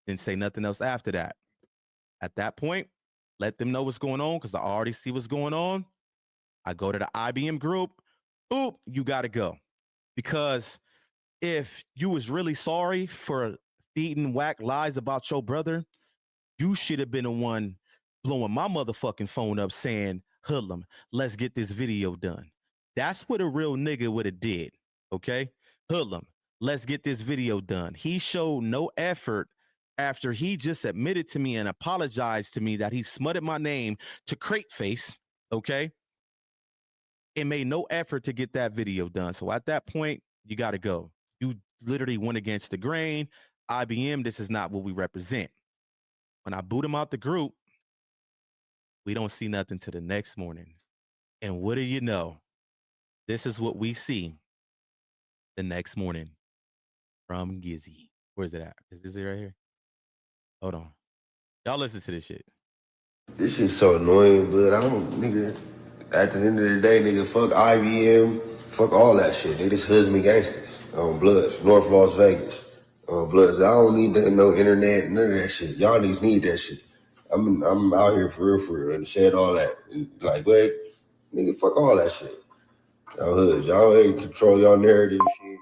didn't say nothing else after that. At that point, let them know what's going on because I already see what's going on. I go to the IBM group. Oop, you got to go. Because if you was really sorry for feeding Wack lies about your brother, you should have been the one blowing my motherfucking phone up saying, Hoodlum, let's get this video done. That's what a real nigga would have did, okay? Hoodlum, let's get this video done. He showed no effort after he just admitted to me and apologized to me that he smutted my name to Crate Face, okay? It made no effort to get that video done. So at that point, you got to go. You literally went against the grain. IBM, this is not what we represent. When I boot him out the group, we don't see nothing till the next morning. And what do you know? This is what we see the next morning from Gizzy. Where's it at? Is this it right here? Hold on. Y'all listen to this shit. This shit's so annoying, but I don't, nigga. At the end of the day, nigga, fuck IBM, fuck all that shit. They just husband gangsters on Bloods, North Las Vegas. On Bloods, I don't need no internet, none of that shit. Y'all niggas need that shit. I'm out here for real, and said all that. And like, wait, nigga, fuck all that shit. Y'all hood, y'all ain't control y'all narrative shit.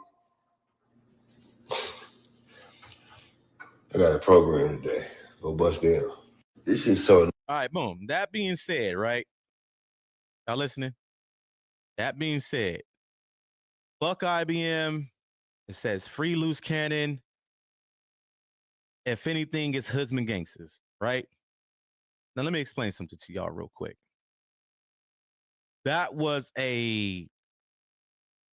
I got a program today. Go bust down. This shit's so. All right, boom. That being said, right? Y'all listening? That being said, fuck IBM. It says free loose cannon. If anything, it's husband gangsters, right? Now let me explain something to y'all real quick. That was a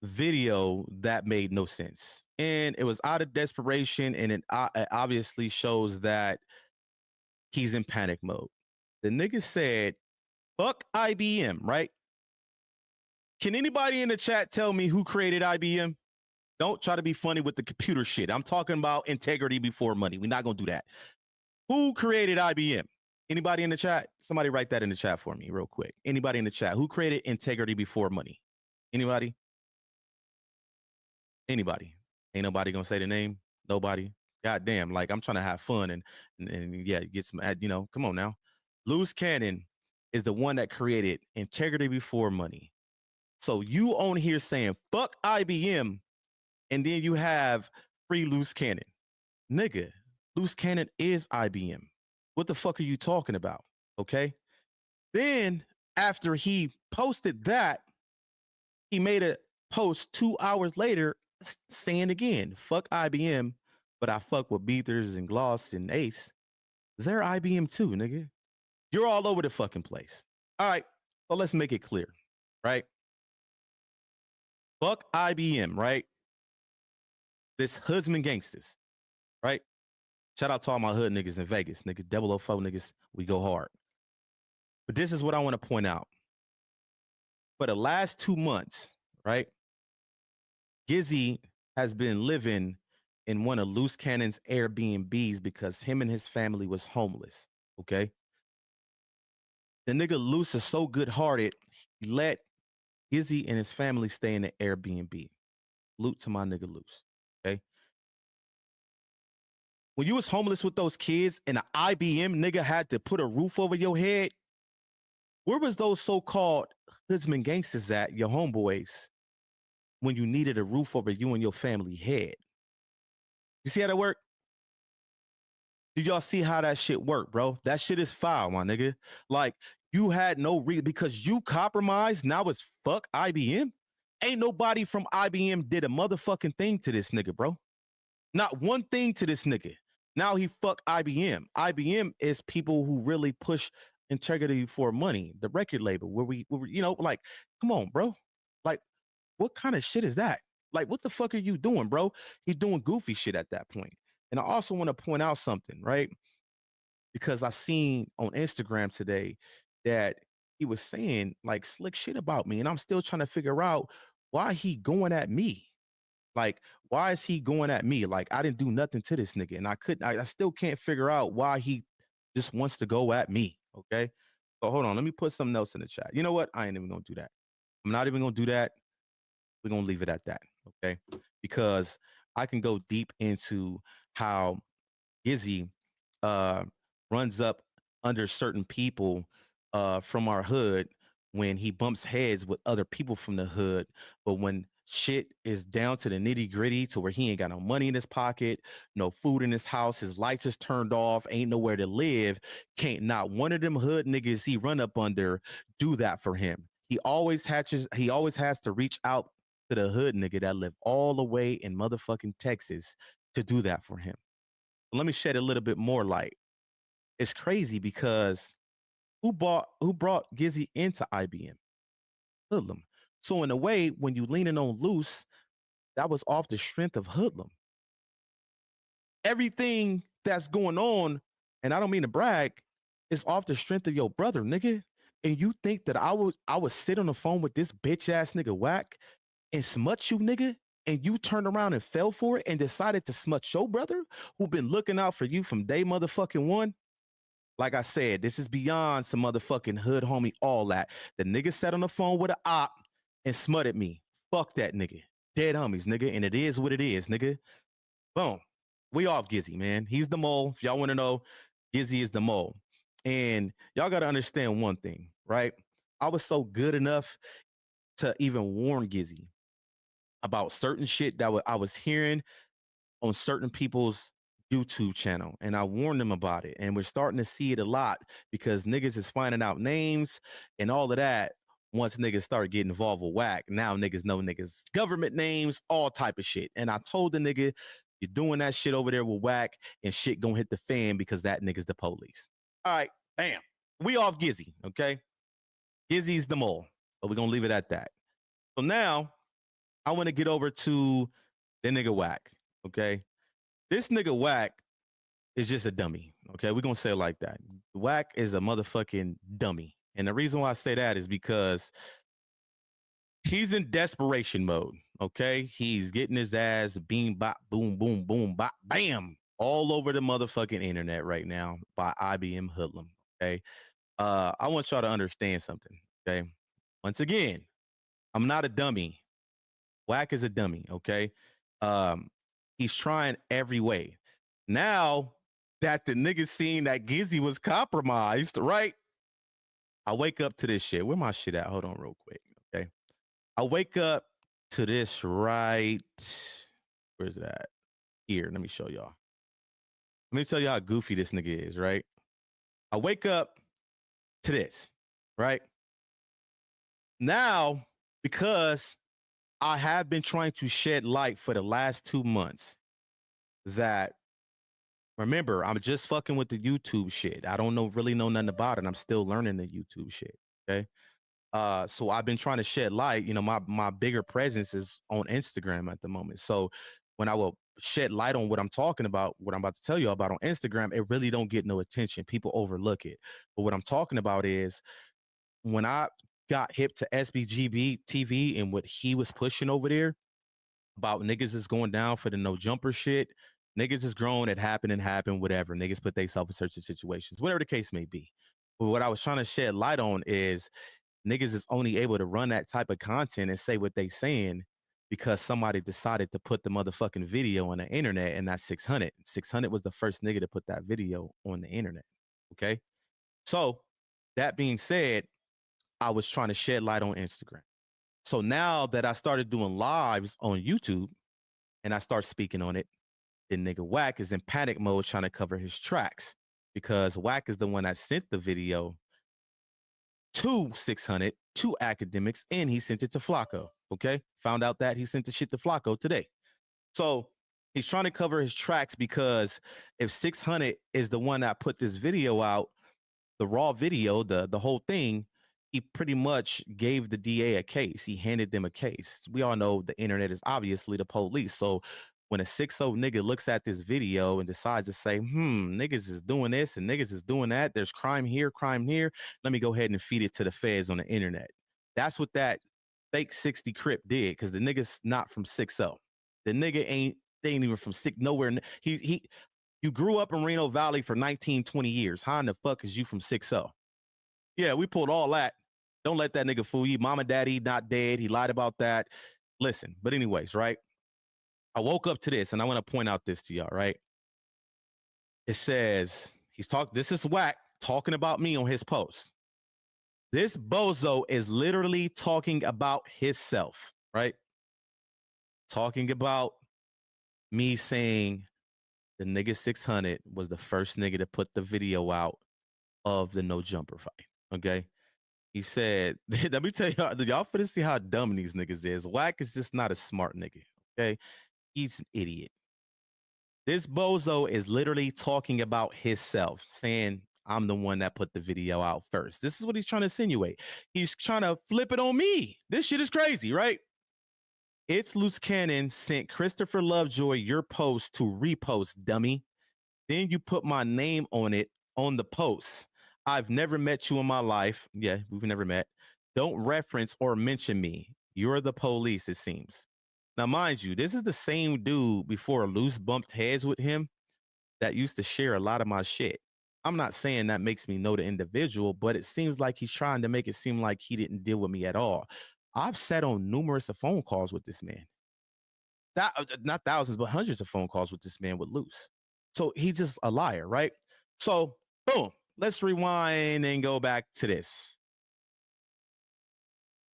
video that made no sense. And it was out of desperation, and it obviously shows that he's in panic mode. The nigga said, fuck IBM, right? Can anybody in the chat tell me who created IBM? Don't try to be funny with the computer shit. I'm talking about integrity before money. We're not going to do that. Who created IBM? Anybody in the chat? Somebody write that in the chat for me real quick. Anybody in the chat? Who created integrity before money? Anybody? Anybody? Ain't nobody going to say the name? Nobody? God damn, like I'm trying to have fun and yeah, get some, you know, come on now. Loose Cannon is the one that created integrity before money. So you on here saying, fuck IBM, and then you have free Loose Cannon. Nigga, Loose Cannon is IBM. What the fuck are you talking about? Okay. Then after he posted that, he made a post 2 hours later saying again, fuck IBM, but I fuck with Beathers and Gloss and Ace. They're IBM too, nigga. You're all over the fucking place. All right. Well, let's make it clear, right? Fuck IBM, right? This husband gangsters, right? Shout out to all my hood niggas in Vegas, nigga. 004 niggas, we go hard. But this is what I want to point out. For the last 2 months, right? Gizzy has been living in one of Loose Cannon's Airbnbs because him and his family was homeless, okay? The nigga Loose is so good-hearted, he let Gizzy and his family stay in the Airbnb. Salute to my nigga Loose, okay? When you was homeless with those kids and an IBM nigga had to put a roof over your head, where was those so-called husband gangsters at, your homeboys, when you needed a roof over you and your family head? You see how that work? Did y'all see how that shit work, bro? That shit is foul, my nigga. Like, You had no reason because you compromised. Now it's fuck IBM. Ain't nobody from IBM did a motherfucking thing to this nigga, bro. Not one thing to this nigga. Now he fuck IBM. IBM is people who really push integrity for money. The record label where we you know, like, come on, bro. Like, what kind of shit is that? Like, what the fuck are you doing, bro? He's doing goofy shit at that point. And I also want to point out something, right? Because I seen on Instagram today that he was saying like slick shit about me, and I'm still trying to figure out why he going at me. Like, why is he going at me? Like, I didn't do nothing to this nigga, and I still can't figure out why he just wants to go at me. Okay, so hold on, let me put something else in the chat. You know what? I ain't even gonna do that. I'm not even gonna do that. We're gonna leave it at that, okay? Because I can go deep into how Gizzy runs up under certain people from our hood when he bumps heads with other people from the hood. But when shit is down to the nitty gritty to where he ain't got no money in his pocket, no food in his house, his lights is turned off, ain't nowhere to live, can't not one of them hood niggas he run up under do that for him. He always has to reach out to the hood nigga that live all the way in motherfucking Texas to do that for him. Let me shed a little bit more light. It's crazy because who brought Gizzy into IBM? Hoodlum. So in a way, when you leaning on loose, that was off the strength of Hoodlum. Everything that's going on, and I don't mean to brag, is off the strength of your brother, nigga. And you think that I would sit on the phone with this bitch ass nigga Wack and smut you, nigga? And you turned around and fell for it and decided to smut your brother who been looking out for you from day motherfucking one? Like I said, this is beyond some motherfucking hood homie, all that. The nigga sat on the phone with an op and smutted me. Fuck that nigga. Dead homies, nigga. And it is what it is, nigga. Boom. We off Gizzy, man. He's the mole. If y'all want to know, Gizzy is the mole. And y'all got to understand one thing, right? I was so good enough to even warn Gizzy about certain shit that I was hearing on certain people's YouTube channel, and I warned them about it. And we're starting to see it a lot because niggas is finding out names and all of that. Once niggas start getting involved with Wack, now niggas know niggas government names, all type of shit. And I told the nigga, you're doing that shit over there with Wack, and shit gonna hit the fan because that nigga's the police. All right, bam. We off Gizzy, okay? Gizzy's the mole, but we're gonna leave it at that. So now I want to get over to the nigga Wack, okay? This nigga Wack is just a dummy, okay? We're going to say it like that. Wack is a motherfucking dummy. And the reason why I say that is because he's in desperation mode, okay? He's getting his ass beam, bop, boom, boom, boom, bop, bam, all over the motherfucking internet right now by IBM Hoodlum, okay? I want y'all to understand something, okay? Once again, I'm not a dummy. Wack is a dummy, okay? He's trying every way. Now that the nigga seen that Gizzy was compromised, right? I wake up to this shit. Where my shit at? Hold on real quick, okay? I wake up to this right. Where's that? Here, let me show y'all. Let me tell you how goofy this nigga is, right? I wake up to this, right? Now, because I have been trying to shed light for the last 2 months that, remember, I'm just fucking with the YouTube shit. I don't really know nothing about it. I'm still learning the YouTube shit, okay? So I've been trying to shed light. You know, my bigger presence is on Instagram at the moment. So when I will shed light on what I'm talking about, what I'm about to tell you about on Instagram, it really don't get no attention. People overlook it. But what I'm talking about is when I got hip to SBGB TV and what he was pushing over there about niggas is going down for the no jumper shit. Niggas is grown, it happened, whatever. Niggas put themselves in certain situations, whatever the case may be. But what I was trying to shed light on is niggas is only able to run that type of content and say what they saying because somebody decided to put the motherfucking video on the internet, and that's 600. 600 was the first nigga to put that video on the internet, okay? So that being said, I was trying to shed light on Instagram. So now that I started doing lives on YouTube and I start speaking on it, the nigga Wack is in panic mode trying to cover his tracks because Wack is the one that sent the video to 600, to academics, and he sent it to Flakko. Okay, found out that he sent the shit to Flakko today. So he's trying to cover his tracks because if 600 is the one that put this video out, the raw video, the whole thing, he pretty much gave the DA a case. He handed them a case. We all know the internet is obviously the police. So when a 6-0 nigga looks at this video and decides to say, niggas is doing this and niggas is doing that, there's crime here, let me go ahead and feed it to the feds on the internet. That's what that fake 60 Crip did, because the nigga's not from 6-0. The nigga ain't even from nowhere. You grew up in Reno Valley for 19, 20 years. How in the fuck is you from 6-0? Yeah, we pulled all that. Don't let that nigga fool you. Mom and daddy not dead. He lied about that. Listen, but anyways, right? I woke up to this, and I want to point out this to y'all, right? It says, this is Wack talking about me on his post. This bozo is literally talking about himself, right? Talking about me saying the nigga 600 was the first nigga to put the video out of the No Jumper fight, okay? He said, let me tell y'all finna see how dumb these niggas is. Wack is just not a smart nigga, okay? He's an idiot. This bozo is literally talking about himself, saying, I'm the one that put the video out first. This is what he's trying to insinuate. He's trying to flip it on me. This shit is crazy, right? It's Loose Cannon sent Christopher Lovejoy your post to repost, dummy. Then you put my name on it on the post. I've never met you in my life. Yeah, we've never met. Don't reference or mention me. You're the police, it seems. Now, mind you, this is the same dude before Loose bumped heads with him that used to share a lot of my shit. I'm not saying that makes me know the individual, but it seems like he's trying to make it seem like he didn't deal with me at all. I've sat on numerous of phone calls with this man. Not thousands, but hundreds of phone calls with this man with Loose. So he's just a liar, right? So, boom. Let's rewind and go back to this.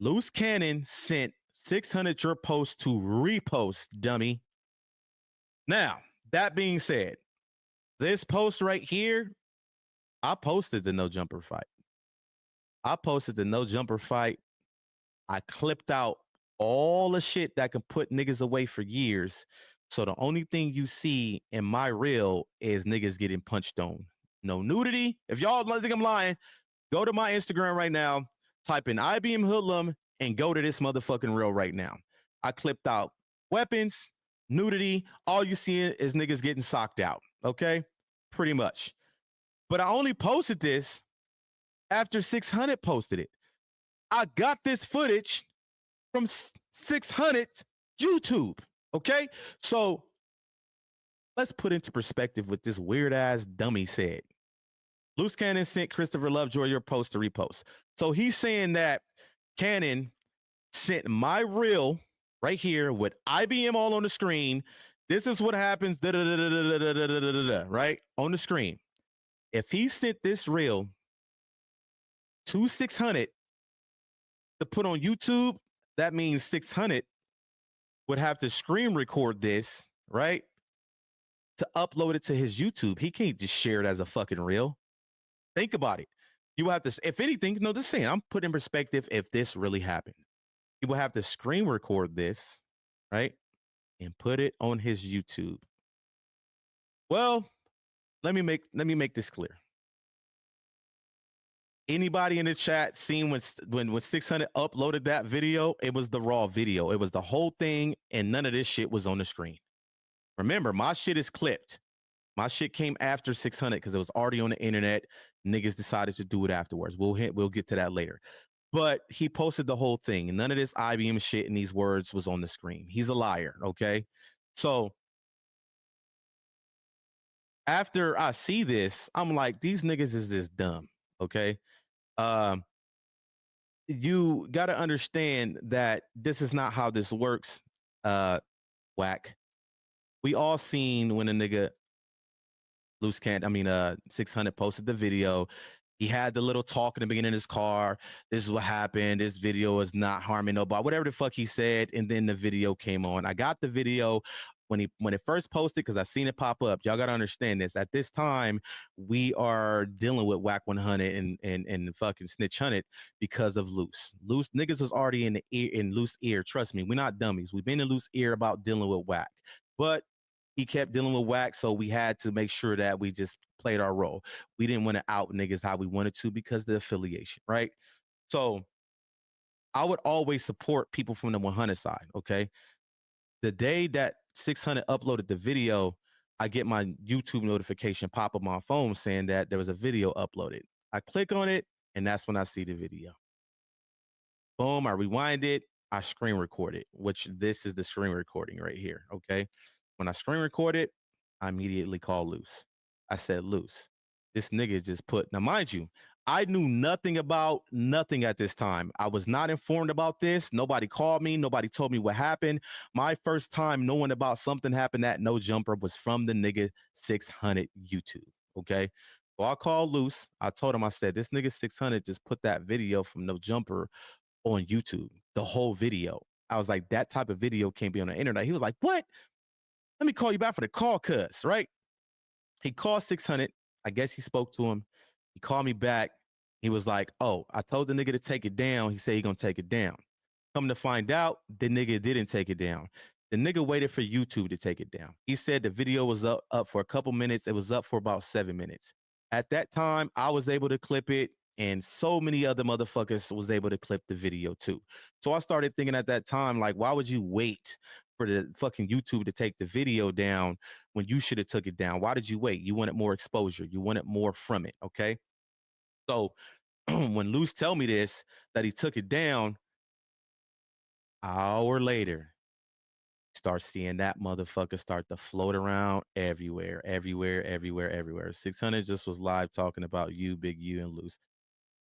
Loose Cannon sent 600 your post to repost, dummy. Now, that being said, this post right here, I posted the No Jumper fight. I clipped out all the shit that can put niggas away for years. So the only thing you see in my reel is niggas getting punched on. No nudity. If y'all don't think I'm lying, go to my Instagram right now, type in IBM Hoodlum, and go to this motherfucking reel right now. I clipped out weapons, nudity. All you see is niggas getting socked out. Okay? Pretty much. But I only posted this after 600 posted it. I got this footage from 600 YouTube. Okay? So let's put into perspective what this weird ass dummy said. Loose Cannon sent Christopher Lovejoy your post to repost. So he's saying that Cannon sent my reel right here with IBM all on the screen. This is what happens, right? On the screen. If he sent this reel to 600 to put on YouTube, that means 600 would have to screen record this, right? To upload it to his YouTube. He can't just share it as a fucking reel. Think about it. You have to, if anything, no, just saying, I'm putting in perspective if this really happened. You will have to screen record this, right? And put it on his YouTube. Well, let me make this clear. Anybody in the chat seen when 600 uploaded that video? It was the raw video. It was the whole thing, and none of this shit was on the screen. Remember, my shit is clipped. My shit came after 600 because it was already on the internet. Niggas decided to do it afterwards. We'll get to that later. But he posted the whole thing, and none of this IBM shit and these words was on the screen. He's a liar, okay? So after I see this, I'm like, these niggas is this dumb, okay? You got to understand that this is not how this works, Wack. We all seen when a nigga 600 posted the video. He had the little talk in the beginning of his car. This is what happened. This video is not harming nobody. Whatever the fuck he said, and then the video came on. I got the video when it first posted, because I seen it pop up. Y'all gotta understand this. At this time, we are dealing with WACK100 and fucking Snitch 100 because of Loose. Loose niggas was already in the ear, in Loose ear. Trust me, we're not dummies. We've been in Loose ear about dealing with Wack, but he kept dealing with Wack, so we had to make sure that we just played our role. We didn't want to out niggas how we wanted to because of the affiliation, right? So I would always support people from the 100 side, okay? The day that 600 uploaded the video, I get my YouTube notification pop up on my phone saying that there was a video uploaded. I click on it, and that's when I see the video. Boom, I rewind it, I screen record it, which this is the screen recording right here, okay? When I screen record it, I immediately call Loose. I said, Loose, this nigga just put, now mind you, I knew nothing about nothing at this time. I was not informed about this. Nobody called me. Nobody told me what happened. My first time knowing about something happened at No Jumper was from the nigga 600 YouTube, okay? So I called Loose. I told him, I said, this nigga 600 just put that video from No Jumper on YouTube, the whole video. I was like, that type of video can't be on the internet. He was like, what? Let me call you back for the call, cuz, right? He called 600. I guess he spoke to him. He called me back. He was like, oh, I told the nigga to take it down. He said he gonna take it down. Come to find out, the nigga didn't take it down. The nigga waited for YouTube to take it down. He said the video was up for a couple minutes. It was up for about 7 minutes. At that time, I was able to clip it, and so many other motherfuckers was able to clip the video too. So I started thinking at that time, like, why would you wait for the fucking YouTube to take the video down when you should have took it down? Why did you wait? You wanted more exposure. You wanted more from it, okay? So when Luce tell me this, that he took it down, an hour later, start seeing that motherfucker start to float around everywhere. 600 just was live talking about you, Big U, and Luce.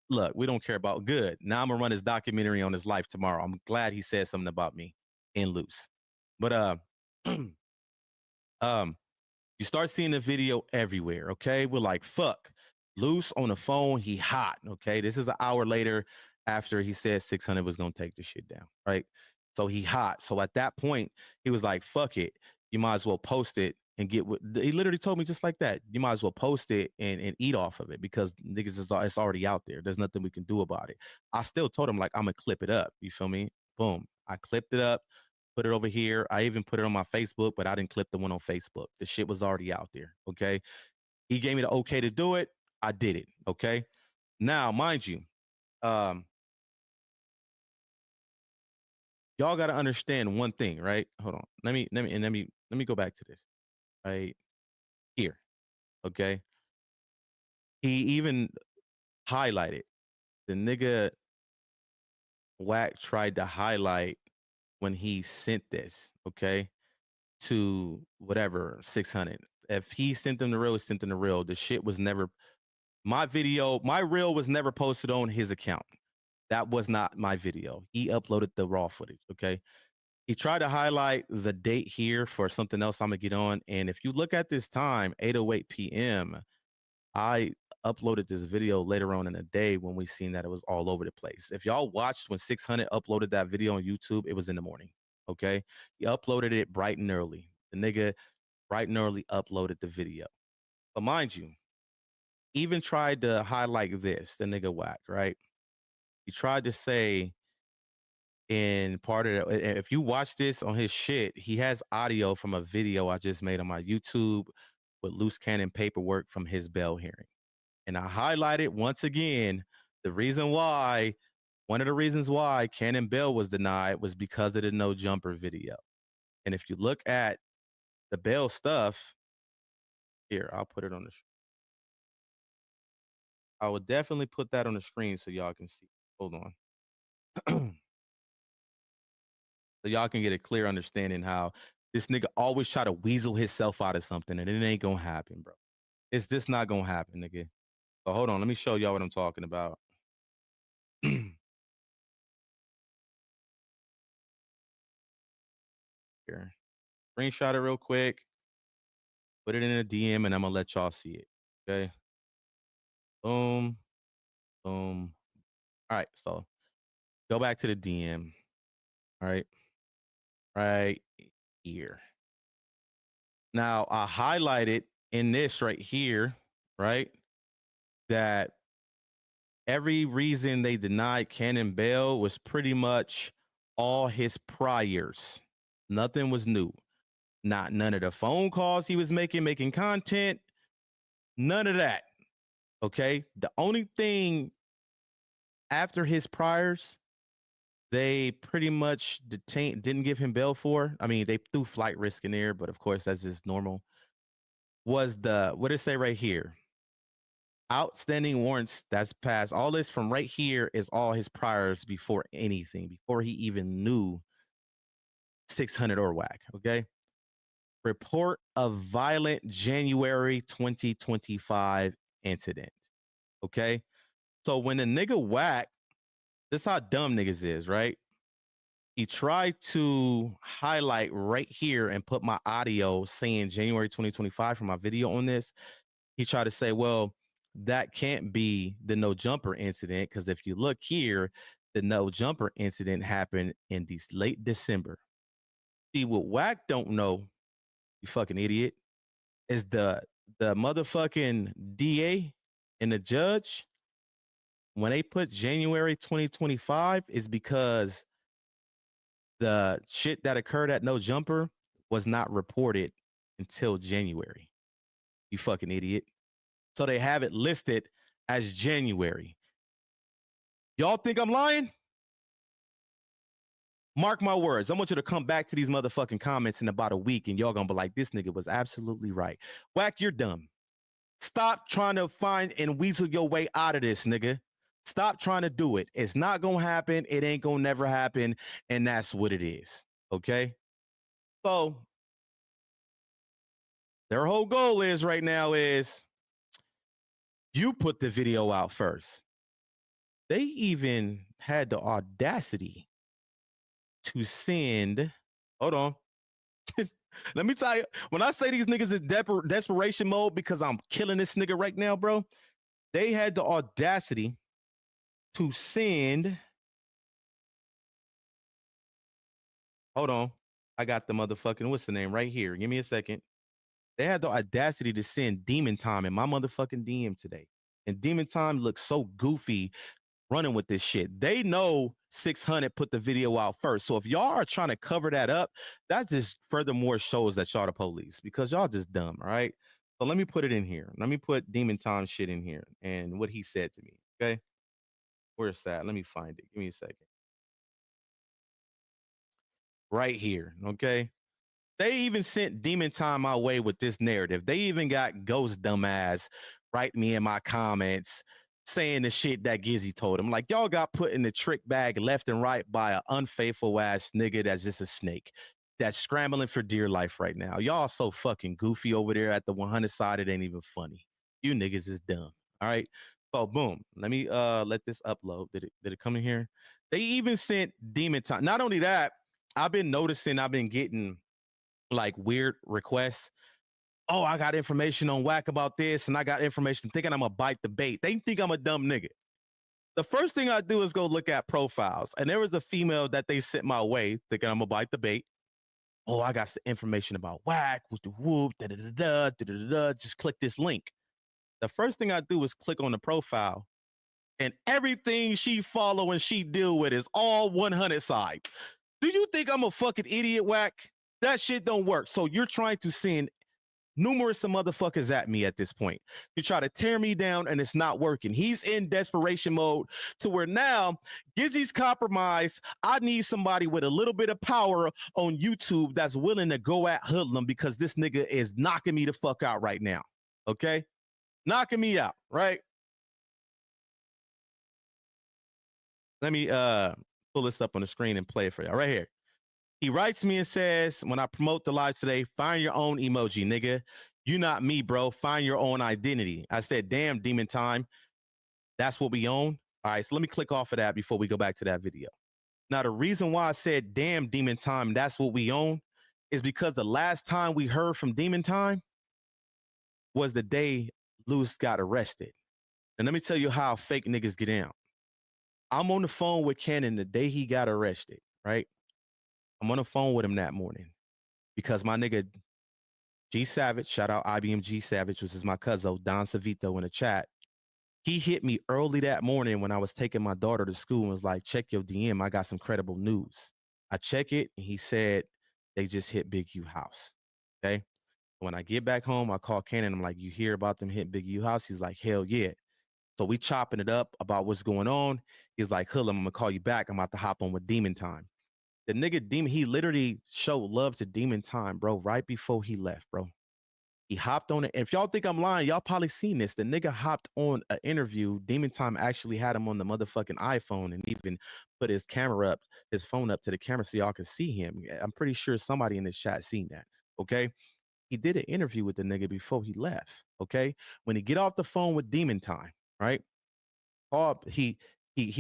Look, we don't care about good. Now I'm gonna run his documentary on his life tomorrow. I'm glad he said something about me and Luce. But you start seeing the video everywhere, okay? We're like, fuck. Loose on the phone, he hot, okay? This is an hour later after he said 600 was gonna take the shit down, right? So he hot. So at that point, he was like, fuck it. You might as well post it and get what he literally told me just like that. You might as well post it and eat off of it because niggas it's already out there. There's nothing we can do about it. I still told him, like, I'm gonna clip it up. You feel me? Boom. I clipped it up, put it over here. I even put it on my Facebook, but I didn't clip the one on Facebook. The shit was already out there. Okay. He gave me the okay to do it. I did it. Okay. Now, mind you, y'all got to understand one thing, right? Hold on. Let me go back to this right here. Okay. He even highlighted the nigga Wack tried to highlight when he sent this, okay, to whatever 600. If he sent them the reel, he sent them the reel. The shit was never my video. My reel was never posted on his account. That was not my video. He uploaded the raw footage. Okay. He tried to highlight the date here for something else I'm gonna get on. And if you look at this time, 8:08 p.m., I uploaded this video later on in the day when we seen that it was all over the place. If y'all watched when 600 uploaded that video on YouTube, it was in the morning. Okay. He uploaded it bright and early. The nigga bright and early uploaded the video. But mind you, even tried to highlight this, the nigga Wack, right? He tried to say in part of it, if you watch this on his shit, he has audio from a video I just made on my YouTube with loose cannon paperwork from his bail hearing. And I highlighted once again the reason why, one of the reasons why Cannon bail was denied was because of the No Jumper video. And if you look at the bail stuff, here, I'll put it on the I would definitely put that on the screen so y'all can see. Hold on. So y'all can get a clear understanding how this nigga always try to weasel himself out of something, and it ain't gonna happen, bro. It's just not gonna happen, nigga. So hold on, let me show y'all what I'm talking about. Here. Screenshot it real quick. Put it in a DM, and I'm gonna let y'all see it. Okay. Boom. Boom. All right, so go back to the DM. All right. Right here. Now, I highlighted in this right here, right, that every reason they denied Cannon bail was pretty much all his priors. Nothing was new. None of the phone calls he was making content. None of that. Okay. The only thing after his priors, they pretty much didn't give him bail for. I mean, they threw flight risk in there, but of course that's just normal. Was what did it say right here? Outstanding warrants that's passed. All this from right here is all his priors before anything, before he even knew 600 or WACK. Okay. Report of violent January 2025 incident. Okay. So when a nigga WACK, this is how dumb niggas is, right? He tried to highlight right here and put my audio saying January 2025 for my video on this. He tried to say, well, that can't be the No Jumper incident, because if you look here, the No Jumper incident happened in late December. See, what WACK don't know, you fucking idiot, is the motherfucking DA and the judge, when they put January 2025, is because the shit that occurred at No Jumper was not reported until January. You fucking idiot. So they have it listed as January. Y'all think I'm lying? Mark my words. I want you to come back to these motherfucking comments in about a week and y'all gonna be like, this nigga was absolutely right. WACK, you're dumb. Stop trying to find and weasel your way out of this, nigga. Stop trying to do it. It's not gonna happen. It ain't gonna never happen. And that's what it is. Okay? So their whole goal is right now is you put the video out first. They even had the audacity to send, hold on. Let me tell you, when I say these niggas in desperation mode because I'm killing this nigga right now, bro, they had the audacity to send, hold on. I got the motherfucking, what's the name right here? Give me a second. They had the audacity to send Demon Time in my motherfucking DM today. And Demon Time looks so goofy running with this shit. They know 600 put the video out first. So if y'all are trying to cover that up, that just furthermore shows that y'all the police, because y'all just dumb, all right? So let me put it in here. Let me put Demon Time shit in here and what he said to me, okay? Where's that? Let me find it. Give me a second. Right here, okay? They even sent Demon Time my way with this narrative. They even got Ghost Dumbass write me in my comments saying the shit that Gizzy told him. Like, y'all got put in the trick bag left and right by an unfaithful ass nigga that's just a snake that's scrambling for dear life right now. Y'all so fucking goofy over there at the 100 side. It ain't even funny. You niggas is dumb. All right. So boom. Let me let this upload. Did it come in here? They even sent Demon Time. Not only that, I've been noticing I've been getting like weird requests. Oh, I got information on WACK about this, and I got information thinking I'm gonna bite the bait. They think I'm a dumb nigga. The first thing I do is go look at profiles, and there was a female that they sent my way thinking I'm gonna bite the bait. Oh, I got some information about WACK, with the whoop, just click this link. The first thing I do is click on the profile, and everything she follow and she deal with is all 100 side. Do you think I'm a fucking idiot, WACK? That shit don't work. So you're trying to send numerous motherfuckers at me at this point. You try to tear me down and it's not working. He's in desperation mode to where now Gizzy's compromised. I need somebody with a little bit of power on YouTube that's willing to go at Hoodlum, because this nigga is knocking me the fuck out right now. Okay? Knocking me out, right? Let me pull this up on the screen and play it for y'all right here. He writes me and says, when I promote the live today, find your own emoji, nigga. You not me, bro. Find your own identity. I said, damn, Demon Time. That's what we own. All right, so let me click off of that before we go back to that video. Now, the reason why I said, damn, Demon Time, that's what we own, is because the last time we heard from Demon Time was the day Luce got arrested. And let me tell you how fake niggas get out. I'm on the phone with Cannon the day he got arrested, right? I'm on the phone with him that morning because my nigga G Savage, shout out IBM G Savage, which is my cousin, Don Savito in the chat. He hit me early that morning when I was taking my daughter to school and was like, check your DM. I got some credible news. I check it, and he said, they just hit Big U house. Okay. When I get back home, I call Cannon. I'm like, you hear about them hit Big U house? He's like, hell yeah. So we chopping it up about what's going on. He's like, Hull, I'm going to call you back. I'm about to hop on with Demon Time. The nigga Demon, he literally showed love to Demon Time, bro, right before he left, bro. He hopped on it. If y'all think I'm lying, y'all probably seen this. The nigga hopped on an interview. Demon Time actually had him on the motherfucking iPhone and even put his camera up, his phone up to the camera so y'all can see him. I'm pretty sure somebody in this chat seen that. Okay. He did an interview with the nigga before he left. Okay. When he get off the phone with Demon Time, right? He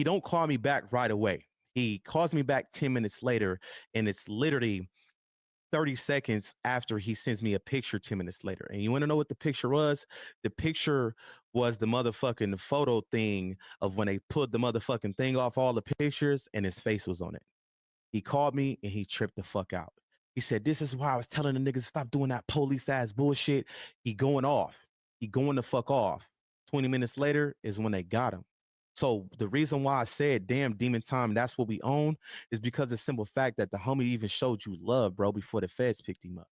don't call me back right away. He calls me back 10 minutes later, and it's literally 30 seconds after he sends me a picture 10 minutes later. And you want to know what the picture was? The picture was the motherfucking photo thing of when they put the motherfucking thing off all the pictures, and his face was on it. He called me and he tripped the fuck out. He said, this is why I was telling the niggas to stop doing that police ass bullshit. He going off. He going the fuck off. 20 minutes later is when they got him. So the reason why I said, damn, Demon Time, that's what we own, is because the simple fact that the homie even showed you love, bro, before the feds picked him up.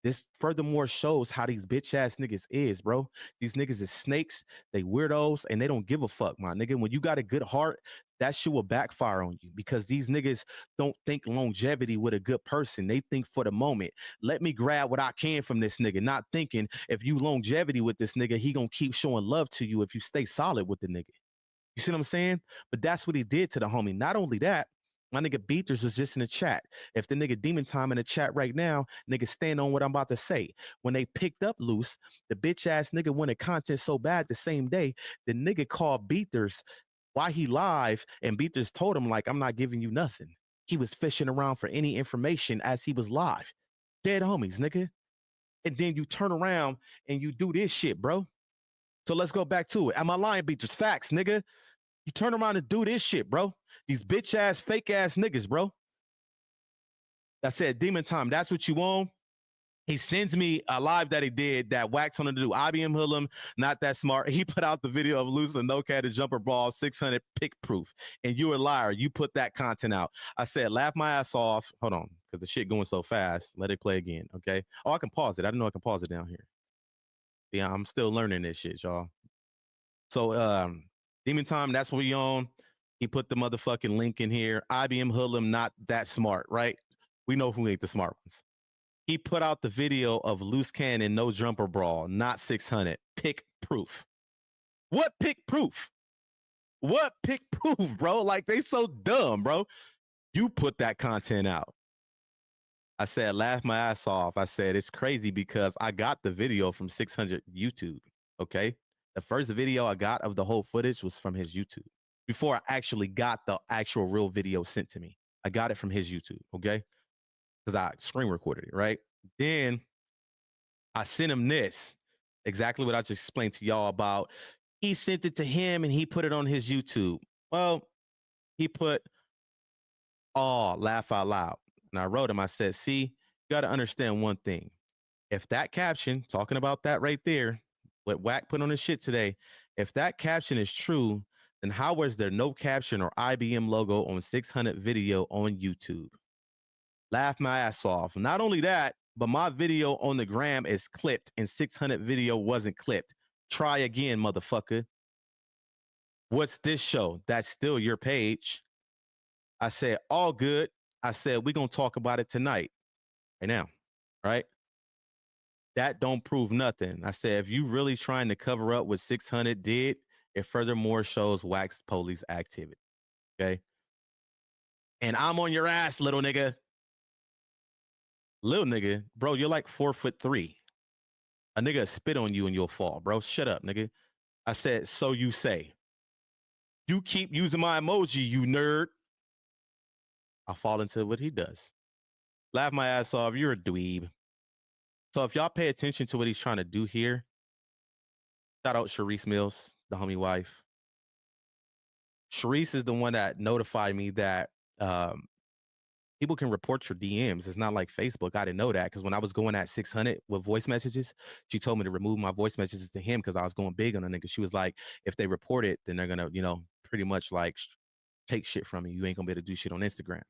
This furthermore shows how these bitch ass niggas is, bro. These niggas is snakes, they weirdos, and they don't give a fuck, my nigga. When you got a good heart, that shit will backfire on you, because these niggas don't think longevity with a good person. They think for the moment. Let me grab what I can from this nigga, not thinking if you longevity with this nigga, he gonna keep showing love to you if you stay solid with the nigga. You see what I'm saying? But that's what he did to the homie. Not only that, my nigga Beaters was just in the chat. If the nigga Demon Time in the chat right now, nigga stand on what I'm about to say. When they picked up Loose, the bitch ass nigga wanted content so bad the same day, the nigga called Beaters while he live, and Beaters told him, like, I'm not giving you nothing. He was fishing around for any information as he was live. Dead homies, nigga. And then you turn around and you do this shit, bro. So let's go back to it. Am I lying, Beaters? Facts, nigga. You turn around and do this shit, bro. These bitch ass, fake ass niggas, bro. I said, Demon Time, that's what you want. He sends me a live that he did that WACK100 to do. IBM Hood, not that smart. He put out the video of losing no cat to jumper Brawl 600 pick proof. And you a liar. You put that content out. I said, laugh my ass off. Hold on, because the shit going so fast. Let it play again, okay? Oh, I can pause it. I didn't know I can pause it down here. Yeah, I'm still learning this shit, y'all. So, Demon Time, that's what we on. He put the motherfucking link in here. IBM Hoodlum, not that smart, right? We know who ain't the smart ones. He put out the video of Loose Cannon, No Jumper Brawl, not 600. Pick proof. What pick proof? What pick proof, bro? Like, they so dumb, bro. You put that content out. I said, laugh my ass off. I said, it's crazy because I got the video from 600 YouTube, okay? The first video I got of the whole footage was from his YouTube. Before I actually got the actual real video sent to me. I got it from his YouTube, okay? Because I screen recorded it, right? Then I sent him this. Exactly what I just explained to y'all about. He sent it to him and he put it on his YouTube. Well, he put, oh, laugh out loud. And I wrote him, I said, see, you got to understand one thing. If that caption, talking about that right there, what Wack put on his shit today, if that caption is true, then how was there no caption or IBM logo on 600 video on YouTube? Laugh my ass off. Not only that, but my video on the gram is clipped and 600 video wasn't clipped. Try again, motherfucker. What's this show? That's still your page. I said, all good. I said, we're going to talk about it tonight. Right now, right? That don't prove nothing. I said, if you really trying to cover up what 600 did, it furthermore shows wax police activity. Okay? And I'm on your ass, little nigga. Little nigga, bro, you're like 4'3". A nigga spit on you and you'll fall, bro. Shut up, nigga. I said, so you say. You keep using my emoji, you nerd. I'll fall into what he does. Laugh my ass off. You're a dweeb. So if y'all pay attention to what he's trying to do here, shout out Sharice Mills, the homie wife. Sharice is the one that notified me that people can report your DMs. It's not like Facebook. I didn't know that because when I was going at 600 with voice messages, she told me to remove my voice messages to him because I was going big on a nigga. She was like, if they report it, then they're gonna, you know, pretty much like take shit from you. You ain't gonna be able to do shit on Instagram.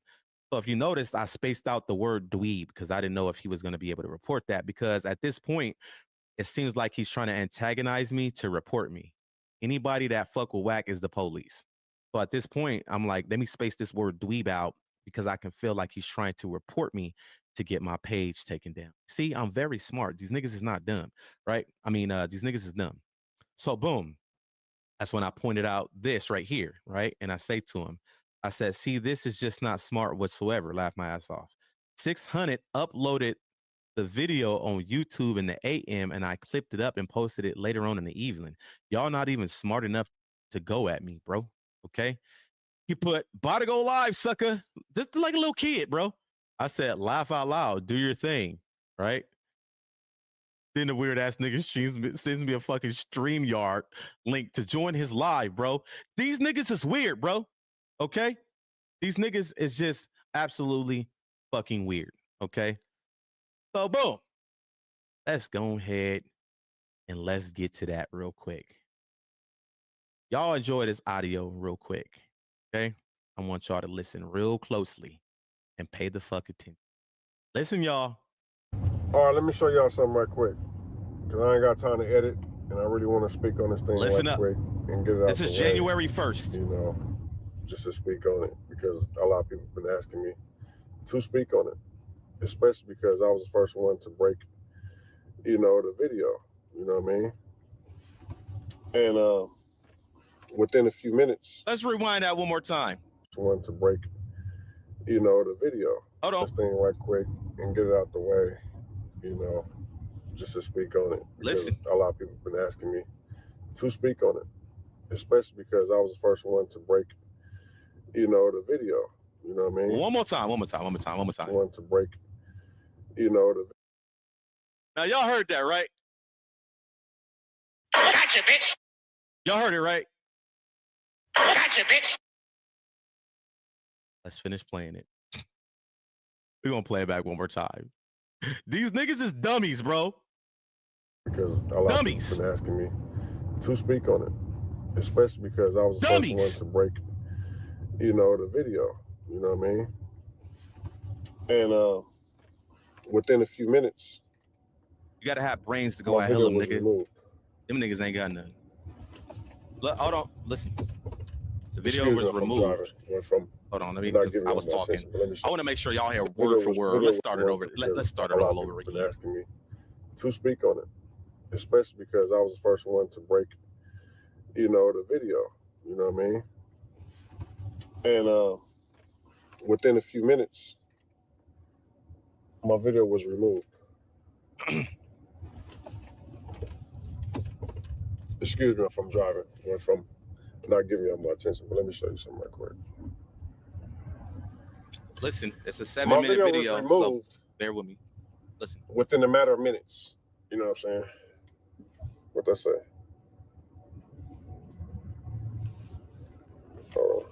So if you noticed, I spaced out the word dweeb because I didn't know if he was gonna be able to report that, because at this point, it seems like he's trying to antagonize me to report me. Anybody that fuck with Wack is the police. So at this point, I'm like, let me space this word dweeb out because I can feel like he's trying to report me to get my page taken down. See, I'm very smart. These niggas is not dumb, right? I mean, these niggas is dumb. So boom, that's when I pointed out this right here, right? And I say to him, I said, see, this is just not smart whatsoever. Laugh my ass off. 600 uploaded the video on YouTube in the AM, and I clipped it up and posted it later on in the evening. Y'all not even smart enough to go at me, bro. Okay? He put, "About to go live, sucker." Just like a little kid, bro. I said, laugh out loud, do your thing, right? Then the weird ass nigga sends me a fucking StreamYard link to join his live, bro. These niggas is weird, bro. Okay? These niggas is just absolutely fucking weird. Okay? So boom. Let's go ahead and let's get to that real quick. Y'all enjoy this audio real quick. Okay? I want y'all to listen real closely and pay the fuck attention. Listen, y'all. All right, let me show y'all something right quick, because I ain't got time to edit, and I really want to speak on this thing Listen right up. quick and get it out This is the way, January 1st. you know, just to speak on it, because a lot of people have been asking me to speak on it, especially because I was the first one to break, you know, the video, you know what I mean? And within a few minutes. Let's rewind that one more time. One to break, you know, the video. Hold on. This thing right quick and get it out the way, you know, just to speak on it. Listen. A lot of people have been asking me to speak on it, especially because I was the first one to break, you know, the video. You know what I mean? One more time. One to break, you know, the. Now y'all heard that, right? Gotcha, bitch. Y'all heard it, right? Gotcha, bitch. Let's finish playing it. We're gonna play it back one more time. These niggas is dummies, bro. Because a lot of people have been asking me to speak on it, especially because I was the first one to break, you know, the video. You know what I mean? And within a few minutes, you gotta have brains to go at hell, nigga. Removed. Them niggas ain't got none. Hold on, listen. The video Excuse was me, removed. Hold on, let me. I was talking. I want to make sure y'all hear word for word. Let's start it over. Let's start it all over again. Asking me to speak on it, especially because I was the first one to break, you know, the video. You know what I mean? And within a few minutes, my video was removed. Excuse me if I'm driving, or if I'm not giving you my attention, but let me show you something right quick. Listen, it's a 7-minute video, was removed, so bear with me. Listen. Within a matter of minutes. You know what I'm saying? What I say? Hold on.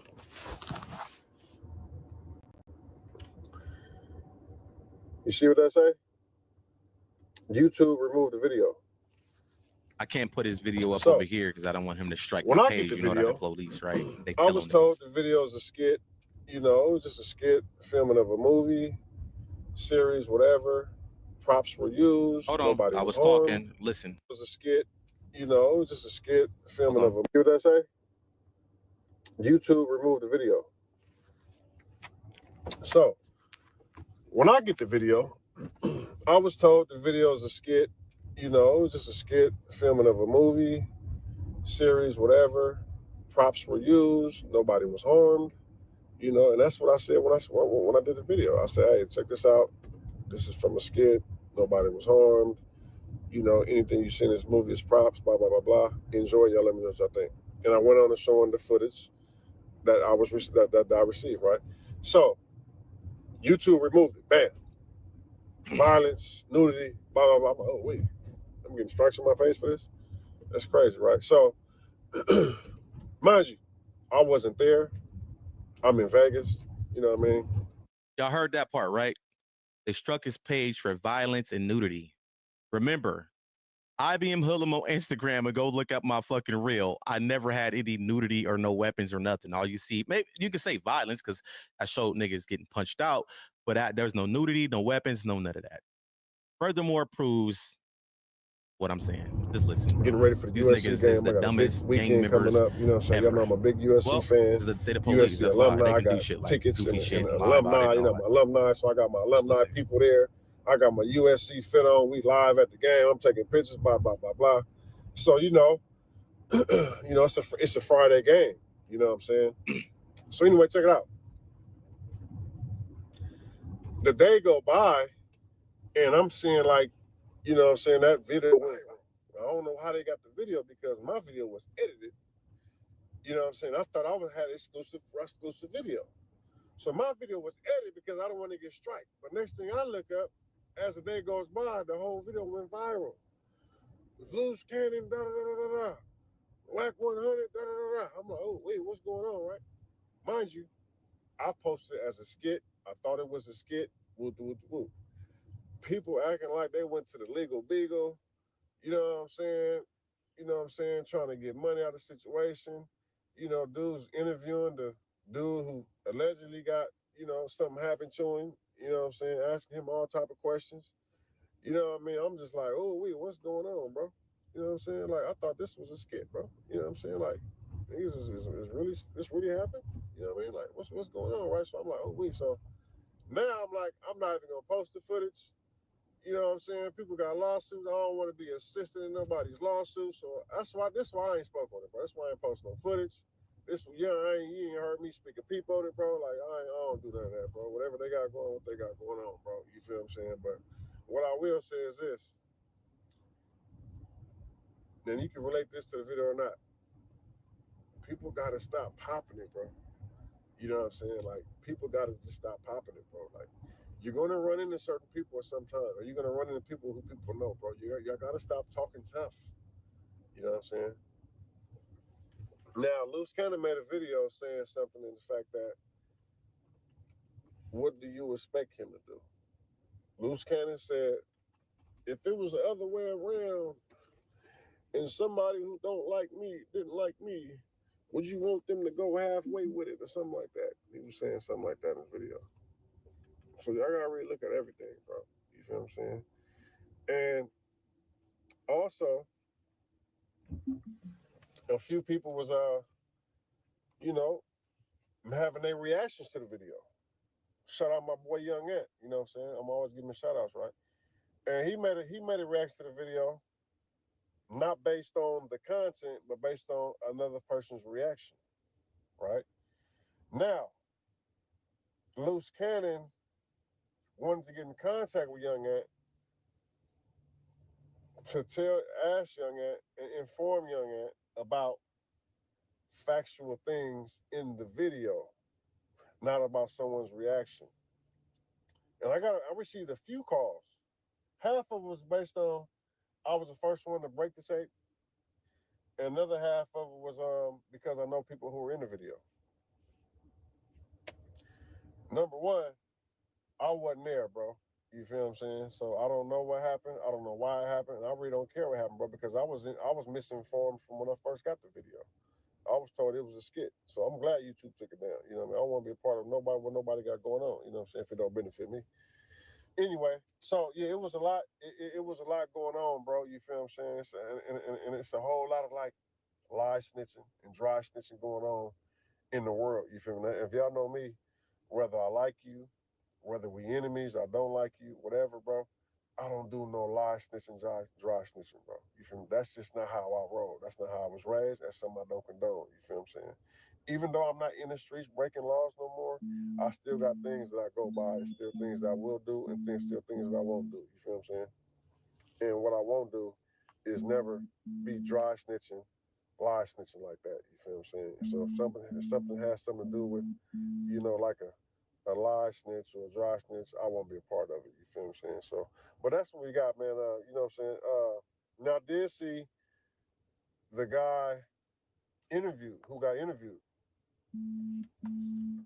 You see what that say? YouTube removed the video. I can't put his video up over here because I don't want him to strike when my I page. get the You know video, that the police, right? They I was told the video is a skit. You know, it was just a skit, filming of a movie, series, whatever. Props were used. Hold on, Nobody I was harmed. talking. Listen. It was a skit. You know, it was just a skit, filming of a. See what that say? YouTube removed the video. So, when I get the video, I was told the video is a skit. You know, it was just a skit, filming of a movie, series, whatever. Props were used. Nobody was harmed. You know, and that's what I said when I did the video. I said, hey, check this out. This is from a skit. Nobody was harmed. You know, anything you see in this movie is props, blah, blah, blah, blah. Enjoy, y'all. Let me know what y'all think. And I went on and showing the footage that I received, right? So, YouTube removed it. Bam. Violence, nudity, blah, blah, blah. I'm like, oh, wait. I'm getting strikes on my face for this? That's crazy, right? So, mind you, I wasn't there. I'm in Vegas. You know what I mean? Y'all heard that part, right? They struck his page for violence and nudity. Remember, IBM Hood on Instagram and go look up my fucking reel. I never had any nudity or no weapons or nothing. All you see, maybe you can say violence because I showed niggas getting punched out, but there's no nudity, no weapons, no none of that. Furthermore, proves what I'm saying. Just listen. Getting ready for the These USC niggas game. is the I got dumbest a big gang weekend coming members up. You know what I'm saying? Y'all know I'm a big USC fan. They the police. USC That's why alumni. they I can do got shit like tickets goofy and shit and an lie about alumni. it. You know, my alumni. So I got my alumni people there. I got my USC fit on. We live at the game. I'm taking pictures. Blah blah blah blah. So you know, it's a Friday game. You know what I'm saying? So anyway, check it out. The day go by, and I'm seeing like, you know what I'm saying, that video. I don't know how they got the video because my video was edited. You know what I'm saying? I thought I would have exclusive video. So my video was edited because I don't want to get strike. But next thing I look up, as the day goes by, the whole video went viral. Loose cannon, da da da da da. WACK100, da da da da. I'm like, oh wait, what's going on, right? Mind you, I posted it as a skit. I thought it was a skit. Woo. People acting like they went to the legal beagle. You know what I'm saying? Trying to get money out of the situation. You know, dudes interviewing the dude who allegedly got, something happened to him. You know what I'm saying? Asking him all type of questions. You know what I mean? I'm just like, oh, wait, what's going on, bro? You know what I'm saying? Like, I thought this was a skit, bro. You know what I'm saying? Like, this really happened? You know what I mean? Like, what's going on, right? So I'm like, oh, wait. So now I'm like, I'm not even going to post the footage. You know what I'm saying? People got lawsuits. I don't want to be assisting in nobody's lawsuit. So this is why I ain't spoke on it, bro. That's why I ain't post no footage. You ain't heard me speak a peep on it, bro. Like, I don't do none of that, bro. Whatever they got going on, what they got going on, bro. You feel what I'm saying? But what I will say is this. Then you can relate this to the video or not. People got to stop popping it, bro. You know what I'm saying? Like, people got to just stop popping it, bro. Like, you're going to run into certain people at some time, or you're going to run into people who people know, bro. Y'all got to stop talking tough. You know what I'm saying? Now, Loose Cannon made a video saying something in the fact that, what do you expect him to do? Loose Cannon said, if it was the other way around and somebody who didn't like me, would you want them to go halfway with it or something like that? He was saying something like that in the video. So I gotta really look at everything, bro. You feel what I'm saying? And also, a few people was having their reactions to the video. Shout out my boy Young Ant, you know what I'm saying? I'm always giving shout outs, right? And he made a reaction to the video, not based on the content, but based on another person's reaction, right? Now, Loose Cannon wanted to get in contact with Young Ant to ask Young Ant and inform Young Ant about factual things in the video, not about someone's reaction. And I received a few calls. Half of it was based on I was the first one to break the tape. And another half of it was because I know people who were in the video. Number one, I wasn't there, bro. You feel what I'm saying? So I don't know what happened. I don't know why it happened. I really don't care what happened, bro, because I was misinformed from when I first got the video. I was told it was a skit. So I'm glad YouTube took it down. You know what I mean? I don't want to be a part of what nobody got going on. You know what I'm saying? If it don't benefit me. Anyway, so yeah, it was a lot. It was a lot going on, bro. You feel what I'm saying? And it's a whole lot of like lie snitching and dry snitching going on in the world. You feel me? If y'all know me, whether I like you, whether we enemies, I don't like you, whatever, bro, I don't do no lie snitching, dry snitching, bro. You feel me? That's just not how I roll. That's not how I was raised. That's something I don't condone. You feel what I'm saying? Even though I'm not in the streets breaking laws no more, I still got things that I go by and still things that I will do and still things that I won't do. You feel what I'm saying? And what I won't do is never be dry snitching, lie snitching like that. You feel what I'm saying? So if something has something to do with, like a lie snitch or a dry snitch, I won't be a part of it. You feel what I'm saying? So, but that's what we got, man. You know what I'm saying? Now I did see the guy who got interviewed. You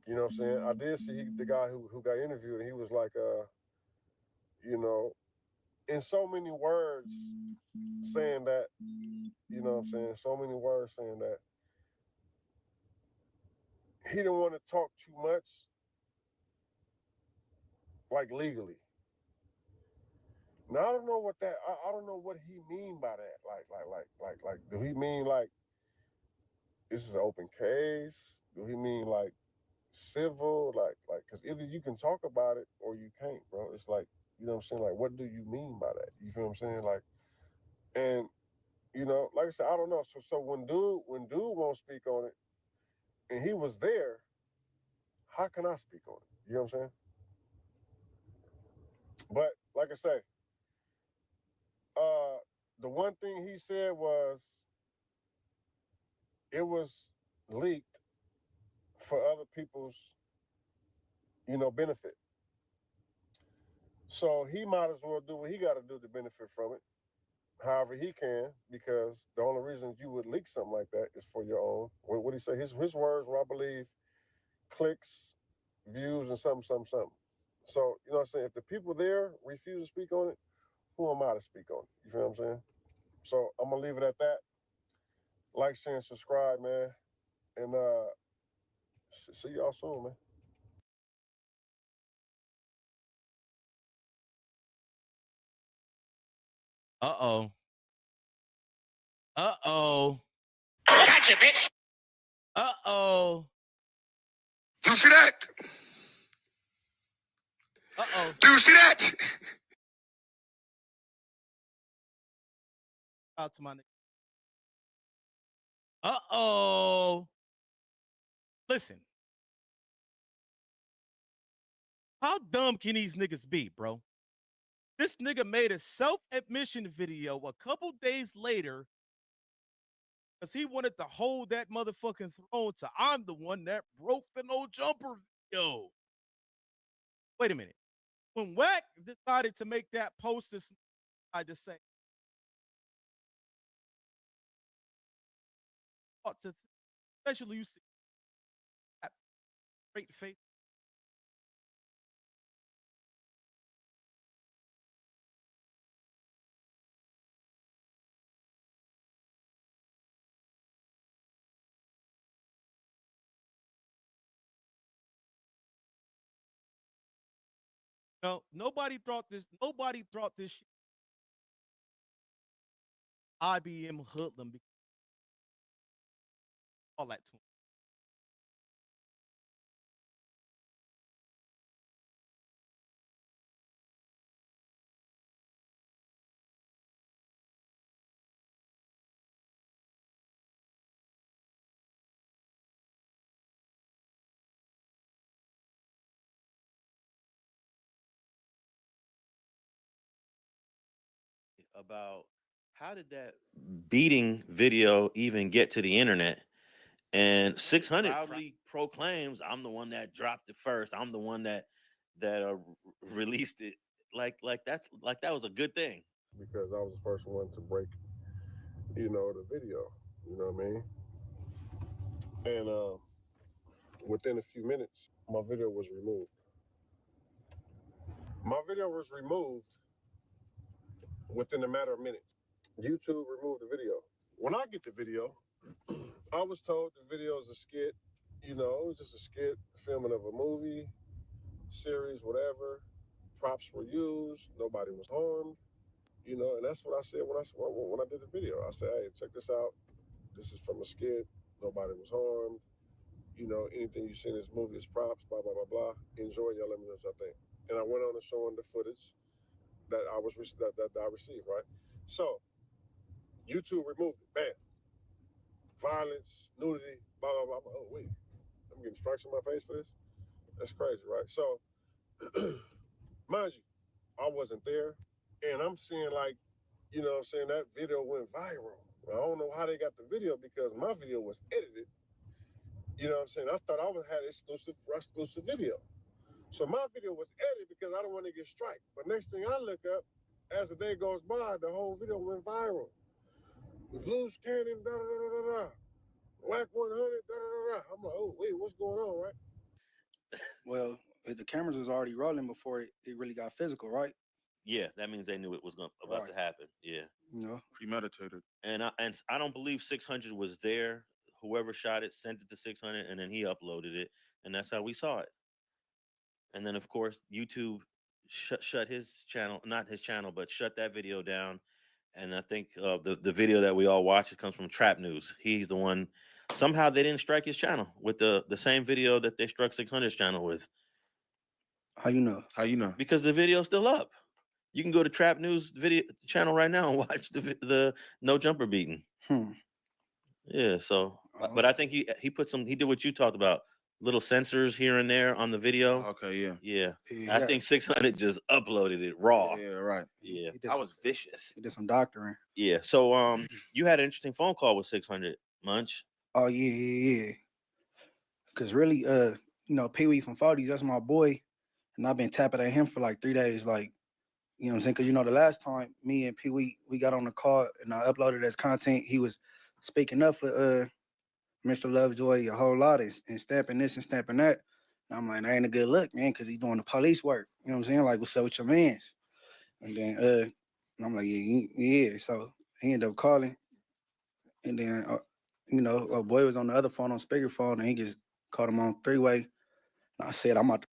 know what I'm saying? I did see the guy who got interviewed, and he was like, you know, in so many words saying that, you know what I'm saying? So many words saying that he didn't want to talk too much, like legally. Now I don't know what that. I don't know what he mean by that. Like. Do he mean like this is an open case? Do he mean like civil? Like, because either you can talk about it or you can't, bro. It's like, you know what I'm saying? Like, what do you mean by that? You feel what I'm saying? Like, and you know, like I said, I don't know. So when dude won't speak on it, and he was there, how can I speak on it? You know what I'm saying? But like I say, the one thing he said was it was leaked for other people's, you know, benefit. So he might as well do what he got to do to benefit from it, however he can, because the only reason you would leak something like that is for your own. What did he say? His words were, I believe, clicks, views, and something. So, you know what I'm saying? If the people there refuse to speak on it, who am I to speak on it? You feel what I'm saying? So I'm gonna leave it at that. Like, share, and subscribe, man. And see y'all soon, man. Uh-oh. Uh-oh. Gotcha, bitch. Uh-oh. You see that? Uh-oh. Do you see that? Out to my nigga. Uh-oh. Listen. How dumb can these niggas be, bro? This nigga made a self-admission video a couple days later because he wanted to hold that motherfucking throne to I'm the one that broke the No Jumper video. Wait a minute. When WACK decided to make that post, I just say, especially you see that straight face. No, nobody thought this shit. IBM hoodlum. All that to him. About how did that beating video even get to the internet? And 600 proudly proclaims, "I'm the one that dropped it first. I'm the one that released it." Like that was a good thing. Because I was the first one to break, you know, the video. You know what I mean? And within a few minutes, my video was removed. My video was removed within a matter of minutes. YouTube removed the video. When I get the video, I was told the video is a skit. You know, it was just a skit, filming of a movie, series, whatever. Props were used. Nobody was harmed. You know, and that's what I said when I did the video. I said, hey, check this out. This is from a skit. Nobody was harmed. You know, anything you see in this movie is props, blah, blah, blah, blah. Enjoy, y'all let me know what y'all think. And I went on to showing the footage that I received, right? So YouTube removed it. Bam. Violence, nudity, blah, blah, blah. Oh, wait. I'm getting strikes on my face for this? That's crazy, right? So, mind you, I wasn't there. And I'm seeing, like, you know what I'm saying, that video went viral. I don't know how they got the video because my video was edited. You know what I'm saying? I thought I had exclusive video. So my video was edited because I don't want to get striked. But next thing I look up, as the day goes by, the whole video went viral. Loose cannon, da da da da da. WACK100, da da da out. I'm like, oh wait, what's going on, right? Well, the cameras was already rolling before it really got physical, right? Yeah, that means they knew it was about to happen. Yeah, You know, premeditated. And I don't believe 600 was there. Whoever shot it sent it to 600, and then he uploaded it, and that's how we saw it. And then of course YouTube shut his channel, not his channel, but shut that video down. And I think the video that we all watch, it comes from Trap News. He's the one. Somehow they didn't strike his channel with the same video that they struck 600's channel with. How you know? How you know? Because the video's still up. You can go to Trap News video channel right now and watch the No Jumper beating. Yeah. So, but I think he put some. He did what you talked about. Little sensors here and there on the video. Okay, yeah. Yeah. Yeah. I think 600 just uploaded it raw. Yeah, right. Yeah. He did I some- was vicious. He did some doctoring. Yeah. So you had an interesting phone call with 600, Munch. Oh yeah. Cause really, you know, Pee Wee from 40s, that's my boy, and I've been tapping at him for like 3 days, like, you know what I'm saying? Cause you know, the last time me and Pee Wee we got on the call and I uploaded as content, he was speaking up for Mr. Lovejoy a whole lot and stamping this and stamping that. And I'm like, that ain't a good look, man, because he's doing the police work. You know what I'm saying? Like, what's up with your mans? And then and I'm like, yeah. So he ended up calling. And then you know, our boy was on the other phone on speakerphone and he just called him on three-way. And I said, I'm out.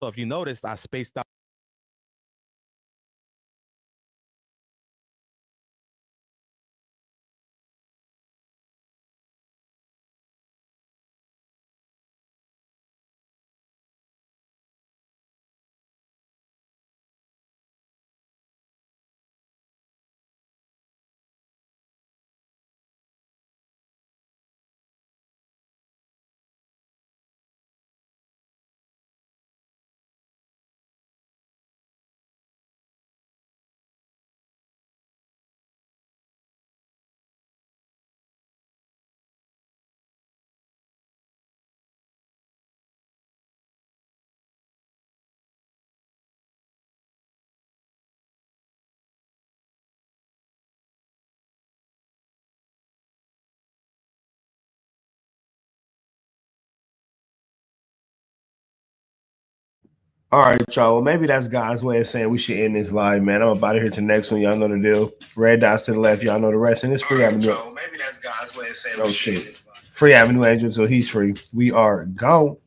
So if you notice, I spaced out. All right, y'all. Well, maybe that's God's way of saying we should end this live, man. I'm about to hit the next one. Y'all know the deal. Red dots to the left. Y'all know the rest. And it's free avenue. Maybe that's God's way of saying we should end this live. Free avenue angel, so he's free. We are gone.